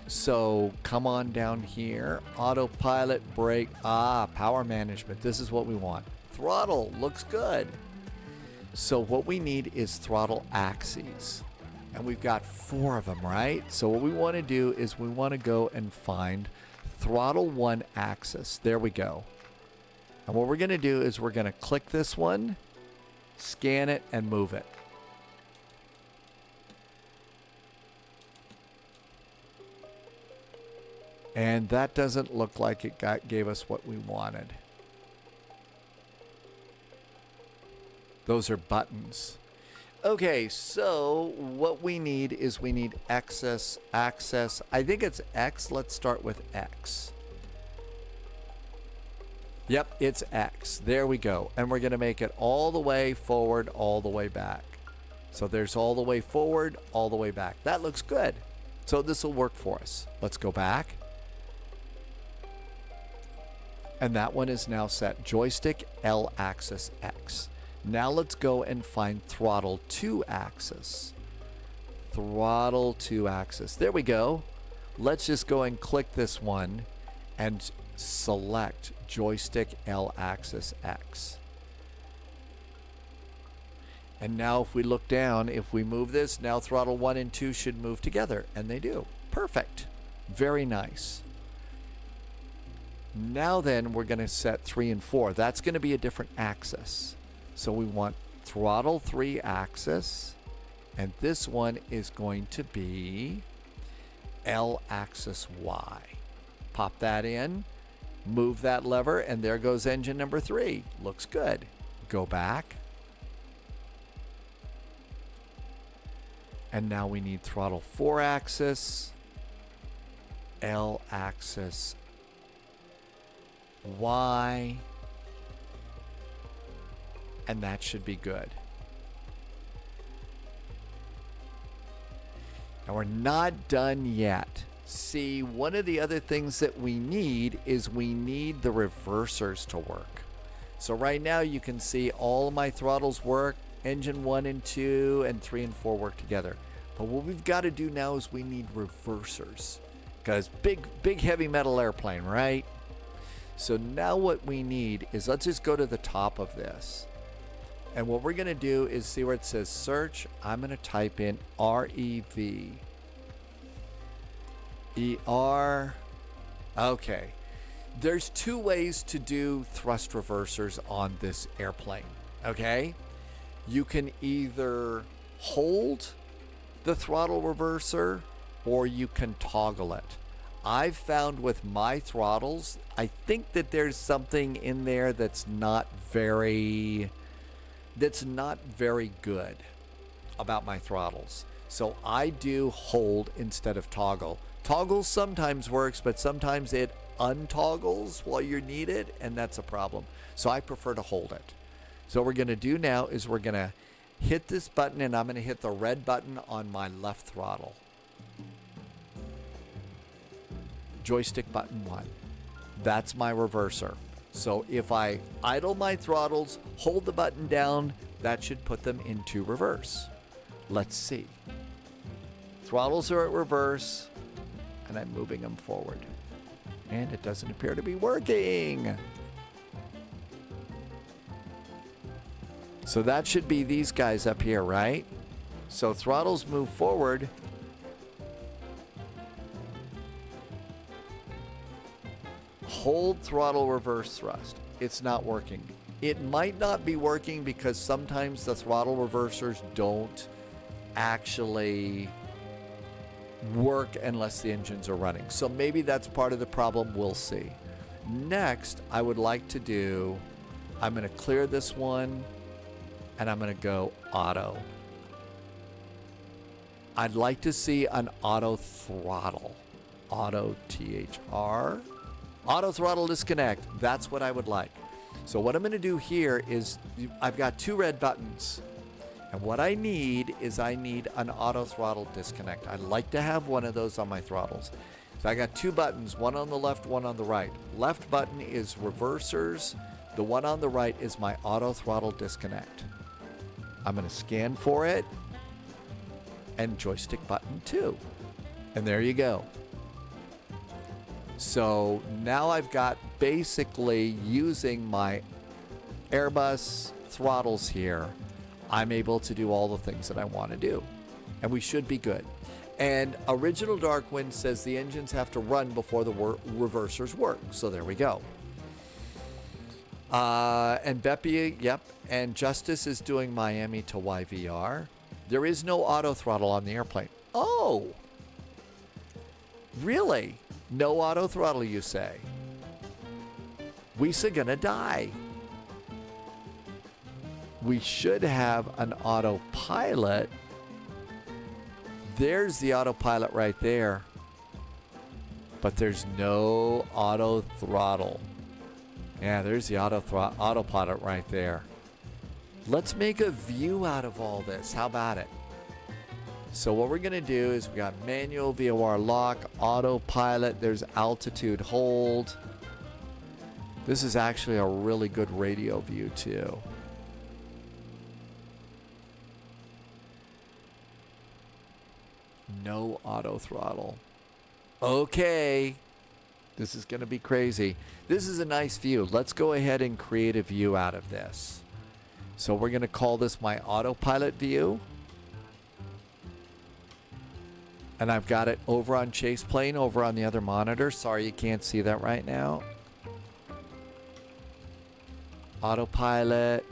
[SPEAKER 2] So come on down here. Autopilot, brake. Power management. This is what we want. Throttle looks good. So what we need is throttle axes. And we've got 4 of them, right? So what we want to do is we want to go and find throttle 1 axis. There we go. And what we're going to do is we're going to click this one, scan it, and move it. And that doesn't look like it gave us what we wanted. Those are buttons. Okay, so what we need is we need access. I think it's X. Let's start with X. Yep, it's X. There we go. And we're going to make it all the way forward, all the way back. So there's all the way forward, all the way back. That looks good. So this will work for us. Let's go back. And that one is now set. Joystick L axis X. Now let's go and find throttle 2 axis. Throttle 2 axis. There we go. Let's just go and click this one and select joystick L axis X. And now if we look down, if we move this, now throttle 1 and 2 should move together. And they do. Perfect. Very nice. Now then, we're going to set 3 and 4. That's going to be a different axis. So we want throttle 3 axis. And this one is going to be L axis Y. Pop that in. Move that lever. And there goes engine number 3. Looks good. Go back. And now we need throttle 4 axis, L axis, Y, and that should be good. Now we're not done yet. See, one of the other things that we need is we need the reversers to work. So right now you can see all of my throttles work. Engine 1 and 2 and 3 and 4 work together. But what we've got to do now is we need reversers. Because big heavy metal airplane, right? So now what we need is, let's just go to the top of this. And what we're going to do is see where it says search. I'm going to type in REV. ER. Okay. There's 2 ways to do thrust reversers on this airplane. Okay? You can either hold the throttle reverser or you can toggle it. I've found with my throttles, I think that there's something in there that's not very good about my throttles. So I do hold instead of toggle. Toggle sometimes works, but sometimes it untoggles while you need it, and that's a problem. So I prefer to hold it. So what we're going to do now is we're going to hit this button, and I'm going to hit the red button on my left throttle. Joystick button 1. That's my reverser. So if I idle my throttles, hold the button down, that should put them into reverse. Let's see. Throttles are at reverse, and I'm moving them forward. And it doesn't appear to be working. So that should be these guys up here, right? So throttles move forward. Hold throttle reverse thrust. It's not working. It might not be working because sometimes the throttle reversers don't actually work unless the engines are running. So maybe that's part of the problem. We'll see. Next, I would like to do, I'm going to clear this one. And I'm going to go auto. I'd like to see an auto throttle. Auto THR. Auto throttle disconnect. That's what I would like. So what I'm going to do here is I've got 2 red buttons. And what I need is I need an auto throttle disconnect. I'd like to have one of those on my throttles. So I got 2 buttons, one on the left, one on the right. Left button is reversers. The one on the right is my auto throttle disconnect. I'm going to scan for it, and joystick button 2. And there you go. So now I've got basically using my Airbus throttles here, I'm able to do all the things that I want to do. And we should be good. And Original Darkwind says the engines have to run before the reversers work. So there we go. And Beppy, yep. And Justice is doing Miami to YVR. There is no auto throttle on the airplane. Oh! Really? No auto throttle, you say? We's gonna die. We should have an autopilot. There's the autopilot right there. But there's no auto throttle. Yeah, there's the autopilot right there. Let's make a view out of all this. How about it? So what we're going to do is we got manual, VOR lock, autopilot. There's altitude hold. This is actually a really good radio view too. No auto throttle. Okay. This is going to be crazy. This is a nice view. Let's go ahead and create a view out of this. So we're going to call this my autopilot view. And I've got it over on Chase Plane, over on the other monitor. Sorry you can't see that right now. Autopilot.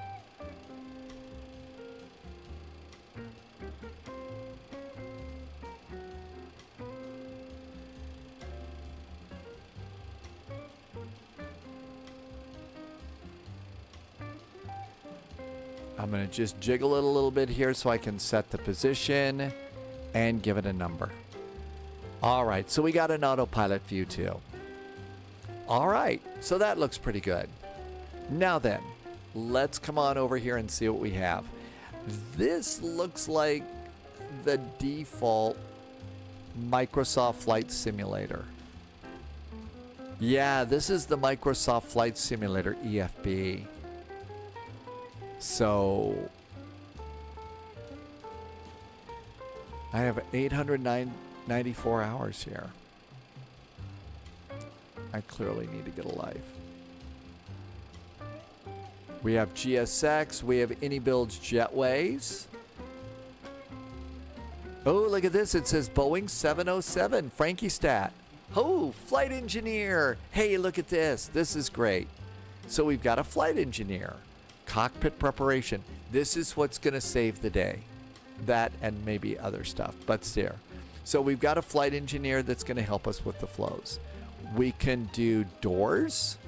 [SPEAKER 2] I'm going to just jiggle it a little bit here so I can set the position and give it a number. All right, so we got an autopilot view too. All right, so that looks pretty good. Now then, let's come on over here and see what we have. This looks like the default Microsoft Flight Simulator. Yeah, this is the Microsoft Flight Simulator EFB. So I have 894 hours here. I clearly need to get a life. We have GSX. We have AnyBuilds Jetways. Oh, look at this. It says Boeing 707 Frankie Stat. Oh, flight engineer. Hey, look at this. This is great. So we've got a flight engineer. Cockpit preparation. This is what's going to save the day. That and maybe other stuff, but there. So we've got a flight engineer that's going to help us with the flows. We can do doors.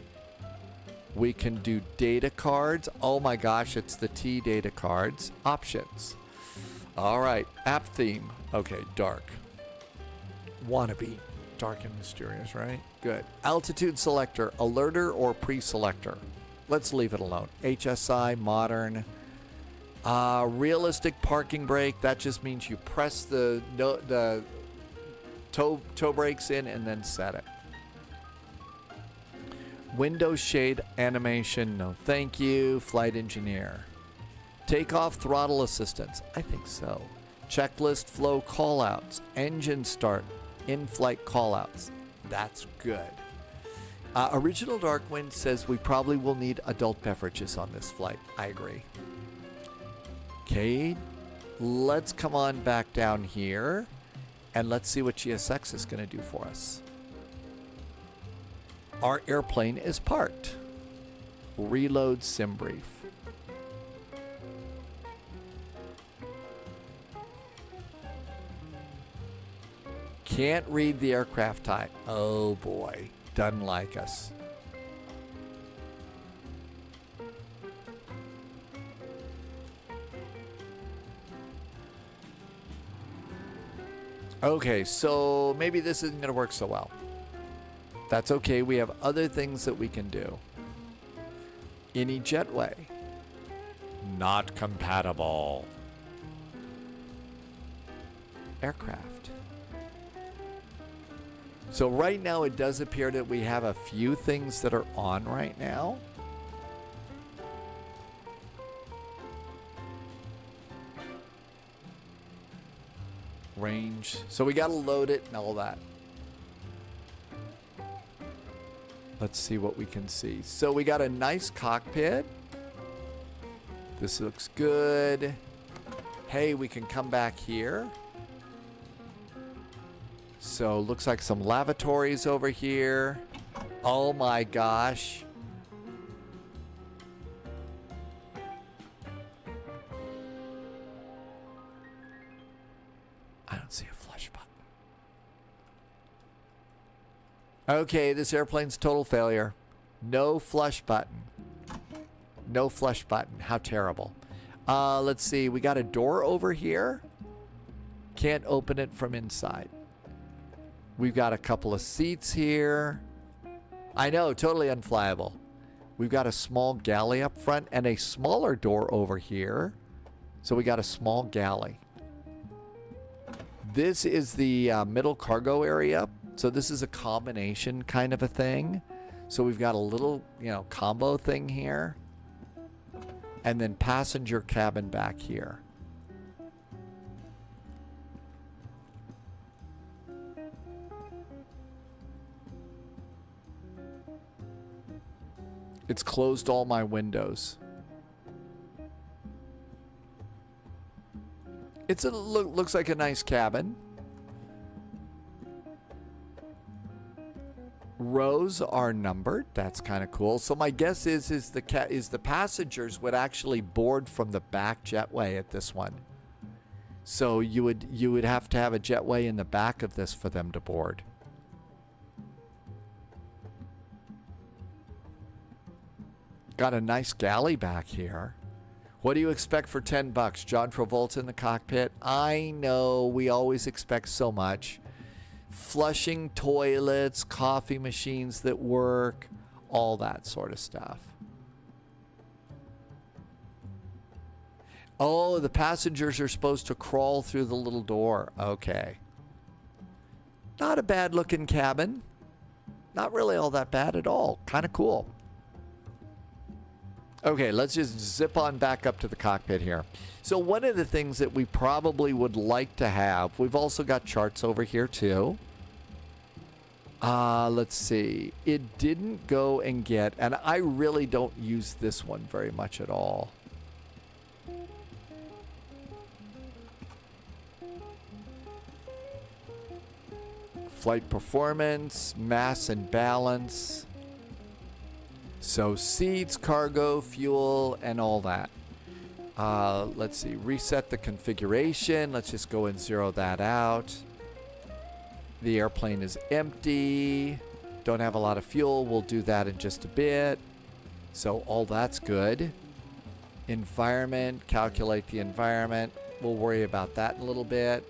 [SPEAKER 2] We can do data cards. Oh my gosh, it's the T data cards. Options. All right, app theme. Okay, dark. Wannabe. Dark and mysterious, right? Good. Altitude selector, alerter or pre-selector. Let's leave it alone. HSI, modern. Realistic parking brake. That just means you press the toe brakes in and then set it. Window shade animation. No thank you. Flight engineer. Takeoff throttle assistance. I think so. Checklist flow callouts. Engine start. In-flight callouts. That's good. Original Darkwind says we probably will need adult beverages on this flight. I agree. Okay, let's come on back down here and let's see what GSX is going to do for us. Our airplane is parked. Reload sim brief. Can't read the aircraft type. Oh boy. Doesn't like us. Okay, so maybe this isn't going to work so well. That's okay. We have other things that we can do. Any jetway. Not compatible. Aircraft. So right now it does appear that we have a few things that are on right now. Range. So we got to load it and all that. Let's see what we can see. So we got a nice cockpit. This looks good. Hey, we can come back here. So looks like some lavatories over here. Oh my gosh. I don't see a flush button. Okay, this airplane's total failure. No flush button. No flush button. How terrible. Let's see. We got a door over here. Can't open it from inside. We've got a couple of seats here. I know, totally unflyable. We've got a small galley up front and a smaller door over here. So we got a small galley. This is the middle cargo area. So this is a combination kind of a thing. So we've got a little, you know, combo thing here. And then passenger cabin back here. It's closed all my windows. It's a looks like a nice cabin. Rows are numbered. That's kind of cool. So my guess is the passengers would actually board from the back jetway at this one. So you would have to have a jetway in the back of this for them to board. Got a nice galley back here. What do you expect for $10? John Travolta in the cockpit. I know we always expect so much. Flushing toilets, coffee machines that work, all that sort of stuff. Oh, the passengers are supposed to crawl through the little door. Okay. Not a bad looking cabin. Not really all that bad at all. Kind of cool. Okay, let's just zip on back up to the cockpit here. So one of the things that we probably would like to have, we've also got charts over here too. Let's see. It didn't go and get, and I really don't use this one very much at all. Flight performance, mass and balance. So seats, cargo, fuel, and all that. Let's see. Reset the configuration. Let's just go and zero that out. The airplane is empty. Don't have a lot of fuel. We'll do that in just a bit. So all that's good. Environment. Calculate the environment. We'll worry about that in a little bit.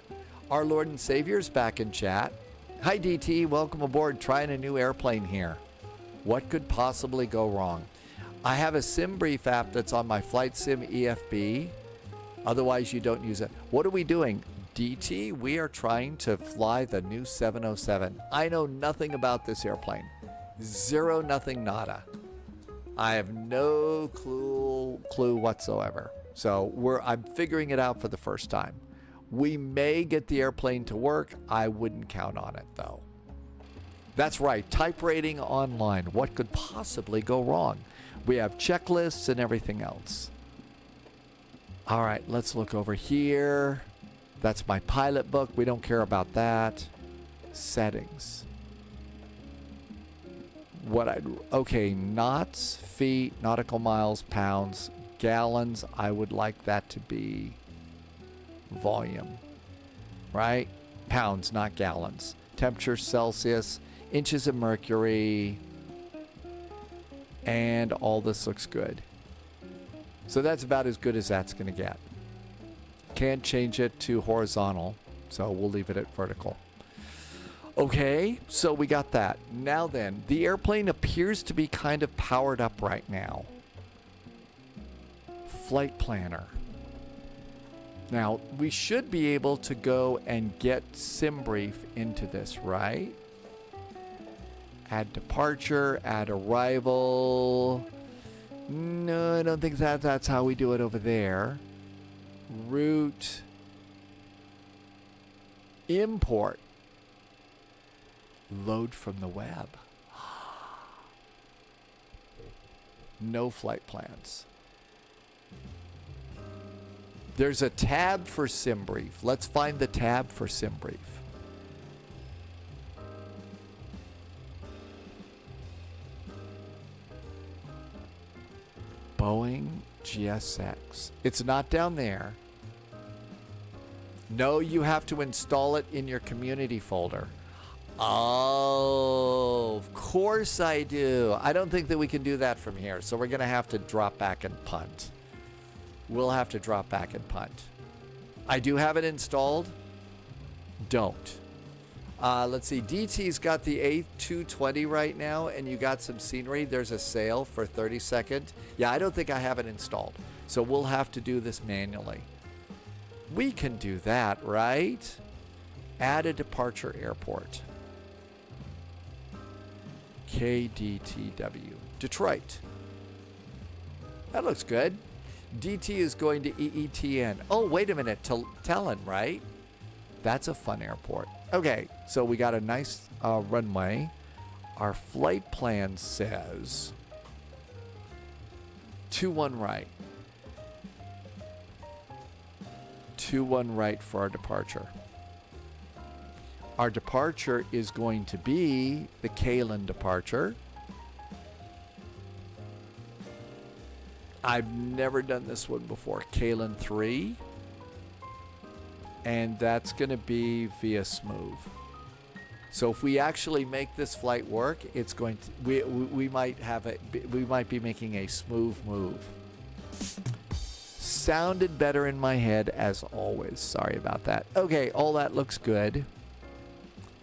[SPEAKER 2] Our Lord and Savior's back in chat. Hi, DT. Welcome aboard. Trying a new airplane here. What could possibly go wrong? I have a SimBrief app that's on my Flight Sim EFB. Otherwise, you don't use it. What are we doing? DT, we are trying to fly the new 707. I know nothing about this airplane. Zero, nothing, nada. I have no clue whatsoever. So I'm figuring it out for the first time. We may get the airplane to work. I wouldn't count on it, though. That's right, type rating online. What could possibly go wrong? We have checklists and everything else. All right, let's look over here. That's my pilot book. We don't care about that. Settings. Okay, knots, feet, nautical miles, pounds, gallons. I would like that to be volume, right? Pounds, not gallons. Temperature Celsius. Inches of mercury, and all this looks good. So that's about as good as that's going to get. Can't change it to horizontal, so we'll leave it at vertical. Okay, so we got that. Now then, the airplane appears to be kind of powered up right now. Flight planner. Now, we should be able to go and get SimBrief into this, right? Add departure, add arrival. No, I don't think that's how we do it over there. Route. Import. Load from the web. No flight plans. There's a tab for SimBrief. Let's find the tab for SimBrief. Boeing GSX. It's not down there. No, you have to install it in your community folder. Oh, of course I do. I don't think that we can do that from here. So we're going to have to drop back and punt. We'll have to drop back and punt. I do have it installed. Don't. Let's see. DT's got the A220 right now, and you got some scenery. There's a sail for 32nd. Yeah, I don't think I have it installed. So we'll have to do this manually. We can do that, right? Add a departure airport. KDTW. Detroit. That looks good. DT is going to EETN. Oh, wait a minute. Talon, right? That's a fun airport. Okay, so we got a nice runway. Our flight plan says 2-1 right. 2-1 right for our departure. Our departure is going to be the Cali departure. I've never done this one before. Cali 3. And that's going to be via smooth. So if we actually make this flight work, it's going to we might have it. We might be making a smooth move. Sounded better in my head as always. Sorry about that. Okay, all that looks good.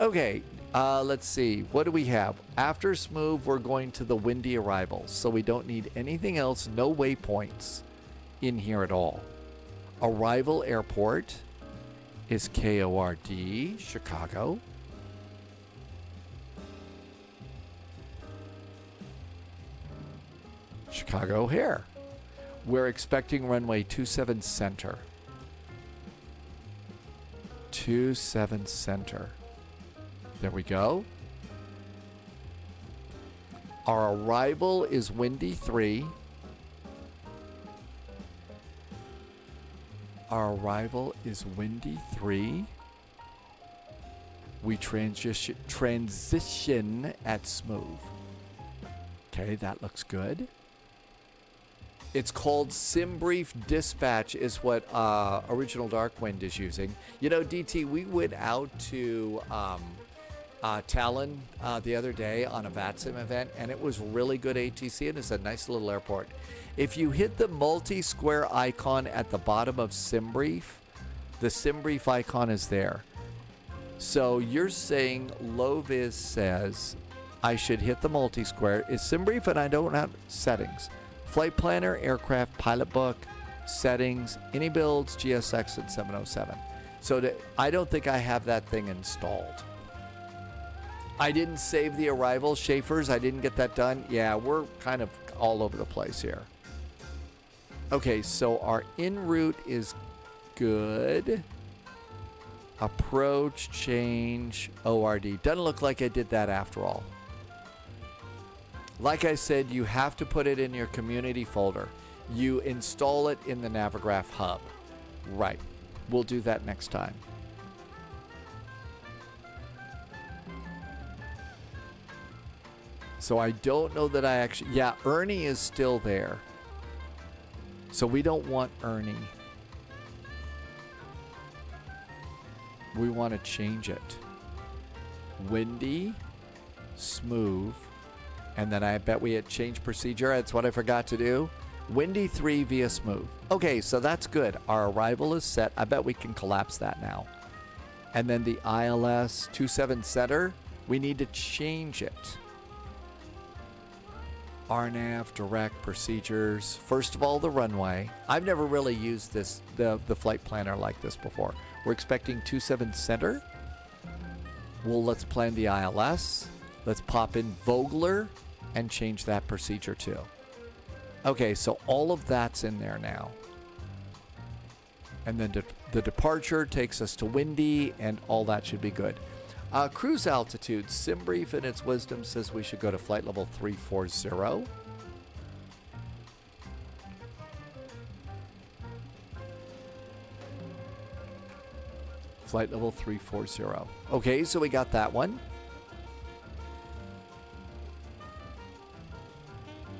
[SPEAKER 2] Okay, let's see. What do we have? After smooth, we're going to the windy arrivals. So we don't need anything else. No waypoints in here at all. Arrival airport is KORD, Chicago. Chicago O'Hare. We're expecting runway 27 center. 27 center. There we go. Our arrival is windy 3. Our arrival is windy 3. We transition at smooth. Okay, that looks good. It's called SimBrief Dispatch is what Original Darkwind is using. You know, DT, we went out to Talon the other day on a VATSIM event, and it was really good ATC, and it's a nice little airport. If you hit the multi-square icon at the bottom of SimBrief, the SimBrief icon is there. So you're saying Loviz says I should hit the multi-square. It's SimBrief, and I don't have settings. Flight planner, aircraft, pilot book, settings, any builds, GSX, and 707. So I don't think I have that thing installed. I didn't save the arrival. Schaefer's, I didn't get that done. Yeah, we're kind of all over the place here. Okay, so our en route is good. Approach, change, ORD. Doesn't look like I did that after all. Like I said, you have to put it in your community folder. You install it in the Navigraph hub. Right. We'll do that next time. So I don't know that I actually... Yeah, Ernie is still there. So we don't want Ernie. We want to change it. Windy, smooth, and then I bet we had change procedure. That's what I forgot to do. Windy 3 via smooth. Okay, so that's good. Our arrival is set. I bet we can collapse that now. And then the ILS 27 center, we need to change it. RNAV, direct procedures. First of all, the runway. I've never really used this, the flight planner like this before. We're expecting 27 center. Well, let's plan the ILS. Let's pop in Vogler and change that procedure too. Okay, so all of that's in there now. And then the departure takes us to windy, and all that should be good. Cruise altitude. SimBrief in its wisdom says we should go to flight level 340. Flight level 340. Okay, so we got that one.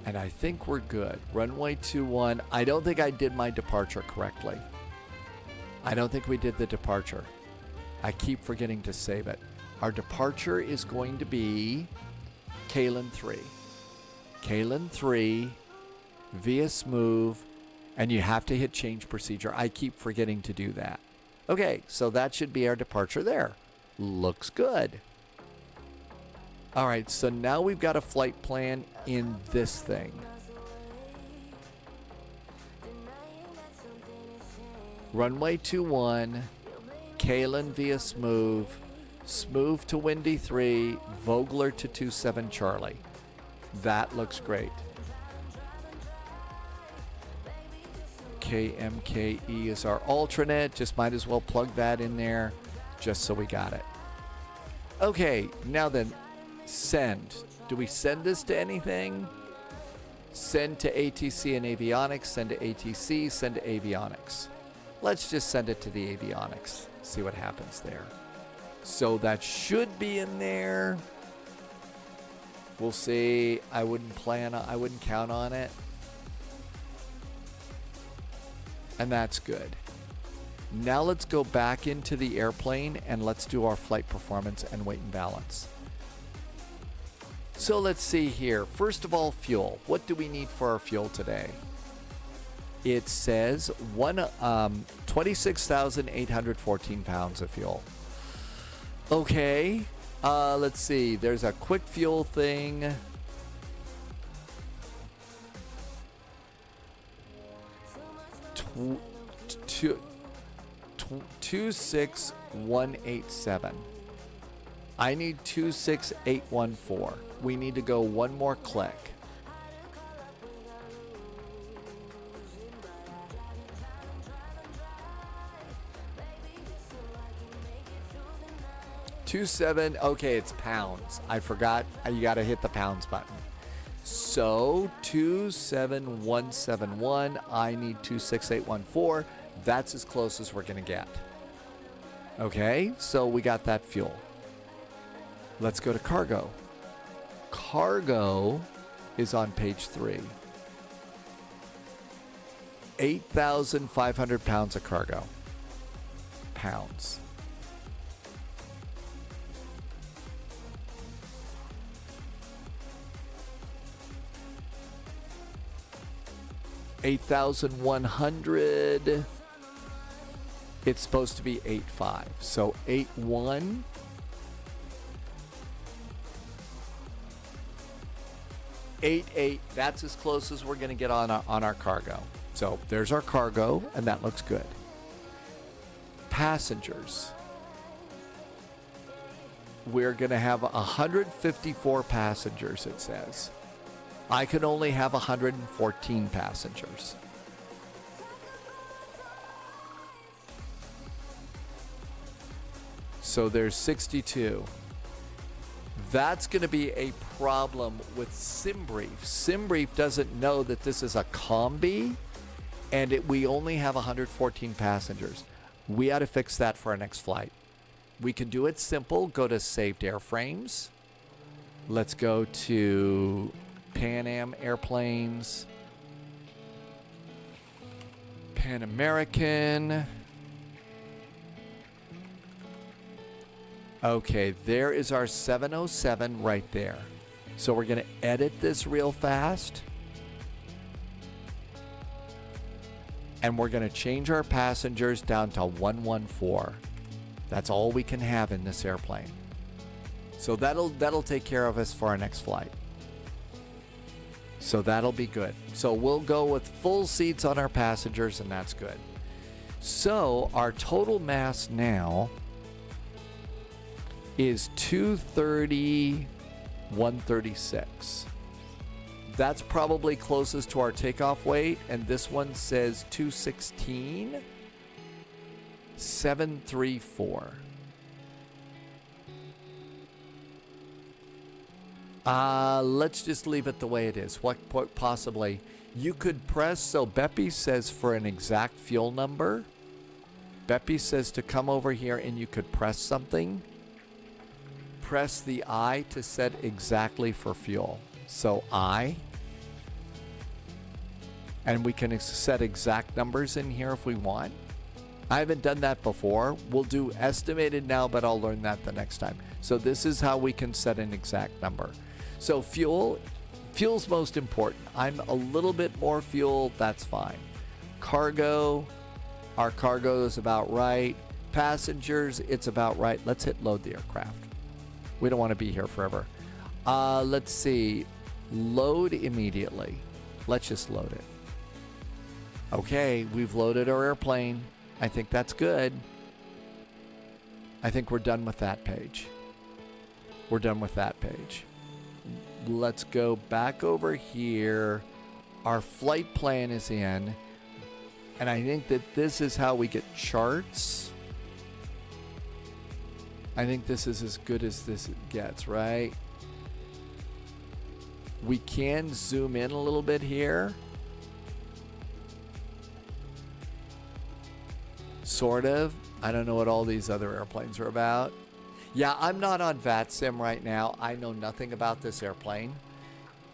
[SPEAKER 2] And I think we're good. Runway 21. I don't think I did my departure correctly. I don't think we did the departure. I keep forgetting to save it. Our departure is going to be Cali 3. Cali 3 via smooth, and you have to hit change procedure. I keep forgetting to do that. Okay, so that should be our departure there. Looks good. All right, so now we've got a flight plan in this thing. Runway 21, Kalen via smooth, smooth to windy 3, Vogler to 27 Charlie. That looks great. KMKE is our alternate. Just might as well plug that in there just so we got it. Okay, now then, send. Do we send this to anything? Send to ATC and avionics, send to ATC, send to avionics. Let's just send it to the avionics. See what happens there. So that should be in there. We'll see. I wouldn't count on it. And that's good. Now let's go back into the airplane and let's do our flight performance and weight and balance. So let's see here. First of all, fuel. What do we need for our fuel today? It says 26,814 pounds of fuel. Okay. Let's see. There's a quick fuel thing. Two 26187. I need 26814. We need to go one more click. Okay, it's pounds. I forgot. You got to hit the pounds button. So 27171. I need 26814. That's as close as we're going to get. Okay, so we got that fuel. Let's go to cargo. Cargo is on page 3. 8,500 pounds of cargo. Pounds. $8,100. It's supposed to be 8.5. So 8.1. 8.8. That's as close as we're going to get on our cargo. So there's our cargo, and that looks good. Passengers. We're going to have 154 passengers, it says. I can only have 114 passengers. So there's 62. That's going to be a problem with SimBrief. SimBrief doesn't know that this is a combi, and we only have 114 passengers. We ought to fix that for our next flight. We can do it simple. Go to Saved Airframes. Let's go to Pan Am Airplanes. Pan American. Okay, there is our 707 right there. So we're going to edit this real fast. And we're going to change our passengers down to 114. That's all we can have in this airplane. So that'll take care of us for our next flight. So that'll be good. So we'll go with full seats on our passengers, and that's good. So our total mass now is 230, 136. That's probably closest to our takeoff weight, and this one says 216, 734. Let's just leave it the way it is. What possibly you could press? So Beppy says for an exact fuel number. Beppy says to come over here and you could press something. Press the I to set exactly for fuel. So I. And we can set exact numbers in here if we want. I haven't done that before. We'll do estimated now, but I'll learn that the next time. So this is how we can set an exact number. So fuel's most important. I'm a little bit more fuel, that's fine. Cargo, our cargo is about right. Passengers, it's about right. Let's hit load the aircraft. We don't want to be here forever. Let's see. Load immediately. Let's just load it. Okay, we've loaded our airplane. I think that's good. I think we're done with that page. We're done with that page. Let's go back over here. Our flight plan is in. And I think that this is how we get charts. I think this is as good as this gets, right? We can zoom in a little bit here. Sort of. I don't know what all these other airplanes are about. Yeah, I'm not on VATSIM right now. I know nothing about this airplane.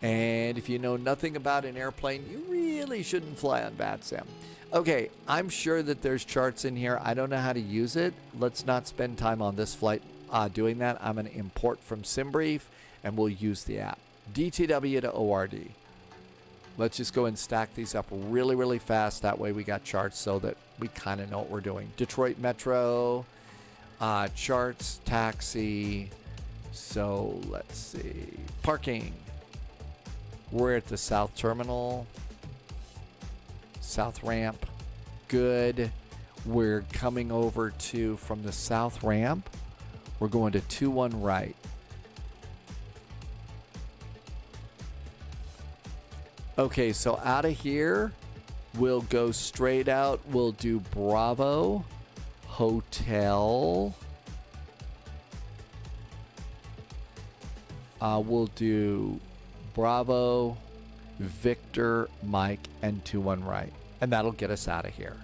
[SPEAKER 2] And if you know nothing about an airplane, you really shouldn't fly on VATSIM. Okay, I'm sure that there's charts in here. I don't know how to use it. Let's not spend time on this flight doing that. I'm going to import from SimBrief, and we'll use the app. DTW to ORD. Let's just go and stack these up really, really fast. That way we got charts so that we kind of know what we're doing. Detroit Metro, charts, taxi. So let's see. Parking. We're at the South Terminal. South Ramp. Good. We're coming over to, from the South Ramp, we're going to 21 right. Okay, so out of here, we'll go straight out. We'll do Bravo, Hotel. We'll do Bravo, Victor, Mike, and 21 right. And that'll get us out of here.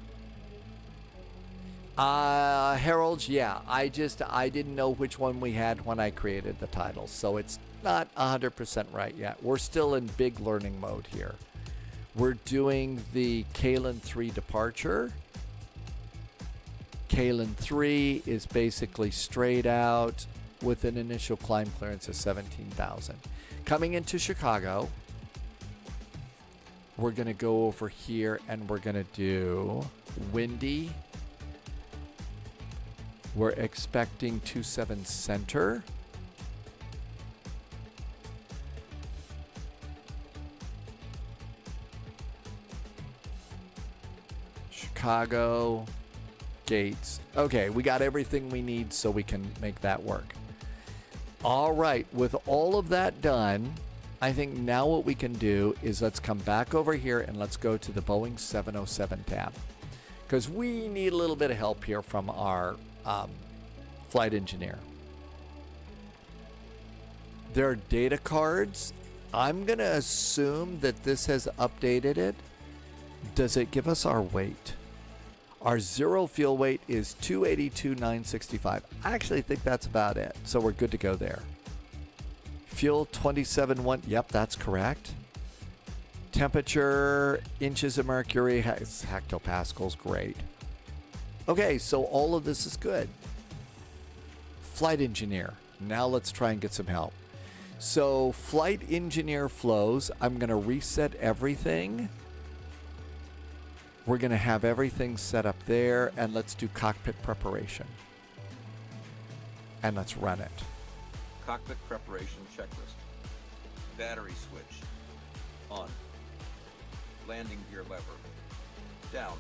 [SPEAKER 2] Harold, yeah, I didn't know which one we had when I created the title. So it's not 100% right yet. We're still in big learning mode here. We're doing the Kalen 3 departure. Kalen 3 is basically straight out with an initial climb clearance of 17,000. Coming into Chicago, we're going to go over here and we're going to do windy. We're expecting 27 center. Chicago, gates. Okay, we got everything we need so we can make that work. All right, with all of that done, I think now what we can do is let's come back over here and let's go to the Boeing 707 tab. Because we need a little bit of help here from our flight engineer. There are data cards. I'm going to assume that this has updated it. Does it give us our weight? Our zero fuel weight is 282,965. I actually think that's about it. So we're good to go there. Fuel 27.1. Yep, that's correct. Temperature, inches of mercury, hectopascals, great. Okay, so all of this is good. Flight engineer. Now let's try and get some help. So flight engineer flows. I'm going to reset everything. We're going to have everything set up there, and let's do cockpit preparation. And let's run it.
[SPEAKER 16] Cockpit preparation checklist. Battery switch. On. Landing gear lever. Down.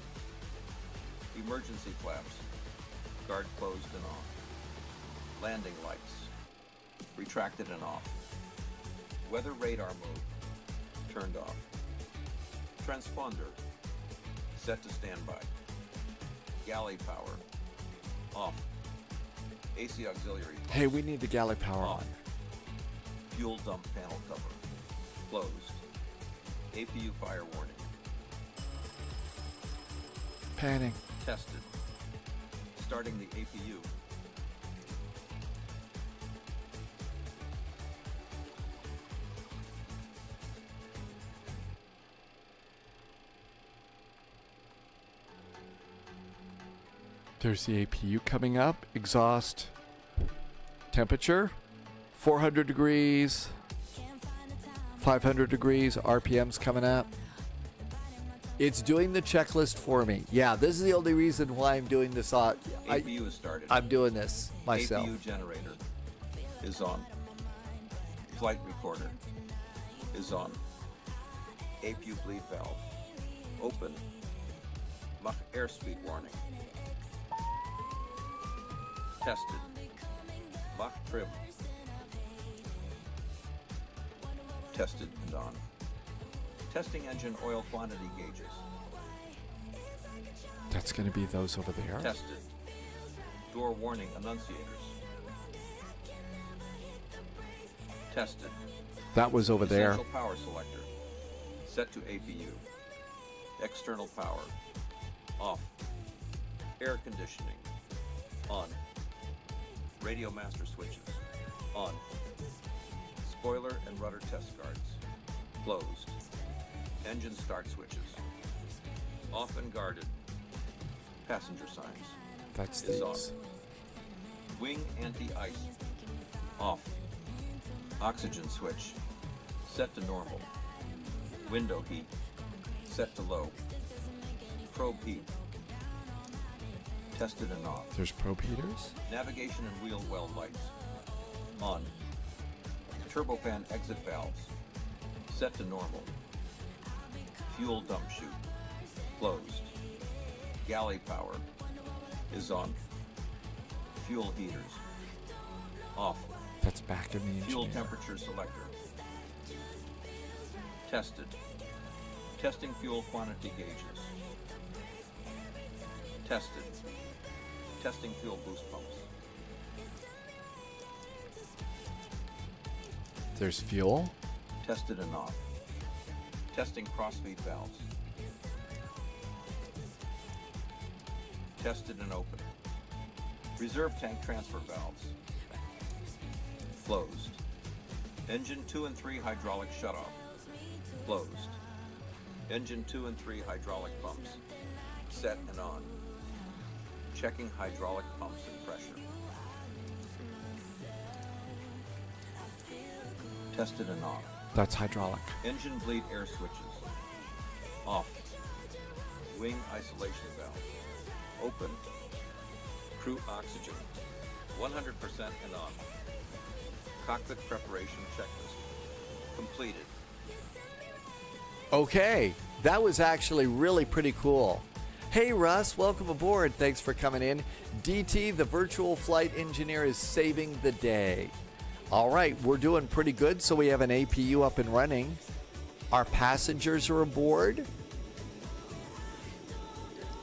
[SPEAKER 16] Emergency flaps. Guard closed and on. Landing lights. Retracted and off. Weather radar mode. Turned off. Transponder. Set to standby. Galley power. Off. AC auxiliary.
[SPEAKER 2] Hey, we need the galley power on.
[SPEAKER 16] Fuel dump panel cover. Closed. APU fire warning.
[SPEAKER 2] Panning.
[SPEAKER 16] Tested. Starting the APU.
[SPEAKER 2] There's the APU coming up. Exhaust temperature, 400 degrees, 500 degrees. RPM's coming up. It's doing the checklist for me. Yeah, this is the only reason why I'm doing this.
[SPEAKER 16] APU is started.
[SPEAKER 2] I'm doing this myself.
[SPEAKER 16] APU generator is on. Flight recorder is on. APU bleed valve open. Mach airspeed warning. Tested. Mach trim. Tested and on. Testing engine oil quantity gauges.
[SPEAKER 2] That's going to be those over there.
[SPEAKER 16] Tested. Door warning annunciators. Tested.
[SPEAKER 2] That was over there.
[SPEAKER 16] Essential power selector. Set to APU. External power. Off. Air conditioning. On. Radio master switches. On. Spoiler and rudder test guards. Closed. Engine start switches. Off and guarded. Passenger signs.
[SPEAKER 2] That's
[SPEAKER 16] is on.
[SPEAKER 2] these.
[SPEAKER 16] Wing anti-ice. Off. Oxygen switch. Set to normal. Window heat. Set to low. Probe heat. Tested and off.
[SPEAKER 2] There's probe heaters.
[SPEAKER 16] Navigation and wheel well lights. On. Turbofan exit valves. Set to normal. Fuel dump chute. Closed. Galley power is on. Fuel heaters. Off.
[SPEAKER 2] That's back in the
[SPEAKER 16] Fuel
[SPEAKER 2] engineer.
[SPEAKER 16] temperature selector. Tested. Testing fuel quantity gauges. Tested. Testing fuel boost pumps.
[SPEAKER 2] There's fuel.
[SPEAKER 16] Tested and off. Testing crossfeed valves. Tested and open. Reserve tank transfer valves. Closed. Engine 2 and 3 hydraulic shutoff. Closed. Engine 2 and 3 hydraulic pumps. Set and on. Checking hydraulic pumps and pressure. Tested and off.
[SPEAKER 2] That's hydraulic.
[SPEAKER 16] Engine bleed air switches. Off. Wing isolation valve. Open. Crew oxygen. 100% and on. Cockpit preparation checklist. Completed.
[SPEAKER 2] Okay, that was actually really pretty cool. Hey Russ, welcome aboard. Thanks for coming in. DT, the virtual flight engineer, is saving the day. All right, we're doing pretty good. So we have an APU up and running. Our passengers are aboard.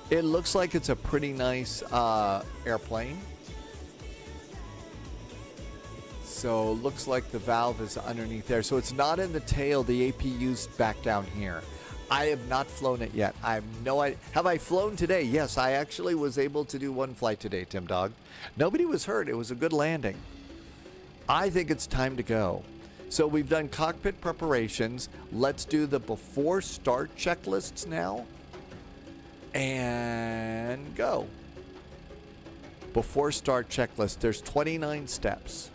[SPEAKER 2] It looks like it's a pretty nice airplane. So looks like the valve is underneath there. So it's not in the tail. The APU's back down here. I have not flown it yet. I have no idea. Have I flown today? Yes, I actually was able to do one flight today, Tim Dog. Nobody was hurt. It was a good landing. I think it's time to go. So we've done cockpit preparations. Let's do the before start checklists now. And go. Before start checklist. There's 29 steps.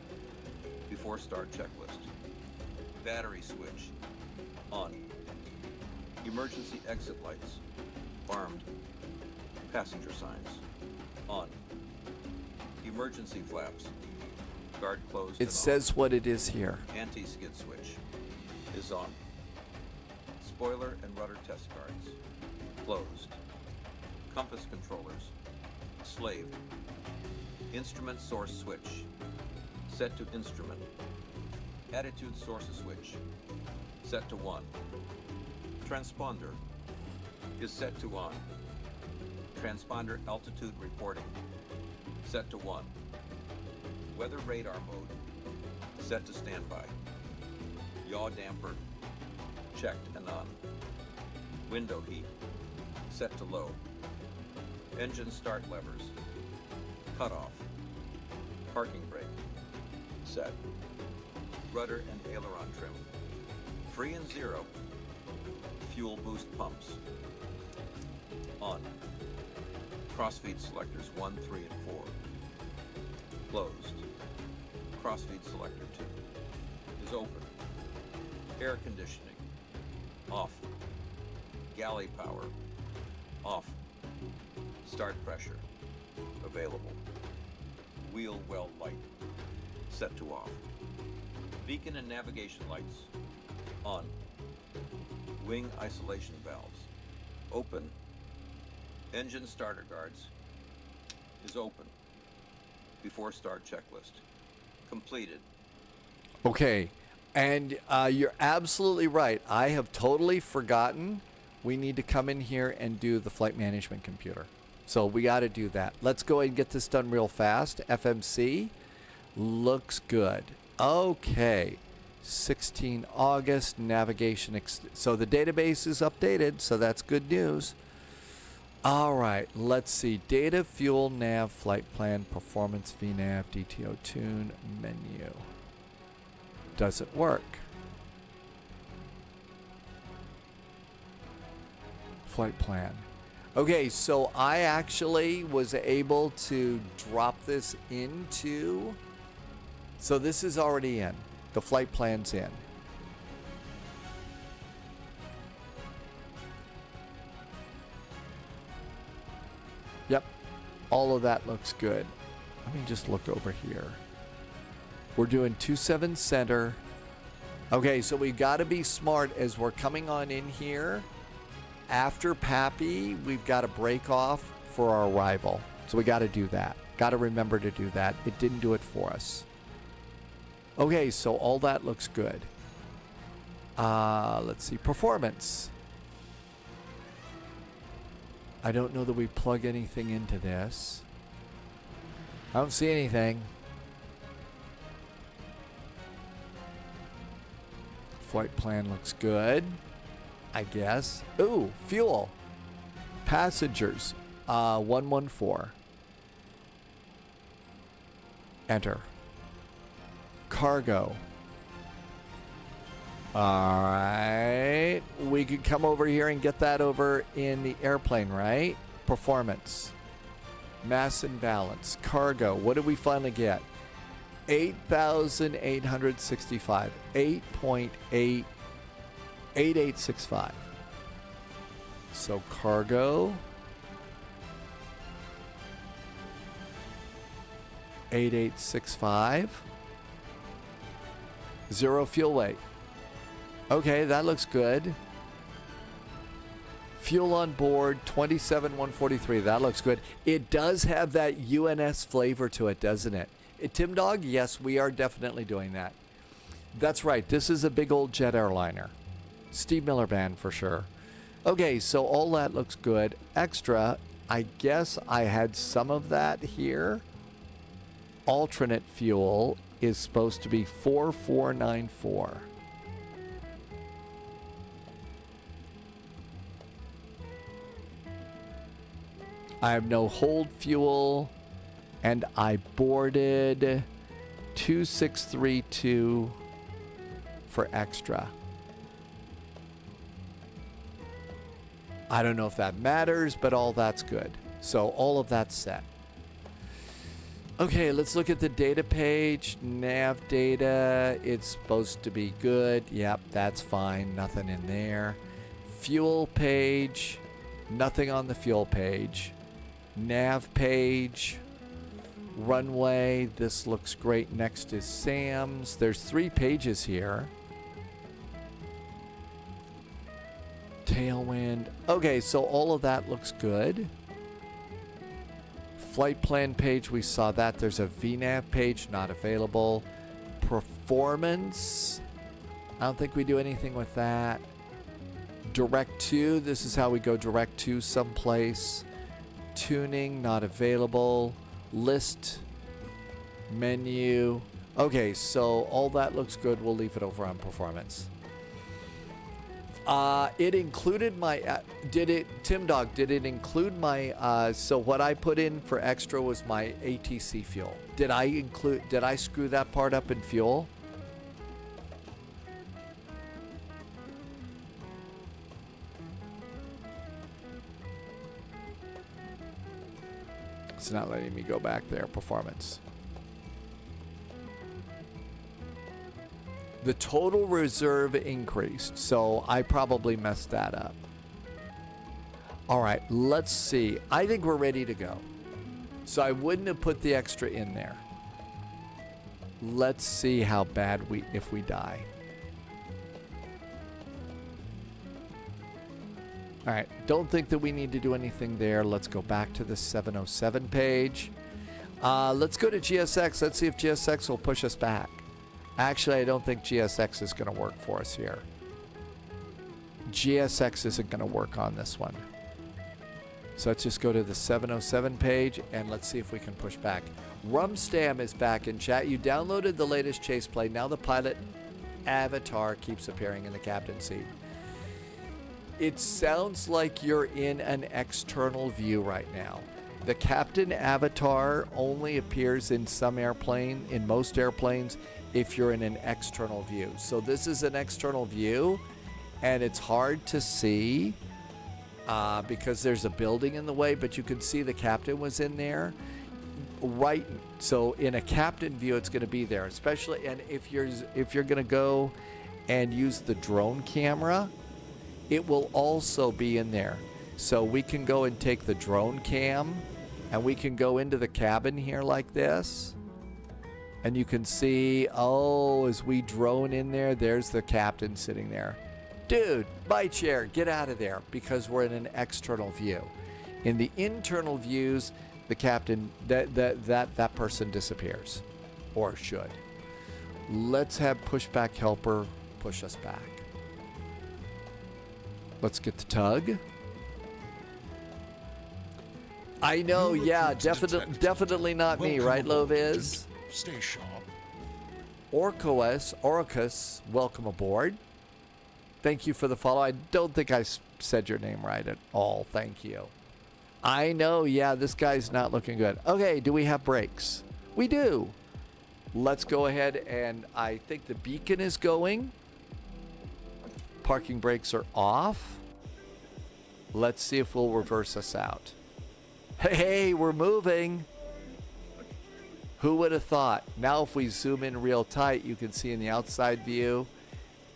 [SPEAKER 16] Before start checklist. Battery switch. On. Emergency exit lights. Armed. Passenger signs. On. Emergency flaps. Guard closed.
[SPEAKER 2] It says what it is here.
[SPEAKER 16] Anti-skid switch is on. Spoiler and rudder test guards. Closed. Compass controllers. Slaved. Instrument source switch. Set to instrument. Attitude source switch. Set to 1. Transponder is set to on. Transponder altitude reporting. Set to 1. Weather radar mode. Set to standby. Yaw damper. Checked and on. Window heat. Set to low. Engine start levers. Cut off. Parking brake. Set. Rudder and aileron trim. Free and zero. Fuel boost pumps. On. Crossfeed selectors 1, 3, and 4. Closed. Crossfeed selector 2 is open. Air conditioning. Off. Galley power off. Start pressure available. Wheel well light set to off. Beacon and navigation lights on. Wing isolation valves open. Engine starter guards is open. Before start checklist completed.
[SPEAKER 2] Okay, and you're absolutely right. I have totally forgotten. We need to come in here and do the flight management computer. So we got to do that. Let's go ahead and get this done real fast. FMC looks good. Okay, 16 August navigation. So the database is updated, so that's good news. All right, let's see. Data, fuel, nav, flight plan, performance, VNAV, DTO tune, menu. Doesn't work. Flight plan. Okay, so I actually was able to drop this into... So this is already in. The flight plan's in. Yep, all of that looks good. Let me just look over here. We're doing 27 center. Okay, so we got to be smart as we're coming on in here. After Pappy, we've got to break off for our arrival. So we got to do that. Got to remember to do that. It didn't do it for us. Okay, so all that looks good. Let's see, performance. I don't know that we plug anything into this. I don't see anything. Flight plan looks good, I guess. Ooh, fuel. Passengers, 114. Enter. Cargo. All right. We could come over here and get that over in the airplane, right? Performance. Mass and balance. Cargo. What did we finally get? 8,865. 8.8865. So cargo. 8865. Zero fuel weight. Okay, that looks good. Fuel on board, 27,143. That looks good. It does have that UNS flavor to it, doesn't it? Tim Dog, yes, we are definitely doing that. That's right. This is a big old jet airliner. Steve Miller Band for sure. Okay, so all that looks good. Extra, I guess I had some of that here. Alternate fuel is supposed to be 4494. I have no hold fuel, and I boarded 2632 for extra. I don't know if that matters, but all that's good. So all of that's set. Okay, let's look at the data page. Nav data, it's supposed to be good. Yep, that's fine. Nothing in there. Fuel page, nothing on the fuel page. Nav page, runway, this looks great. Next is Sam's. There's 3 pages here. Tailwind. Okay, so all of that looks good. Flight plan page, we saw that. There's a VNAV page, not available. Performance, I don't think we do anything with that. Direct to, this is how we go direct to someplace. Tuning, not available. List, menu. Okay, so all that looks good. We'll leave it over on performance. It included my, Tim Dog, did it include my, so what I put in for extra was my ATC fuel. Did I screw that part up in fuel? It's not letting me go back there. Performance. The total reserve increased, so I probably messed that up. All right, let's see. I think we're ready to go. So I wouldn't have put the extra in there. Let's see how bad if we die. All right, don't think that we need to do anything there. Let's go back to the 707 page. Let's go to GSX. Let's see if GSX will push us back. Actually, I don't think GSX is going to work for us here. GSX isn't going to work on this one. So let's just go to the 707 page and let's see if we can push back. Rumstam is back in chat. You downloaded the latest chase play. Now the pilot avatar keeps appearing in the captain seat. It sounds like you're in an external view right now. The captain avatar only appears in most airplanes, if you're in an external view. So this is an external view, and it's hard to see because there's a building in the way, but you can see the captain was in there. Right, so in a captain view, it's going to be there, especially, and if you're going to go and use the drone camera, it will also be in there. So we can go and take the drone cam and we can go into the cabin here like this. And you can see, oh, as we drone in there, there's the captain sitting there. Dude, my chair, get out of there, because we're in an external view. In the internal views, the captain, that person disappears, or should. Let's have pushback helper push us back. Let's get the tug. I know, yeah, definitely not me, right, Loviz?
[SPEAKER 3] Stay sharp.
[SPEAKER 2] Orcus, welcome aboard. Thank you for the follow. I don't think I said your name right at all. Thank you. I know, yeah, this guy's not looking good. Okay, do we have brakes? We do. Let's go ahead, and I think the beacon is going. Parking brakes are off. Let's see if we'll reverse us out. Hey, we're moving. Who would have thought? Now if we zoom in real tight, you can see in the outside view,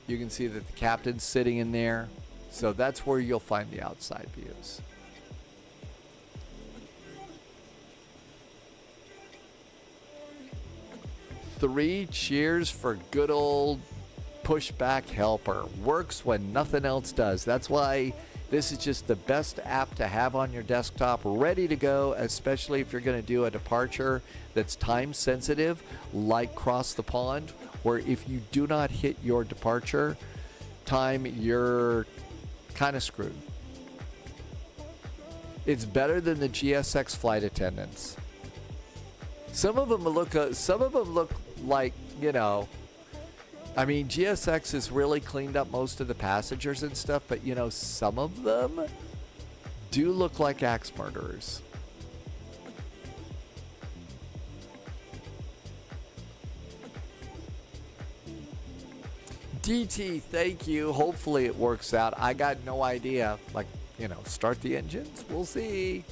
[SPEAKER 2] you can see that the captain's sitting in there. So that's where you'll find the outside views. Three cheers for good old pushback helper. Works when nothing else does. That's why this is just the best app to have on your desktop, ready to go, especially if you're going to do a departure that's time sensitive, like cross the pond, where if you do not hit your departure time, you're kind of screwed. It's better than the GSX flight attendants. Some of them look like, you know, I mean, GSX has really cleaned up most of the passengers and stuff, but, you know, some of them do look like axe murderers. DT, thank you. Hopefully it works out. I got no idea. Like, you know, start the engines. We'll see.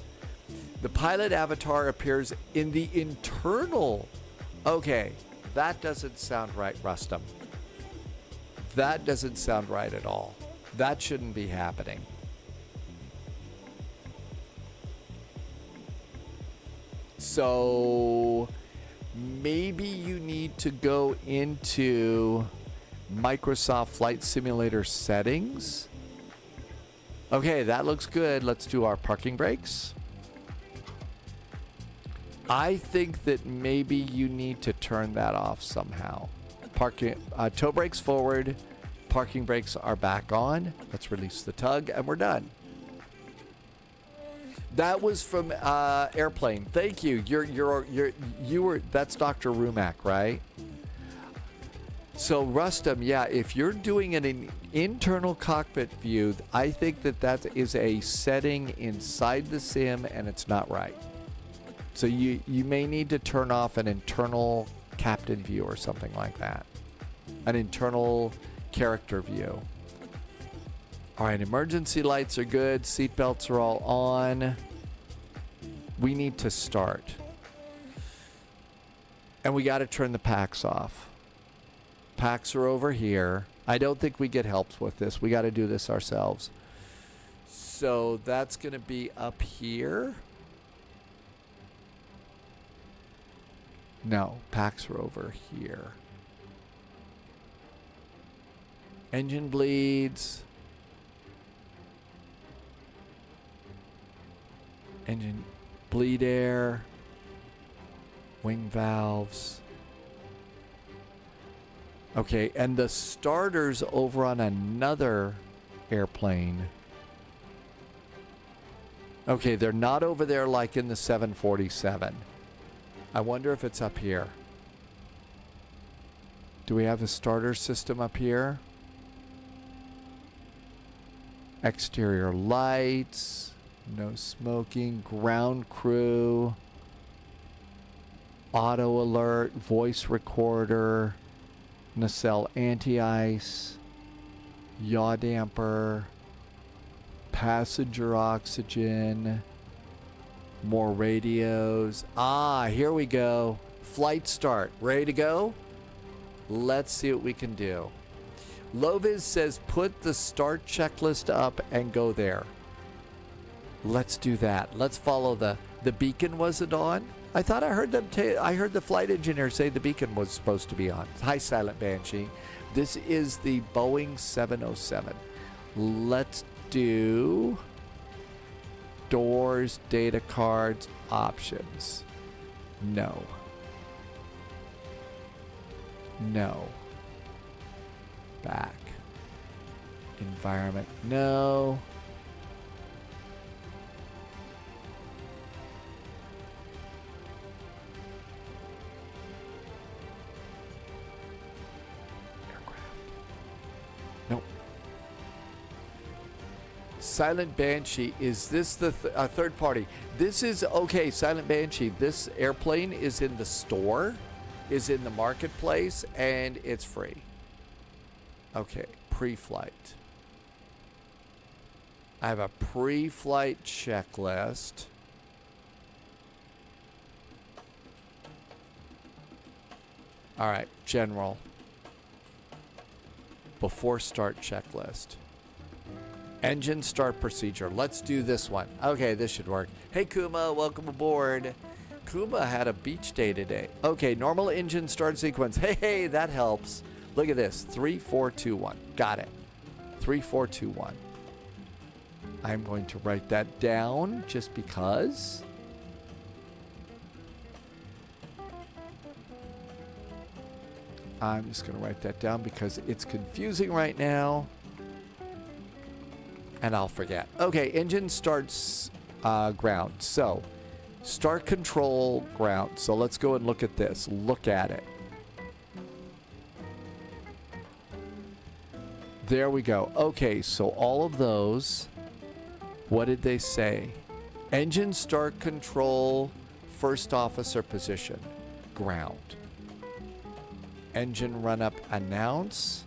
[SPEAKER 2] The pilot avatar appears in the internal. Okay, that doesn't sound right, Rustum. That doesn't sound right at all. That shouldn't be happening. So maybe you need to go into Microsoft Flight Simulator settings. Okay, that looks good. Let's do our parking brakes. I think that maybe you need to turn that off somehow. Toe brakes forward, parking brakes are back on. Let's release the tug, and we're done. That was from Airplane. Thank you. You were. That's Dr. Rumack, right? So Rustum, yeah. If you're doing an internal cockpit view, I think that is a setting inside the sim, and it's not right. So you may need to turn off an internal captain view or something like that. An internal character view. All right, emergency lights are good. Seat belts are all on. We need to start. And we got to turn the packs off. Packs are over here. I don't think we get help with this. We got to do this ourselves. So that's going to be up here. No, packs are over here. Engine bleeds. Engine bleed air. Wing valves. Okay, and the starter's over on another airplane. Okay, they're not over there like in the 747. I wonder if it's up here. Do we have a starter system up here? Exterior lights. No smoking. Ground crew. Auto alert. Voice recorder. Nacelle anti-ice. Yaw damper. Passenger oxygen. More radios. Ah, here we go. Flight start. Ready to go? Let's see what we can do. Loviz says put the start checklist up and go there. Let's do that. Let's follow the beacon. Was it on? I thought I heard them. I heard the flight engineer say the beacon was supposed to be on. Hi, Silent Banshee. This is the Boeing 707. Let's do doors, data cards, options. No. No. Back. Environment. No. Nope. Silent Banshee, is this the third party? This is, okay, Silent Banshee, this airplane is in the store, is in the marketplace, and it's free. Okay, pre-flight. I have a pre-flight checklist. All right, general. Before start checklist. Engine start procedure. Let's do this one. Okay, this should work. Hey, Kuma, welcome aboard. Kuma had a beach day today. Okay, normal engine start sequence. Hey, that helps. Look at this. 3, 4, 2, 1. Got it. 3, 4, 2, 1. I'm going to write that down just because. I'm just going to write that down because it's confusing right now. And I'll forget. Okay, engine starts ground. So, start control ground. So let's go and look at this. Look at it. There we go. Okay, so all of those, what did they say? Engine start control, first officer position, ground. Engine run up, announce.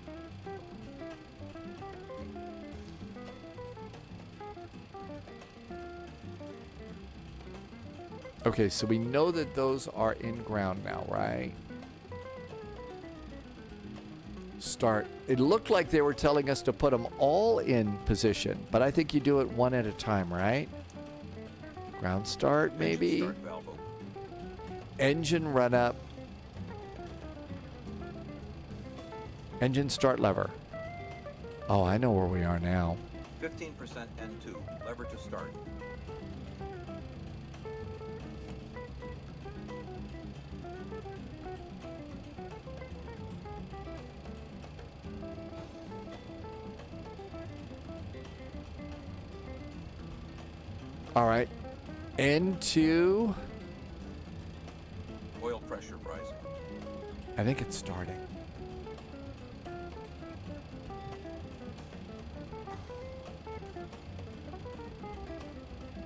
[SPEAKER 2] Okay, so we know that those are in ground now, right? Start. It looked like they were telling us to put them all in position, but I think you do it one at a time, right? Ground start, maybe?
[SPEAKER 16] Start valve open.
[SPEAKER 2] Engine run up. Engine start lever. Oh, I know where we are now.
[SPEAKER 16] 15% N2. Lever to start.
[SPEAKER 2] All right. N2.
[SPEAKER 16] Oil pressure rising.
[SPEAKER 2] I think it's starting.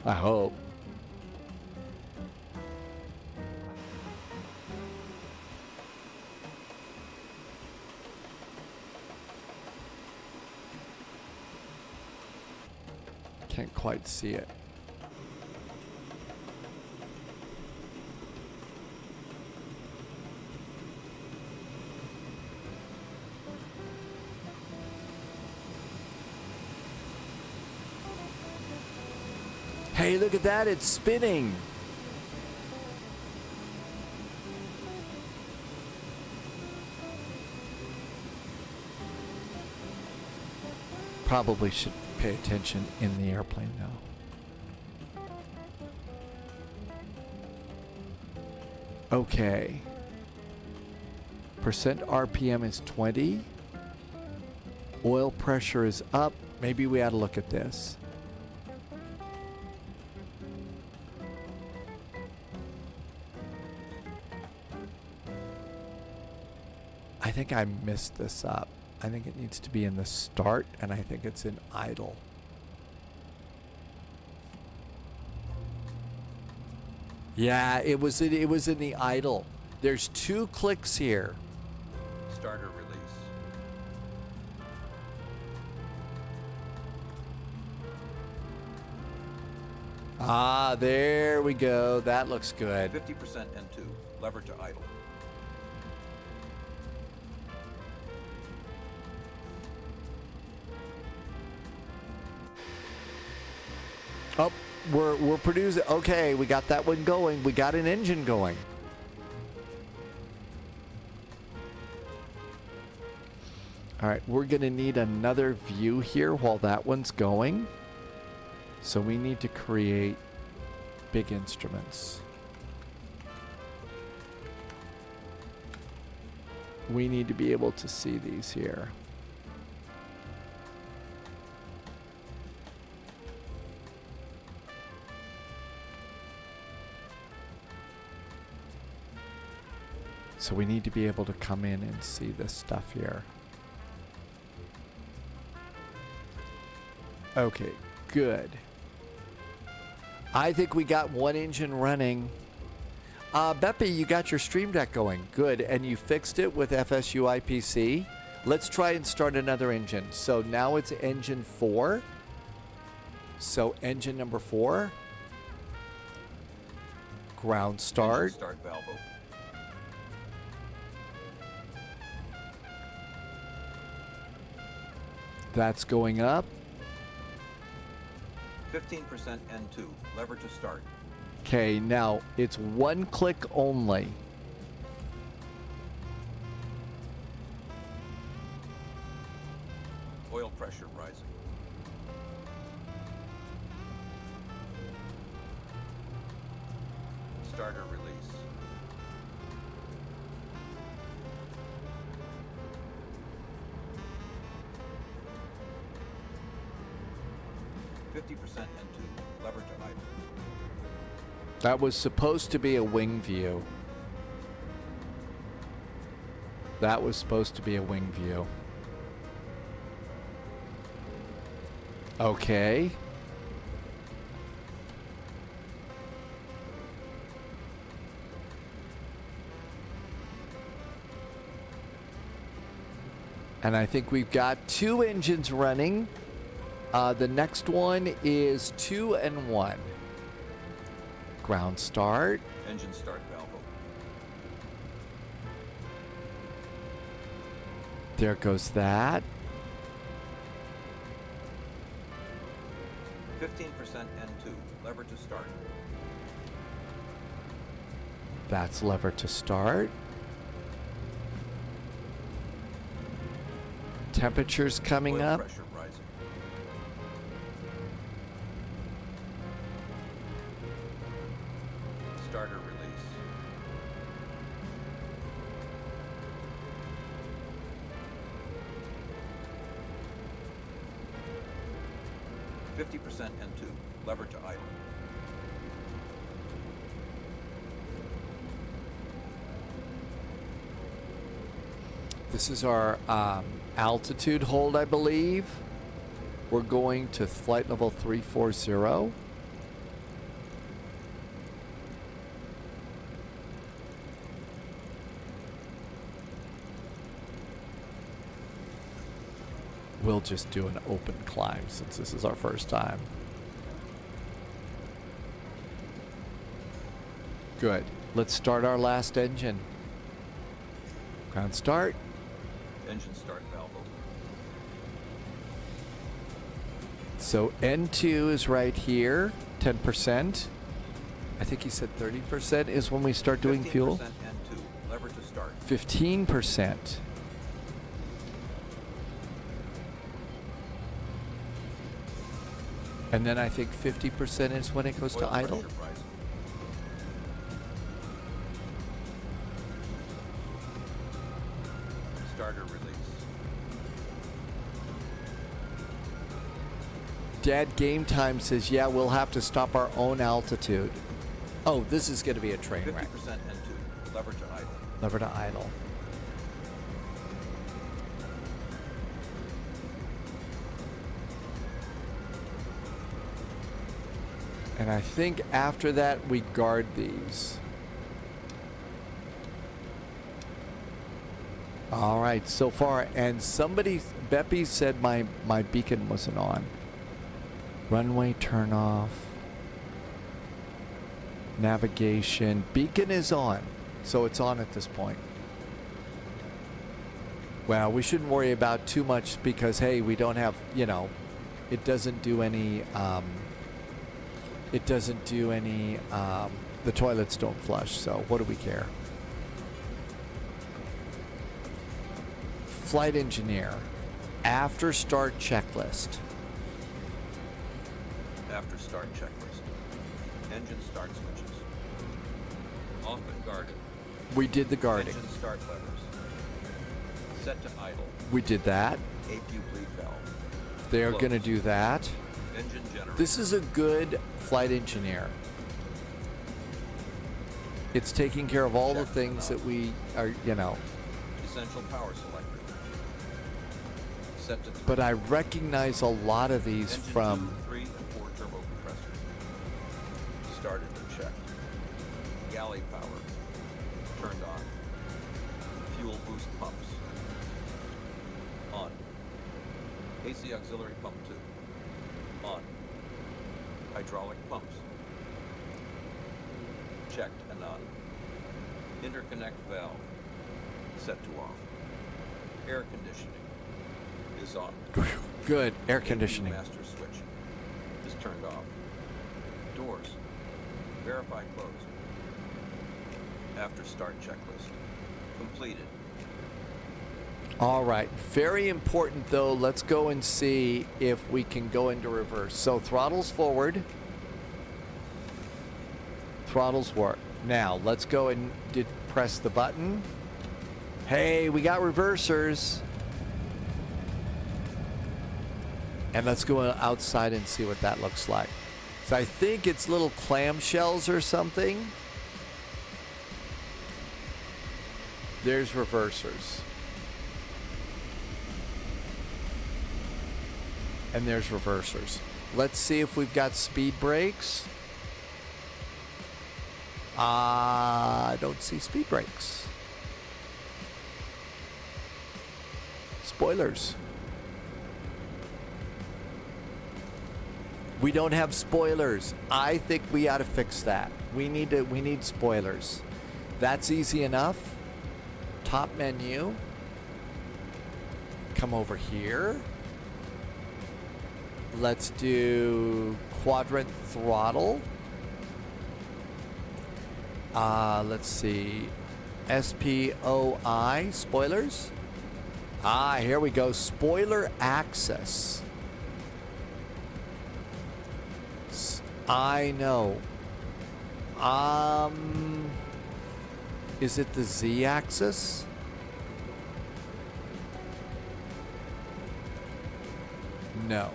[SPEAKER 2] I hope. Can't quite see it. Hey, look at that. It's spinning. Probably should pay attention in the airplane now. Okay. Percent RPM is 20. Oil pressure is up. Maybe we ought to look at this. I think I messed this up. I think it needs to be in the start, and I think it's in idle. Yeah, it was in the idle. There's 2 clicks here.
[SPEAKER 16] Starter release.
[SPEAKER 2] Ah, there we go. That looks good.
[SPEAKER 16] 50% N2. Lever to idle.
[SPEAKER 2] Oh, we're producing. Okay, we got that one going. We got an engine going. All right, we're going to need another view here while that one's going. So we need to create big instruments. We need to be able to see these here. So we need to be able to come in and see this stuff here. Okay, good. I think we got one engine running. Beppe, you got your Stream Deck going. Good, and you fixed it with FSU IPC. Let's try and start another engine. So now it's engine 4. So engine number 4. Ground start.
[SPEAKER 16] Engine start valve open.
[SPEAKER 2] That's going up.
[SPEAKER 16] 15% N2. Lever to start.
[SPEAKER 2] Okay, now it's 1 click only.
[SPEAKER 16] Oil pressure rising. Starter release. %N2. Lever to idle.
[SPEAKER 2] That was supposed to be a wing view. That was supposed to be a wing view. Okay. And I think we've got 2 engines running. The next one is 2 and 1. Ground start.
[SPEAKER 16] Engine start valve open.
[SPEAKER 2] There goes that.
[SPEAKER 16] 15% N2. Lever to start.
[SPEAKER 2] That's lever to start. Temperature's coming
[SPEAKER 16] Oil
[SPEAKER 2] up.
[SPEAKER 16] pressure rising. Starter release. %N2. Lever to idle.
[SPEAKER 2] This is our altitude hold, I believe. We're going to flight level 340. We'll just do an open climb since this is our first time. Good. Let's start our last engine. Ground start.
[SPEAKER 16] Engine start valve open.
[SPEAKER 2] So N2 is right here, 10%. I think he said 30% is when we start doing fuel.
[SPEAKER 16] 15% N2, lever to start.
[SPEAKER 2] 15%. And then I think 50% is when it goes to
[SPEAKER 16] Oil
[SPEAKER 2] idle.
[SPEAKER 16] pressure rising. Starter release.
[SPEAKER 2] Dad Game Time says, yeah, we'll have to stop our own altitude. Oh, this is going to be a train
[SPEAKER 16] 50%
[SPEAKER 2] wreck.
[SPEAKER 16] N2, lever to idle.
[SPEAKER 2] Lever to idle. And I think after that, we guard these. All right, so far. And somebody, Beppy said my beacon wasn't on. Runway turn off. Navigation. Beacon is on. So it's on at this point. Well, we shouldn't worry about too much because, hey, we don't have, you know, it doesn't do any, the toilets don't flush, so what do we care? Flight engineer, after start checklist.
[SPEAKER 16] After start checklist. Engine start switches. Off and guarded.
[SPEAKER 2] We did the guarding.
[SPEAKER 16] Engine start levers. Set to idle.
[SPEAKER 2] We did that.
[SPEAKER 16] APU bleed valve.
[SPEAKER 2] They're
[SPEAKER 16] Closed.
[SPEAKER 2] going to do that.
[SPEAKER 16] Engine generator.
[SPEAKER 2] This is a good flight engineer. It's taking care of all the things that we are, you know.
[SPEAKER 16] Essential power selector. Set to 3.
[SPEAKER 2] But I recognize a lot of these
[SPEAKER 16] Engine
[SPEAKER 2] from
[SPEAKER 16] 2, 3, and 4 turbo compressors. Started and checked. Galley power. Turned on. Fuel boost pumps. On. AC auxiliary pump 2. On. Hydraulic pumps. Checked and on. Interconnect valve. Set to off. Air conditioning is on.
[SPEAKER 2] good air
[SPEAKER 16] APU
[SPEAKER 2] conditioning.
[SPEAKER 16] master switch is turned off. Doors. Verify closed. After start checklist. Completed.
[SPEAKER 2] All right, very important though. Let's go and see if we can go into reverse. So throttles forward. Throttles work. Now let's go and press the button. Hey, we got reversers. And let's go outside and see what that looks like. So I think it's little clamshells or something. There's reversers. And there's reversers. Let's see if we've got speed brakes. I don't see speed brakes. Spoilers. We don't have spoilers. I think we ought to fix that. We need spoilers. That's easy enough. Top menu. Come over here. Let's do quadrant throttle. Let's see. SPOI, spoilers. Here we go. Spoiler access. I know. Is it the Z axis? No.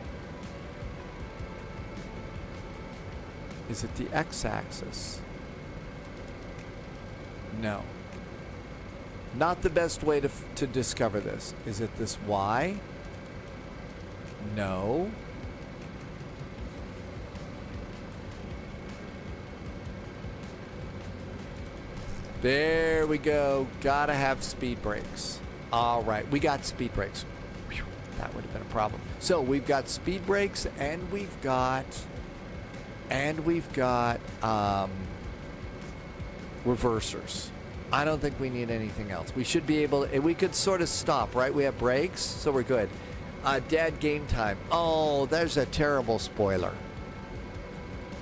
[SPEAKER 2] Is it the X axis? No. Not the best way to discover this. Is it this Y? No. There we go. Gotta have speed brakes. All right, we got speed brakes. Whew, that would have been a problem. So we've got speed brakes and we've got reversers. I don't think we need anything else. We should be able to, we could sort of stop, right? We have brakes, so we're good. Dad, game time. Oh, there's a terrible spoiler.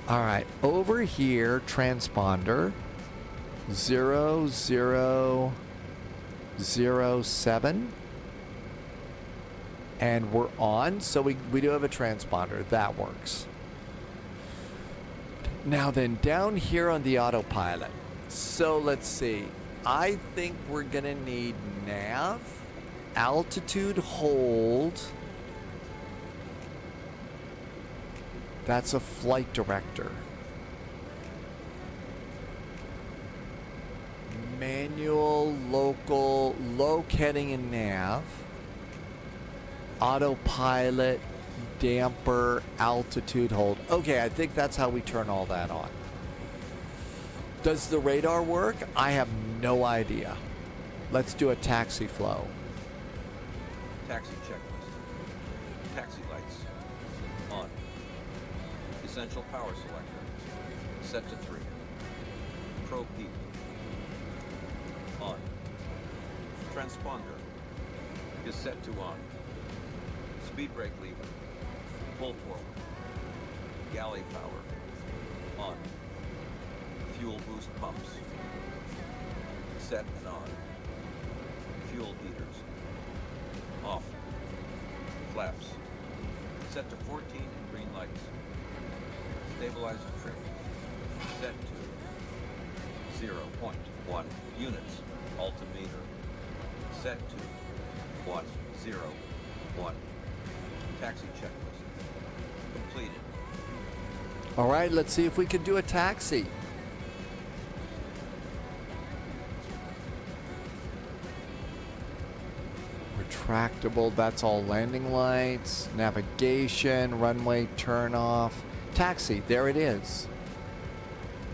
[SPEAKER 2] All right, over here, transponder 0007. And we're on, so we do have a transponder. That works. Now then, down here on the autopilot. So let's see. I think we're going to need nav, altitude hold. That's a flight director. Manual, local, locating and nav. Autopilot, damper, altitude hold. Okay, I think that's how we turn all that on. Does the radar work? I have no idea. Let's do a taxi flow.
[SPEAKER 16] Taxi checklist. Taxi lights. On. Essential power selector. Set to 3. Probe heat. On. Transponder is set to on. Speed brake lever. Pull forward. Galley power. On. Fuel boost pumps. Set and on. Fuel heaters. Off. Flaps. Set to 14 and green lights. Stabilizer trim. Set to 0.1 units. Altimeter. Set to 101. Taxi checklist. Completed.
[SPEAKER 2] All right, let's see if we can do a taxi. Retractable, that's all landing lights, navigation, runway turn off. Taxi, there it is.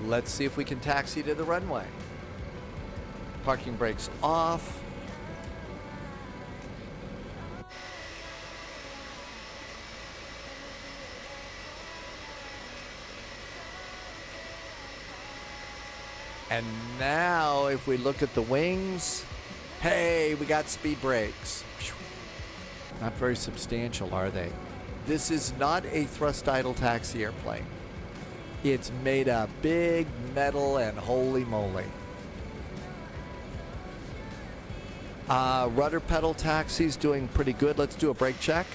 [SPEAKER 2] Let's see if we can taxi to the runway. Parking brakes off. And now if we look at the wings, hey, we got speed brakes. Not very substantial, are they? This is not a thrust idle taxi airplane. It's made of big metal and holy moly. Rudder pedal taxi's doing pretty good. Let's do a brake check.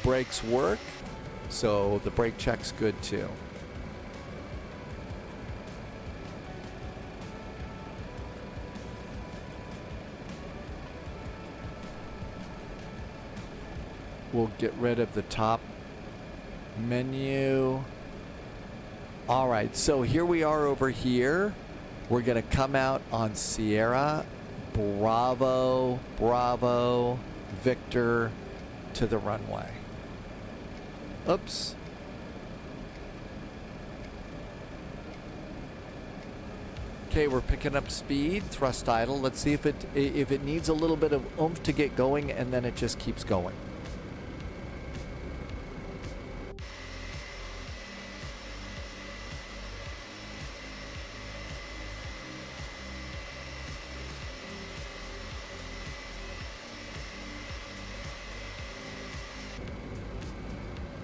[SPEAKER 2] Brakes work, so the brake check's good too. We'll get rid of the top menu. All right, so here we are over here. We're gonna come out on Sierra, Bravo, Bravo, Victor to the runway. Oops. Okay, we're picking up speed, thrust idle. Let's see if it needs a little bit of oomph to get going, and then it just keeps going.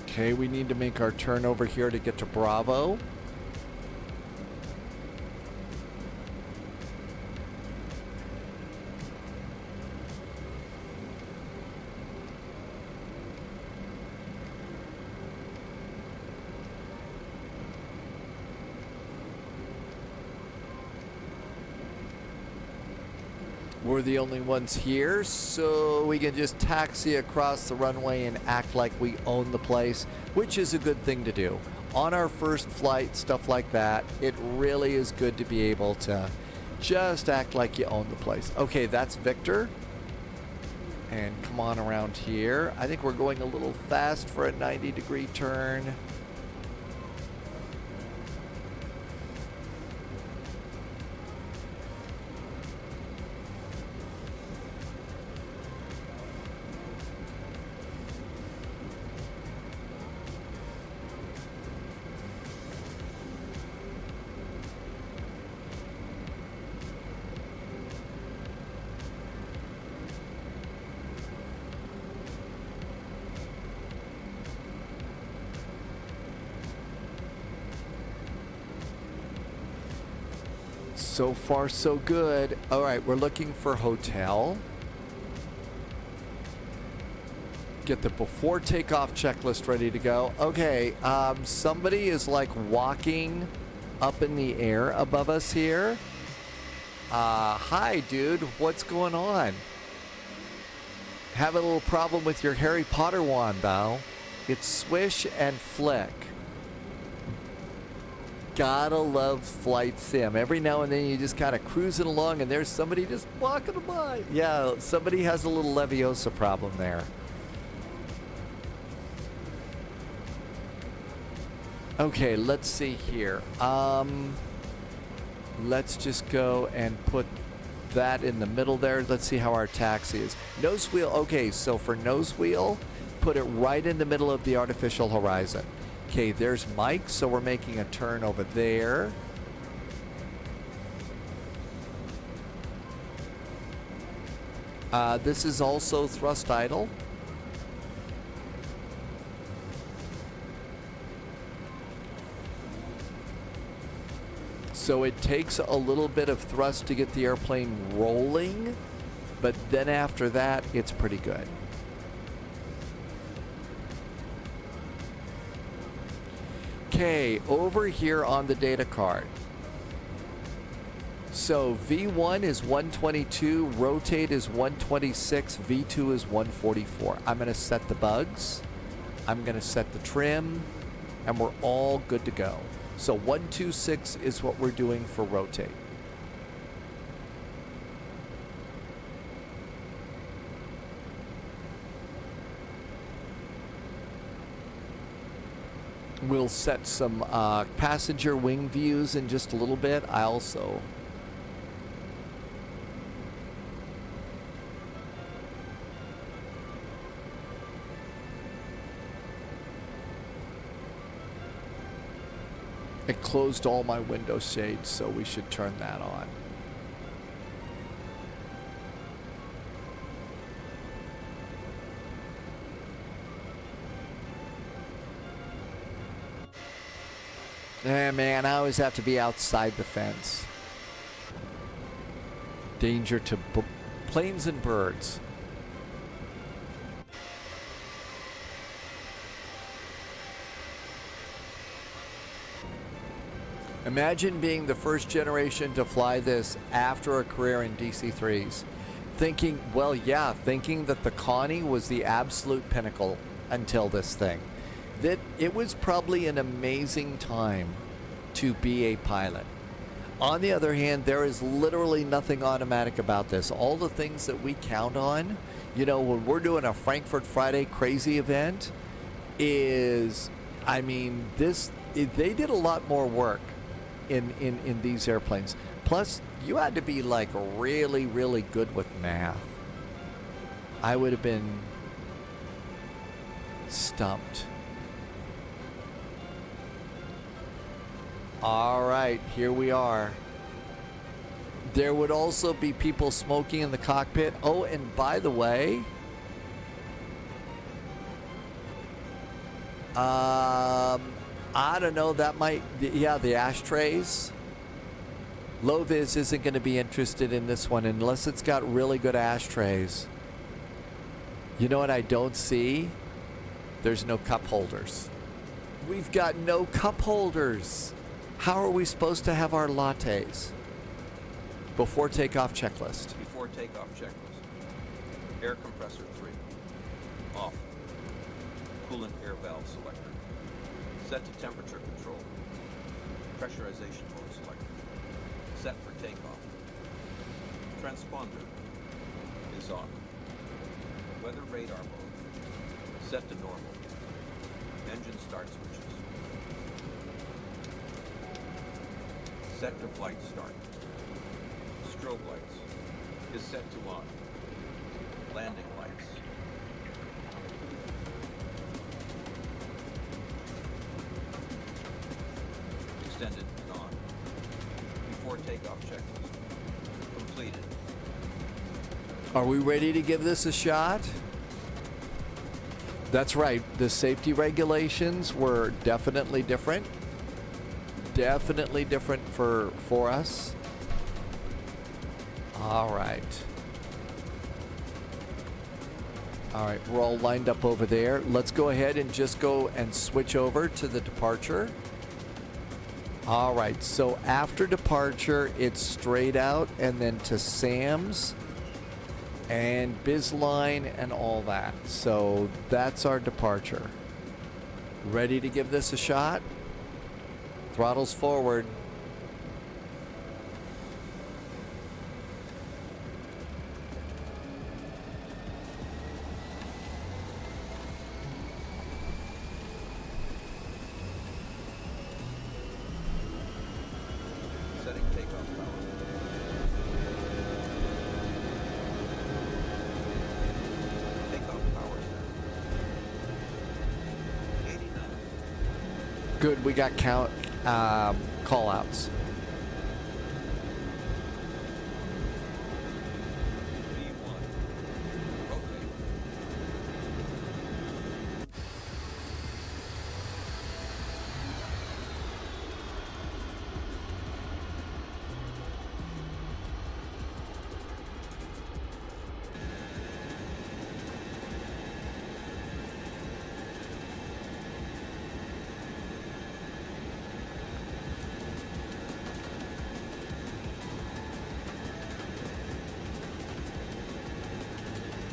[SPEAKER 2] Okay, we need to make our turn over here to get to Bravo. We're the only ones here, so we can just taxi across the runway and act like we own the place, which is a good thing to do. On our first flight, stuff like that, it really is good to be able to just act like you own the place. Okay, that's Victor. And come on around here. I think we're going a little fast for a 90-degree turn. So far, so good. All right, we're looking for hotel. Get the before takeoff checklist ready to go. Okay, somebody is like walking up in the air above us here. Hi, dude. What's going on? Having a little problem with your Harry Potter wand, though. It's swish and flick. Gotta love flight sim. Every now and then you just kind of cruising along and there's somebody just walking by. Yeah, somebody has a little Leviosa problem there. Okay, let's see here. Let's just go and put that in the middle there. Let's see how our taxi is. Nose wheel. Okay, so for nose wheel, put it right in the middle of the artificial horizon. Okay, there's Mike, so we're making a turn over there. This is also thrust idle. So it takes a little bit of thrust to get the airplane rolling, but then after that, it's pretty good. Okay, over here on the data card. So V1 is 122, rotate is 126, V2 is 144. I'm going to set the bugs, I'm going to set the trim, and we're all good to go. So 126 is what we're doing for rotate. We'll set some passenger wing views in just a little bit. I also it closed all my window shades, so we should turn that on. Man, I always have to be outside the fence. Danger to planes and birds. Imagine being the first generation to fly this after a career in DC-3s. Thinking that the Connie was the absolute pinnacle until this thing. That it was probably an amazing time to be a pilot. On the other hand, there is literally nothing automatic about this. All the things that we count on, you know, when we're doing a Frankfurt Friday crazy event, is, I mean, they did a lot more work in these airplanes. Plus, you had to be like really, really good with math. I would have been stumped. All right, here we are. There would also be people smoking in the cockpit. Oh, and by the way, I don't know, that might, yeah, the ashtrays. Low-vis isn't going to be interested in this one unless it's got really good ashtrays. You know what I don't see? There's no cup holders. We've got no cup holders. How are we supposed to have our lattes? Before takeoff checklist.
[SPEAKER 16] Before takeoff checklist. Air compressor 3. Off. Coolant air valve selector. Set to temperature control. Pressurization mode selector. Set for takeoff. Transponder is on. Weather radar mode. Set to normal. Engine start switches. Set to flight start. Strobe lights is set to on. Landing lights. Extended and on. Before takeoff checklist. Completed.
[SPEAKER 2] Are we ready to give this a shot? That's right. The safety regulations were definitely different. Definitely different for us. All right. All right, we're all lined up over there. Let's go ahead and just go and switch over to the departure. All right, so after departure, it's straight out and then to Sam's and Bizline and all that. So that's our departure. Ready to give this a shot? Throttles forward.
[SPEAKER 16] Setting takeoff power. Takeoff power set. 89.
[SPEAKER 2] Good, we got call outs.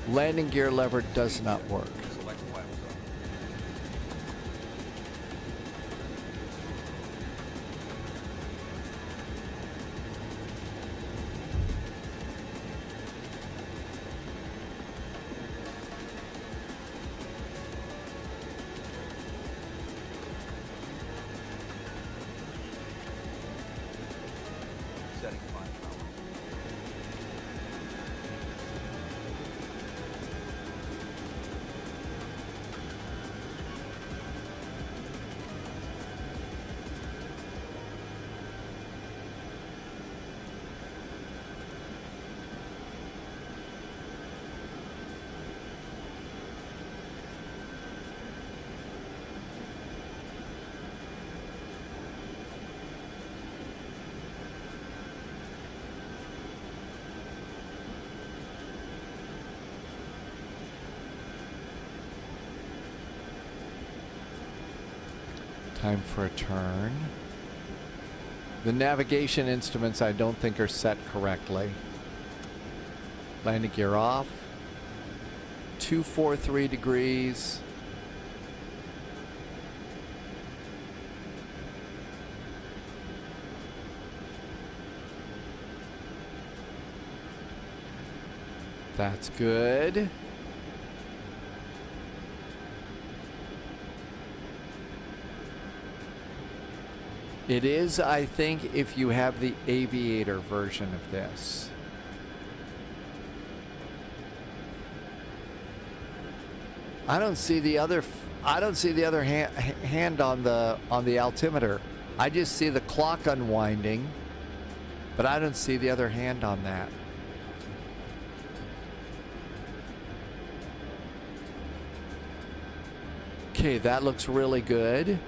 [SPEAKER 2] Landing gear lever does not work.
[SPEAKER 16] Select lap zone. Setting climb power.
[SPEAKER 2] Time for a turn. The navigation instruments I don't think are set correctly. Landing gear off. 243 degrees. That's good. It is, I think, if you have the aviator version of this. I don't see the other hand on the altimeter. I just see the clock unwinding, but I don't see the other hand on that. Okay, that looks really good.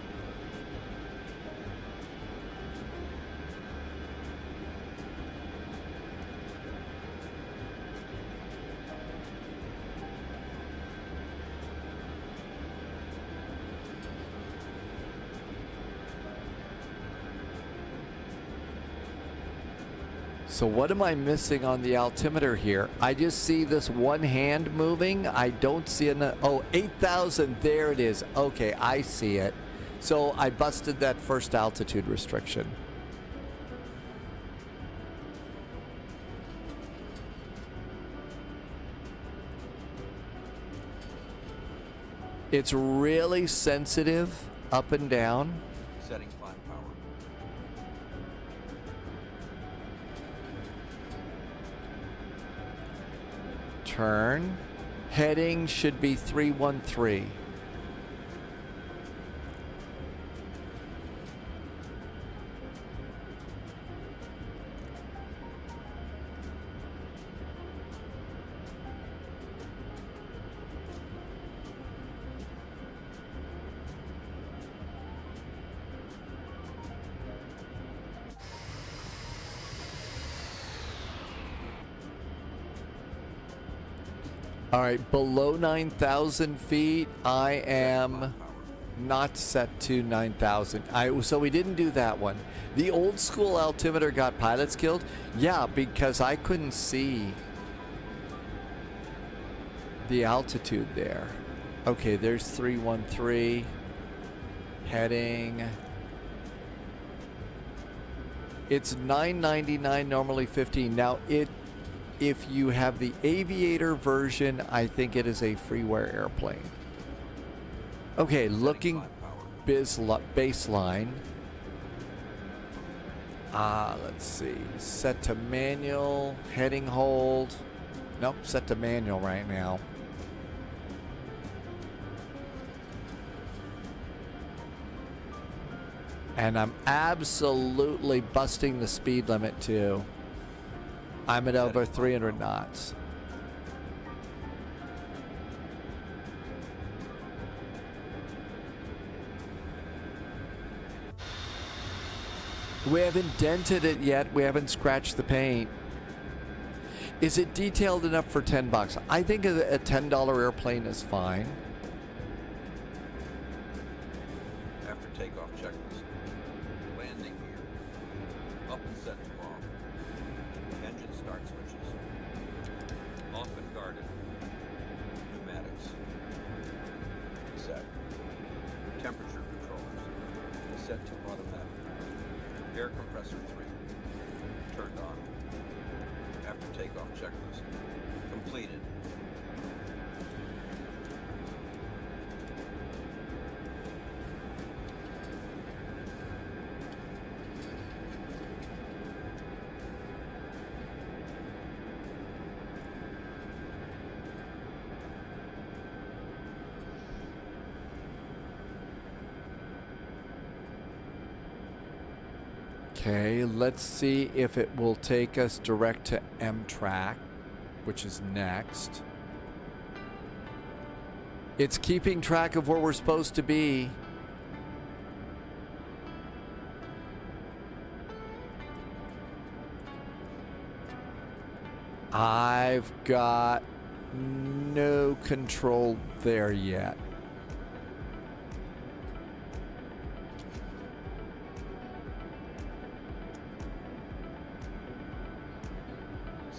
[SPEAKER 2] So what am I missing on the altimeter here? I just see this one hand moving. I don't see an, oh, 8,000, there it is. Okay, I see it. So I busted that first altitude restriction. It's really sensitive up and down.
[SPEAKER 16] Setting climb power.
[SPEAKER 2] Turn. Heading should be 313. All right, below 9,000 feet, I am not set to 9,000. So we didn't do that one. The old school altimeter got pilots killed? Yeah, because I couldn't see the altitude there. Okay, there's 313 heading. It's 999, normally 15. Now if you have the aviator version, I think it is a freeware airplane. Okay, looking baseline. Let's see. Set to manual, heading hold. Nope, set to manual right now. And I'm absolutely busting the speed limit too. I'm at over 300 knots. We haven't dented it yet. We haven't scratched the paint. Is it detailed enough for $10? I think a $10 airplane is fine.
[SPEAKER 16] After takeoff checklist. Landing gear. Up and set to off. Engine start switches. Off and guarded. Pneumatics. Set. Temperature controls. Set to automatic. Air compressor 3. Turned on. After takeoff checklist. Completed.
[SPEAKER 2] Okay, let's see if it will take us direct to M-Track, which is next. It's keeping track of where we're supposed to be. I've got no control there yet.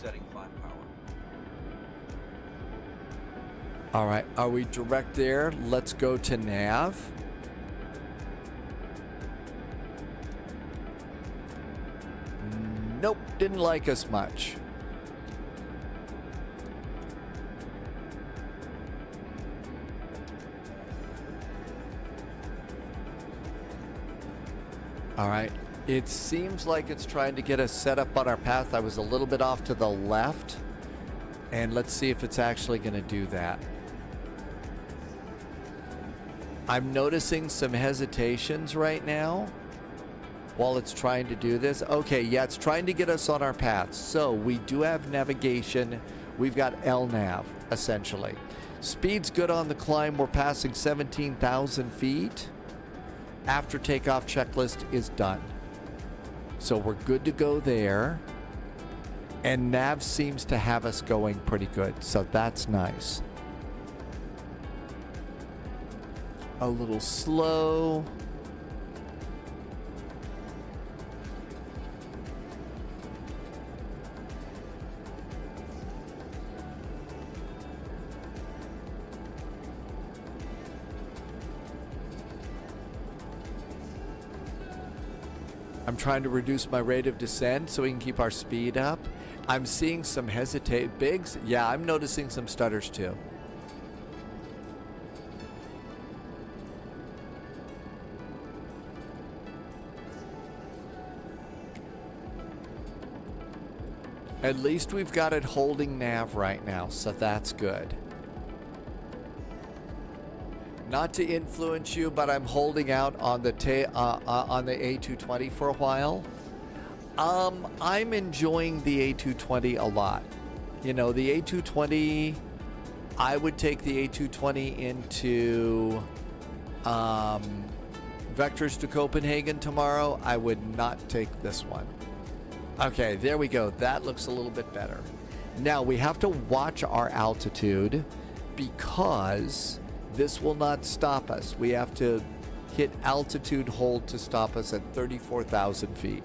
[SPEAKER 16] Setting climb power.
[SPEAKER 2] All right, are we direct there? Let's go to nav. Nope, didn't like us much. All right. It seems like it's trying to get us set up on our path. I was a little bit off to the left. And let's see if it's actually going to do that. I'm noticing some hesitations right now while it's trying to do this. Okay, yeah, it's trying to get us on our path. So we do have navigation. We've got LNAV, essentially. Speed's good on the climb. We're passing 17,000 feet. After takeoff checklist is done. So we're good to go there. And nav seems to have us going pretty good. So that's nice. A little slow. I'm trying to reduce my rate of descent so we can keep our speed up. I'm seeing some bigs. Yeah, I'm noticing some stutters too. At least we've got it holding nav right now, so that's good. Not to influence you, but I'm holding out on the A220 for a while. I'm enjoying the A220 a lot. You know, the A220, I would take the A220 into Vectors to Copenhagen tomorrow. I would not take this one. Okay, there we go. That looks a little bit better. Now we have to watch our altitude because this will not stop us. We have to hit altitude hold to stop us at 34,000 feet.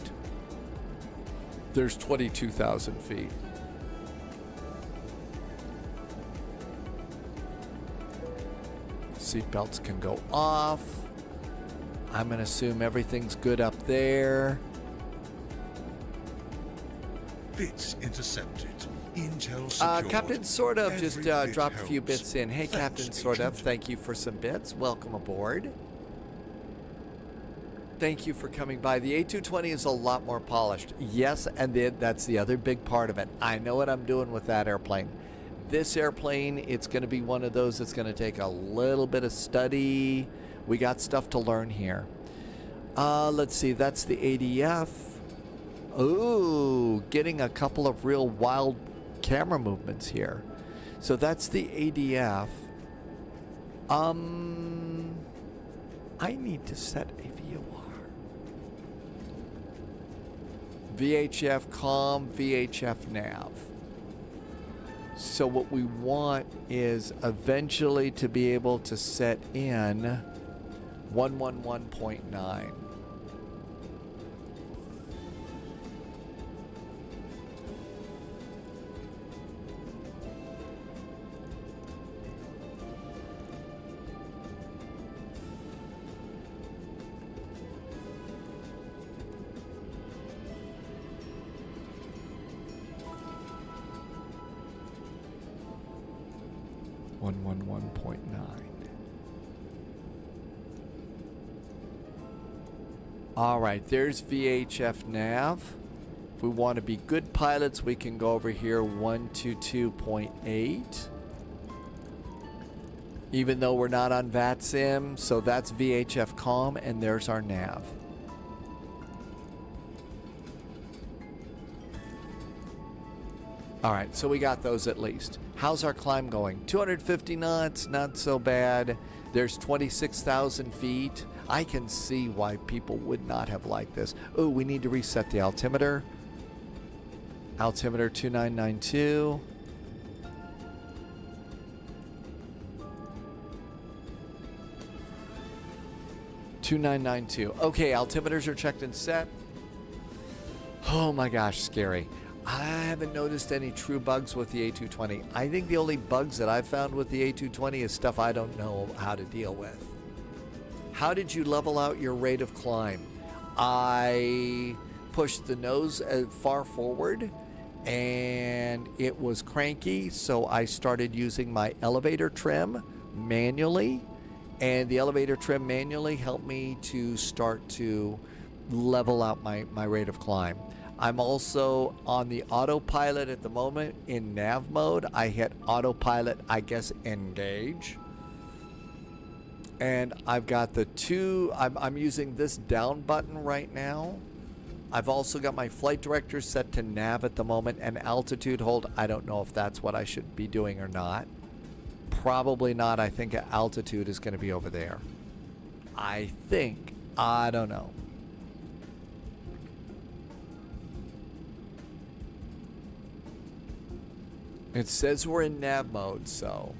[SPEAKER 2] There's 22,000 feet. Seatbelts can go off. I'm going to assume everything's good up there.
[SPEAKER 3] Bits intercepted. Intel secured.
[SPEAKER 2] Captain Sort of
[SPEAKER 3] Every
[SPEAKER 2] just
[SPEAKER 3] bit
[SPEAKER 2] dropped a few
[SPEAKER 3] helps.
[SPEAKER 2] bits in. Hey,
[SPEAKER 3] Thanks,
[SPEAKER 2] Captain Sort of,
[SPEAKER 3] Agent.
[SPEAKER 2] thank you for some bits. Welcome aboard. Thank you for coming by. The A220 is a lot more polished. Yes, and that's the other big part of it. I know what I'm doing with that airplane. This airplane, it's going to be one of those that's going to take a little bit of study. We got stuff to learn here. Let's see. That's the ADF. Ooh, getting a couple of real wild camera movements here. So that's the ADF. I need to set a VOR. VHF COM, VHF nav. So what we want is eventually to be able to set in 111.9. All right, there's VHF nav. If we want to be good pilots, we can go over here 122.8. Even though we're not on VATSIM, so that's VHF COM, and there's our nav. All right, so we got those at least. How's our climb going? 250 knots, not so bad. There's 26,000 feet. I can see why people would not have liked this. Oh, we need to reset the altimeter. Altimeter 2992. Okay, altimeters are checked and set. Oh my gosh, scary. I haven't noticed any true bugs with the A220. I think the only bugs that I've found with the A220 is stuff I don't know how to deal with. How did you level out your rate of climb? I pushed the nose far forward and it was cranky, so I started using my elevator trim manually, and the elevator trim manually helped me to start to level out my rate of climb. I'm also on the autopilot at the moment in nav mode. I hit autopilot, I guess, engage. And I've got the two, I'm using this down button right now. I've also got my flight director set to nav at the moment, and altitude hold. I don't know if that's what I should be doing or not. Probably not. I think altitude is going to be over there. I think. I don't know. It says we're in nav mode, so.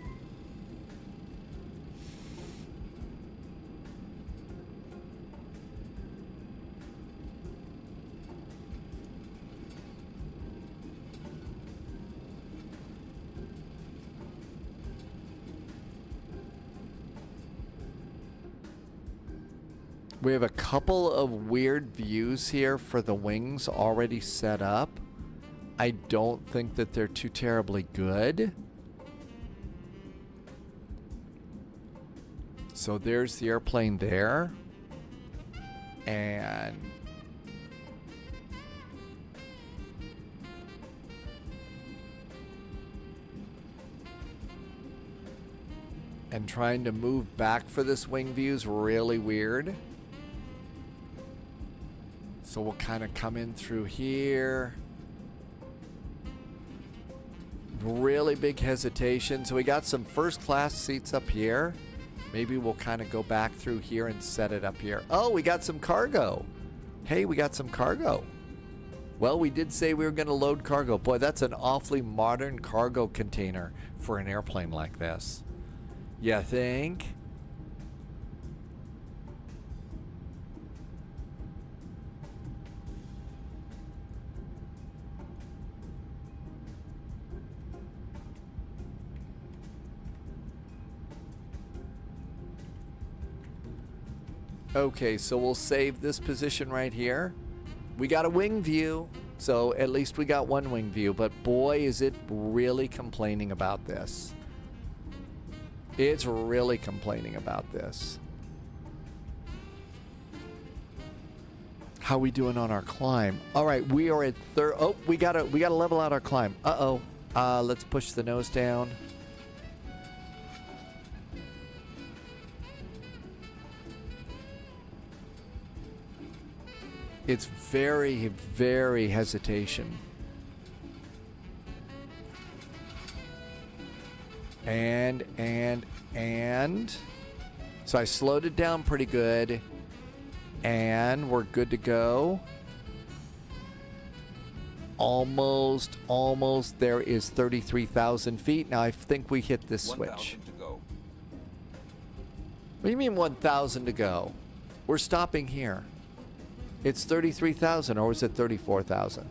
[SPEAKER 2] We have a couple of weird views here for the wings already set up. I don't think that they're too terribly good. So there's the airplane there. And trying to move back for this wing view is really weird. So we'll kind of come in through here. Really big hesitation. So we got some first class seats up here. Maybe we'll kind of go back through here and set it up here. Oh, we got some cargo. Hey, we got some cargo. Well, we did say we were going to load cargo. Boy, that's an awfully modern cargo container for an airplane like this. You think? Okay, so we'll save this position right here. We got a wing view, so at least we got one wing view, but boy, is it really complaining about this. It's really complaining about this. How we doing on our climb? All right, we are at third. Oh, we gotta level out our climb. Let's push the nose down. It's very, very hesitation. And. So I slowed it down pretty good. And we're good to go. Almost. There is 33,000 feet. Now I think we hit this switch.
[SPEAKER 16] 1,000 to go.
[SPEAKER 2] What do you mean 1,000 to go? We're stopping here. It's 33,000, or was it 34,000?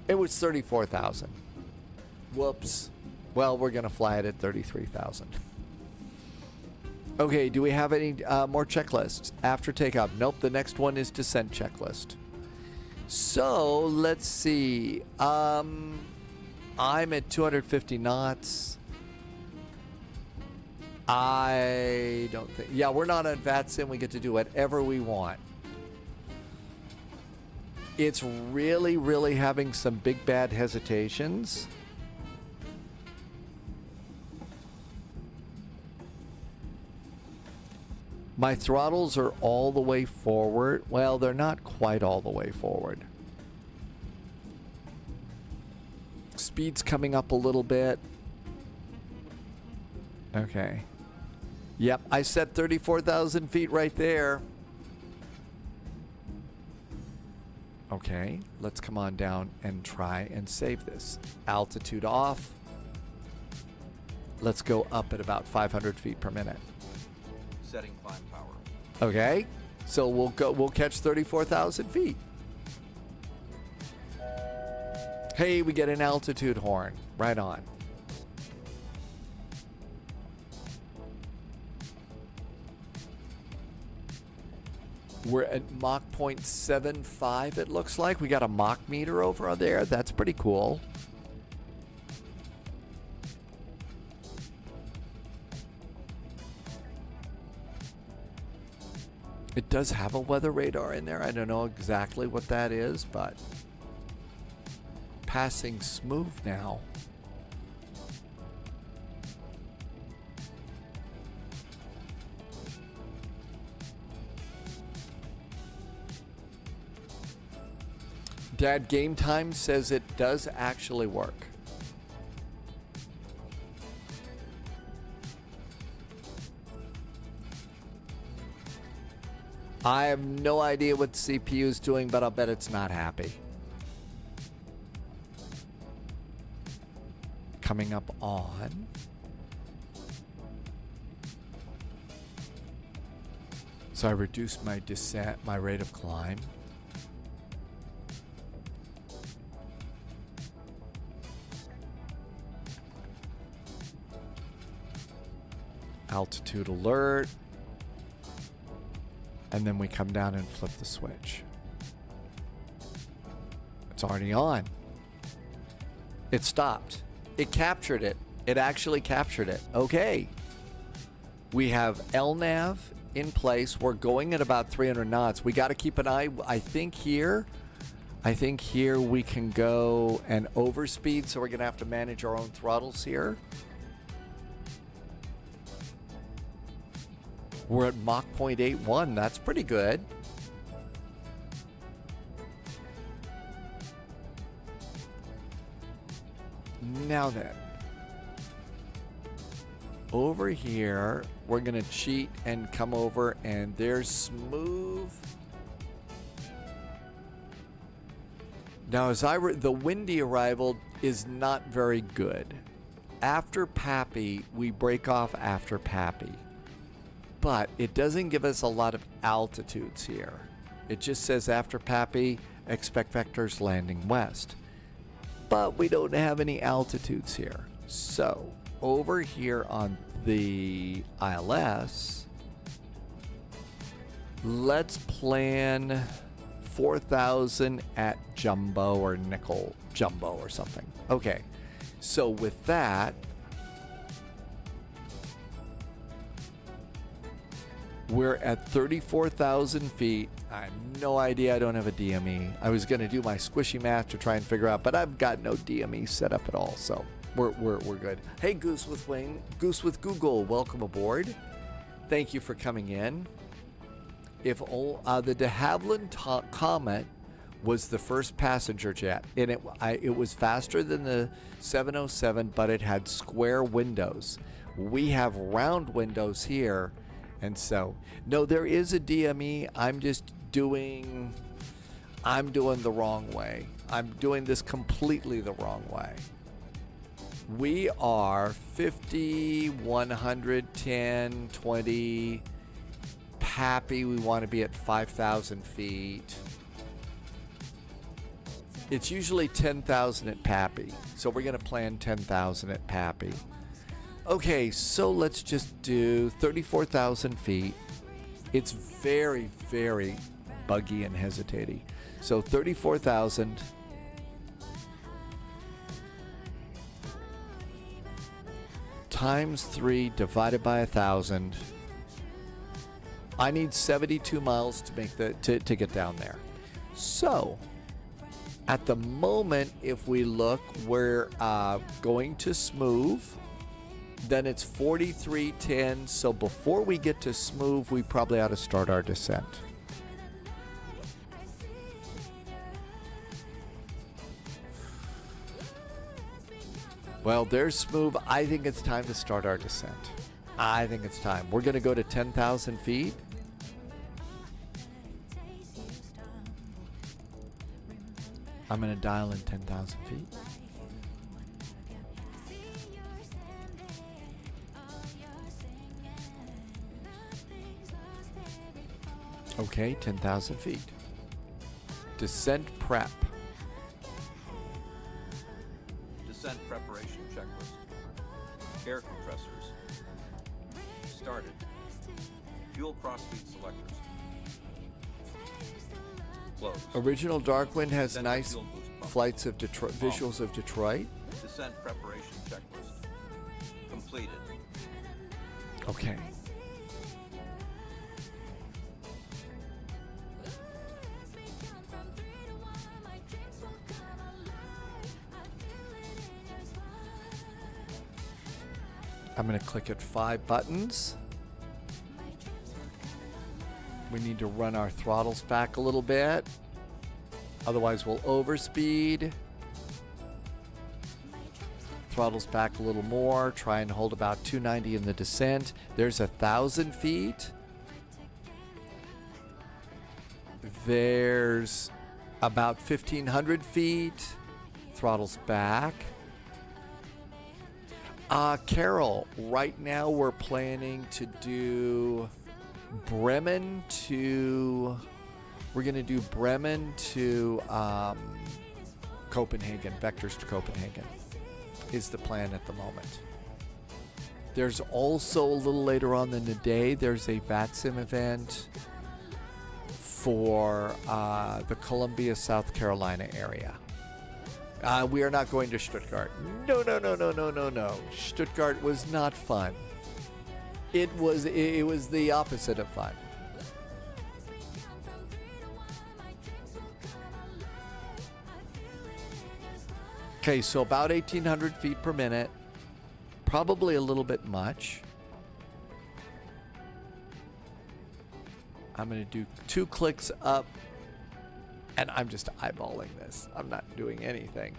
[SPEAKER 2] It was 34,000. Whoops. Well, we're going to fly it at 33,000. Okay, do we have any more checklists after takeoff? Nope, the next one is descent checklist. So, let's see. I'm at 250 knots. I don't think... Yeah, we're not on VATSIM. We get to do whatever we want. It's really, really having some big bad hesitations. My throttles are all the way forward. Well, they're not quite all the way forward. Speed's coming up a little bit. Okay. Yep, I set 34,000 feet right there. Okay, let's come on down and try and save this. Altitude off. Let's go up at about 500 feet per minute.
[SPEAKER 16] Setting climb power.
[SPEAKER 2] Okay, so we'll catch 34,000 feet. Hey, we get an altitude horn. Right on. We're at Mach 0.75, it looks like. We got a Mach meter over there. That's pretty cool. It does have a weather radar in there. I don't know exactly what that is, but passing smooth now. Dad Game Time says it does actually work. I have no idea what the CPU is doing, but I'll bet it's not happy. Coming up on. So I reduced my descent, my rate of climb. Altitude alert. And then we come down and flip the switch. It's already on. It stopped. It captured it. It actually captured it. Okay. We have LNAV in place. We're going at about 300 knots. We got to keep an eye. I think here we can go and overspeed, so we're going to have to manage our own throttles here. We're at Mach 0.81. That's pretty good. Now then, over here, we're going to cheat and come over, and there's smooth. Now, as the windy arrival is not very good. After Pappy, we break off after Pappy. But it doesn't give us a lot of altitudes here. It just says after Pappy, expect vectors landing west. But we don't have any altitudes here. So, over here on the ILS, let's plan 4,000 at Jumbo or Nickel Jumbo or something. Okay, so with that, we're at 34,000 feet. I have no idea. I don't have a DME. I was going to do my squishy math to try and figure out, but I've got no DME set up at all, so we're good. Hey, Goose with Wing, Goose with Google, welcome aboard. Thank you for coming in. If the de Havilland Comet was the first passenger jet, and it was faster than the 707, but it had square windows. We have round windows here, and so no, there is a DME. I'm doing the wrong way. I'm doing this completely the wrong way. We are 50, 100, 10, 20. Pappy, we want to be at 5,000 feet. It's usually 10,000 at Pappy, so we're going to plan 10,000 at Pappy. Okay, so let's just do 34,000 feet. It's very, very buggy and hesitating. So 34,000. Times 3 divided by 1,000. I need 72 miles to make to get down there. So, at the moment, if we look, we're going to smooth. Then it's 4310. So before we get to smooth, we probably ought to start our descent. Well, there's smooth. I think it's time to start our descent. I think it's time. We're going to go to 10,000 feet. I'm going to dial in 10,000 feet. Okay, 10,000 feet. Descent prep.
[SPEAKER 16] Descent preparation checklist. Air compressors. Started. Fuel crossfeed selectors. Closed.
[SPEAKER 2] Original Darkwind has
[SPEAKER 16] Descent
[SPEAKER 2] nice
[SPEAKER 16] fuel boost pump.
[SPEAKER 2] flights of Detroit, visuals of Detroit.
[SPEAKER 16] Descent preparation checklist. Completed.
[SPEAKER 2] Okay. I'm going to click at 5 buttons. We need to run our throttles back a little bit. Otherwise, we'll overspeed. Throttles back a little more. Try and hold about 290 in the descent. There's 1,000 feet. There's about 1,500 feet. Throttles back. Carol, right now we're planning to do Bremen to... We're going to do Bremen to Copenhagen, vectors to Copenhagen is the plan at the moment. There's also a little later on in the day, there's a VATSIM event for the Columbia, South Carolina area. We are not going to Stuttgart. No. Stuttgart was not fun. It was the opposite of fun. Okay, so about 1,800 feet per minute. Probably a little bit much. I'm going to do 2 clicks up. And I'm just eyeballing this. I'm not doing anything.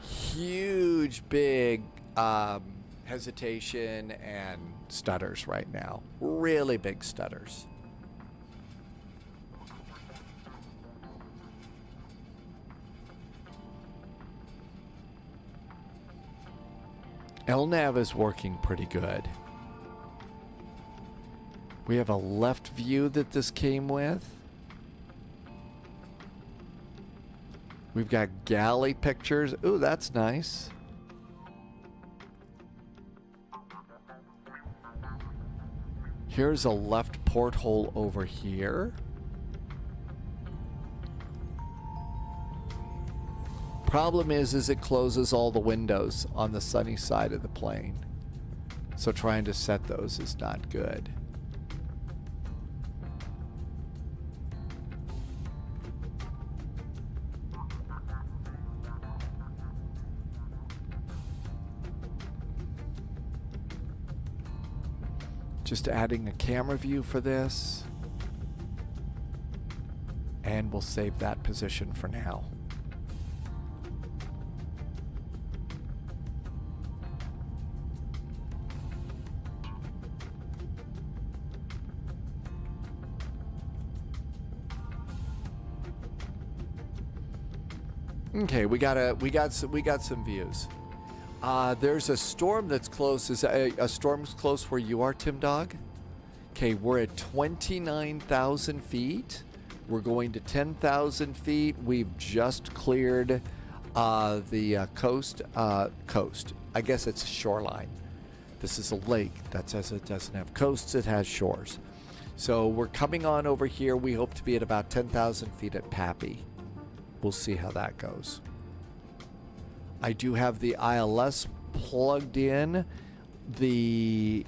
[SPEAKER 2] Huge, big hesitation and stutters right now. Really big stutters. LNAV is working pretty good. We have a left view that this came with. We've got galley pictures. Ooh, that's nice. Here's a left porthole over here. Problem is it closes all the windows on the sunny side of the plane. So trying to set those is not good. Just adding a camera view for this. And we'll save that position for now. Okay, we got some views. There's a storm that's close. Is a storm's close where you are, Tim Dog? Okay, we're at 29,000 feet. We're going to 10,000 feet. We've just cleared the coast. I guess it's a shoreline. This is a lake. That says it doesn't have coasts. It has shores. So we're coming on over here. We hope to be at about 10,000 feet at Pappy. We'll see how that goes. I do have the ILS plugged in. The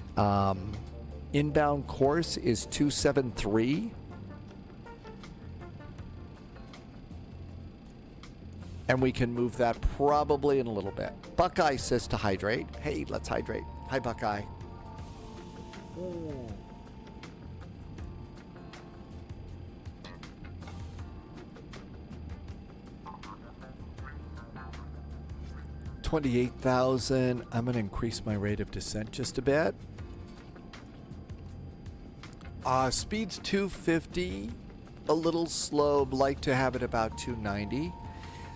[SPEAKER 2] inbound course is 273. And we can move that probably in a little bit. Buckeye says to hydrate. Hey, let's hydrate. Hi, Buckeye. Ooh. 28,000. I'm going to increase my rate of descent just a bit. Speed's 250. A little slow. Like to have it about 290.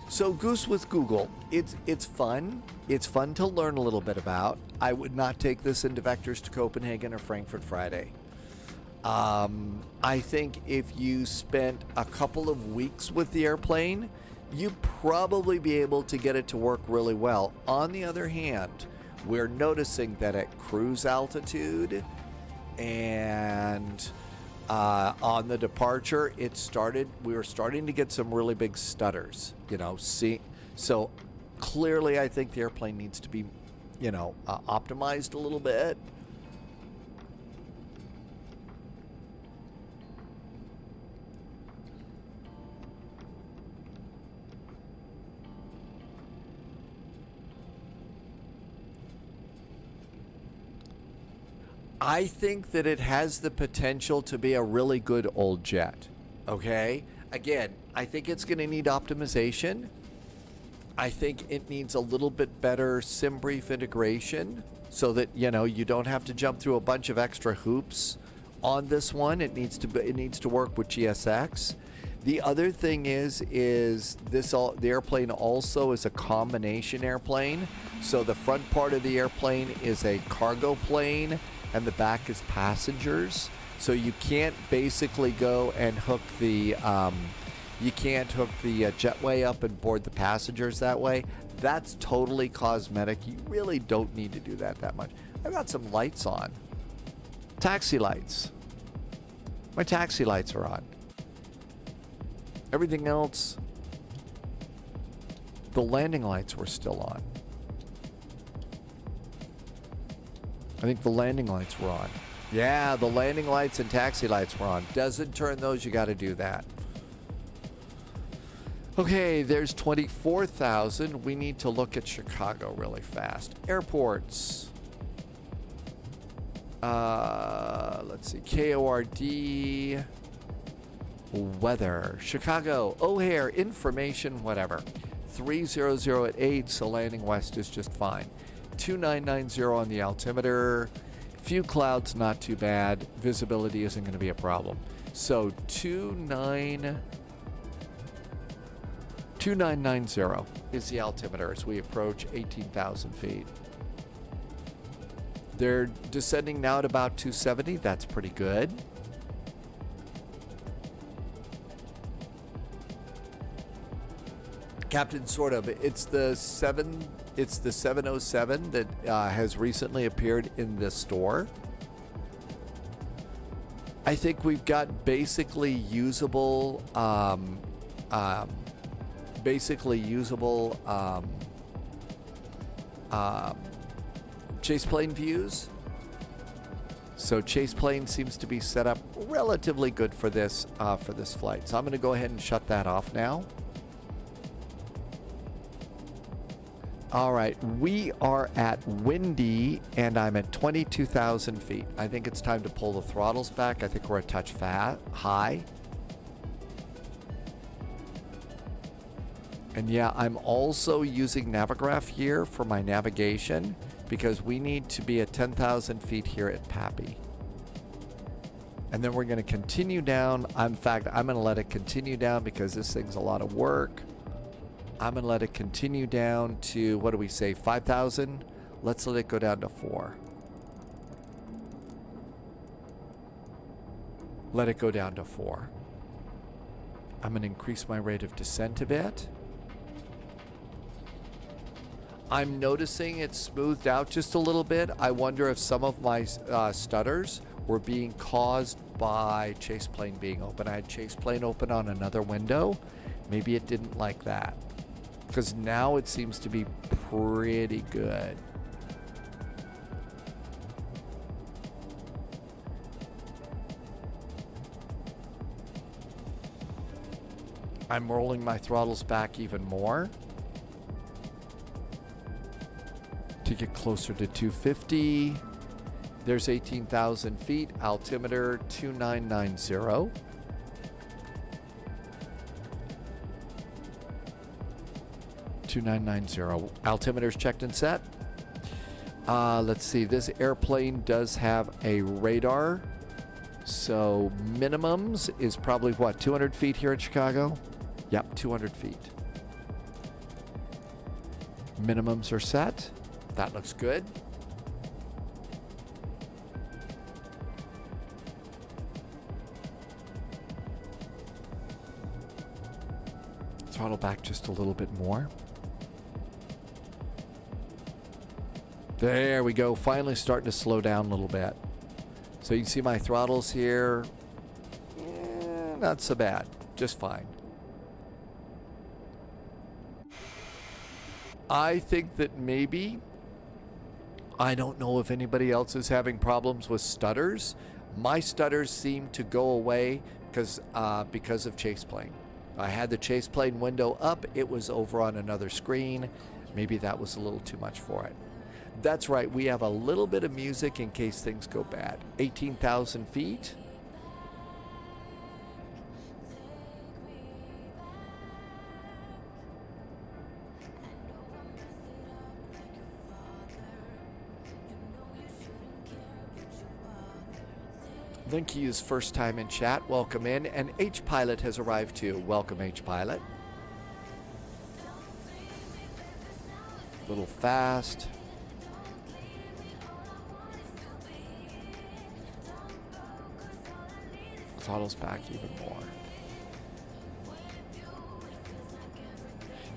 [SPEAKER 2] So Goose with Google. It's fun. It's fun to learn a little bit about. I would not take this into Vectors to Copenhagen or Frankfurt Friday. I think if you spent a couple of weeks with the airplane, you'd probably be able to get it to work really well. On the other hand, we're noticing that at cruise altitude and on the departure, we were starting to get some really big stutters, so clearly I think the airplane needs to be, optimized a little bit. I think that it has the potential to be a really good old jet. Okay? Again, I think it's going to need optimization. I think it needs a little bit better SimBrief integration so that, you don't have to jump through a bunch of extra hoops on this one. It needs to work with GSX. The other thing is the airplane also is a combination airplane. So the front part of the airplane is a cargo plane and the back is passengers. So you can't basically go and hook the jetway up and board the passengers that way. That's totally cosmetic. You really don't need to do that much. I've got some lights on. Taxi lights. My taxi lights are on. Everything else, the landing lights were still on. I think the landing lights were on. Yeah, the landing lights and taxi lights were on. Doesn't turn those, you got to do that. Okay, there's 24,000. We need to look at Chicago really fast. Airports. Let's see. KORD. Weather. Chicago. O'Hare. Information. Whatever. 300 at 8. So landing west is just fine. 2990 on the altimeter. Few clouds, not too bad. Visibility isn't going to be a problem. So 2990 is the altimeter as we approach 18,000 feet. They're descending now at about 270. That's pretty good. Captain, sort of. It's the 707 that has recently appeared in the store. I think we've got basically usable chase plane views. So chase plane seems to be set up relatively good for this flight. So I'm going to go ahead and shut that off now. All right, we are at windy and I'm at 22,000 feet. I think it's time to pull the throttles back. I think we're a touch high. And yeah, I'm also using Navigraph here for my navigation because we need to be at 10,000 feet here at Pappy. And then we're going to continue down. In fact, I'm going to let it continue down because this thing's a lot of work. I'm going to let it continue down to, what do we say, 5,000? Let's let it go down to 4. Let it go down to 4. I'm going to increase my rate of descent a bit. I'm noticing it's smoothed out just a little bit. I wonder if some of my stutters were being caused by chase plane being open. I had chase plane open on another window. Maybe it didn't like that. Because now it seems to be pretty good. I'm rolling my throttles back even more to get closer to 250. There's 18,000 feet, altimeter 2990. Altimeter's checked and set. Let's see, this airplane does have a radar. So minimums is probably what, 200 feet here at Chicago? Yep, 200 feet. Minimums are set. That looks good. Throttle back just a little bit more. There we go. Finally starting to slow down a little bit. So you can see my throttles here. Not so bad. Just fine. I think that maybe, I don't know if anybody else is having problems with stutters. My stutters seem to go away because of chase plane. I had the chase plane window up. It was over on another screen. Maybe that was a little too much for it. That's right, we have a little bit of music in case things go bad. 18,000 feet. Linky is first time in chat. Welcome in. And H-Pilot has arrived too. Welcome, H-Pilot. A little fast. Throttles back even more.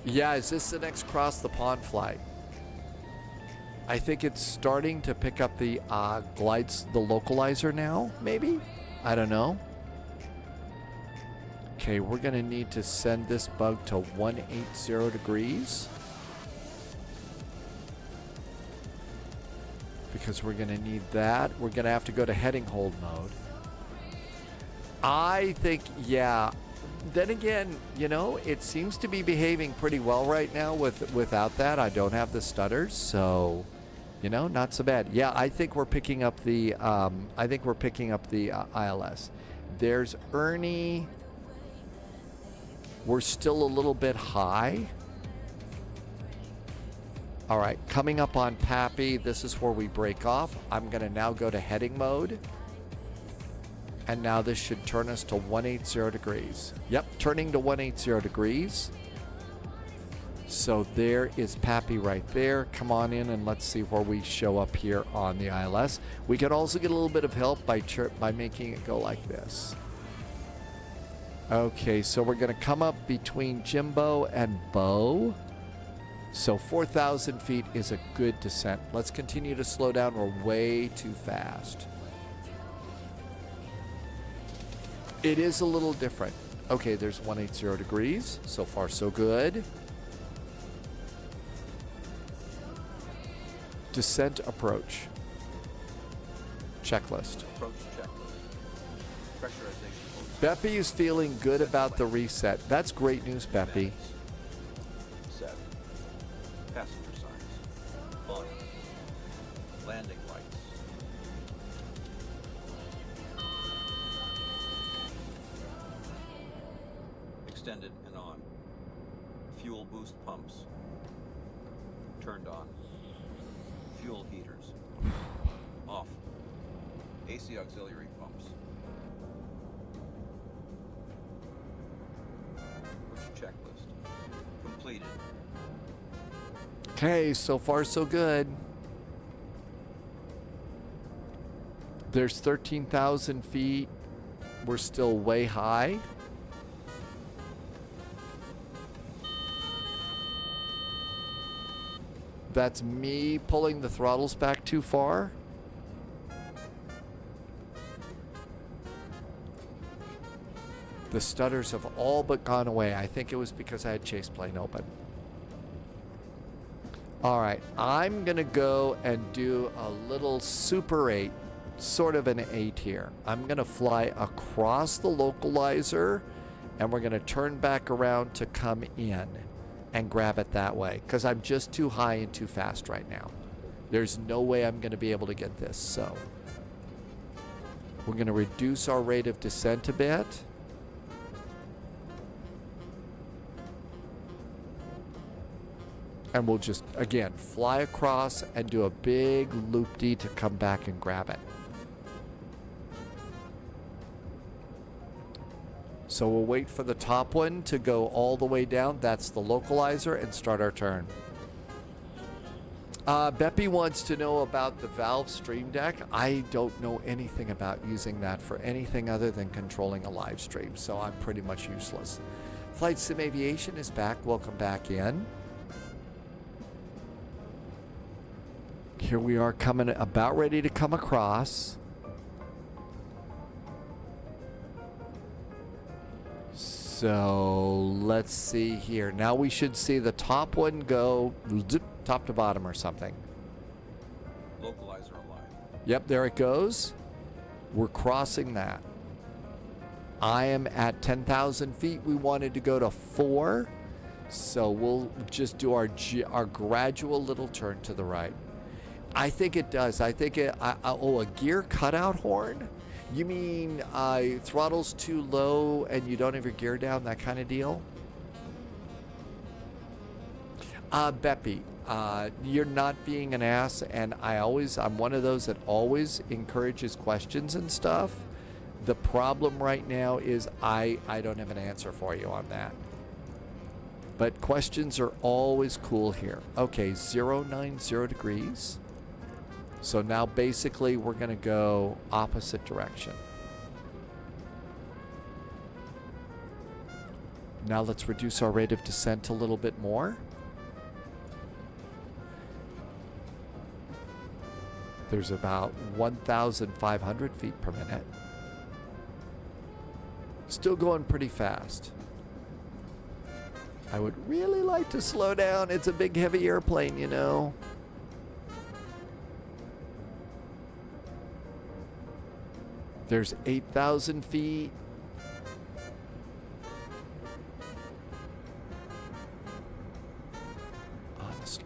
[SPEAKER 2] Yeah, is this the next cross the pond flight? I think it's starting to pick up the the localizer now, maybe? I don't know. Okay, we're gonna need to send this bug to 180 degrees. Because we're gonna need that. We're gonna have to go to heading hold mode. I think, yeah. Then again, you know, it seems to be behaving pretty well right now without that. I don't have the stutters, so, you know, not so bad. Yeah, I think we're picking up the ILS. There's Ernie. We're still a little bit high. All right, coming up on Pappy, this is where we break off. I'm going to now go to heading mode. And now this should turn us to 180 degrees. Yep, turning to 180 degrees. So there is Pappy right there. Come on in and let's see where we show up here on the ILS. We can also get a little bit of help by making it go like this. Okay, so we're going to come up between Jimbo and Bo. So 4,000 feet is a good descent. Let's continue to slow down. We're way too fast. It is a little different. Okay, there's 180 degrees. So far, so good. Descent approach. Checklist.
[SPEAKER 16] Approach checklist. Pressurization.
[SPEAKER 2] Beppy is feeling good about the reset. That's great news, Beppy.
[SPEAKER 16] Set. Passenger signs. On. Landing lights. Extended and on. Fuel boost pumps. Turned on. Fuel heaters. Off. AC auxiliary pumps. Which checklist? Completed.
[SPEAKER 2] Okay, so far so good. There's 13,000 feet. We're still way high. That's me pulling the throttles back too far. The stutters have all but gone away. I think it was because I had chase plane open. All right, I'm gonna go and do a little Super 8, sort of an 8 here. I'm gonna fly across the localizer and we're gonna turn back around to come in and grab it that way because I'm just too high and too fast right now. There's no way I'm going to be able to get this, so we're going to reduce our rate of descent a bit. And we'll just, again, fly across and do a big loop-de to come back and grab it. So we'll wait for the top one to go all the way down. That's the localizer, and start our turn. Beppy wants to know about the Valve Stream Deck. I don't know anything about using that for anything other than controlling a live stream, so I'm pretty much useless. Flight Sim Aviation is back. Welcome back in. Here we are coming, about ready to come across. So let's see here. Now we should see the top one go zip, top to bottom or something.
[SPEAKER 16] Localizer alive.
[SPEAKER 2] Yep, there it goes. We're crossing that. I am at 10,000 feet. We wanted to go to 4. So we'll just do our gradual little turn to the right. I think it does. I think it, oh, a gear cutout horn? You mean throttle's too low and you don't have your gear down, that kind of deal? Beppy, you're not being an ass, and I'm one of those that always encourages questions and stuff. The problem right now is I don't have an answer for you on that. But questions are always cool here. Okay, 090 degrees. So now basically we're going to go opposite direction. Now let's reduce our rate of descent a little bit more. There's about 1,500 feet per minute. Still going pretty fast. I would really like to slow down. It's a big, heavy airplane, you know. There's 8,000 feet. Honestly,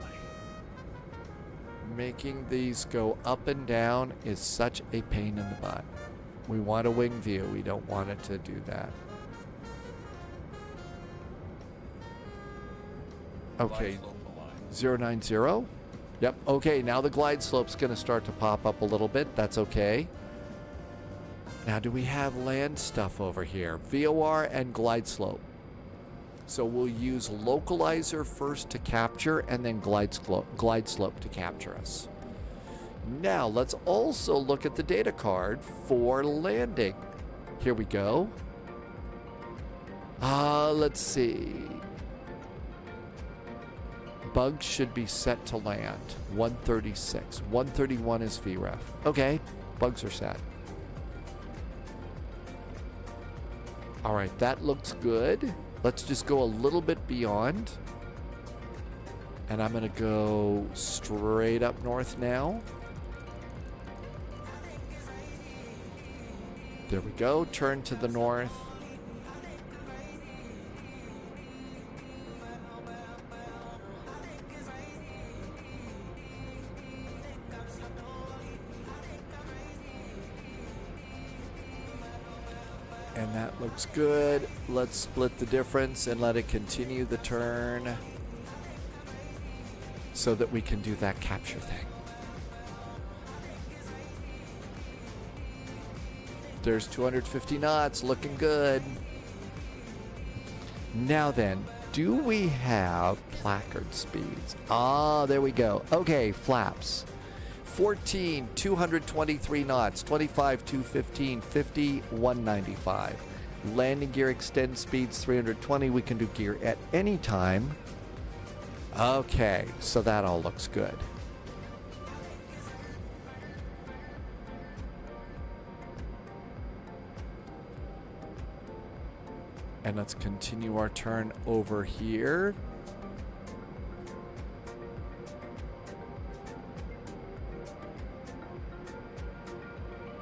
[SPEAKER 2] making these go up and down is such a pain in the butt. We want a wing view. We don't want it to do that. Okay. 090. Yep, okay, now the glide slope's going to start to pop up a little bit. That's okay. Now, do we have land stuff over here? VOR and glide slope. So we'll use localizer first to capture and then glide slope to capture us. Now, let's also look at the data card for landing. Here we go. Let's see. Bugs should be set to land. 136. 131 is VREF. Okay, bugs are set. All right, that looks good. Let's just go a little bit beyond. And I'm going to go straight up north now. There we go. Turn to the north. And that looks good. Let's split the difference and let it continue the turn so that we can do that capture thing. There's 250 knots, looking good. Now then, do we have placard speeds? Ah, there we go. Okay, flaps. 14, 223 knots, 25, 215, 50, 195. Landing gear extend speeds 320. We can do gear at any time. Okay, so that all looks good. And let's continue our turn over here.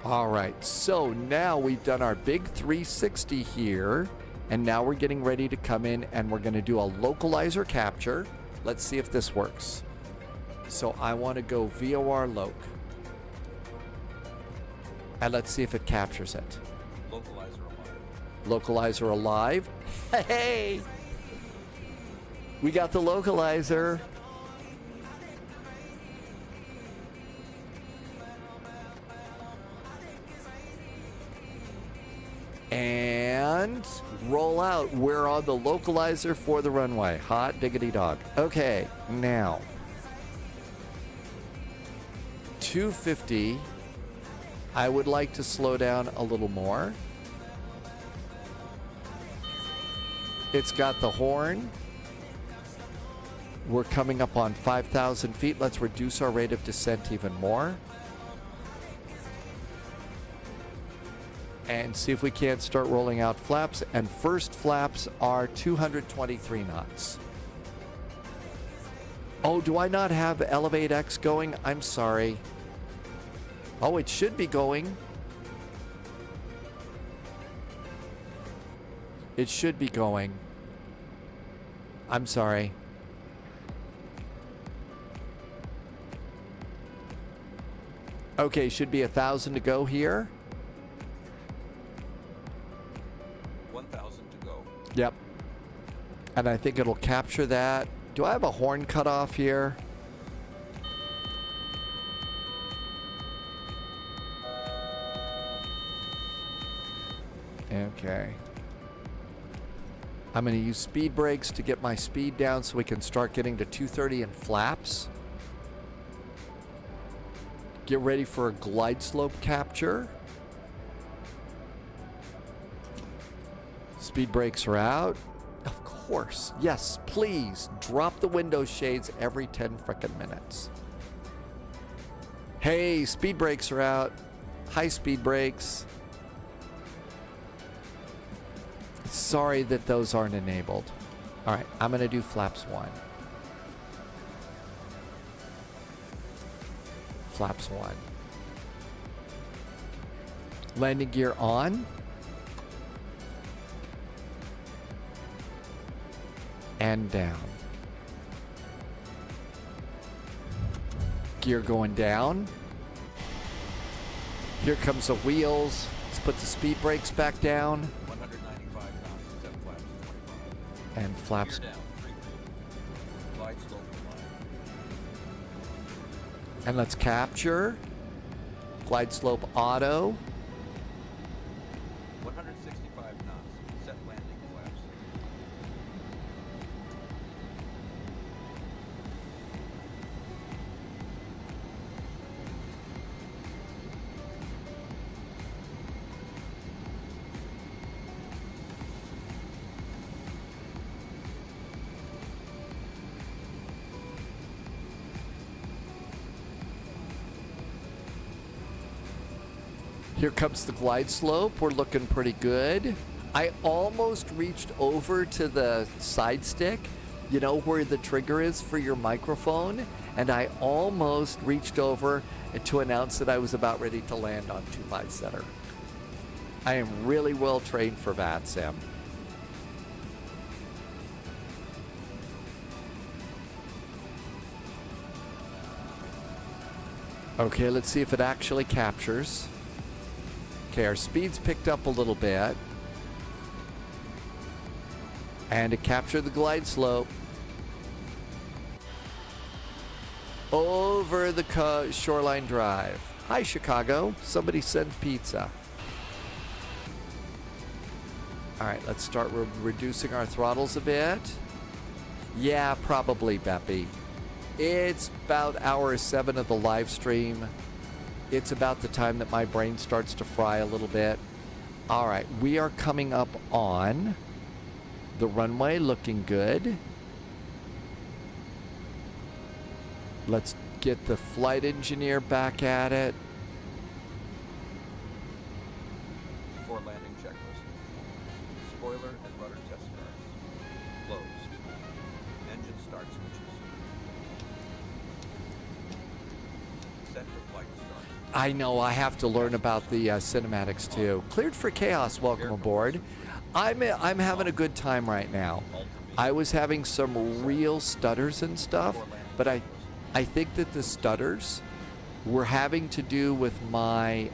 [SPEAKER 2] All right, so now we've done our big 360 here, and now we're getting ready to come in and we're going to do a localizer capture. Let's see if this works. So I want to go VOR loc. And let's see if it captures it. Localizer alive. Hey! We got the localizer. And roll out. We're on the localizer for the runway. Hot diggity dog. Okay, now 250. I would like to slow down a little more. It's got the horn. We're coming up on 5,000 feet. Let's reduce our rate of descent even more. And see if we can't start rolling out flaps. And first flaps are 223 knots. Oh, do I not have Elevate X going? I'm sorry. Oh, it should be going. It should be going. I'm sorry. Okay, should be 1,000 to go here.
[SPEAKER 16] 1,000 to go.
[SPEAKER 2] Yep. And I think it'll capture that. Do I have a horn cutoff here? Okay. I'm going to use speed brakes to get my speed down so we can start getting to 230 in flaps. Get ready for a glide slope capture. Speed brakes are out. Of course. Yes, please drop the window shades every 10 frickin' minutes. Hey, speed brakes are out. High speed brakes. Sorry that those aren't enabled. All right, I'm going to do flaps 1. Flaps 1. Landing gear on. And down. Gear going down. Here comes the wheels. Let's put the speed brakes back down.
[SPEAKER 16] 195 knots, set flaps 25.
[SPEAKER 2] And flaps.
[SPEAKER 16] Gear down, 3. Glide slope line.
[SPEAKER 2] And let's capture. Glide slope auto.
[SPEAKER 16] 165 knots. Set landing flaps.
[SPEAKER 2] Here comes the glide slope. We're looking pretty good. I almost reached over to the side stick, you know, where the trigger is for your microphone, and I almost reached over to announce that I was about ready to land on 25 setter. I am really well trained for that, Sam. Okay, let's see if it actually captures. Okay, our speed's picked up a little bit. And to capture the glide slope. Over the Shoreline Drive. Hi, Chicago. Somebody send pizza. All right, let's start reducing our throttles a bit. Yeah, probably, Beppy. It's about hour 7 of the live stream. It's about the time that my brain starts to fry a little bit. All right, we are coming up on the runway, looking good. Let's get the flight engineer back at it.
[SPEAKER 16] Before landing checklist. Spoiler and rudder test cards. Closed. Engine start switches. Set to flight start.
[SPEAKER 2] I know, I have to learn about the cinematics too. Cleared for Chaos, welcome aboard. I'm having a good time right now. I was having some real stutters and stuff, but I think that the stutters were having to do with my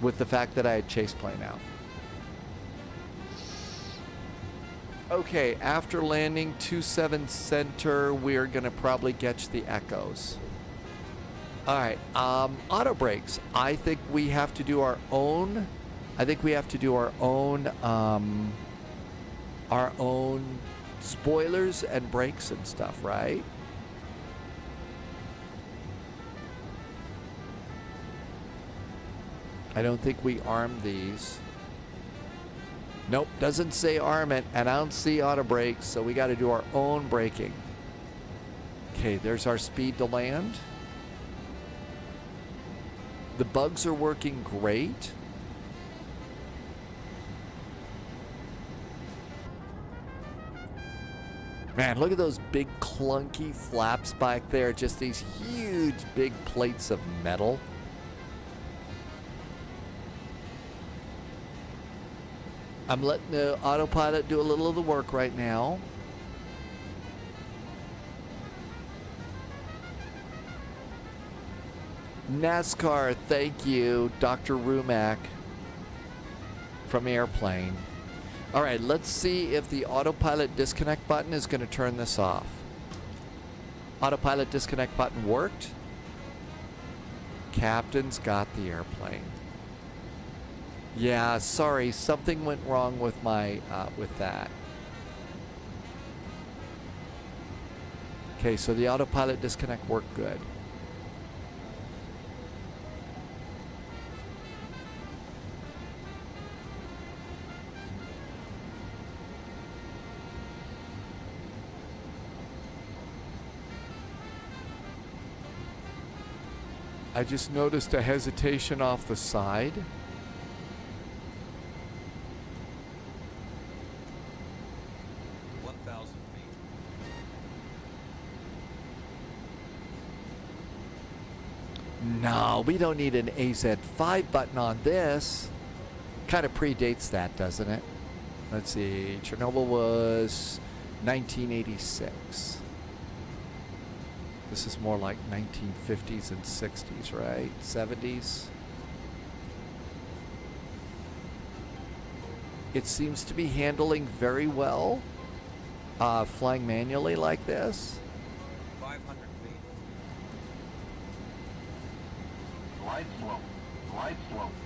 [SPEAKER 2] with the fact that I had chase plane out. Okay, after landing 27 center, we're gonna probably catch the echoes. All right, auto brakes. I think we have to do our own. I think we have to do our own spoilers and brakes and stuff, right? I don't think we arm these. Nope, doesn't say arm it, and I don't see auto brakes, so we got to do our own braking. Okay, there's our speed to land. The bugs are working great. Man, look at those big clunky flaps back there. Just these huge big plates of metal. I'm letting the autopilot do a little of the work right now. NASCAR, thank you, Dr. Rumack from Airplane. All right, let's see if the autopilot disconnect button is going to turn this off. Autopilot disconnect button worked. Captain's got the airplane. Yeah, sorry, something went wrong with my with that. Okay, so the autopilot disconnect worked good. I just noticed a hesitation off the side. No, we don't need an AZ5 button on this. Kind of predates that, doesn't it? Let's see. Chernobyl was 1986. This is more like 1950s and 60s, right? 70s. It seems to be handling very well, flying manually like this.
[SPEAKER 16] 500 feet.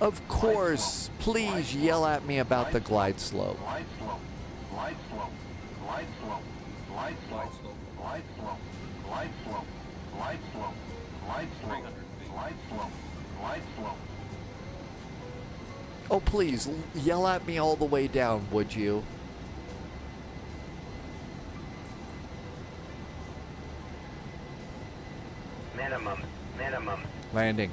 [SPEAKER 2] Of course, please yell at me about the glide slope. Oh, please, yell at me all the way down, would you?
[SPEAKER 10] Minimum.
[SPEAKER 2] Landing.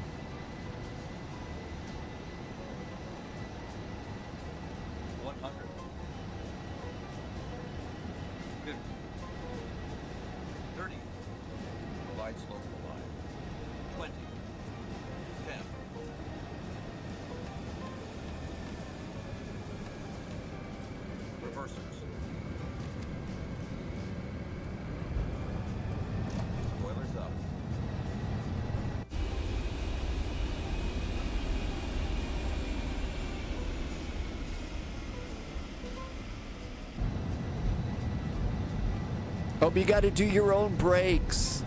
[SPEAKER 2] Hope you got to do your own brakes.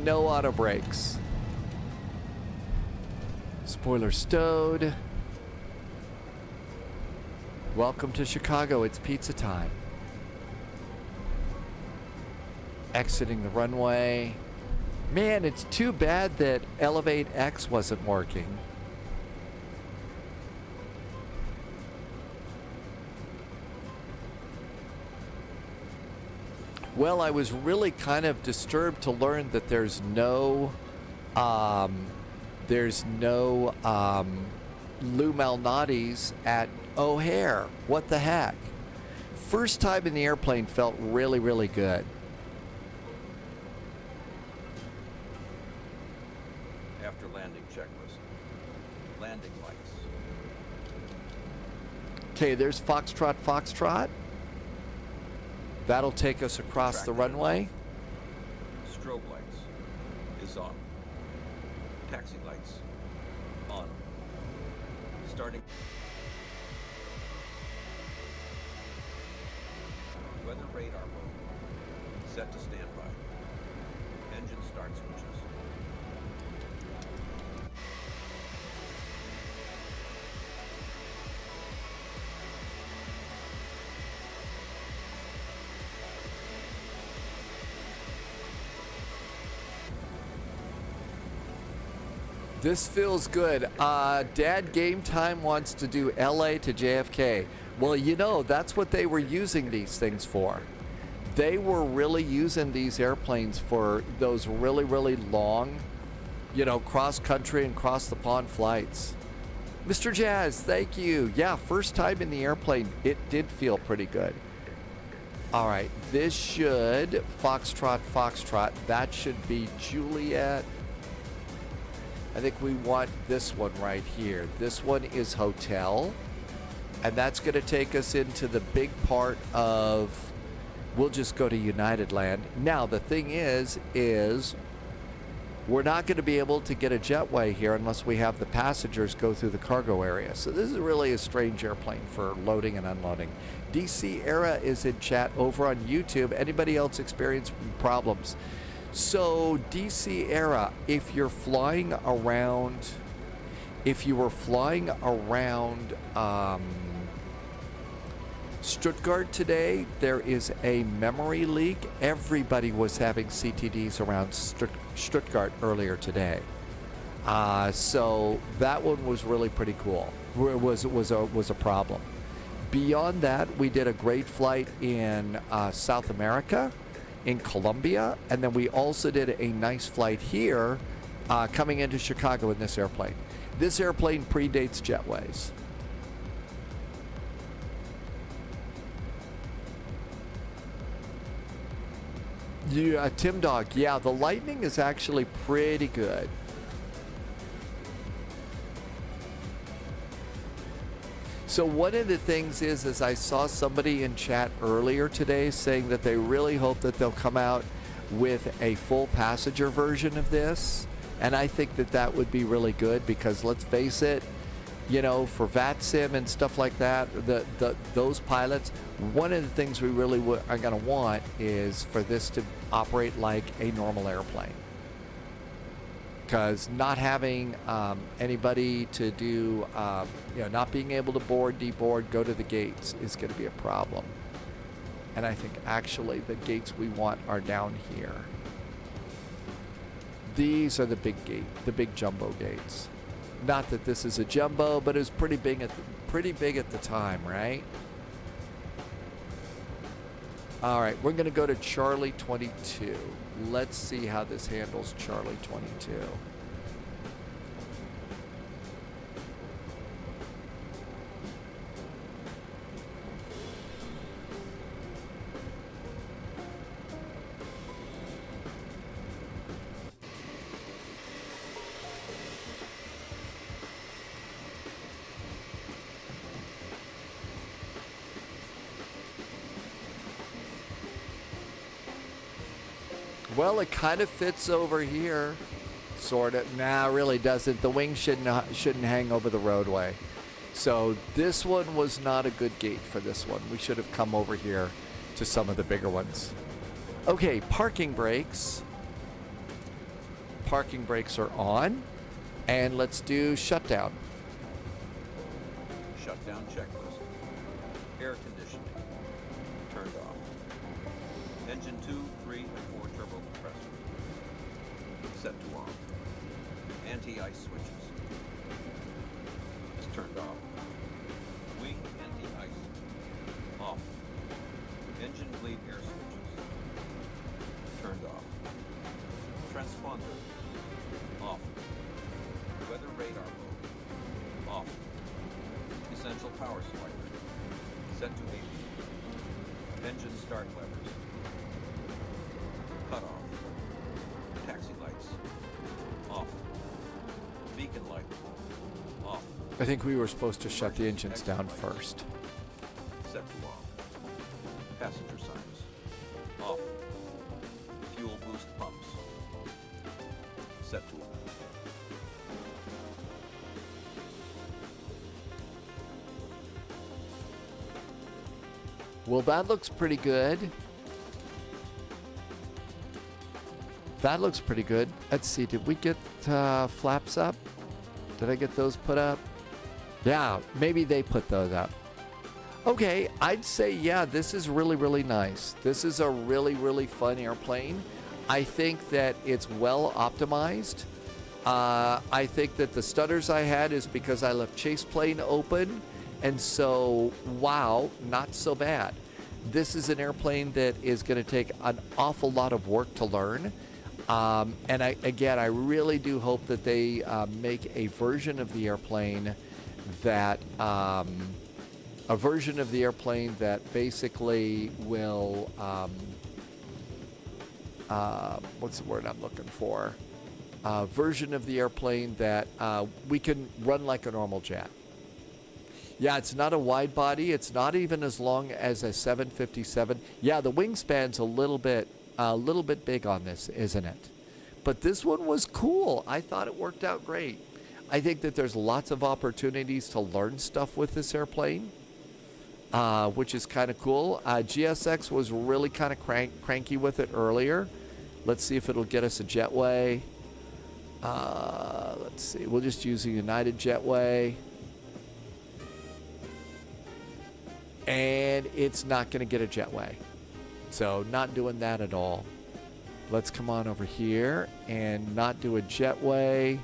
[SPEAKER 2] No auto brakes. Spoiler stowed. Welcome to Chicago. It's pizza time. Exiting the runway. Man, it's too bad that Elevate X wasn't working. Well, I was really kind of disturbed to learn that there's no Lou Malnati's at O'Hare. What the heck? First time in the airplane felt really, really good.
[SPEAKER 16] After landing checklist. Landing lights.
[SPEAKER 2] Okay, there's Foxtrot, Foxtrot. That'll take us across the runway.
[SPEAKER 16] Strobe lights is on. Taxi lights on. Starting. Weather radar mode. Set to standby. Engine start switches.
[SPEAKER 2] This feels good. Dad Game Time wants to do LA to JFK. Well, you know, that's what they were using these things for. They were really using these airplanes for those really, really long, you know, cross-country and cross-the-pond flights. Mr. Jazz, thank you. Yeah, first time in the airplane, it did feel pretty good. All right, this should, Foxtrot, Foxtrot, that should be Juliet. I think we want this one right here. This one is hotel. And that's going to take us into the big part of, we'll just go to United Land. Now, the thing is we're not going to be able to get a jetway here unless we have the passengers go through the cargo area. So this is really a strange airplane for loading and unloading. DC Era is in chat over on YouTube. Anybody else experience problems? So DC Era, if you're flying around, if you were flying around Stuttgart today, there is a memory leak. Everybody was having CTDs around Stuttgart earlier today. So that one was really pretty cool. It was a problem. Beyond that, we did a great flight in South America, in Colombia, and then we also did a nice flight here coming into Chicago in this airplane. This airplane predates jetways. Yeah, Tim Dog, yeah, the Lightning is actually pretty good. So one of the things is I saw somebody in chat earlier today saying that they really hope that they'll come out with a full passenger version of this. And I think that that would be really good because let's face it, you know, for VATSIM and stuff like that, those pilots, one of the things we really are going to want is for this to operate like a normal airplane. because not having anybody to do, not being able to board, deboard, go to the gates is going to be a problem. And I think actually the gates we want are down here. These are the big jumbo gates. Not that this is a jumbo, but it was pretty big at the time, right? All right, we're going to go to Charlie 22. Let's see how this handles Charlie 22. Well, it kind of fits over here, sort of. Nah, it really doesn't. The wing shouldn't hang over the roadway. So this one was not a good gate for this one. We should have come over here to some of the bigger ones. Okay, parking brakes. Parking brakes are on. And let's do shutdown.
[SPEAKER 16] Shutdown checklist. Air conditioning. Turned off. Engine 2, 3, and 4 turbo compressors. Set to off. Anti-ice switches. Is turned off. Wing anti-ice. Off. Engine bleed air switches. Turned off. Transponder. Off. Weather radar mode. Off. Essential power slider. Set to 80. Engine start levers. Cut off. Taxi lights. Off. Beacon light. Off.
[SPEAKER 2] I think we were supposed to shut the engines down first.
[SPEAKER 16] Set to off. Passenger signs. Off. Fuel boost pumps. Set to off.
[SPEAKER 2] Well, that looks pretty good. That looks pretty good. Let's see, did we get flaps up? Did I get those put up? Yeah, maybe they put those up. Okay, I'd say, yeah, this is really, really nice. This is a really, really fun airplane. I think that it's well optimized. I think that the stutters I had is because I left chase plane open. And so, wow, not so bad. This is an airplane that is going to take an awful lot of work to learn. And I really do hope that they make a version of the airplane that basically will what's the word I'm looking for? Version of the airplane that we can run like a normal jet. Yeah, it's not a wide body. It's not even as long as a 757. Yeah, the wingspan's a little bit big on this, isn't it? But this one was cool. I thought it worked out great. I think that there's lots of opportunities to learn stuff with this airplane, which is kind of cool. GSX was really kind of cranky with it earlier. Let's see if it'll get us a jetway. Let's see. We'll just use a United jetway. And it's not going to get a jetway. So not doing that at all. Let's come on over here and not do a jetway.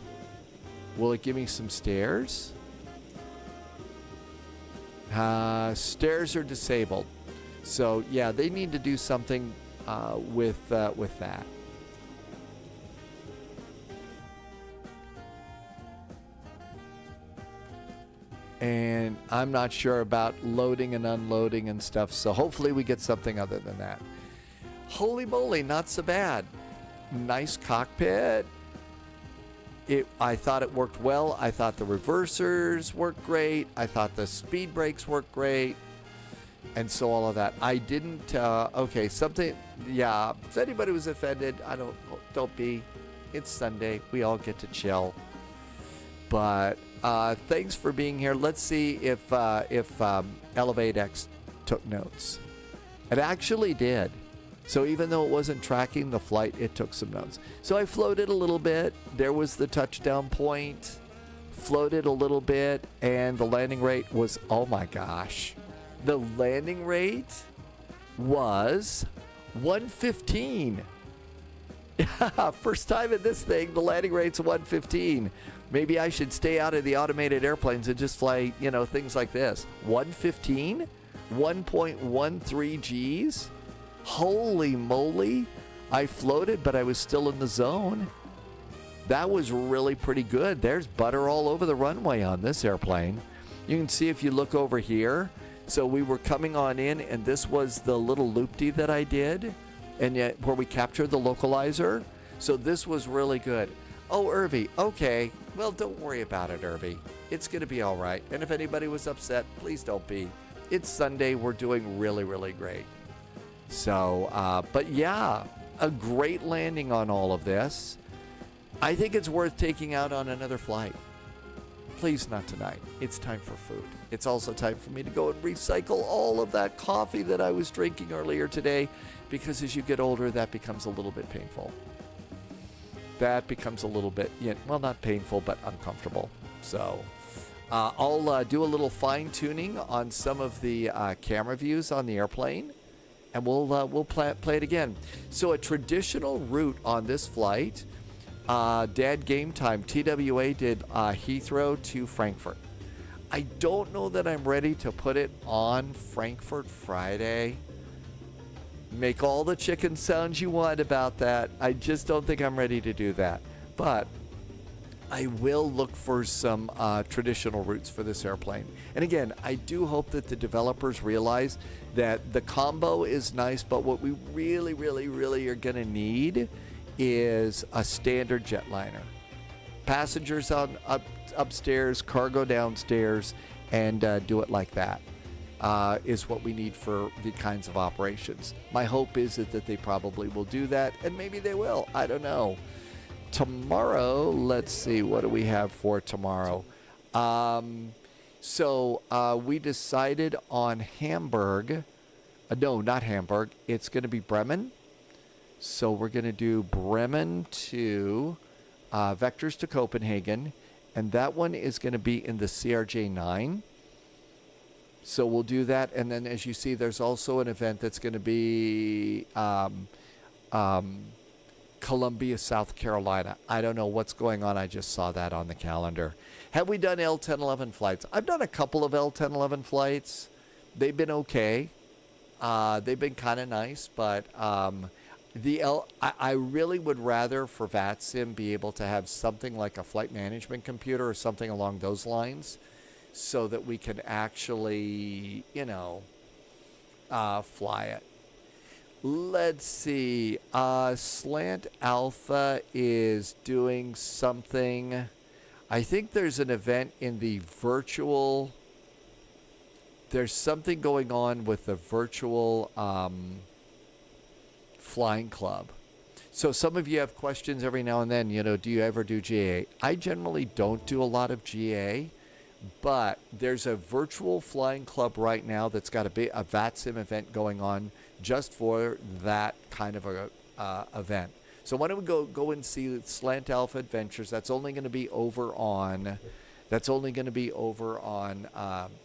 [SPEAKER 2] Will it give me some stairs? Stairs are disabled. So yeah, they need to do something with that. And I'm not sure about loading and unloading and stuff, so hopefully we get something other than that. Holy moly, not so bad. Nice cockpit. I thought it worked well. I thought the reversers worked great. I thought the speed brakes worked great. And so all of that. I didn't, okay, something, yeah, if anybody was offended, don't be. It's Sunday. We all get to chill. But thanks for being here. Let's see if ElevateX took notes. It actually did. So even though it wasn't tracking the flight, it took some notes. So I floated a little bit. There was the touchdown point. Floated a little bit, and the landing rate was, oh my gosh. The landing rate was 115. First time in this thing, the landing rate's 115. Maybe I should stay out of the automated airplanes and just fly, you know, things like this. 115? 1.13 Gs? Holy moly. I floated, but I was still in the zone. That was really pretty good. There's butter all over the runway on this airplane. You can see if you look over here. So we were coming on in, and this was the little loop-de that I did, and yet where we captured the localizer. So this was really good. Oh, Irvy, okay. Well, don't worry about it, Irvy. It's going to be all right. And if anybody was upset, please don't be. It's Sunday. We're doing really, really great. So, but yeah, a great landing on all of this. I think it's worth taking out on another flight. Please not tonight. It's time for food. It's also time for me to go and recycle all of that coffee that I was drinking earlier today, because as you get older, that becomes a little bit painful. That becomes a little bit, well, not painful, but uncomfortable. So I'll do a little fine tuning on some of the camera views on the airplane, and we'll play it again. So a traditional route on this flight, Dad Game Time, TWA did Heathrow to Frankfurt. I don't know that I'm ready to put it on Frankfurt Friday. Make all the chicken sounds you want about that. I just don't think I'm ready to do that. But I will look for some traditional routes for this airplane. And again, I do hope that the developers realize that the combo is nice, but what we really, really, really are going to need is a standard jetliner. Passengers on upstairs, cargo downstairs, and do it like that is what we need for the kinds of operations. My hope is that they probably will do that, and maybe they will. I don't know. Tomorrow, let's see, what do we have for tomorrow? So we decided on Hamburg. No, not Hamburg. It's going to be Bremen. So we're going to do Bremen to Vectors to Copenhagen, and that one is going to be in the CRJ-9. So we'll do that, and then as you see, there's also an event that's going to be Columbia, South Carolina. I don't know what's going on. I just saw that on the calendar. Have we done L1011 flights? I've done a couple of L1011 flights. They've been okay. They've been kind of nice, but I really would rather for VATSIM be able to have something like a flight management computer or something along those lines, so that we can actually, fly it. Let's see. Slant Alpha is doing something. I think there's an event in the virtual. There's something going on with the virtual flying club. So some of you have questions every now and then, do you ever do GA? I generally don't do a lot of GA, but there's a virtual flying club right now that's got a VATSIM event going on just for that kind of a event. So why don't we go and see Slant Alpha Adventures? That's only going to be over on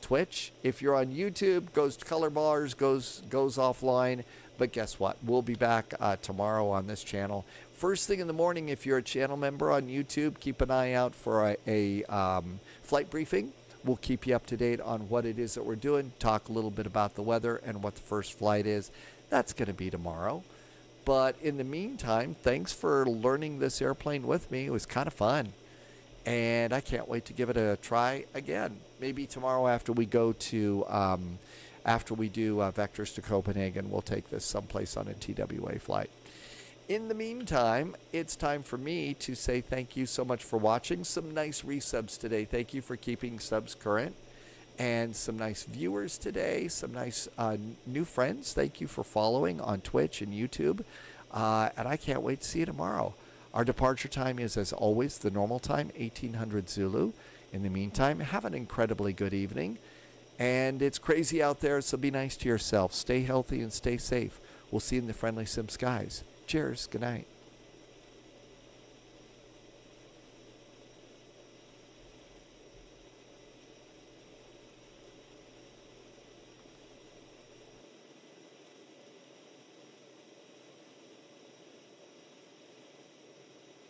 [SPEAKER 2] Twitch. If you're on YouTube, goes to color bars, goes offline. But guess what? We'll be back tomorrow on this channel. First thing in the morning, if you're a channel member on YouTube, keep an eye out for a flight briefing. We'll keep you up to date on what it is that we're doing, talk a little bit about the weather and what the first flight is. That's going to be tomorrow. But in the meantime, thanks for learning this airplane with me. It was kind of fun. And I can't wait to give it a try again. Maybe tomorrow after we go to... after we do Vectors to Copenhagen, we'll take this someplace on a TWA flight. In the meantime, it's time for me to say thank you so much for watching. Some nice resubs today. Thank you for keeping subs current. And some nice viewers today. Some nice new friends. Thank you for following on Twitch and YouTube. And I can't wait to see you tomorrow. Our departure time is, as always, the normal time, 1800 Zulu. In the meantime, have an incredibly good evening. And it's crazy out there, so be nice to yourself. Stay healthy and stay safe. We'll see you in the friendly sim skies. Cheers. Good night.